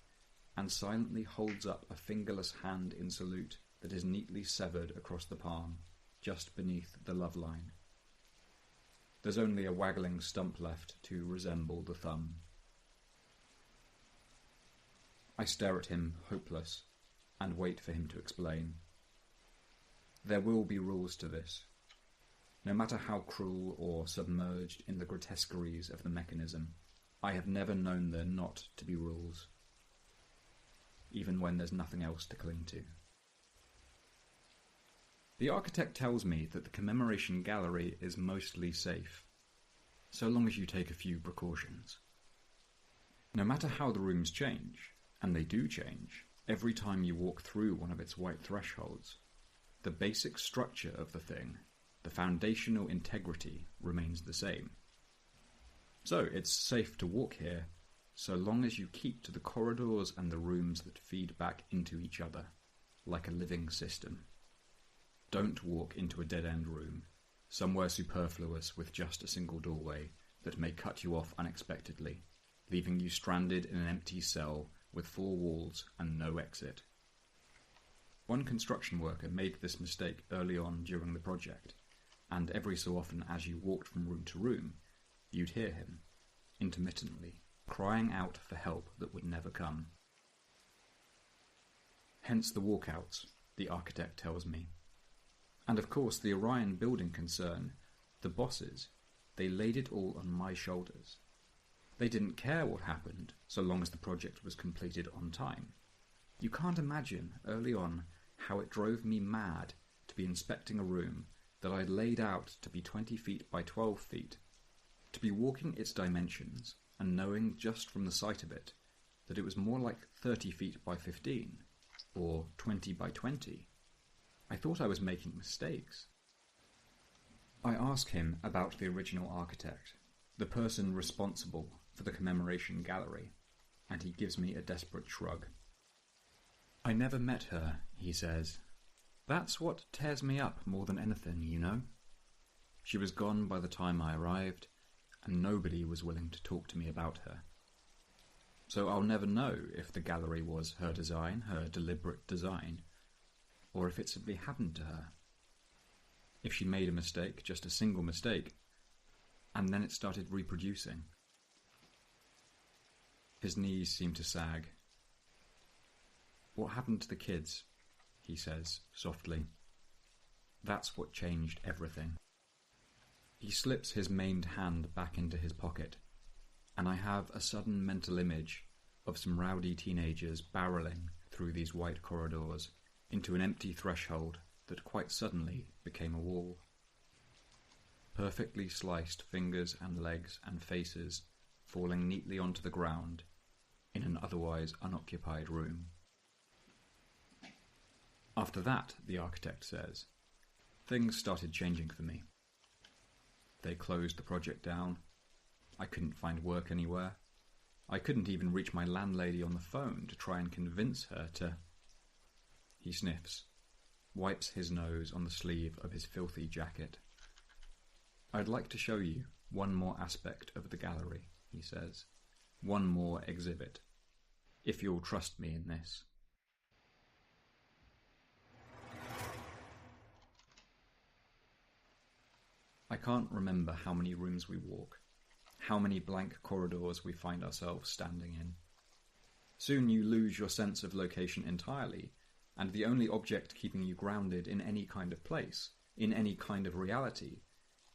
and silently holds up a fingerless hand in salute that is neatly severed across the palm, just beneath the love line. There's only a waggling stump left to resemble the thumb. I stare at him, hopeless, and wait for him to explain. There will be rules to this. No matter how cruel or submerged in the grotesqueries of the mechanism, I have never known there not to be rules, even when there's nothing else to cling to. The architect tells me that the commemoration gallery is mostly safe, so long as you take a few precautions. No matter how the rooms change, and they do change, every time you walk through one of its white thresholds, the basic structure of the thing, the foundational integrity, remains the same. So it's safe to walk here, so long as you keep to the corridors and the rooms that feed back into each other, like a living system. Don't walk into a dead-end room, somewhere superfluous with just a single doorway that may cut you off unexpectedly, leaving you stranded in an empty cell with 4 walls and no exit. One construction worker made this mistake early on during the project, and every so often as you walked from room to room, you'd hear him, intermittently, crying out for help that would never come. Hence the walkouts, the architect tells me. And of course the Orion building concern, the bosses, they laid it all on my shoulders. They didn't care what happened, so long as the project was completed on time. You can't imagine, early on, how it drove me mad to be inspecting a room that I'd laid out to be 20 feet by 12 feet, to be walking its dimensions and knowing just from the sight of it that it was more like 30 feet by 15, or 20 by 20. I thought I was making mistakes. I ask him about the original architect, the person responsible for the commemoration gallery, and he gives me a desperate shrug. I never met her, he says. That's what tears me up more than anything, you know. She was gone by the time I arrived, and nobody was willing to talk to me about her. So I'll never know if the gallery was her design, her deliberate design, or if it simply happened to her. If she made a mistake, just a single mistake, and then it started reproducing. His knees seem to sag. What happened to the kids? He says, softly. That's what changed everything. He slips his maimed hand back into his pocket, and I have a sudden mental image of some rowdy teenagers barreling through these white corridors into an empty threshold that quite suddenly became a wall. Perfectly sliced fingers and legs and faces falling neatly onto the ground in an otherwise unoccupied room. After that, the architect says, things started changing for me. They closed the project down. I couldn't find work anywhere. I couldn't even reach my landlady on the phone to try and convince her to... He sniffs, wipes his nose on the sleeve of his filthy jacket. I'd like to show you one more aspect of the gallery, he says. One more exhibit. If you'll trust me in this. I can't remember how many rooms we walk, how many blank corridors we find ourselves standing in. Soon you lose your sense of location entirely, and the only object keeping you grounded in any kind of place, in any kind of reality,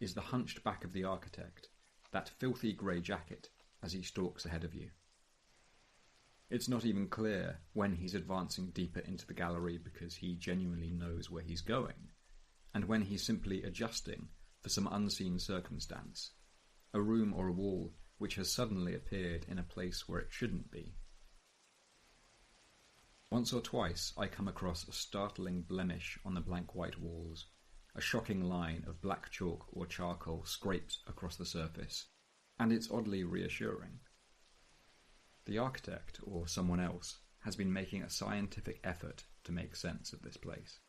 is the hunched back of the architect, that filthy grey jacket, as he stalks ahead of you. It's not even clear when he's advancing deeper into the gallery because he genuinely knows where he's going, and when he's simply adjusting for some unseen circumstance, a room or a wall which has suddenly appeared in a place where it shouldn't be. Once or twice I come across a startling blemish on the blank white walls, a shocking line of black chalk or charcoal scraped across the surface, and it's oddly reassuring. The architect, or someone else, has been making a scientific effort to make sense of this place.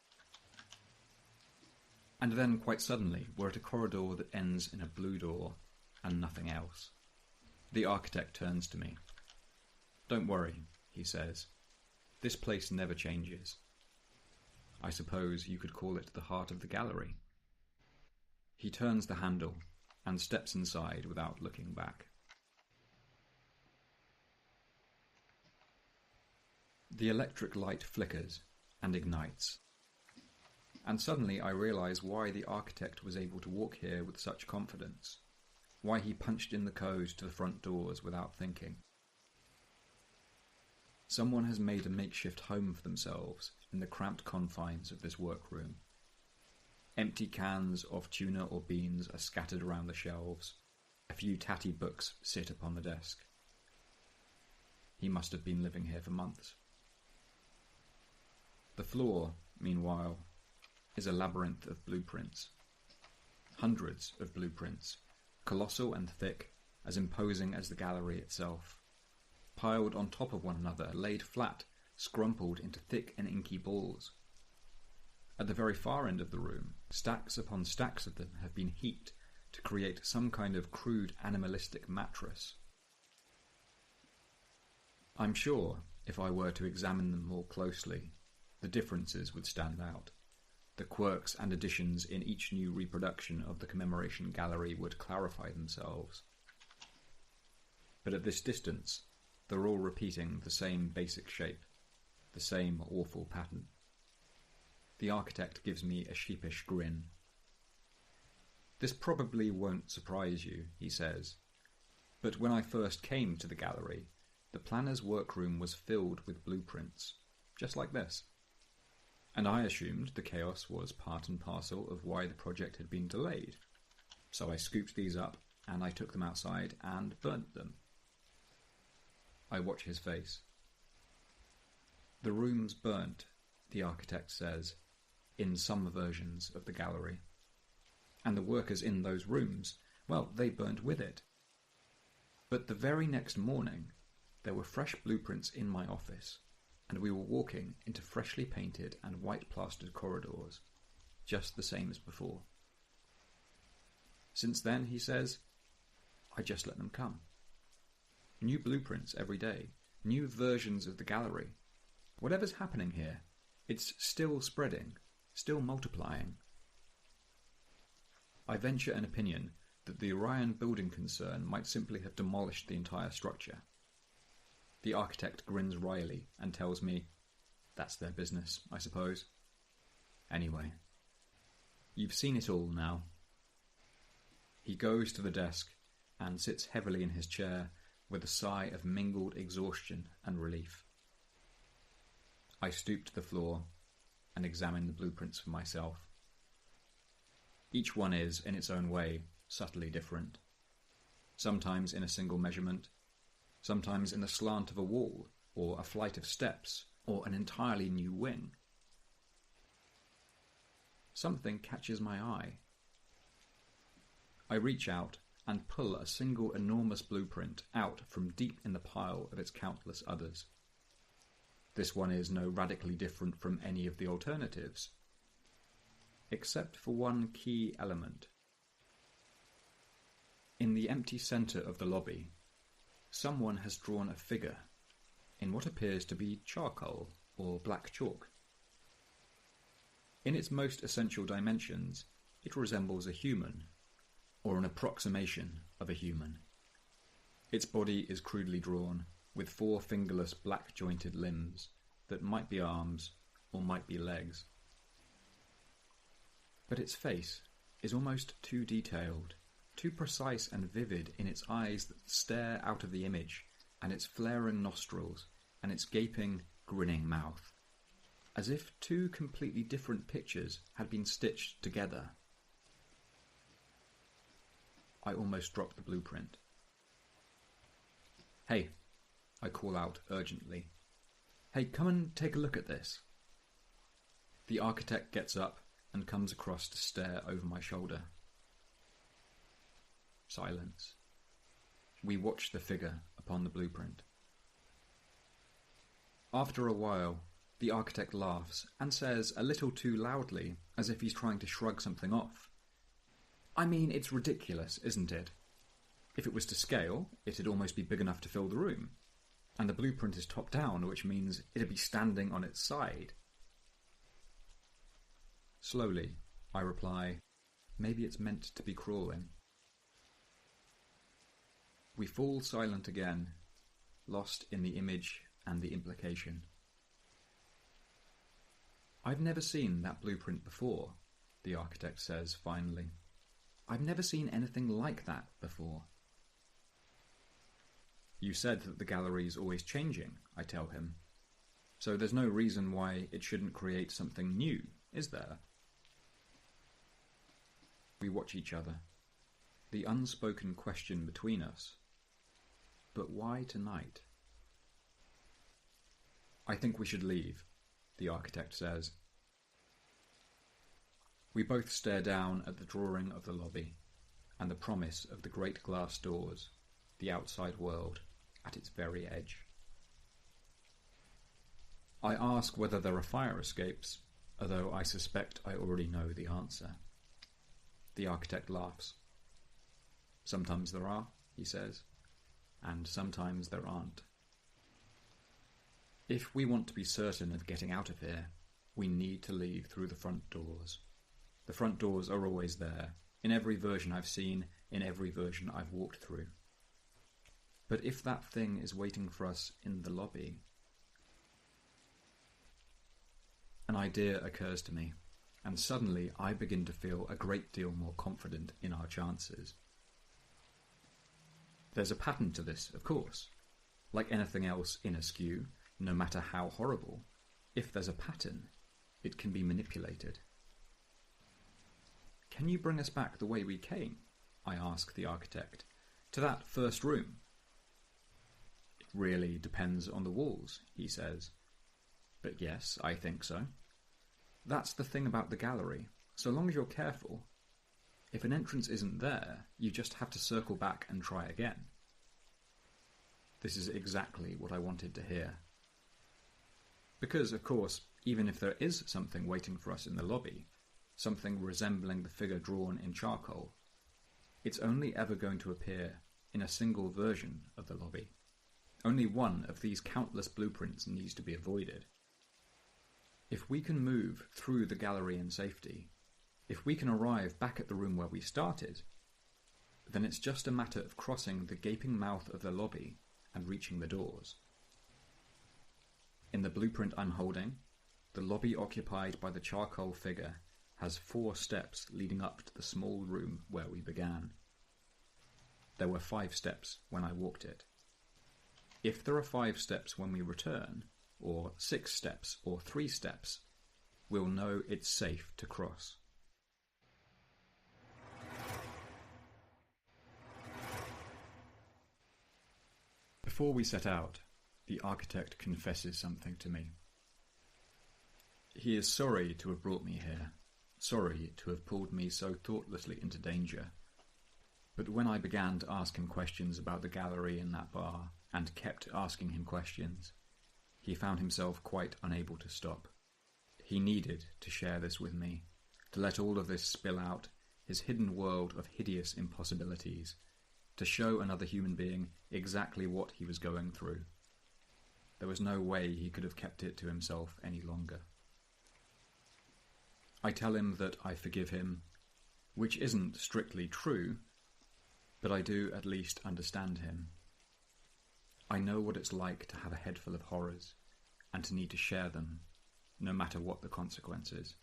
And then, quite suddenly, we're at a corridor that ends in a blue door and nothing else. The architect turns to me. Don't worry, he says. This place never changes. I suppose you could call it the heart of the gallery. He turns the handle and steps inside without looking back. The electric light flickers and ignites. And suddenly I realise why the architect was able to walk here with such confidence, why he punched in the code to the front doors without thinking. Someone has made a makeshift home for themselves in the cramped confines of this workroom. Empty cans of tuna or beans are scattered around the shelves. A few tatty books sit upon the desk. He must have been living here for months. The floor, meanwhile, is a labyrinth of blueprints. Hundreds of blueprints, colossal and thick, as imposing as the gallery itself. Piled on top of one another, laid flat, scrumpled into thick and inky balls. At the very far end of the room, stacks upon stacks of them have been heaped to create some kind of crude animalistic mattress. I'm sure, if I were to examine them more closely, the differences would stand out. The quirks and additions in each new reproduction of the commemoration gallery would clarify themselves. But at this distance, they're all repeating the same basic shape, the same awful pattern. The architect gives me a sheepish grin. This probably won't surprise you, he says, But when I first came to the gallery, the planner's workroom was filled with blueprints, just like this. And I assumed the chaos was part and parcel of why the project had been delayed. So I scooped these up, and I took them outside and burnt them. I watch his face. The room's burnt, the architect says, in some versions of the gallery. And the workers in those rooms, well, they burnt with it. But the very next morning, there were fresh blueprints in my office, and we were walking into freshly painted and white-plastered corridors, just the same as before. Since then, he says, I just let them come. New blueprints every day, new versions of the gallery. Whatever's happening here, it's still spreading, still multiplying. I venture an opinion that the Orion building concern might simply have demolished the entire structure. The architect grins wryly and tells me, that's their business, I suppose. Anyway, you've seen it all now. He goes to the desk and sits heavily in his chair with a sigh of mingled exhaustion and relief. I stoop to the floor and examine the blueprints for myself. Each one is, in its own way, subtly different. Sometimes in a single measurement, sometimes in the slant of a wall, or a flight of steps, or an entirely new wing. Something catches my eye. I reach out and pull a single enormous blueprint out from deep in the pile of its countless others. This one is no radically different from any of the alternatives, except for one key element. In the empty centre of the lobby, someone has drawn a figure in what appears to be charcoal or black chalk. In its most essential dimensions, it resembles a human, or an approximation of a human. Its body is crudely drawn, with 4 fingerless black-jointed limbs that might be arms or might be legs. But its face is almost too detailed, too precise and vivid in its eyes that stare out of the image, and its flaring nostrils, and its gaping, grinning mouth, as if 2 completely different pictures had been stitched together. I almost drop the blueprint. Hey, I call out urgently. Hey, come and take a look at this. The architect gets up and comes across to stare over my shoulder. Silence. We watch the figure upon the blueprint. After a while, the architect laughs and says a little too loudly, as if he's trying to shrug something off, I mean, it's ridiculous, isn't it? If it was to scale, it'd almost be big enough to fill the room. And the blueprint is top down, which means it'd be standing on its side. Slowly, I reply, maybe it's meant to be crawling. We fall silent again, lost in the image and the implication. I've never seen that blueprint before, the architect says finally. I've never seen anything like that before. You said that the gallery is always changing, I tell him. So there's no reason why it shouldn't create something new, is there? We watch each other. The unspoken question between us. But why tonight? I think we should leave, the architect says. We both stare down at the drawing of the lobby and the promise of the great glass doors, the outside world, at its very edge. I ask whether there are fire escapes, although I suspect I already know the answer. The architect laughs. Sometimes there are, he says, and sometimes there aren't. If we want to be certain of getting out of here, we need to leave through the front doors. The front doors are always there, in every version I've seen, in every version I've walked through. But if that thing is waiting for us in the lobby... An idea occurs to me, and suddenly I begin to feel a great deal more confident in our chances. There's a pattern to this, of course. Like anything else in Askew, no matter how horrible, if there's a pattern, it can be manipulated. Can you bring us back the way we came? I ask the architect. To that first room. It really depends on the walls, he says. But yes, I think so. That's the thing about the gallery. So long as you're careful, if an entrance isn't there, you just have to circle back and try again. This is exactly what I wanted to hear. Because, of course, even if there is something waiting for us in the lobby, something resembling the figure drawn in charcoal, it's only ever going to appear in a single version of the lobby. Only one of these countless blueprints needs to be avoided. If we can move through the gallery in safety, if we can arrive back at the room where we started, then it's just a matter of crossing the gaping mouth of the lobby and reaching the doors. In the blueprint I'm holding, the lobby occupied by the charcoal figure has 4 steps leading up to the small room where we began. There were 5 steps when I walked it. If there are 5 steps when we return, or 6 steps or 3 steps, we'll know it's safe to cross. Before we set out, the architect confesses something to me. He is sorry to have brought me here, sorry to have pulled me so thoughtlessly into danger. But when I began to ask him questions about the gallery in that bar, and kept asking him questions, he found himself quite unable to stop. He needed to share this with me, to let all of this spill out, his hidden world of hideous impossibilities, to show another human being exactly what he was going through. There was no way he could have kept it to himself any longer. I tell him that I forgive him, which isn't strictly true, but I do at least understand him. I know what it's like to have a head full of horrors, and to need to share them, no matter what the consequences.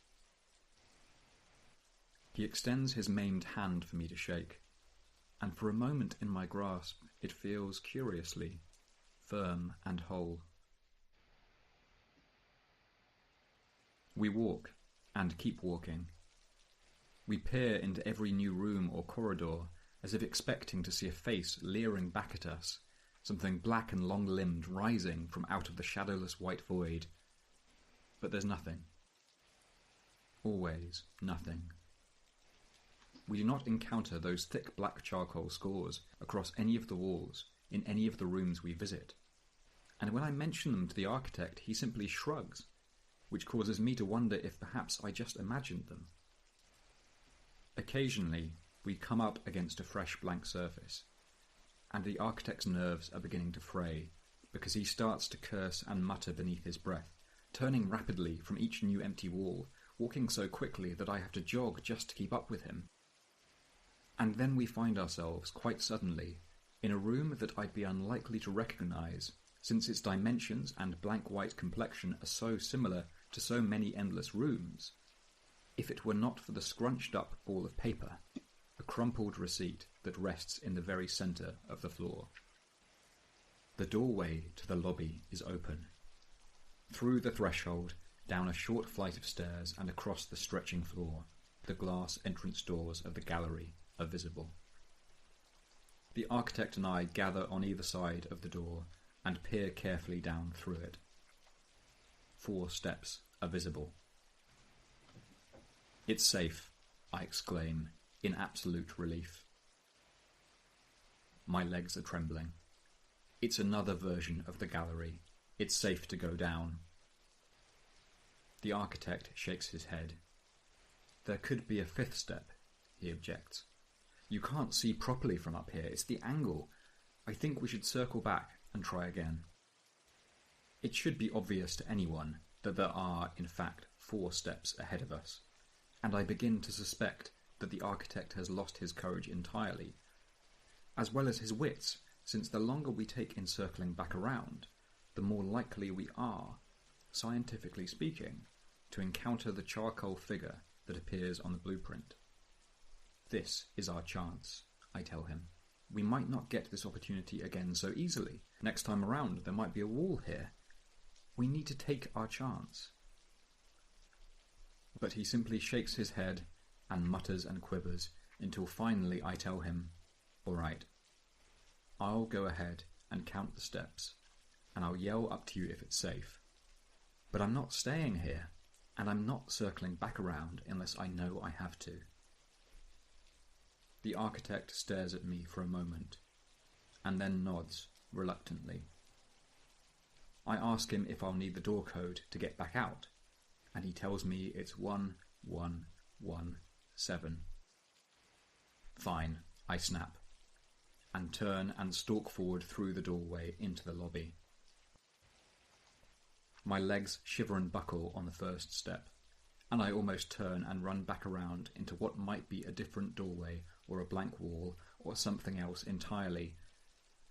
He extends his maimed hand for me to shake, and for a moment in my grasp it feels curiously firm and whole. We walk, and keep walking. We peer into every new room or corridor, as if expecting to see a face leering back at us, something black and long-limbed rising from out of the shadowless white void. But there's nothing. Always nothing. We do not encounter those thick black charcoal scores across any of the walls in any of the rooms we visit. And when I mention them to the architect, he simply shrugs, which causes me to wonder if perhaps I just imagined them. Occasionally, we come up against a fresh blank surface, and the architect's nerves are beginning to fray, because he starts to curse and mutter beneath his breath, turning rapidly from each new empty wall, walking so quickly that I have to jog just to keep up with him. And then we find ourselves, quite suddenly, in a room that I'd be unlikely to recognise, since its dimensions and blank white complexion are so similar to so many endless rooms, if it were not for the scrunched up ball of paper, a crumpled receipt that rests in the very centre of the floor. The doorway to the lobby is open. Through the threshold, down a short flight of stairs and across the stretching floor, the glass entrance doors of the gallery are visible. The architect and I gather on either side of the door and peer carefully down through it. 4 steps are visible. "It's safe," I exclaim, in absolute relief. My legs are trembling. It's another version of the gallery. It's safe to go down. The architect shakes his head. "There could be a 5th step," he objects. "You can't see properly from up here. It's the angle. I think we should circle back and try again." It should be obvious to anyone that there are, in fact, 4 steps ahead of us, and I begin to suspect that the architect has lost his courage entirely, as well as his wits, since the longer we take in circling back around, the more likely we are, scientifically speaking, to encounter the charcoal figure that appears on the blueprint. "This is our chance," I tell him. we might not get this opportunity again so easily. Next time around, there might be a wall here. We need to take our chance. But he simply shakes his head and mutters and quivers until finally I tell him, "All right, I'll go ahead and count the steps, and I'll yell up to you if it's safe. But I'm not staying here, and I'm not circling back around unless I know I have to." The architect stares at me for a moment, and then nods reluctantly. I ask him if I'll need the door code to get back out, and he tells me it's 1117. Fine, I snap, and turn and stalk forward through the doorway into the lobby. My legs shiver and buckle on the first step, and I almost turn and run back around into what might be a different doorway or a blank wall or something else entirely,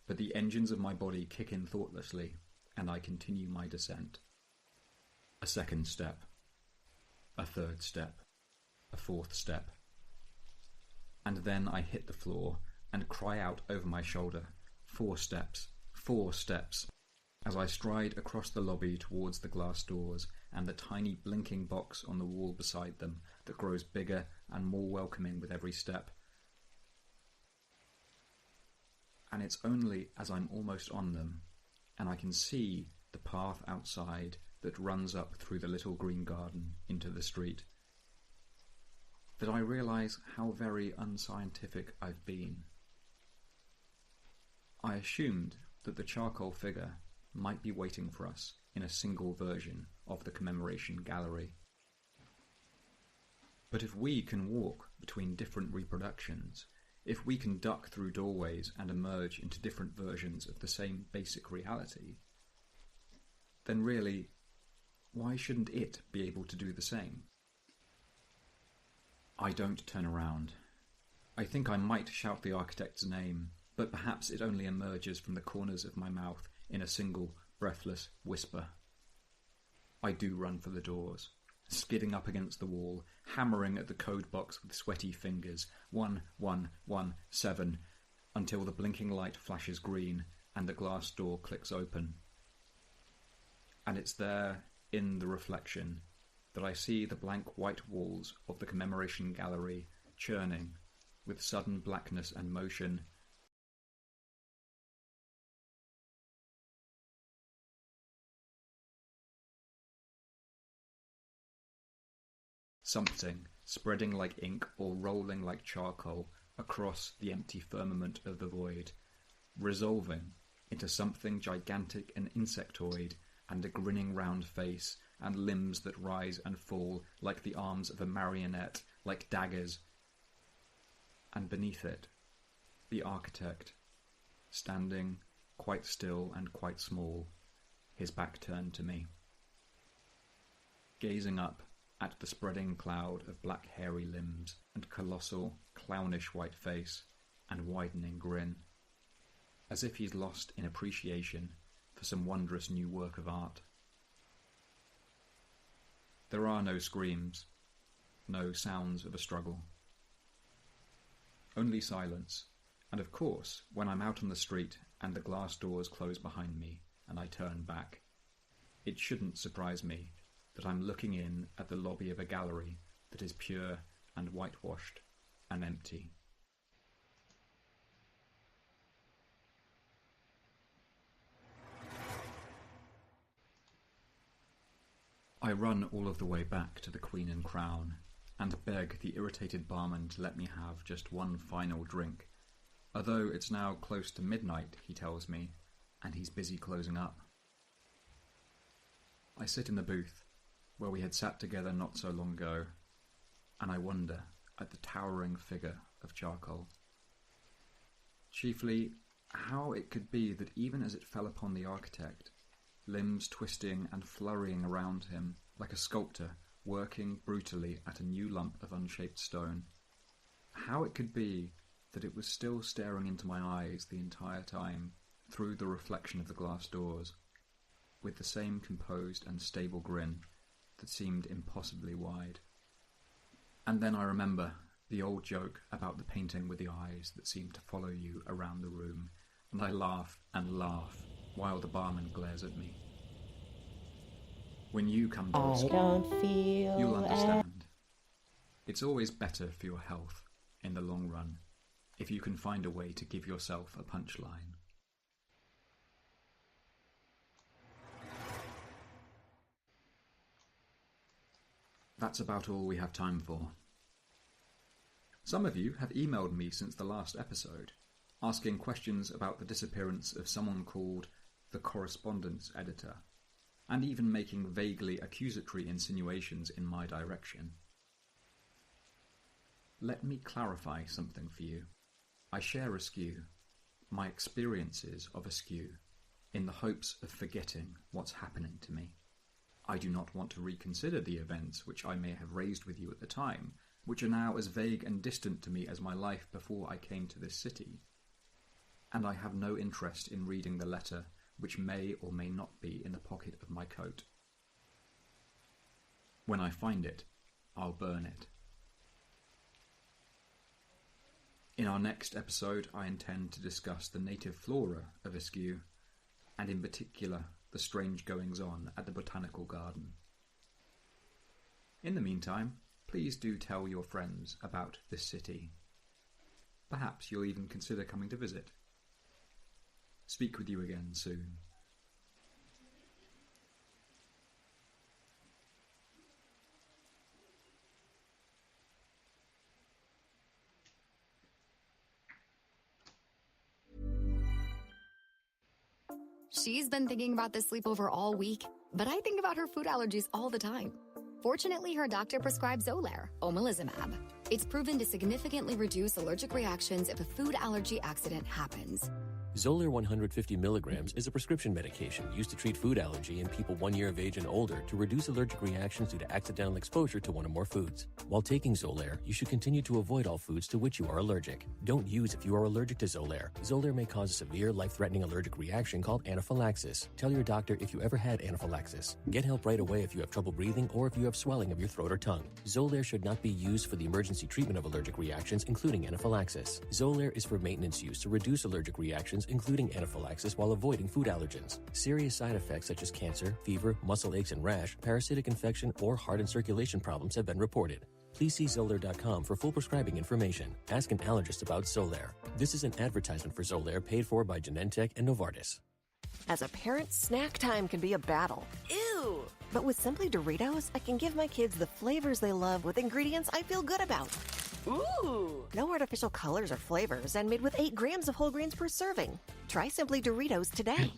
but the engines of my body kick in thoughtlessly, and I continue my descent. A second step, a third step, a fourth step, and then I hit the floor and cry out over my shoulder, 4 steps, 4 steps, as I stride across the lobby towards the glass doors and the tiny blinking box on the wall beside them that grows bigger and more welcoming with every step. And it's only as I'm almost on them, and I can see the path outside that runs up through the little green garden into the street, that I realise how very unscientific I've been. I assumed that the charcoal figure might be waiting for us in a single version of the commemoration gallery. But if we can walk between different reproductions, if we can duck through doorways and emerge into different versions of the same basic reality, then really, why shouldn't it be able to do the same? I don't turn around. I think I might shout the architect's name, but perhaps it only emerges from the corners of my mouth in a single, breathless whisper. I do run for the doors, skidding up against the wall, hammering at the code box with sweaty fingers, 1117, until the blinking light flashes green and the glass door clicks open. And it's there, in the reflection, that I see the blank white walls of the commemoration gallery churning with sudden blackness and motion. Something spreading like ink or rolling like charcoal across the empty firmament of the void, resolving into something gigantic and insectoid, and a grinning round face, and limbs that rise and fall like the arms of a marionette, like daggers. And beneath it, the architect, standing quite still and quite small, his back turned to me, gazing up at the spreading cloud of black hairy limbs and colossal, clownish white face and widening grin, as if he's lost in appreciation for some wondrous new work of art. There are no screams, no sounds of a struggle. Only silence, and of course, when I'm out on the street and the glass doors close behind me and I turn back, it shouldn't surprise me that I'm looking in at the lobby of a gallery that is pure and whitewashed and empty. I run all of the way back to the Queen and Crown and beg the irritated barman to let me have just one final drink, although it's now close to midnight, he tells me, and he's busy closing up. I sit in the booth, where we had sat together not so long ago, and I wonder at the towering figure of charcoal. Chiefly, how it could be that even as it fell upon the architect, limbs twisting and flurrying around him like a sculptor working brutally at a new lump of unshaped stone, how it could be that it was still staring into my eyes the entire time through the reflection of the glass doors, with the same composed and stable grin that seemed impossibly wide. And then I remember The old joke about the painting with the eyes that seem to follow you around the room, and I laugh and laugh while the barman glares at me. When you come to I a school, don't feel you'll understand. It's always better for your health, in the long run, if you can find a way to give yourself a punchline. That's about all we have time for. Some of you have emailed me since the last episode, asking questions about the disappearance of someone called the correspondence editor, and even making vaguely accusatory insinuations in my direction. Let me clarify something for you. I share Askew, my experiences of Askew, in the hopes of forgetting what's happening to me. I do not want to reconsider the events which I may have raised with you at the time, which are now as vague and distant to me as my life before I came to this city. And I have no interest in reading the letter which may or may not be in the pocket of my coat. When I find it, I'll burn it. In our next episode, I intend to discuss the native flora of Askew, and in particular, the strange goings-on at the Botanical Garden. In the meantime, please do tell your friends about this city. Perhaps you'll even consider coming to visit. Speak with you again soon. She's been thinking about this sleepover all week, but I think about her food allergies all the time. Fortunately, her doctor prescribed Xolair, omalizumab. It's proven to significantly reduce allergic reactions if a food allergy accident happens. Xolair 150 milligrams is a prescription medication used to treat food allergy in people 1 year of age and older to reduce allergic reactions due to accidental exposure to one or more foods. While taking Xolair, you should continue to avoid all foods to which you are allergic. Don't use if you are allergic to Xolair. Xolair may cause a severe, life-threatening allergic reaction called anaphylaxis. Tell your doctor if you ever had anaphylaxis. Get help right away if you have trouble breathing or if you have swelling of your throat or tongue. Xolair should not be used for the emergency treatment of allergic reactions, including anaphylaxis. Xolair is for maintenance use to reduce allergic reactions, including anaphylaxis, while avoiding food allergens. Serious side effects such as cancer, fever, muscle aches and rash, parasitic infection, or heart and circulation problems have been reported. Please see Xolair.com for full prescribing information. Ask an allergist about Xolair. This is an advertisement for Xolair paid for by Genentech and Novartis. As a parent, snack time can be a battle. Ew! But with Simply Doritos, I can give my kids the flavors they love with ingredients I feel good about. Ooh! No artificial colors or flavors, and made with 8 grams of whole grains per serving. Try Simply Doritos today.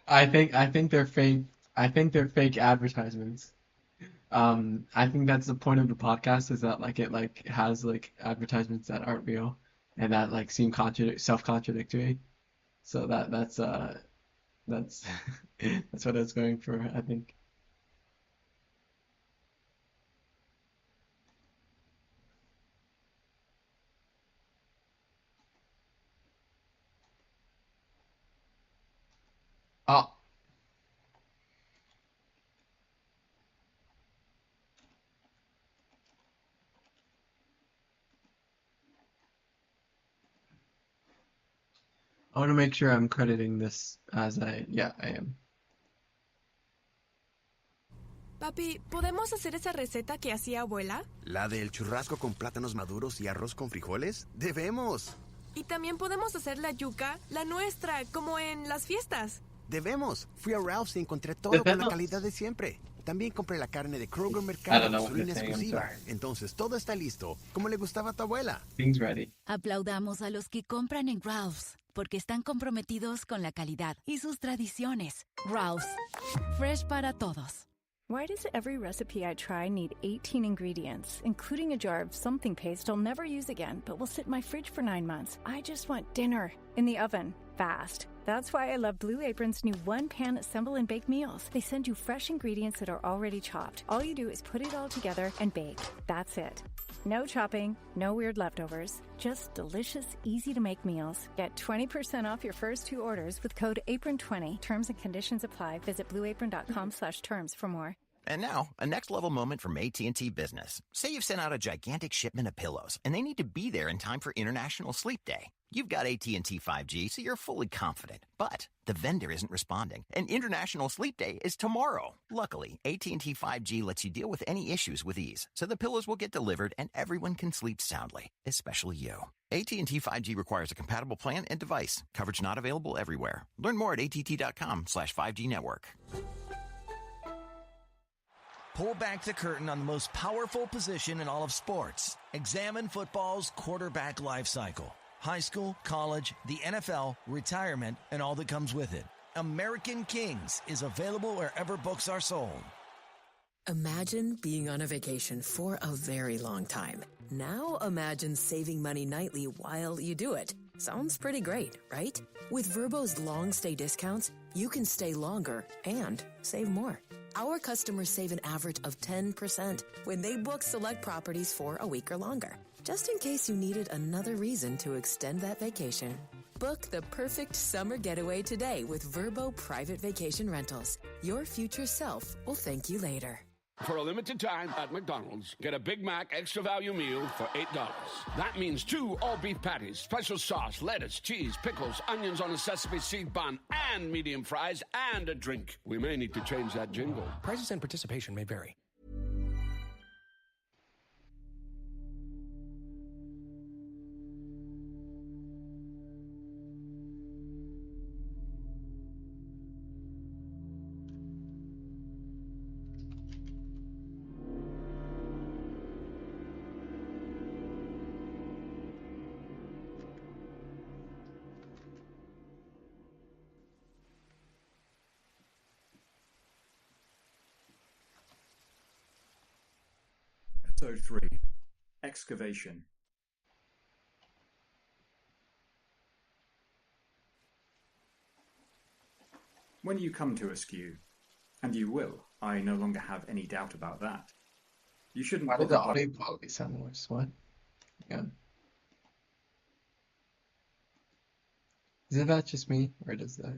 I think they're fake. I think they're fake advertisements. I think that's the point of the podcast, is that it has advertisements that aren't real and that seem self-contradictory. So that's that's what it's going for, I think. Oh. I want to make sure I'm crediting this as I am. Papi, ¿podemos hacer esa receta que hacía abuela? ¿La del churrasco con plátanos maduros y arroz con frijoles? ¡Debemos! Y también podemos hacer la yuca, la nuestra, como en las fiestas. ¡Debemos! Fui a Ralph's y encontré todo con la calidad de siempre. También compré la carne de Kroger Mercado, gasolina exclusiva. Entonces todo está listo, como le gustaba a tu abuela. Things ready. Aplaudamos a los que compran en Ralph's, porque están comprometidos con la calidad y sus tradiciones. Ralph's, fresh para todos. Why does every recipe I try need 18 ingredients, including a jar of something paste I'll never use again, but will sit in my fridge for 9 months? I just want dinner in the oven, fast. That's why I love Blue Apron's new one-pan assemble and bake meals. They send you fresh ingredients that are already chopped. All you do is put it all together and bake. That's it. No chopping, no weird leftovers, just delicious, easy-to-make meals. Get 20% off your first 2 orders with code APRON20. Terms and conditions apply. Visit blueapron.com/terms for more. And now, a next-level moment from AT&T Business. Say you've sent out a gigantic shipment of pillows, and they need to be there in time for International Sleep Day. You've got AT&T 5G, so you're fully confident. But the vendor isn't responding, and International Sleep Day is tomorrow. Luckily, AT&T 5G lets you deal with any issues with ease, so the pillows will get delivered and everyone can sleep soundly, especially you. AT&T 5G requires a compatible plan and device. Coverage not available everywhere. Learn more at att.com/5G network. Pull back the curtain on the most powerful position in all of sports. Examine football's quarterback life cycle. High school, college, the NFL, retirement, and all that comes with it. American Kings is available wherever books are sold. Imagine being on a vacation for a very long time. Now imagine saving money nightly while you do it. Sounds pretty great, right? With Vrbo's long stay discounts, you can stay longer and save more. Our customers save an average of 10% when they book select properties for a week or longer. Just in case you needed another reason to extend that vacation. Book the perfect summer getaway today with Vrbo Private Vacation Rentals. Your future self will thank you later. For a limited time at McDonald's, get a Big Mac extra value meal for $8. That means 2 all-beef patties, special sauce, lettuce, cheese, pickles, onions on a sesame seed bun, and medium fries, and a drink. We may need to change that jingle. Prices and participation may vary. Episode 3. Excavation. When you come to Askew, and you will, I no longer have any doubt about that, you shouldn't... Why did the audio quality sound worse? What? Yeah. Is that just me, or does that?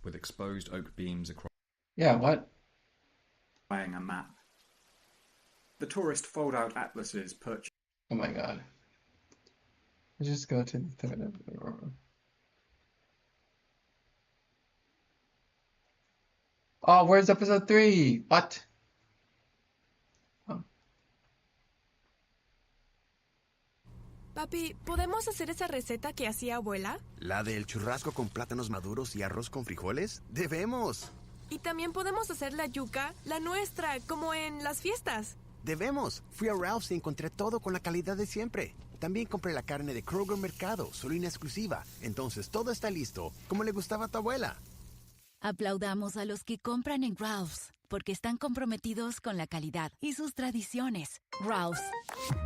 With exposed oak beams across... Yeah, what? Buying a map. The tourist fold-out atlases purchased... Oh my god. Let's just go to the third of the room. Oh, where's episode 3? What? Oh. Papi, ¿podemos hacer esa receta que hacía abuela? ¿La del churrasco con plátanos maduros y arroz con frijoles? ¡Debemos! Y también podemos hacer la yuca, la nuestra, como en las fiestas. ¡Debemos! Fui a Ralph's y encontré todo con la calidad de siempre. También compré la carne de Kroger Mercado, solo y exclusiva. Entonces todo está listo, como le gustaba a tu abuela. Aplaudamos a los que compran en Ralph's, porque están comprometidos con la calidad y sus tradiciones. Ralph's,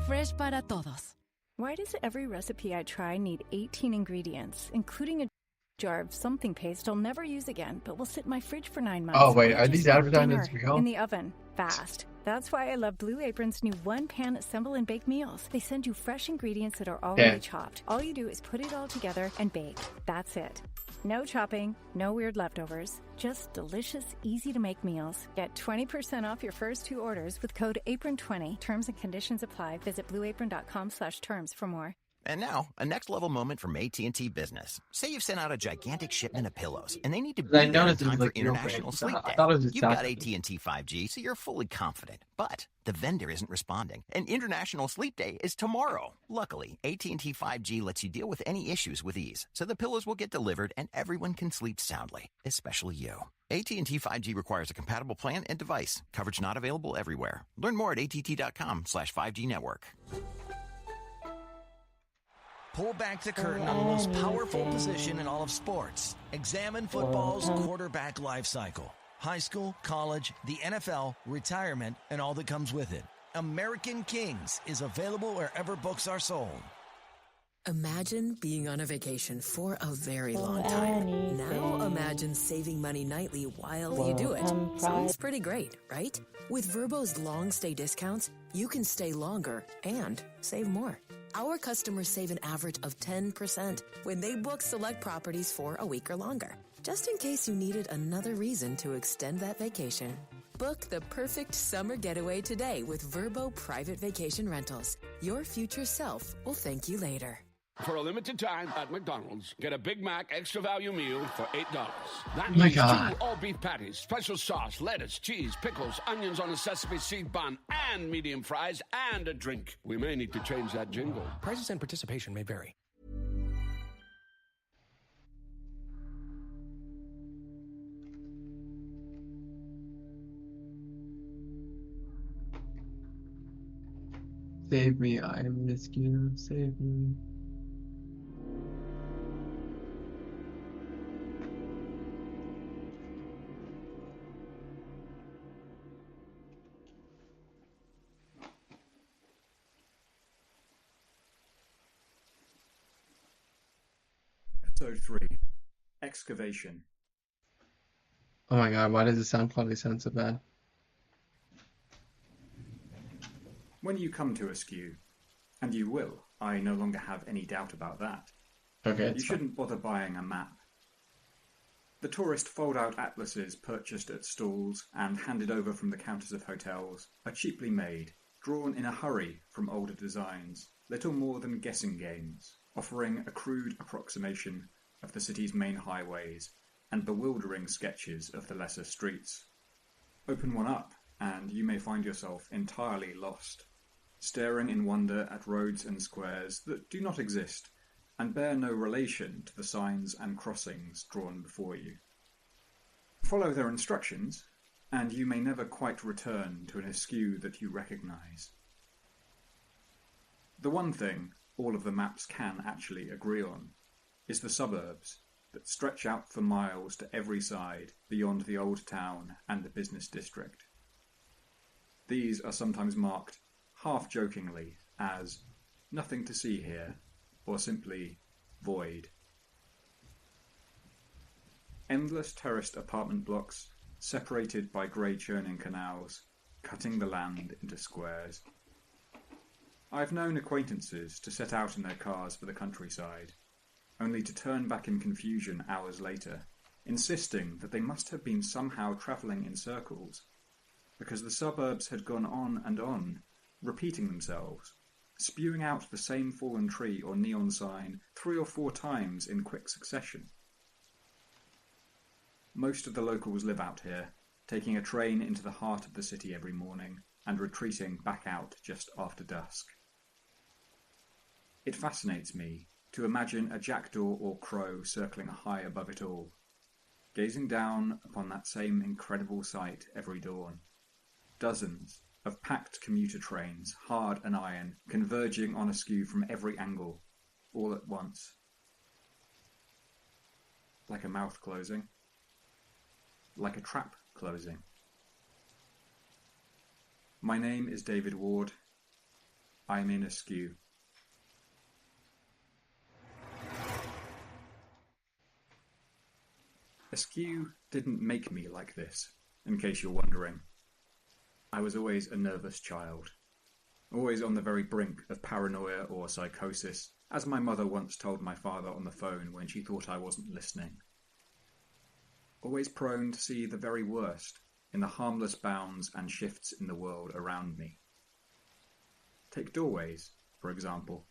fresh para todos. Why does every recipe I try need 18 ingredients, including a jar of something paste I'll never use again, but will sit in my fridge for 9 months? Oh wait, I are these advertisements dinner real? in the oven, fast. That's why I love Blue Apron's new one-pan assemble and bake meals. They send you fresh ingredients that are already chopped. All you do is put it all together and bake. That's it. No chopping, no weird leftovers. Just delicious, easy-to-make meals. Get 20% off your first 2 orders with code APRON20. Terms and conditions apply. Visit blueapron.com/terms for more. And now, a next-level moment from AT&T Business. Say you've sent out a gigantic shipment of pillows, and they need to be there in time for International Sleep Day. You've got AT&T 5G, so you're fully confident. But the vendor isn't responding, and International Sleep Day is tomorrow. Luckily, AT&T 5G lets you deal with any issues with ease, so the pillows will get delivered and everyone can sleep soundly, especially you. AT&T 5G requires a compatible plan and device. Coverage not available everywhere. Learn more at att.com/5G network. Pull back the curtain on the most powerful position in all of sports. Examine football's quarterback life cycle. High school, college, the NFL, retirement, and all that comes with it. American Kings is available wherever books are sold. Imagine being on a vacation for a very long time. Now imagine saving money nightly while you do it. Sounds pretty great, right? With Vrbo's long stay discounts, you can stay longer and save more. Our customers save an average of 10% when they book select properties for a week or longer. just in case you needed another reason to extend that vacation. Book the perfect summer getaway today with Vrbo Private Vacation Rentals. Your future self will thank you later. For a limited time at McDonald's, get a Big Mac extra value meal for $8. That my means God. 2 all-beef patties, special sauce, lettuce, cheese, pickles, onions on a sesame seed bun, and medium fries, and a drink. We may need to change that jingle. Prices and participation may vary. Save me, I am rescue, save me. Episode 3. Excavation. Oh my god, why does the sound quality sound so bad? When you come to Askew, and you will, I no longer have any doubt about that, Okay, you shouldn't bother buying a map. The tourist fold-out atlases purchased at stalls and handed over from the counters of hotels are cheaply made, drawn in a hurry from older designs, little more than guessing games, offering a crude approximation of the city's main highways and bewildering sketches of the lesser streets. Open one up, and you may find yourself entirely lost, staring in wonder at roads and squares that do not exist and bear no relation to the signs and crossings drawn before you. Follow their instructions, and you may never quite return to an Askew that you recognise. The one thing all of the maps can actually agree on is the suburbs that stretch out for miles to every side beyond the old town and the business district. These are sometimes marked, half-jokingly, as nothing to see here, or simply void. Endless terraced apartment blocks, separated by grey churning canals, cutting the land into squares. I've known acquaintances to set out in their cars for the countryside, only to turn back in confusion hours later, insisting that they must have been somehow travelling in circles, because the suburbs had gone on, repeating themselves, spewing out the same fallen tree or neon sign 3 or 4 times in quick succession. Most of the locals live out here, taking a train into the heart of the city every morning and retreating back out just after dusk. It fascinates me to imagine a jackdaw or crow circling high above it all, gazing down upon that same incredible sight every dawn. Dozens of packed commuter trains, hard and iron, converging on Askew from every angle, all at once. Like a mouth closing. Like a trap closing. My name is David Ward. I'm in Askew. Askew didn't make me like this, in case you're wondering. I was always a nervous child, always on the very brink of paranoia or psychosis, as my mother once told my father on the phone when she thought I wasn't listening. Always prone to see the very worst in the harmless bounds and shifts in the world around me. Take doorways, for example.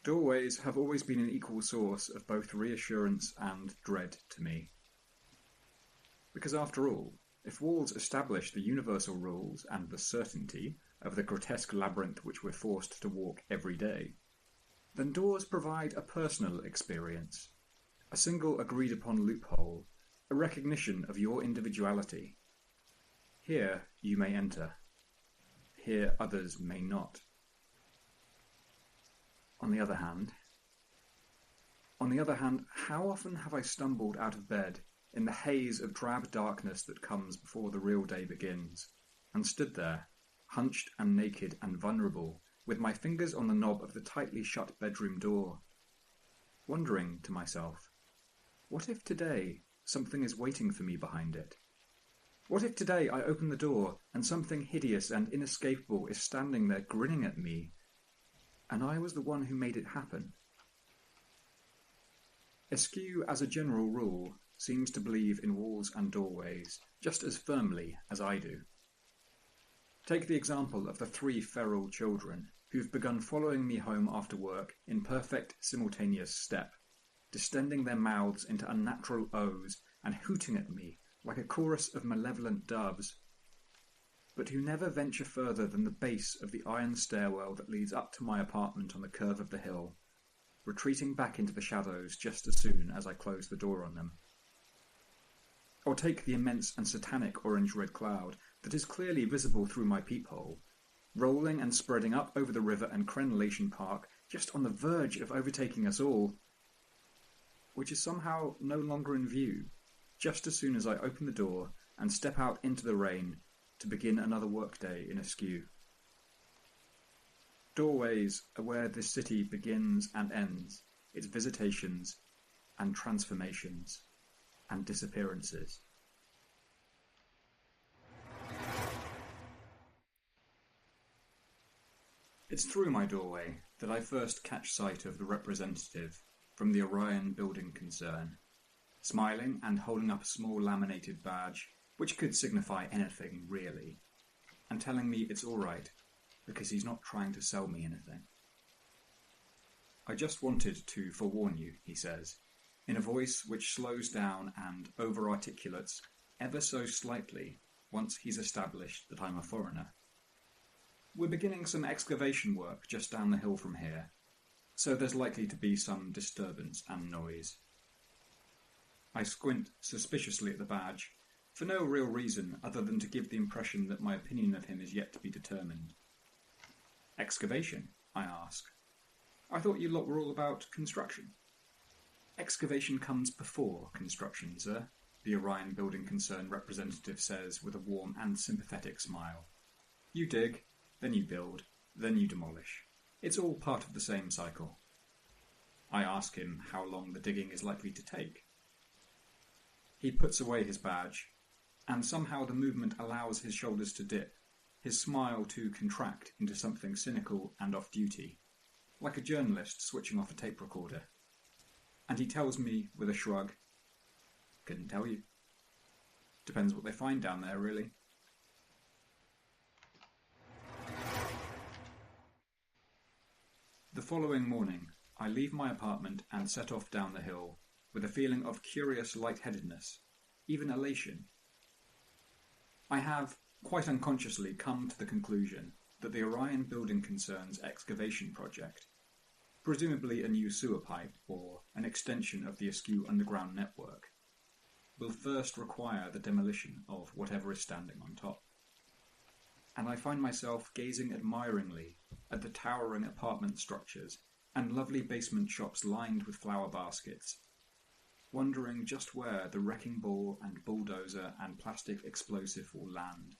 Doorways have always been an equal source of both reassurance and dread to me. Because after all, if walls establish the universal rules and the certainty of the grotesque labyrinth which we're forced to walk every day, then doors provide a personal experience, a single agreed-upon loophole, a recognition of your individuality. Here you may enter. Here others may not. On the other hand, how often have I stumbled out of bed in the haze of drab darkness that comes before the real day begins, and stood there, hunched and naked and vulnerable, with my fingers on the knob of the tightly shut bedroom door, wondering to myself, what if today something is waiting for me behind it? What if today I open the door and something hideous and inescapable is standing there grinning at me, and I was the one who made it happen? Askew, as a general rule, seems to believe in walls and doorways just as firmly as I do. Take the example of the 3 feral children who've begun following me home after work in perfect simultaneous step, distending their mouths into unnatural O's and hooting at me like a chorus of malevolent doves, but who never venture further than the base of the iron stairwell that leads up to my apartment on the curve of the hill, retreating back into the shadows just as soon as I close the door on them. Or take the immense and satanic orange-red cloud that is clearly visible through my peephole, rolling and spreading up over the river and Crenellation Park, just on the verge of overtaking us all, which is somehow no longer in view, just as soon as I open the door and step out into the rain to begin another workday in Askew. Doorways are where this city begins and ends, its visitations and transformations and disappearances. It's through my doorway that I first catch sight of the representative from the Orion building concern, smiling and holding up a small laminated badge, which could signify anything really, and telling me it's all right because he's not trying to sell me anything. I just wanted to forewarn you, he says, in a voice which slows down and over-articulates ever so slightly once he's established that I'm a foreigner. We're beginning some excavation work just down the hill from here, so there's likely to be some disturbance and noise. I squint suspiciously at the badge, for no real reason other than to give the impression that my opinion of him is yet to be determined. Excavation? I ask. I thought you lot were all about construction. Excavation comes before construction, sir, the Orion Building Concern representative says with a warm and sympathetic smile. You dig, then you build, then you demolish. It's all part of the same cycle. I ask him how long the digging is likely to take. He puts away his badge, and somehow the movement allows his shoulders to dip, his smile to contract into something cynical and off-duty, like a journalist switching off a tape recorder. And he tells me with a shrug, couldn't tell you. Depends what they find down there, really. The following morning, I leave my apartment and set off down the hill with a feeling of curious lightheadedness, even elation. I have, quite unconsciously, come to the conclusion that the Orion Building Concern's excavation project, presumably a new sewer pipe or an extension of the Askew underground network, will first require the demolition of whatever is standing on top. And I find myself gazing admiringly at the towering apartment structures and lovely basement shops lined with flower baskets, wondering just where the wrecking ball and bulldozer and plastic explosive will land.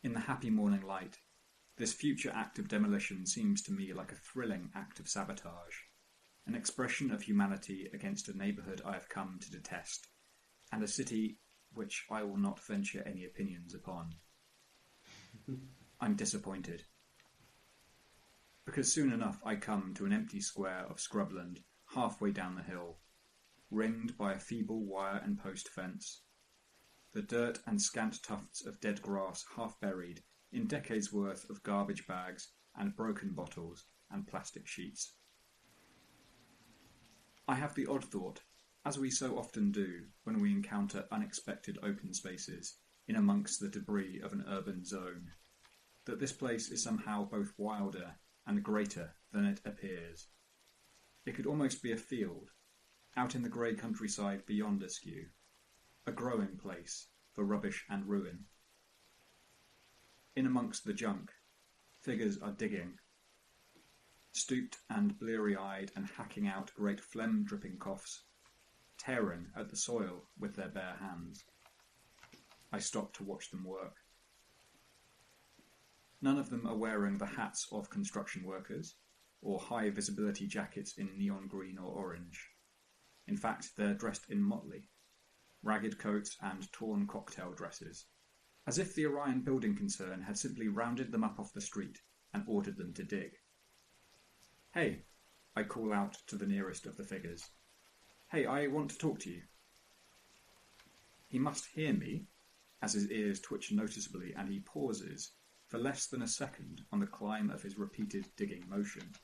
In the happy morning light, this future act of demolition seems to me like a thrilling act of sabotage, an expression of humanity against a neighbourhood I have come to detest, and a city which I will not venture any opinions upon. I'm disappointed. Because soon enough I come to an empty square of scrubland halfway down the hill, ringed by a feeble wire and post fence, the dirt and scant tufts of dead grass half buried in decades' worth of garbage bags and broken bottles and plastic sheets. I have the odd thought, as we so often do when we encounter unexpected open spaces in amongst the debris of an urban zone, that this place is somehow both wilder and greater than it appears. It could almost be a field, out in the grey countryside beyond Askew, a growing place for rubbish and ruin. In amongst the junk, figures are digging, stooped and bleary-eyed and hacking out great phlegm-dripping coughs, tearing at the soil with their bare hands. I stop to watch them work. None of them are wearing the hats of construction workers, or high-visibility jackets in neon green or orange. In fact, they're dressed in motley, ragged coats and torn cocktail dresses, as if the Orion Building Concern had simply rounded them up off the street and ordered them to dig. Hey, I call out to the nearest of the figures. "Hey, I want to talk to you." He must hear me, as his ears twitch noticeably and he pauses for less than a second on the climb of his repeated digging motion.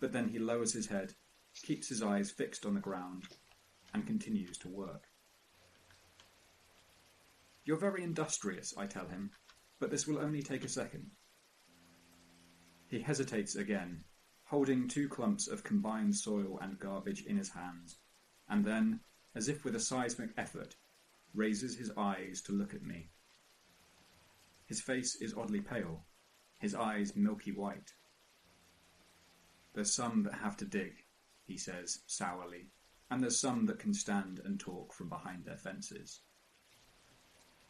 But then he lowers his head, keeps his eyes fixed on the ground, and continues to work. "You're very industrious," I tell him, "but this will only take a second." He hesitates again, holding 2 clumps of combined soil and garbage in his hands, and then, as if with a seismic effort, raises his eyes to look at me. His face is oddly pale, his eyes milky white. "There's some that have to dig," he says sourly, "and there's some that can stand and talk from behind their fences."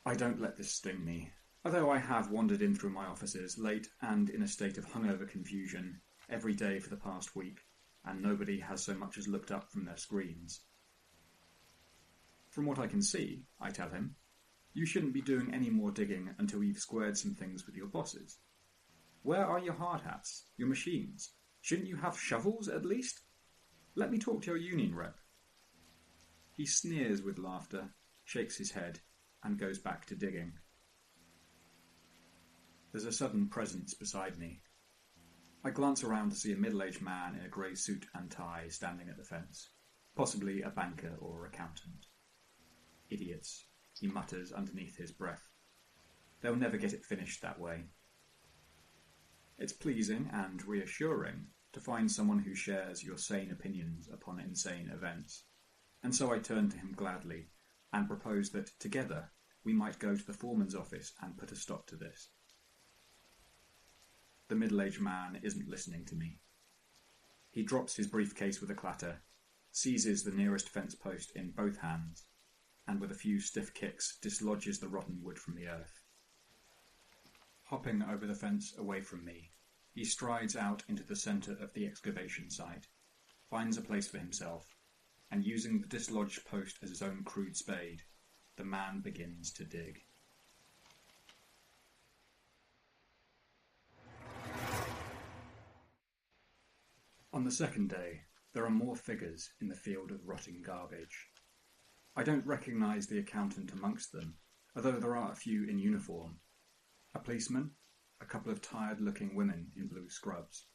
I don't let this sting me, although I have wandered in through my offices late and in a state of hungover confusion every day for the past week, and nobody has so much as looked up from their screens. "From what I can see," I tell him, "you shouldn't be doing any more digging until you've squared some things with your bosses. Where are your hard hats, your machines? Shouldn't you have shovels at least? Let me talk to your union rep." He sneers with laughter, shakes his head, and goes back to digging. There's a sudden presence beside me. I glance around to see a middle-aged man in a grey suit and tie standing at the fence, possibly a banker or accountant. "Idiots," he mutters underneath his breath. "They'll never get it finished that way." It's pleasing and reassuring to find someone who shares your sane opinions upon insane events, and so I turn to him gladly and propose that together we might go to the foreman's office and put a stop to this. The middle-aged man isn't listening to me. He drops his briefcase with a clatter, seizes the nearest fence post in both hands, and with a few stiff kicks dislodges the rotten wood from the earth. Hopping over the fence away from me, he strides out into the centre of the excavation site, finds a place for himself, and using the dislodged post as his own crude spade, the man begins to dig. On the second day, there are more figures in the field of rotting garbage. I don't recognise the accountant amongst them, although there are a few in uniform. A policeman, a couple of tired-looking women in blue scrubs.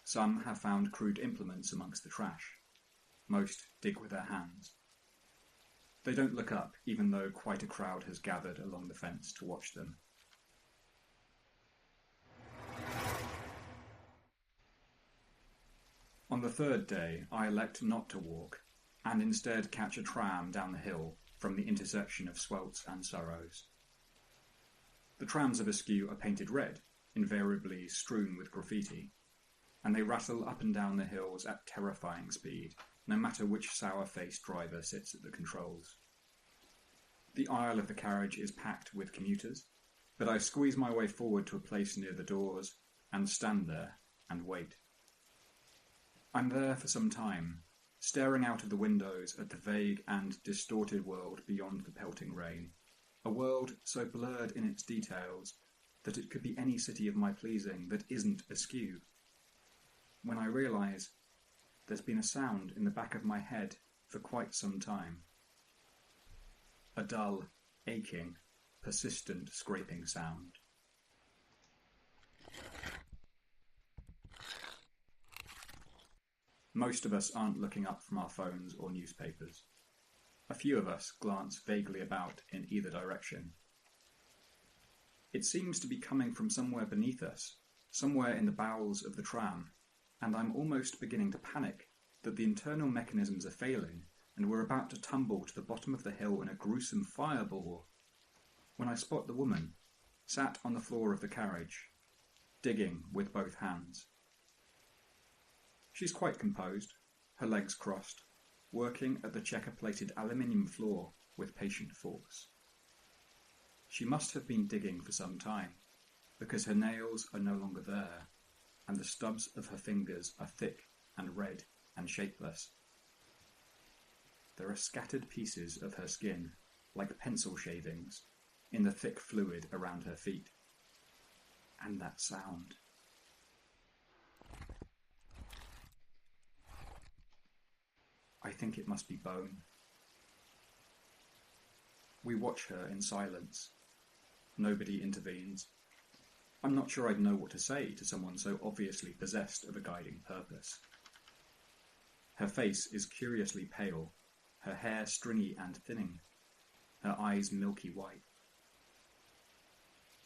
Some have found crude implements amongst the trash. Most dig with their hands. They don't look up, even though quite a crowd has gathered along the fence to watch them. On the third day, I elect not to walk, and instead catch a tram down the hill from the intersection of Swelts and Surrows. The trams of Askew are painted red, invariably strewn with graffiti, and they rattle up and down the hills at terrifying speed, no matter which sour-faced driver sits at the controls. The aisle of the carriage is packed with commuters, but I squeeze my way forward to a place near the doors and stand there and wait. I'm there for some time, staring out of the windows at the vague and distorted world beyond the pelting rain, a world so blurred in its details that it could be any city of my pleasing that isn't Askew. When I realise there's been a sound in the back of my head for quite some time. A dull, aching, persistent scraping sound. Most of us aren't looking up from our phones or newspapers. A few of us glance vaguely about in either direction. It seems to be coming from somewhere beneath us, somewhere in the bowels of the tram, and I'm almost beginning to panic that the internal mechanisms are failing and we're about to tumble to the bottom of the hill in a gruesome fireball, when I spot the woman, sat on the floor of the carriage, digging with both hands. She's quite composed, her legs crossed, working at the checker-plated aluminium floor with patient force. She must have been digging for some time, because her nails are no longer there, and the stubs of her fingers are thick and red and shapeless. There are scattered pieces of her skin, like pencil shavings, in the thick fluid around her feet. And that sound. I think it must be bone. We watch her in silence. Nobody intervenes. I'm not sure I'd know what to say to someone so obviously possessed of a guiding purpose. Her face is curiously pale, her hair stringy and thinning, her eyes milky white.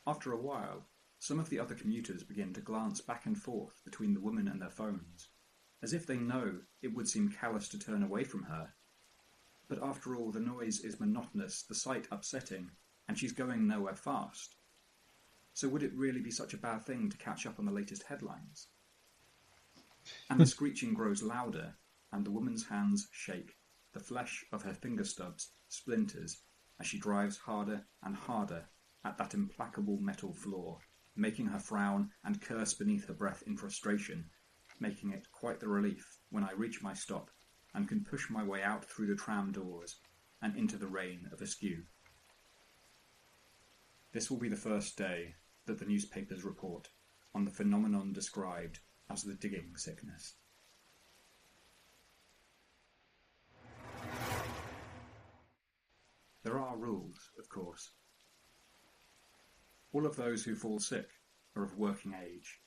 After a while, some of the other commuters begin to glance back and forth between the woman and their phones, as if they know it would seem callous to turn away from her. But after all, the noise is monotonous, the sight upsetting, and she's going nowhere fast. So would it really be such a bad thing to catch up on the latest headlines? And the screeching grows louder, and the woman's hands shake. The flesh of her finger stubs splinters as she drives harder and harder at that implacable metal floor, making her frown and curse beneath her breath in frustration, making it quite the relief when I reach my stop and can push my way out through the tram doors and into the rain of askew. This will be the first day that the newspapers report on the phenomenon described as the digging sickness. There are rules, of course. All of those who fall sick are of working age.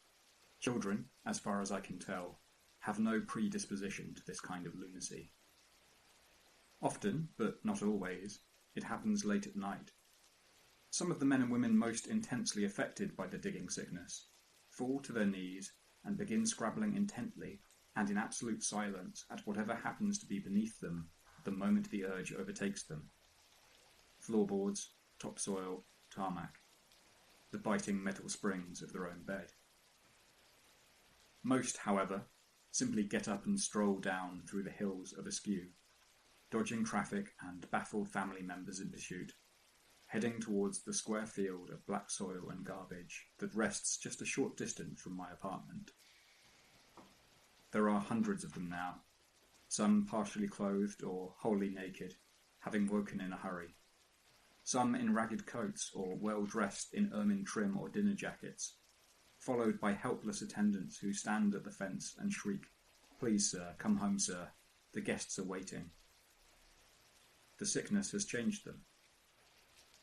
Children, as far as I can tell, have no predisposition to this kind of lunacy. Often, but not always, it happens late at night. Some of the men and women most intensely affected by the digging sickness fall to their knees and begin scrabbling intently and in absolute silence at whatever happens to be beneath them the moment the urge overtakes them. Floorboards, topsoil, tarmac, the biting metal springs of their own bed. Most, however, simply get up and stroll down through the hills of askew, dodging traffic and baffled family members in pursuit, heading towards the square field of black soil and garbage that rests just a short distance from my apartment. There are hundreds of them now, some partially clothed or wholly naked, having woken in a hurry, some in ragged coats or well-dressed in ermine trim or dinner jackets, followed by helpless attendants who stand at the fence and shriek, "Please, sir, come home, sir. The guests are waiting." The sickness has changed them,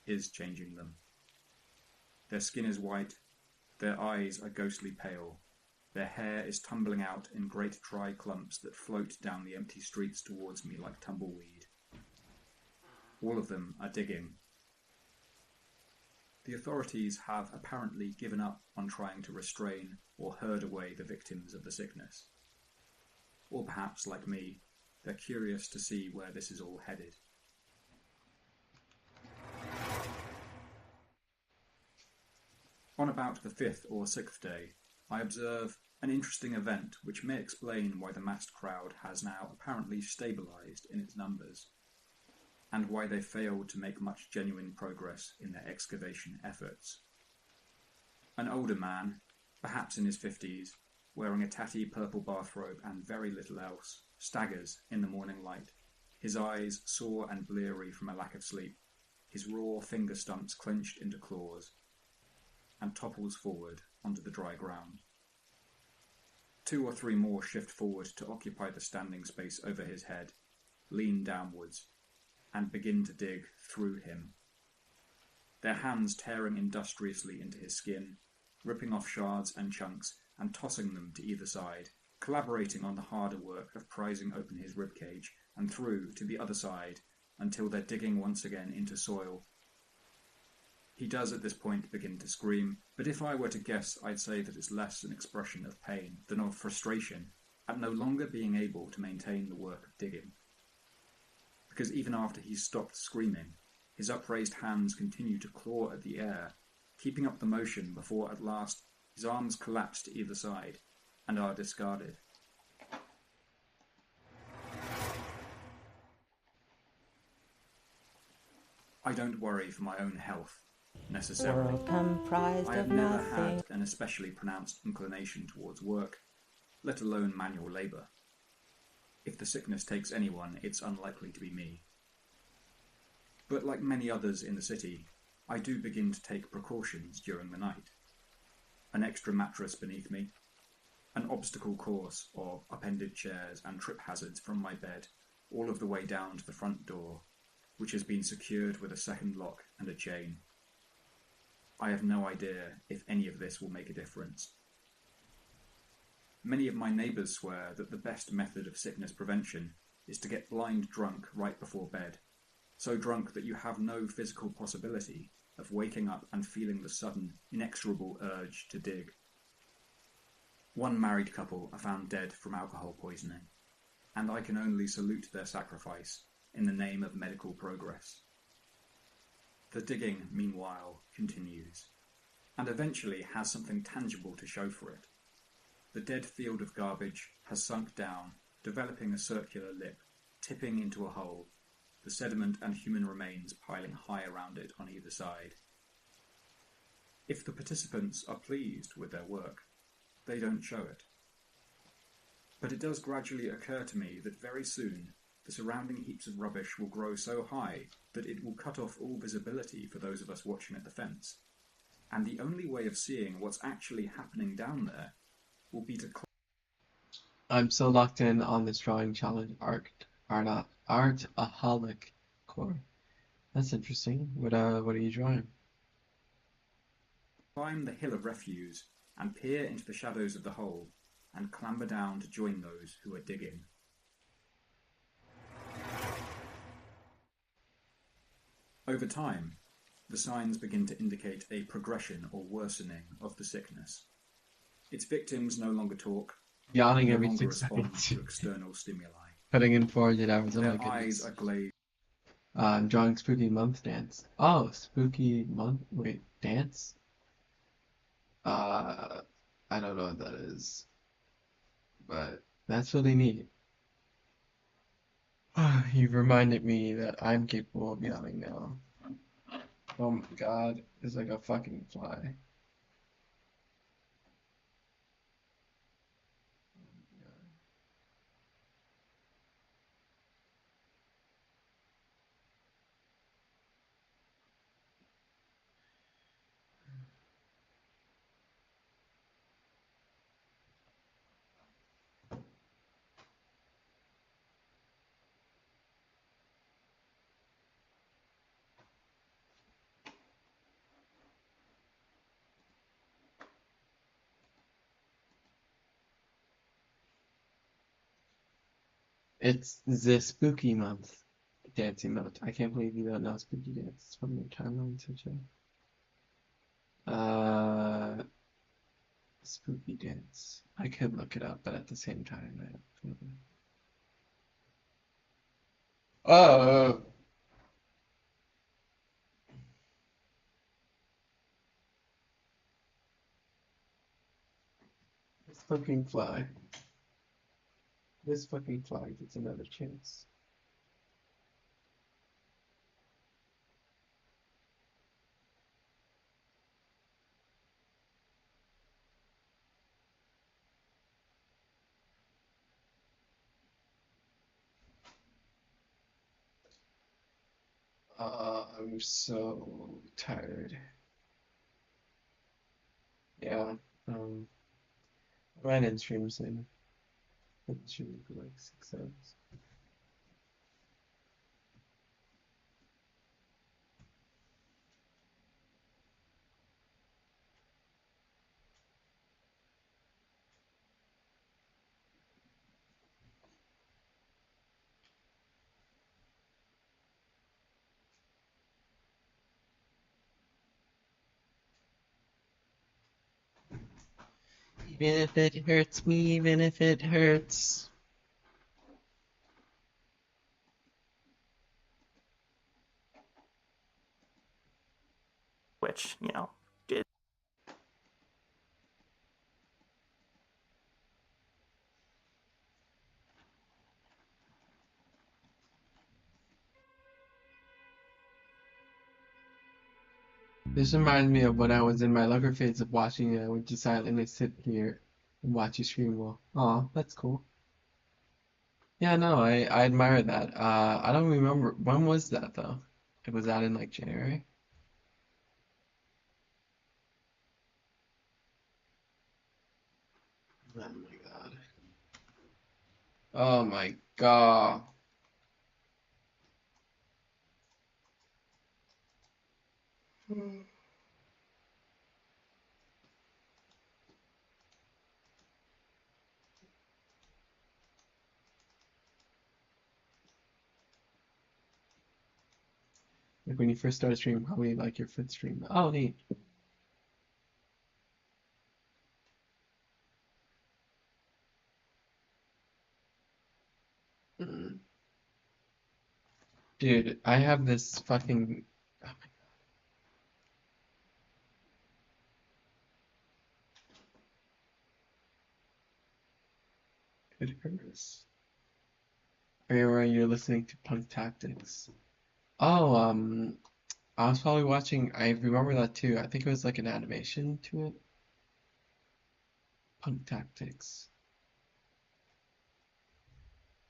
is changing them. Their skin is white, their eyes are ghostly pale, their hair is tumbling out in great dry clumps that float down the empty streets towards me like tumbleweed. All of them are digging. The authorities have apparently given up on trying to restrain or herd away the victims of the sickness. Or perhaps, like me, they're curious to see where this is all headed. On about the 5th or 6th day, I observe an interesting event which may explain why the massed crowd has now apparently stabilised in its numbers, and why they failed to make much genuine progress in their excavation efforts. An older man, perhaps in his 50s, wearing a tatty purple bathrobe and very little else, staggers in the morning light, his eyes sore and bleary from a lack of sleep, his raw finger stumps clenched into claws, and topples forward onto the dry ground. 2 or 3 more shift forward to occupy the standing space over his head, lean downwards, and begin to dig through him, their hands tearing industriously into his skin, ripping off shards and chunks and tossing them to either side, collaborating on the harder work of prizing open his ribcage and through to the other side until they're digging once again into soil. He does at this point begin to scream, but if I were to guess, I'd say that it's less an expression of pain than of frustration at no longer being able to maintain the work of digging. Because even after he's stopped screaming, his upraised hands continue to claw at the air, keeping up the motion before at last his arms collapse to either side and are discarded. I don't worry for my own health, necessarily. World comprised I have of never nothing. had an especially pronounced inclination towards work, let alone manual labour. If the sickness takes anyone, it's unlikely to be me. But like many others in the city, I do begin to take precautions during the night. An extra mattress beneath me, an obstacle course of upended chairs and trip hazards from my bed, all of the way down to the front door, which has been secured with a second lock and a chain. I have no idea if any of this will make a difference. Many of my neighbours swear that the best method of sickness prevention is to get blind drunk right before bed, so drunk that you have no physical possibility of waking up and feeling the sudden, inexorable urge to dig. One married couple are found dead from alcohol poisoning, and I can only salute their sacrifice in the name of medical progress. The digging, meanwhile, continues, and eventually has something tangible to show for it. The dead field of garbage has sunk down, developing a circular lip, tipping into a hole, the sediment and human remains piling high around it on either side. If the participants are pleased with their work, they don't show it. But it does gradually occur to me that very soon the surrounding heaps of rubbish will grow so high that it will cut off all visibility for those of us watching at the fence. And the only way of seeing what's actually happening down there will be to I'm so locked in on this drawing challenge artaholic core. That's interesting. What are you drawing? climb the hill of refuse and peer into the shadows of the hole and clamber down to join those who are digging. Over time, the signs begin to indicate a progression or worsening of the sickness. Its victims no longer talk, Yawning no every longer 6 respond seconds. to external stimuli. Putting in 400 hours. Oh Their my goodness. eyes are glazed. I'm drawing Spooky Month Dance. Oh, Spooky Month. Wait, dance? I don't know what that is, but that's really neat. You've reminded me that I'm capable of yawning now. Oh my god, it's like a fucking fly. It's the spooky month. Dancing month. I can't believe you don't know spooky dance. It's from your timeline, such a spooky dance. I could look it up, but at the same time, I don't. Oh. This fucking fly. This fucking fly gets another chance. I'm so tired. Yeah, I might end stream soon. It should be like 6 hours. Even if it hurts me, even if it hurts. Which, you know, did. This reminds me of when I was in my lover phase of watching it. I would just silently sit here and watch you stream well. Aw, that's cool. Yeah, no, I admire that. I don't remember when was that though? It was out in like January. Oh my god. Oh my god. Like when you first started streaming, probably like your fifth stream. Oh, neat. Dude, I have this fucking. Oh my god, it hurts. Or you're listening to Punk Tactics. Oh, I was probably watching. I remember that too. I think it was like an animation to it. Punk Tactics.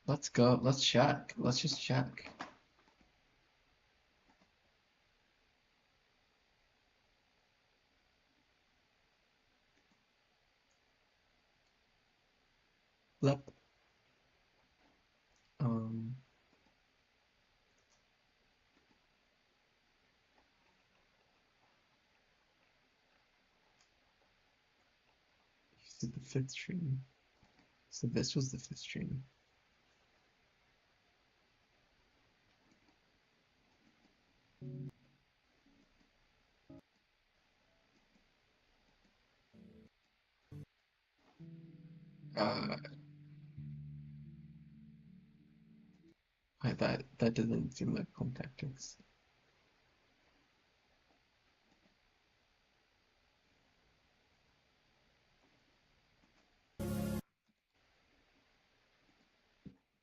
Let's go. Let's check. Let's just check. Flip. Um. This is the fifth stream. So this was the fifth stream. That doesn't seem like Punk Tactics.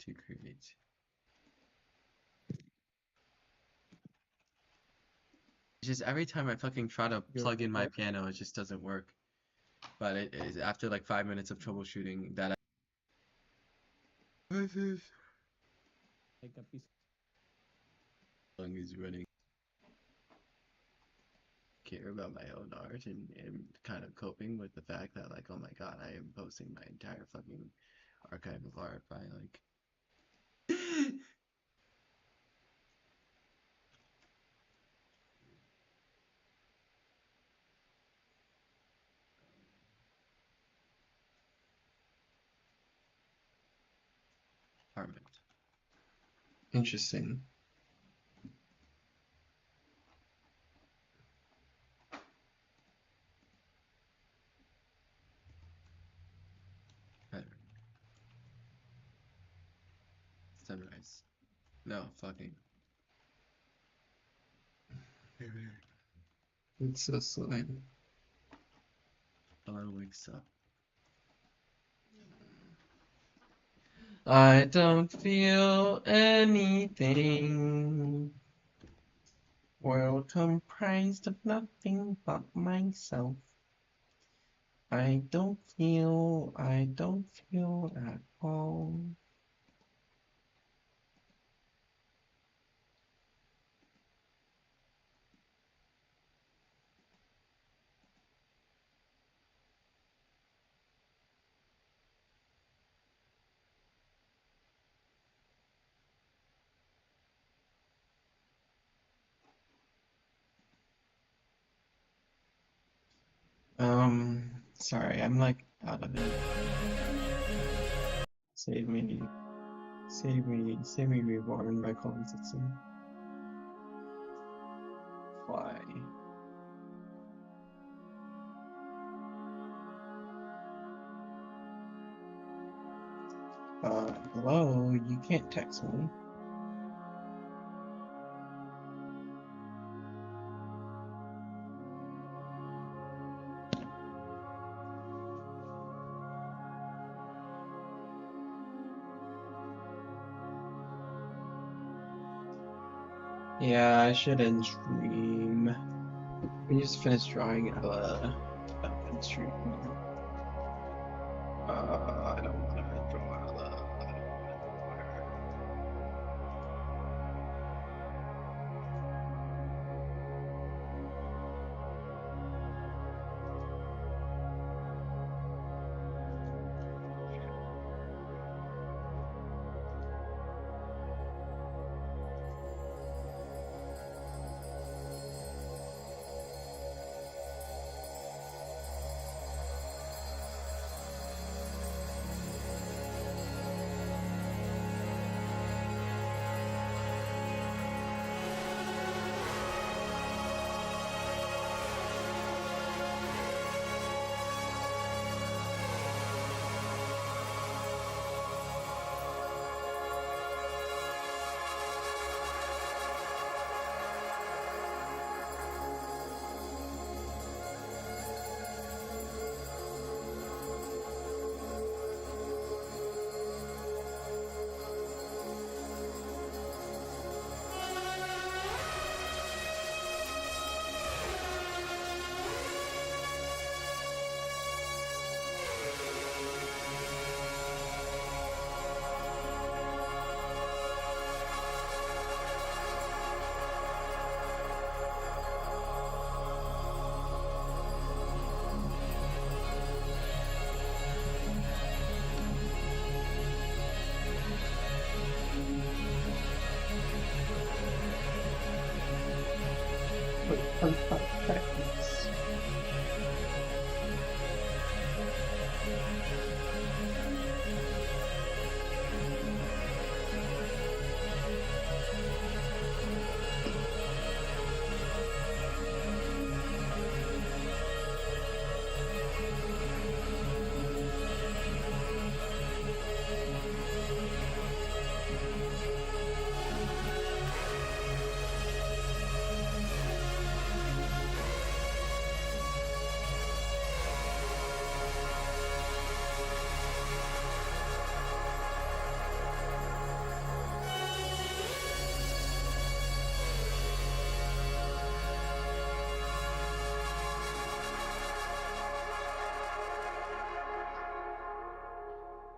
To create. It's just every time I fucking try to plug in my piano, it just doesn't work. But it is after like 5 minutes of troubleshooting that I is running. Care about my own art and kind of coping with the fact that like, oh my god, I am posting my entire fucking archive of art by like apartment. Interesting. Sunrise. No, fucking. It's so slow. Hello, wakes up. I don't feel anything. World comprised of nothing but myself. I don't feel at all. Sorry, I'm like out of it. Save me reborn by calling Citizen. Why? Hello, you can't text me. Yeah, I should end stream. We just finished drawing Ella. End stream. I don't want to draw Ella.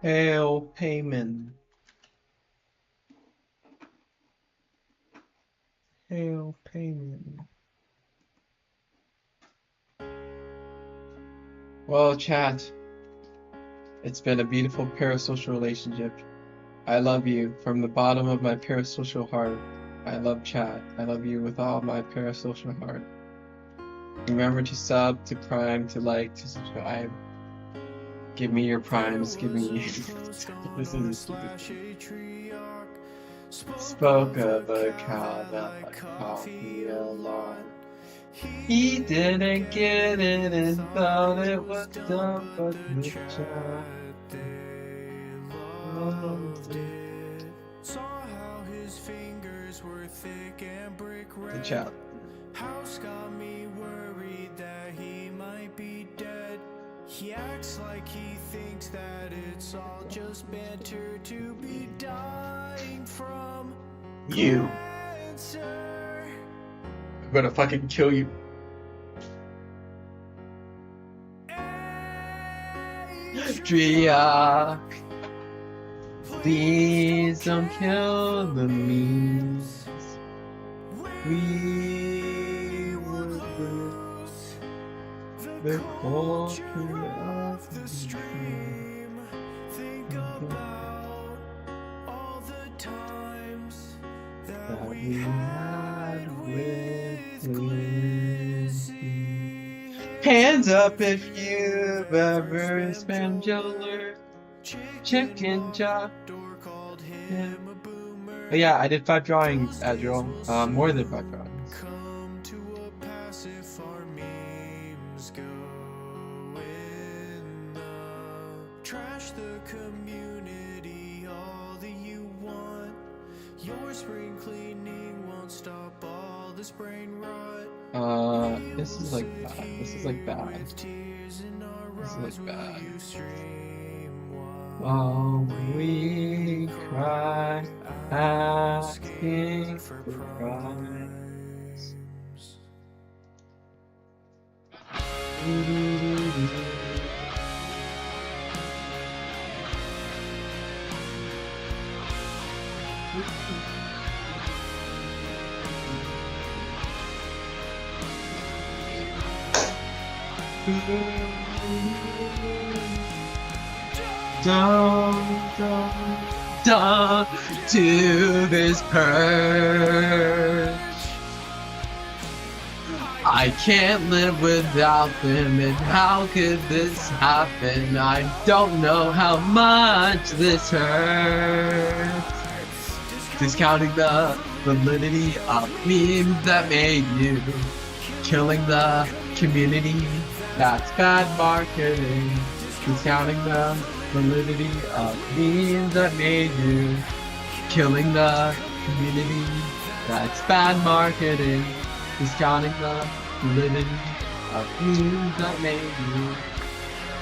Hail payment. Hail payment. Well, chat, it's been a beautiful parasocial relationship. I love you from the bottom of my parasocial heart. I love chat. I love you with all my parasocial heart. Remember to sub, to prime, to like, to subscribe. Give me your primes, give me... This is spoke of a cow that like coffee a lot. He didn't get it and thought it was dumb, but the child loved it. Saw how his fingers were thick and brick red. The child. House got me worried that he might be dead. He acts like he thinks that it's all just banter to be dying from You. cancer. I'm gonna fucking kill you. Driak, please don't kill the memes. We would lose the culture of the stream. Think about all the times that we had with Lizzie. Hands up if you've ever spent your chicken job. Yeah. Oh yeah, I did 5 drawings, Adriel. More than 5 drawings. Come to a pass if our memes go in the trash the community all that you want. Your spring cleaning won't stop all this brain rot. This is like bad. This is like bad. This is like bad. While we cry, asking for prize. Don't do this purge. I can't live without them, and how could this happen? I don't know how much this hurts. Discounting the validity of memes that made you, killing the community, that's bad marketing. Discounting the validity of memes that made you, killing the community, that's bad marketing. Discounting the validity of memes that made you,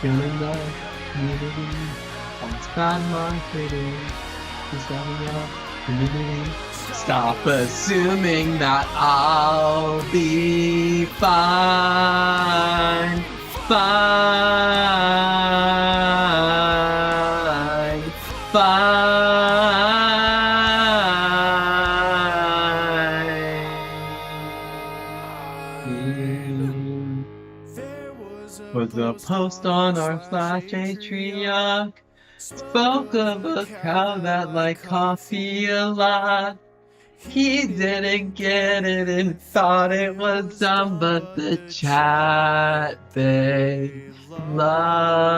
killing the community, that's bad marketing. Discounting the community. Stop assuming that I'll be fine. Fine. Fine. Was a post on our /Atriarch. Spoke of a cow that liked coffee a lot. He didn't get it and thought it was dumb, but the chat they love.